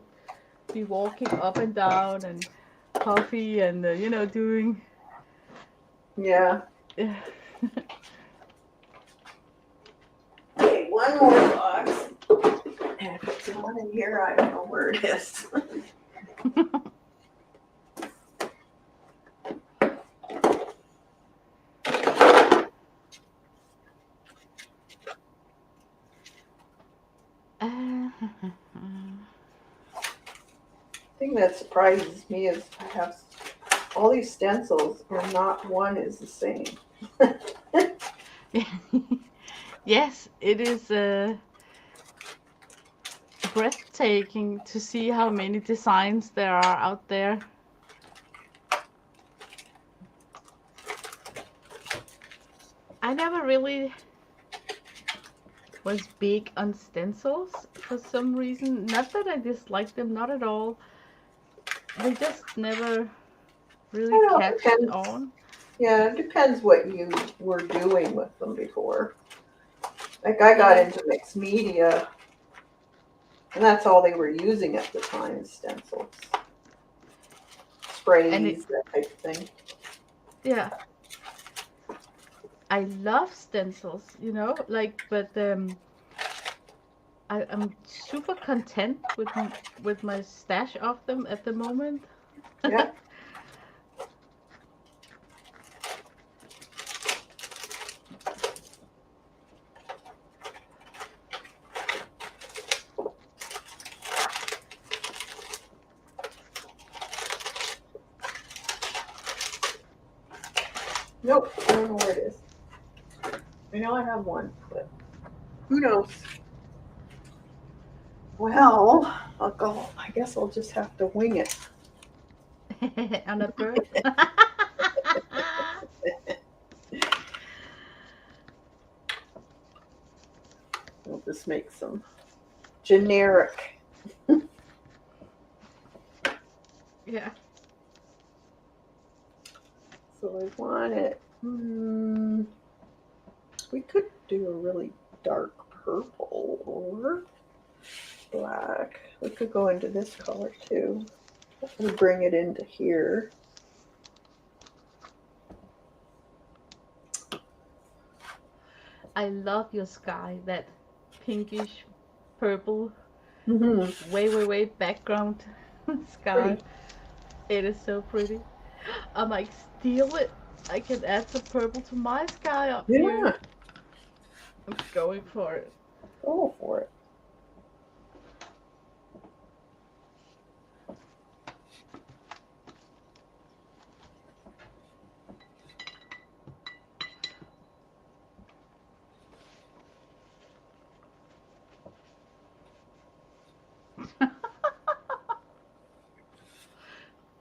be walking up and down and coffee and doing. Yeah. Yeah. Okay, one more box. And if it's one in here, I don't know where it is. The thing that surprises me is I have all these stencils and not one is the same. Yes, it is breathtaking to see how many designs there are out there. I never really was big on stencils for some reason. Not that I dislike them, not at all. They just never I really don't know, it catched depends. on. Yeah, it depends what you were doing with them before. Like I got Yeah, into mixed media, and that's all they were using at the time is stencils, and it, sprays, that type of thing. yeah, I love stencils, but I'm super content with my stash of them at the moment. Yeah. Nope, I don't know where it is. I know I have one, but who knows? Well, I'll go. I guess I'll just have to wing it. On a bird. We'll just make some generic. Yeah. So I want it. We could do a really dark purple or black. We could go into this color too. We'll bring it into here. I love your sky, that pinkish purple, Mm-hmm. way background sky. Pretty. It is so pretty. I might steal it. I can add some purple to my sky up here. Yeah, I'm going for it. go for it.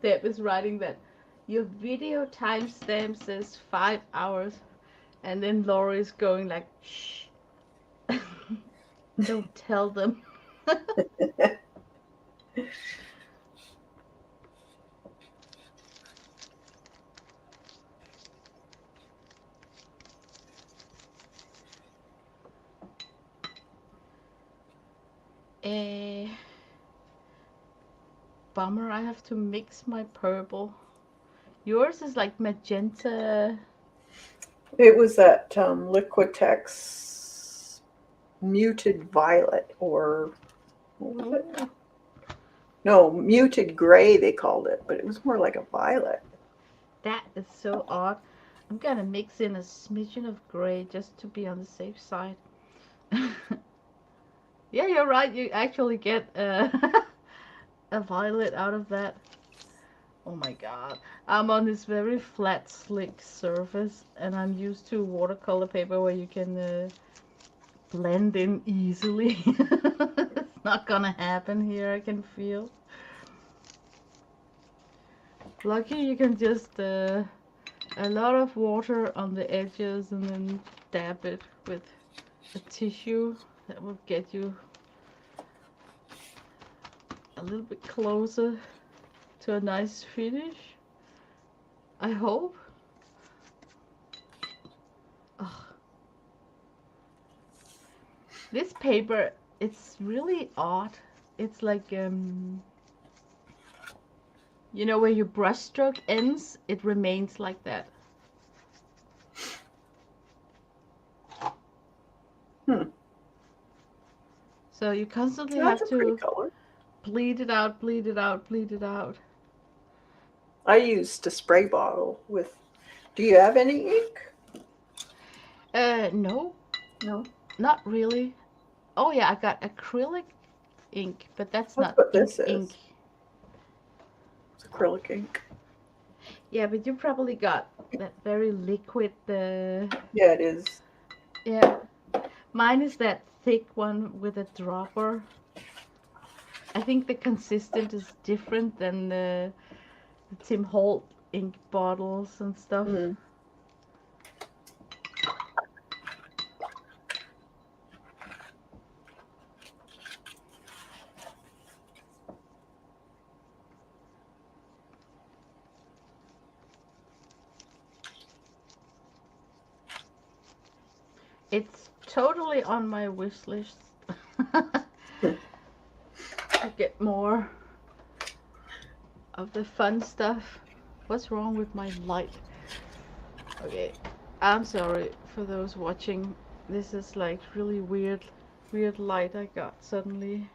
Deb is writing that your video timestamp says 5 hours, and then Laura is going like, shh, don't tell them. Eh, bummer, I have to mix my purple. Yours is like magenta. It was that Liquitex muted violet, or what was it? Oh, No, muted gray they called it, but it was more like a violet. that is so odd. I'm gonna mix in a smidgen of gray just to be on the safe side. Yeah, you're right. You actually get a violet out of that. Oh my god. I'm on this very flat, slick surface, and I'm used to watercolor paper where you can blend in easily. It's not gonna happen here, I can feel. Lucky you can just a lot of water on the edges and then dab it with a tissue that will get you a little bit closer to a nice finish. I hope. This paper, it's really odd. It's like, you know, where your brushstroke ends, it remains like that. Hmm. So you constantly That's have a pretty to color. bleed it out, bleed it out, bleed it out. I used a spray bottle with. Do you have any ink? No, No. not really. Oh yeah, I got acrylic ink, but that's That's not what ink this ink. is. It's acrylic ink. Yeah, but you probably got that very liquid, Yeah, it is. yeah. Mine is that thick one with a dropper. I think the consistent is different than the Tim Holt ink bottles and stuff. Mm. It's totally on my wish list to get more of the fun stuff. What's wrong with my light? Okay, I'm sorry for those watching. This is like really weird light I got suddenly.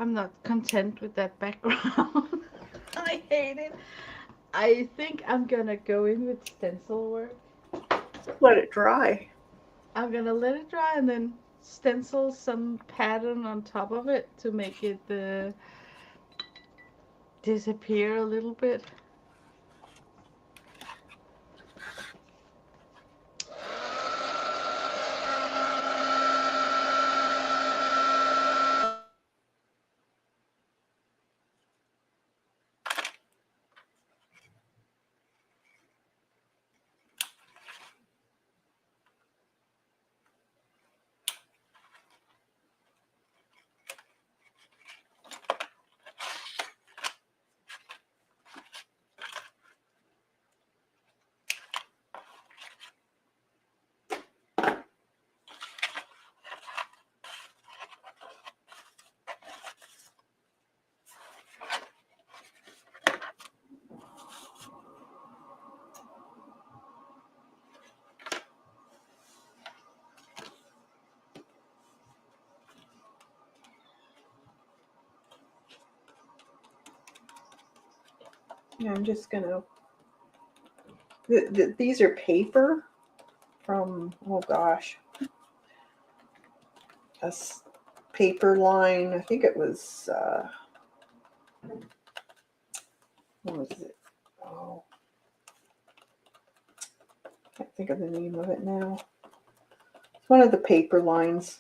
I'm not content with that background. I hate it. I think I'm gonna go in with stencil work. Let it dry. I'm gonna let it dry and then stencil some pattern on top of it to make it disappear a little bit. Yeah, I'm just gonna. These are paper from. Oh gosh, a paper line. I think it was. What was it? Oh, I can't think of the name of it now. It's one of the paper lines,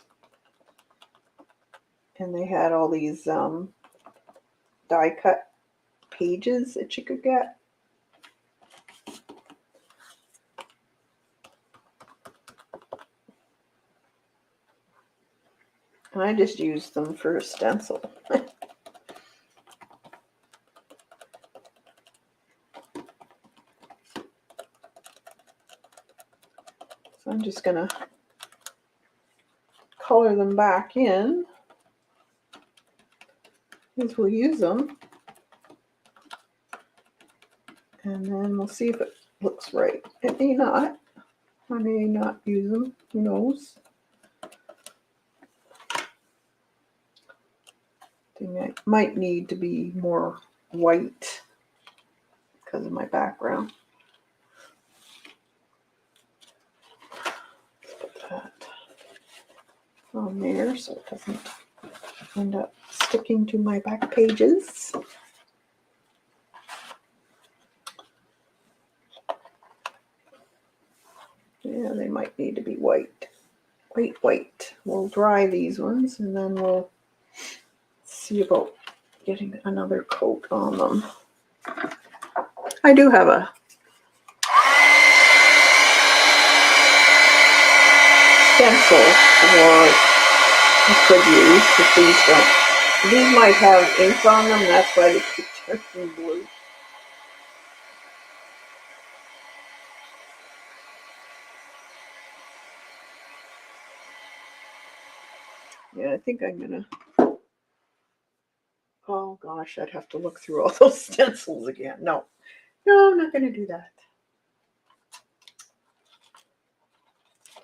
and they had all these die cut pages that you could get. And I just used them for a stencil. So I'm just gonna color them back in as we'll use them. And then we'll see if it looks right. It may not. I may not use them. Who knows? They might need to be more white because of my background. Let's put that on there so it doesn't end up sticking to my back pages. Yeah, they might need to be white. White. We'll dry these ones and then we'll see about getting another coat on them. I do have a stencil for I could use, but these don't. These might have ink on them, that's why they keep turning blue. Yeah, I think I'm gonna. Oh gosh, I'd have to look through all those stencils again. No, I'm not gonna do that.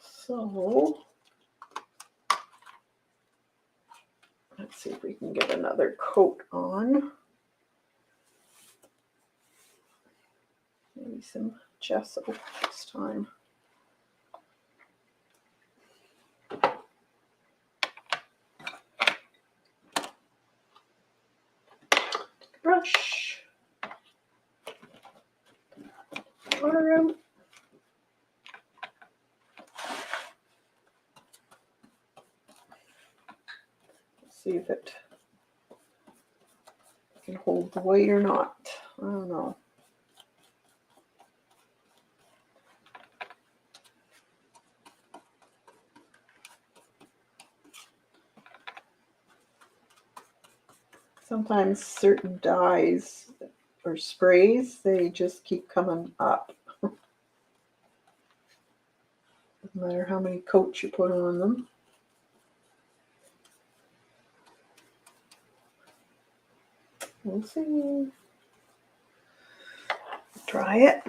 So let's see if we can get another coat on. Maybe some gesso this time. Brush. Water out. See if it can hold the weight or not. I don't know. Sometimes certain dyes or sprays, they just keep coming up. Doesn't matter how many coats you put on them. We'll see. Try it.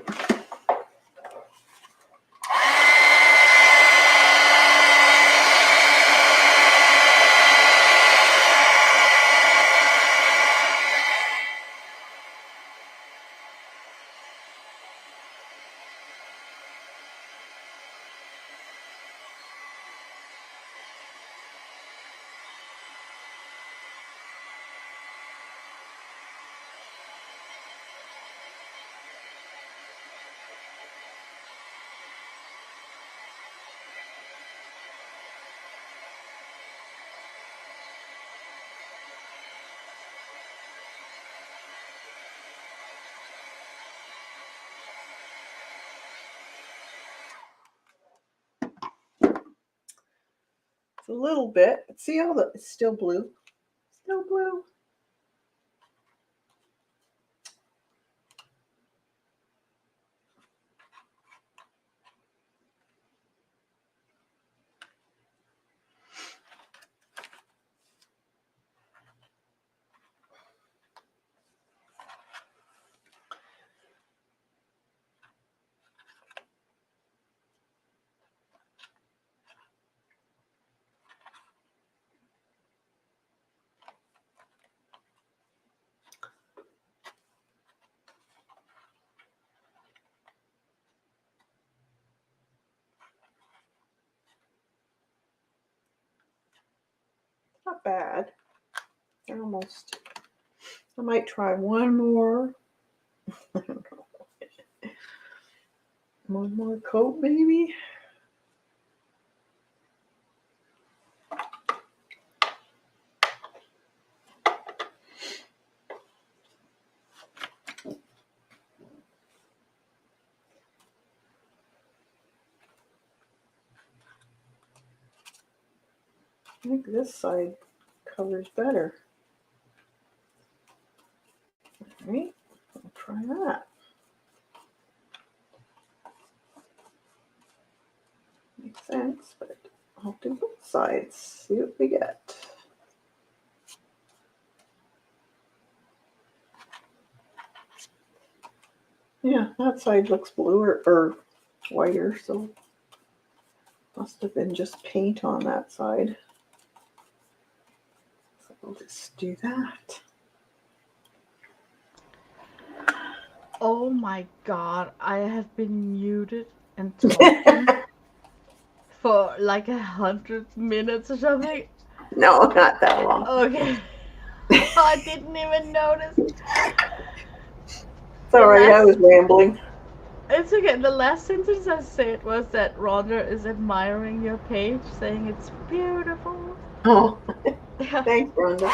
It's a little bit, but see how it's still blue? Still blue. Not bad. They're almost. I might try one more. One more coat, maybe. I think this side covers better. All right, I'll try that. Makes sense, but I'll do both sides. See what we get. Yeah, that side looks bluer or whiter, so must have been just paint on that side. So we'll just do that. Oh my god, I have been muted and talking for like 100 minutes or something. No, not that long. Okay. I didn't even notice. It's all right, I was rambling. It's okay. The last sentence I said was that Rhonda is admiring your page, saying it's beautiful. Oh, Yeah. thanks, Rhonda.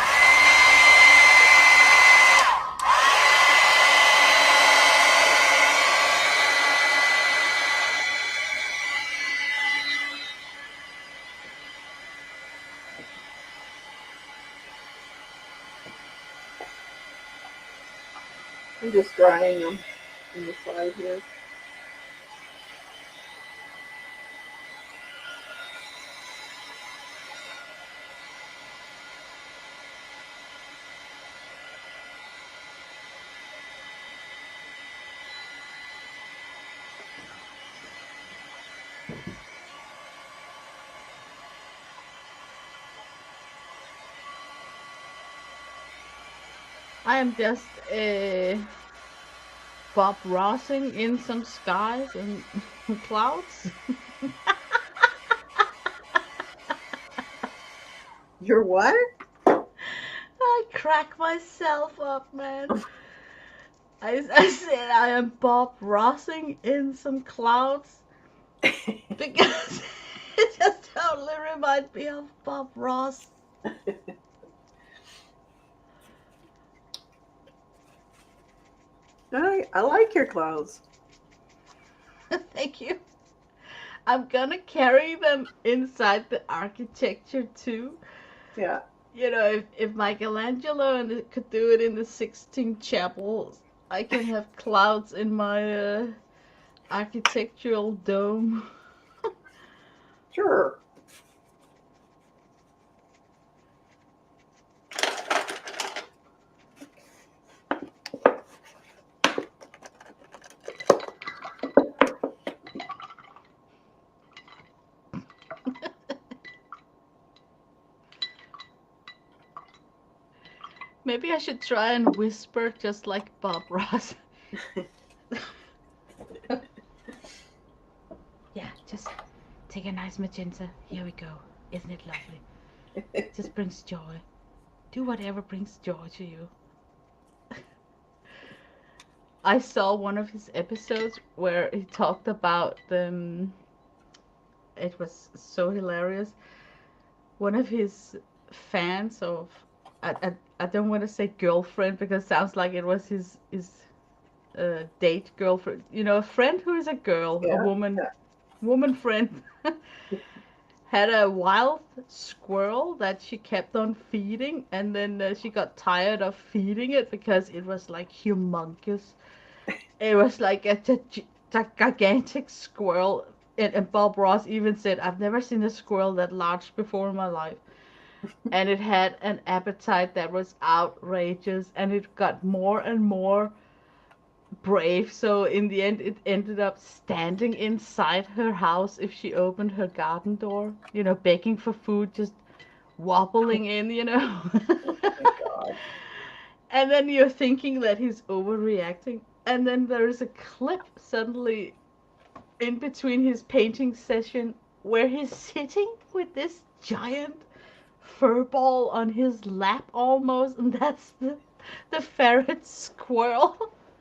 I'm just drying them on the side here. I am just Bob Rossing in some skies and clouds. You're what? I crack myself up, man. I said I am Bob Rossing in some clouds because it just totally reminds me of Bob Ross. I like your clouds. Thank you. I'm gonna carry them inside the architecture too. Yeah. You know, if Michelangelo could do it in the Sixtine Chapel, I can have clouds in my architectural dome. Sure. Maybe I should try and whisper just like Bob Ross. Yeah, just take a nice magenta. Here we go. Isn't it lovely? Just brings joy. Do whatever brings joy to you. I saw one of his episodes where he talked about them. It was so hilarious. One of his fans of, I don't want to say girlfriend because it sounds like it was his date girlfriend. You know, a friend who is a girl, a Yeah. woman friend, had a wild squirrel that she kept on feeding, and then she got tired of feeding it because it was like humongous. It was like a gigantic squirrel. And Bob Ross even said, I've never seen a squirrel that large before in my life. And it had an appetite that was outrageous, and it got more and more brave. So in the end, it ended up standing inside her house if she opened her garden door, you know, begging for food, just wobbling in, you know. Oh my God. And then you're thinking that he's overreacting. And then there is a clip suddenly in between his painting session where he's sitting with this giant fur ball on his lap almost, and that's the ferret squirrel.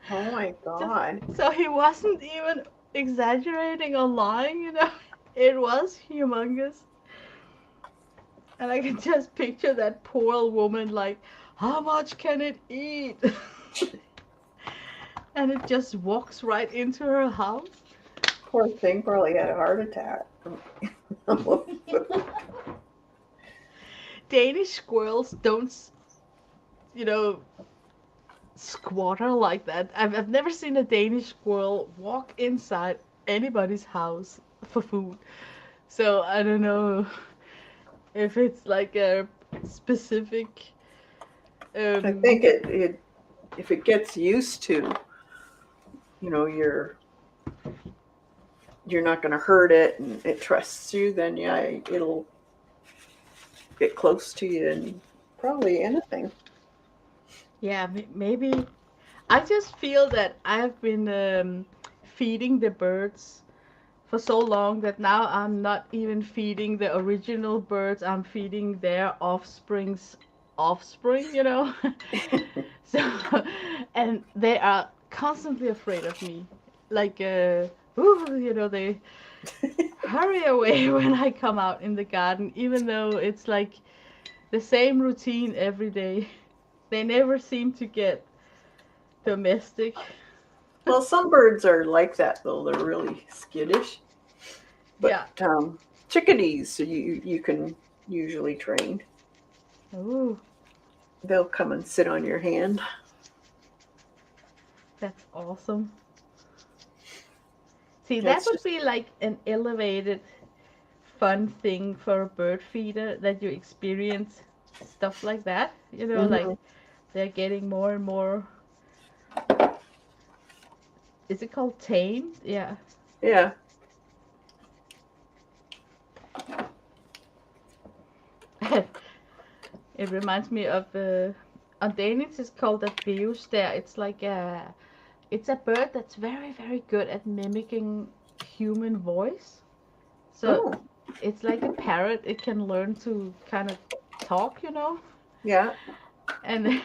Oh my Just God. so he wasn't even exaggerating or lying, you know. It was humongous. And I can just picture that poor woman like, how much can it eat? And it just walks right into her house. Poor thing probably had a heart attack. Danish squirrels don't, you know, squatter like that. I've never seen a Danish squirrel walk inside anybody's house for food. So I don't know if it's like a specific. I think it if it gets used to, you're not going to hurt it and it trusts you, then yeah, it'll get close to you and probably anything. Yeah, maybe. I just feel that I've been feeding the birds for so long that now I'm not even feeding the original birds. I'm feeding their offspring's offspring, you know. So, and they are constantly afraid of me. like ooh, they hurry away when I come out in the garden, even though it's like the same routine every day. They never seem to get domestic. Well, some birds are like that though. They're really skittish. But Yeah. chickadees, you can usually train. Ooh, They'll come and sit on your hand. that's awesome. See, that That's would just be like an elevated fun thing for a bird feeder that you experience stuff like that. Like hmm they're getting more and more. Is it called tame? Yeah. yeah. It reminds me of on Danish it's called a beostær. It's a bird that's very very good at mimicking human voice. So Oh, it's like a parrot. It can learn to kind of talk. yeah. And then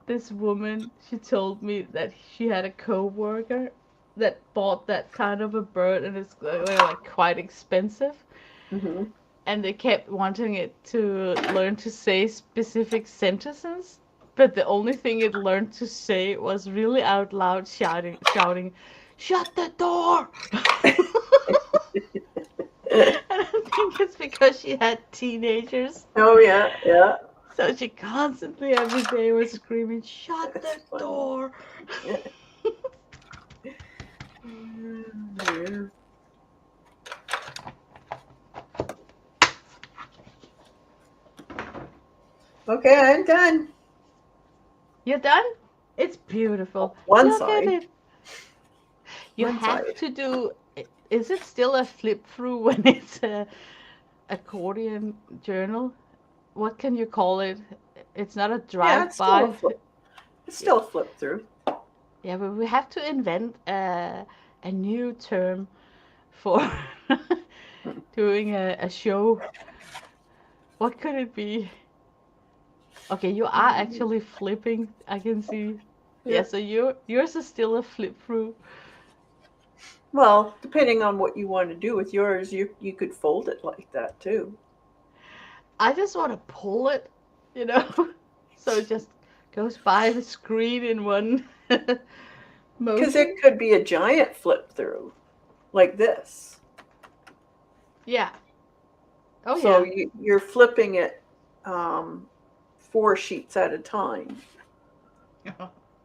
this woman, she told me that she had a coworker that bought that kind of a bird, and they're like quite expensive. hmm And they kept wanting it to learn to say specific sentences, but the only thing it learned to say was really out loud shouting, "Shut the door!" And I think it's because she had teenagers. Oh, yeah, yeah. So she constantly every day was screaming, "Shut That's the funny. door!" Yeah. Yeah. Okay, I'm done. You're done? It's beautiful. One Look at side. it. You One have side. to do. Is it still a flip through when it's a accordion journal? What can you call it? It's not a Yeah, drive it's still a by. flip. It's Yeah, still a flip through. yeah, but we have to invent a new term for doing a show. What could it be? Okay, you are actually flipping. I can see. Yeah, Yeah. so yours is still a flip through. Well, depending on what you want to do with yours, you could fold it like that too. I just want to pull it, you know, so it just goes by the screen in one Because it motion. could be a giant flip through, like this. Yeah. Oh So yeah. you're flipping it um, 4 sheets at a time.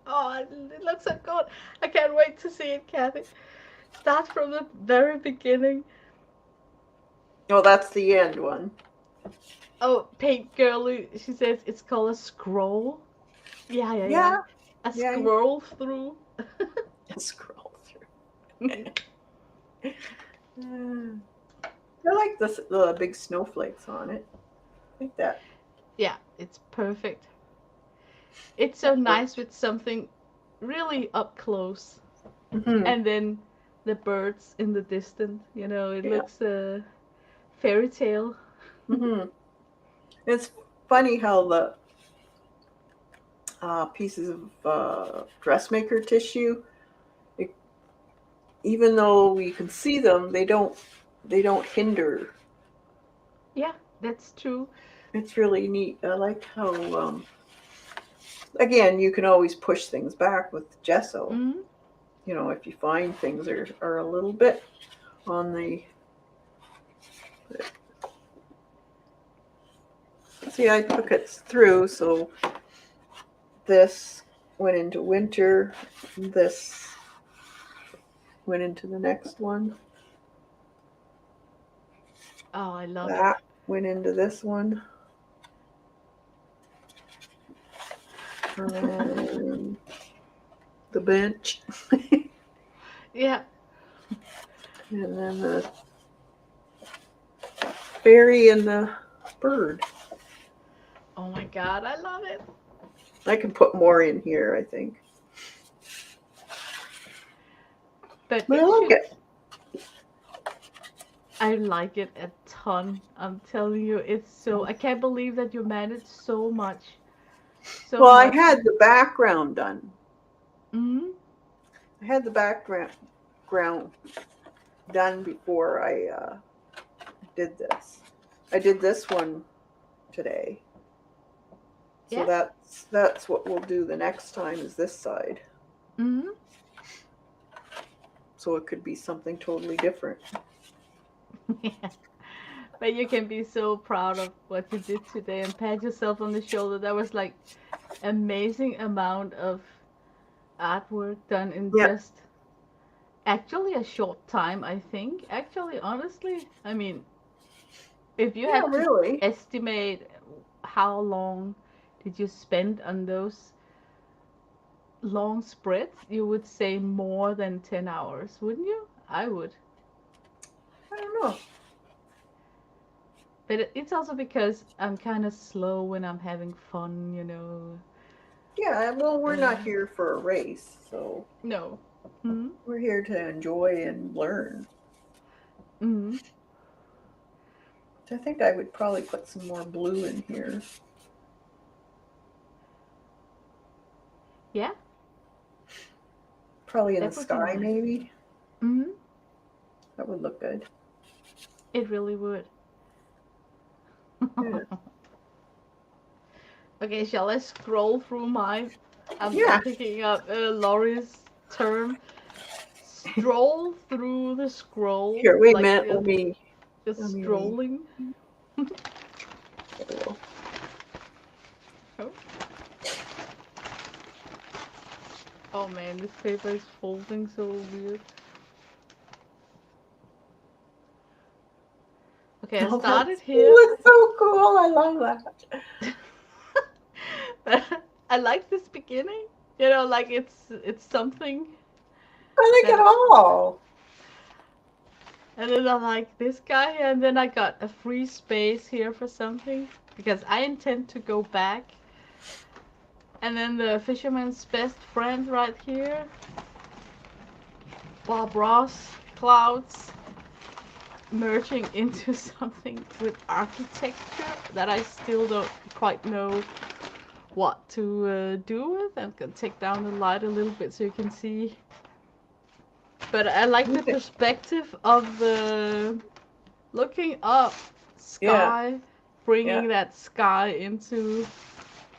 Oh, it looks so good. I can't wait to see it, Kathy. Start from the very beginning. Oh, that's the end one. Oh, Pink Girlie, she says it's called a scroll. Yeah, yeah, yeah. Yeah, A yeah. scroll through. Scroll through. I like the big snowflakes on it. I think Yeah, it's perfect. It's so that nice works. with something really up close. hmm And then the birds in the distance, it Yeah. looks fairy tale. hmm It's funny how the pieces of dressmaker tissue, it, even though you can see them, they don't hinder. Yeah, that's true. It's really neat. I like how again you can always push things back with gesso. Mm-hmm. If you find things are a little bit on the see, I took it through, so this went into winter, this went into the next one, Oh, I love it. that went into this one, and the bench, Yeah. and then the fairy and the bird. Oh my God, I love it. I can put more in here, I think. But But I it like should. it. I like it a ton. I'm telling you, it's so. I can't believe that you managed so much. So Well, I much. had the background done. Mm-hmm. I had the background done before I did this. I did this one today. So Yeah. that's what we'll do the next time is this side. Mm-hmm. So it could be something totally different. Yeah. But you can be so proud of what you did today and pat yourself on the shoulder. That was like amazing amount of artwork done in Yeah. just actually a short time, I think. Actually, honestly, I mean, if you Yeah, had to really. estimate how long did you spend on those long spreads, you would say more than 10 hours, wouldn't you? I would. I don't know. But it's also because I'm kind of slow when I'm having fun, you know. Yeah, well, we're not Uh, here for a race, so no. Hmm. we're here to enjoy and learn. Hmm. I think I would probably put some more blue in here. Yeah, Probably in the that would be sky, nice. maybe. Hmm. That would look good. It really would. Yeah. Okay, shall I scroll through mine? I'm Yeah. picking up Laurie's term. Stroll through the scroll, Here, wait a like minute. Let just me read. strolling. There we go. Oh. Oh man, this paper is folding so weird. Okay, I Oh, started that here. looks so cool. I love that. But I like this beginning. You know, like it's something I like it that, all. and then I like this guy, and then I got a free space here for something because I intend to go back. And then the fisherman's best friend right here, Bob Ross, clouds merging into something with architecture that I still don't quite know what to do with. I'm gonna take down the light a little bit so you can see. But I like the perspective of the looking up Yeah, sky, yeah. bringing that sky into,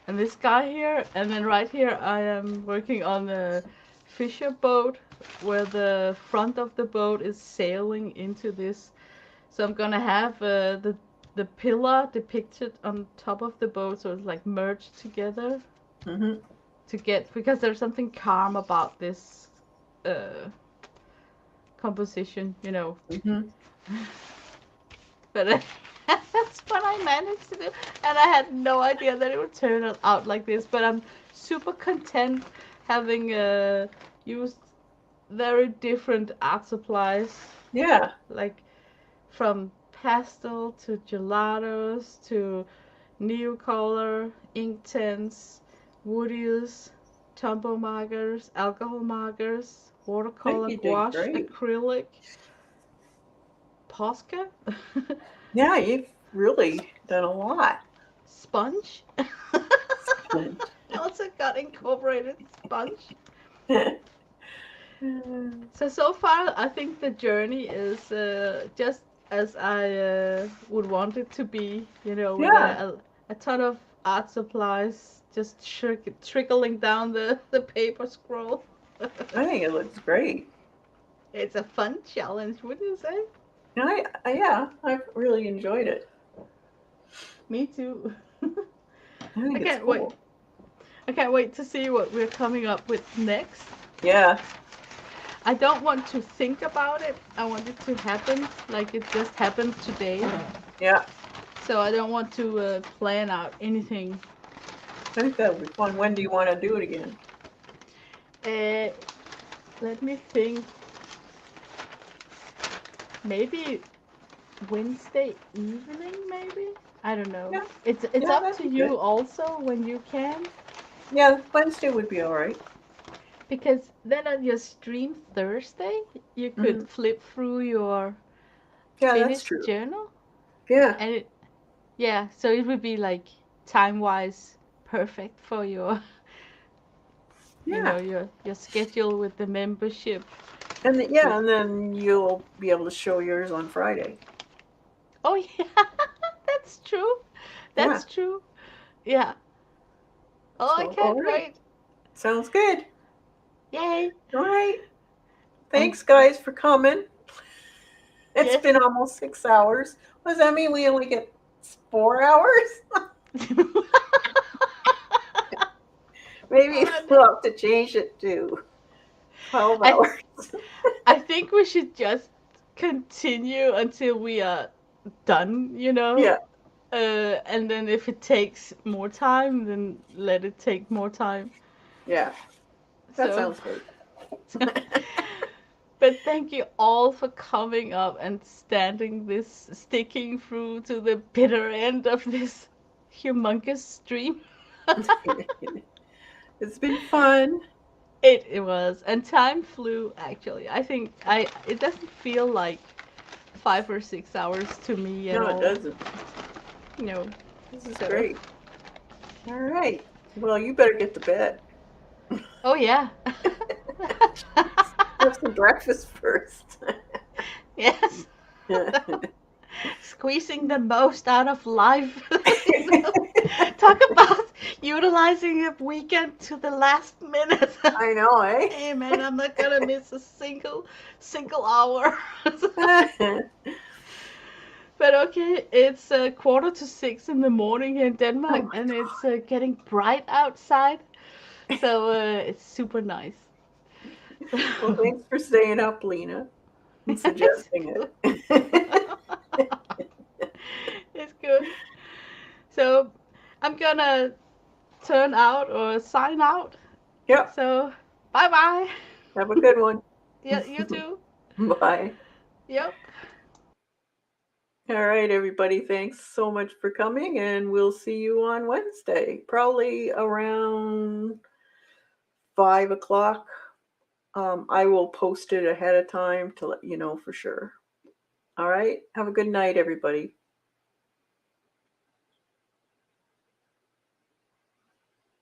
and this guy here, and then right here I am working on the fisher boat where the front of the boat is sailing into this. So I'm gonna have the pillar depicted on top of the boat, so it's like merged together Hmm. to get, because there's something calm about this uh, composition, you know. Hmm. But that's what I managed to do, and I had no idea that it would turn out like this. But I'm super content having used very different art supplies, Yeah. like from pastel to gelatos to Neocolor, Inktense, Woodies, Tombow markers, alcohol markers, I think watercolor, you did gouache, great. acrylic, Posca, Yeah, you've really done a lot. sponge. I also got incorporated sponge. So far, I think the journey is just as I would want it to be, you know, with Yeah, a ton of art supplies just trickling down the paper scroll. I think it looks great. It's a fun challenge, wouldn't you say? Yeah, I've really enjoyed it. Me too. I I think it's can't wait. cool. I can't wait to see what we're coming up with next. Yeah, I don't want to think about it. I want it to happen like it just happened today. yeah. So I don't want to plan out anything. I think that'll be fun. When do you want to do it again? Uh, Let me think. Maybe Wednesday evening, maybe? I don't know. Yeah, It's yeah, up that'd to be good. you also when you can. Yeah, Wednesday would be all right. Because then on your stream Thursday, you could Mm-hmm. flip through your Yeah, that's finished true. journal. Yeah, And yeah, so it would be like time wise perfect for your you Yeah. know, your schedule with the membership. And yeah, and then you'll be able to show yours on Friday. Oh yeah, that's true. Yeah. That's true. Yeah. Oh, I So, all can't right. wait. Sounds good. Yay. All right. And Thanks, guys, for coming. It's yes. been almost 6 hours. What does that mean? We only get 4 hours? Maybe Oh, we'll have to change it to 12 I hours. I think we should just continue until we are done, you know? Yeah. And then if it takes more time, then let it take more time. Yeah. That So, sounds good. but thank you all for coming up and sticking through to the bitter end of this humongous stream. It's been fun. It was, and time flew actually. I think I it doesn't feel like 5 or 6 hours to me at No, it all. doesn't. No. This is So, great. All right. Well, you better get to bed. oh yeah. Have some breakfast first. Yes. Squeezing the most out of life. You know? Talk about utilizing a weekend to the last minute. I know, eh? Hey man, I'm not gonna miss a single hour. But okay, it's 5:45 in the morning here in Oh Denmark, my and it's getting bright outside, so it's super nice. Well, thanks for staying up, Lena, and It's suggesting good. it. It's good. So I'm gonna turn out or sign out. Yep. So bye bye. Have a good one. Yeah, you too. Bye. Yep. All right, everybody. Thanks so much for coming, and we'll see you on Wednesday, probably around 5 o'clock. I will post it ahead of time to let you know for sure. All right. Have a good night, everybody.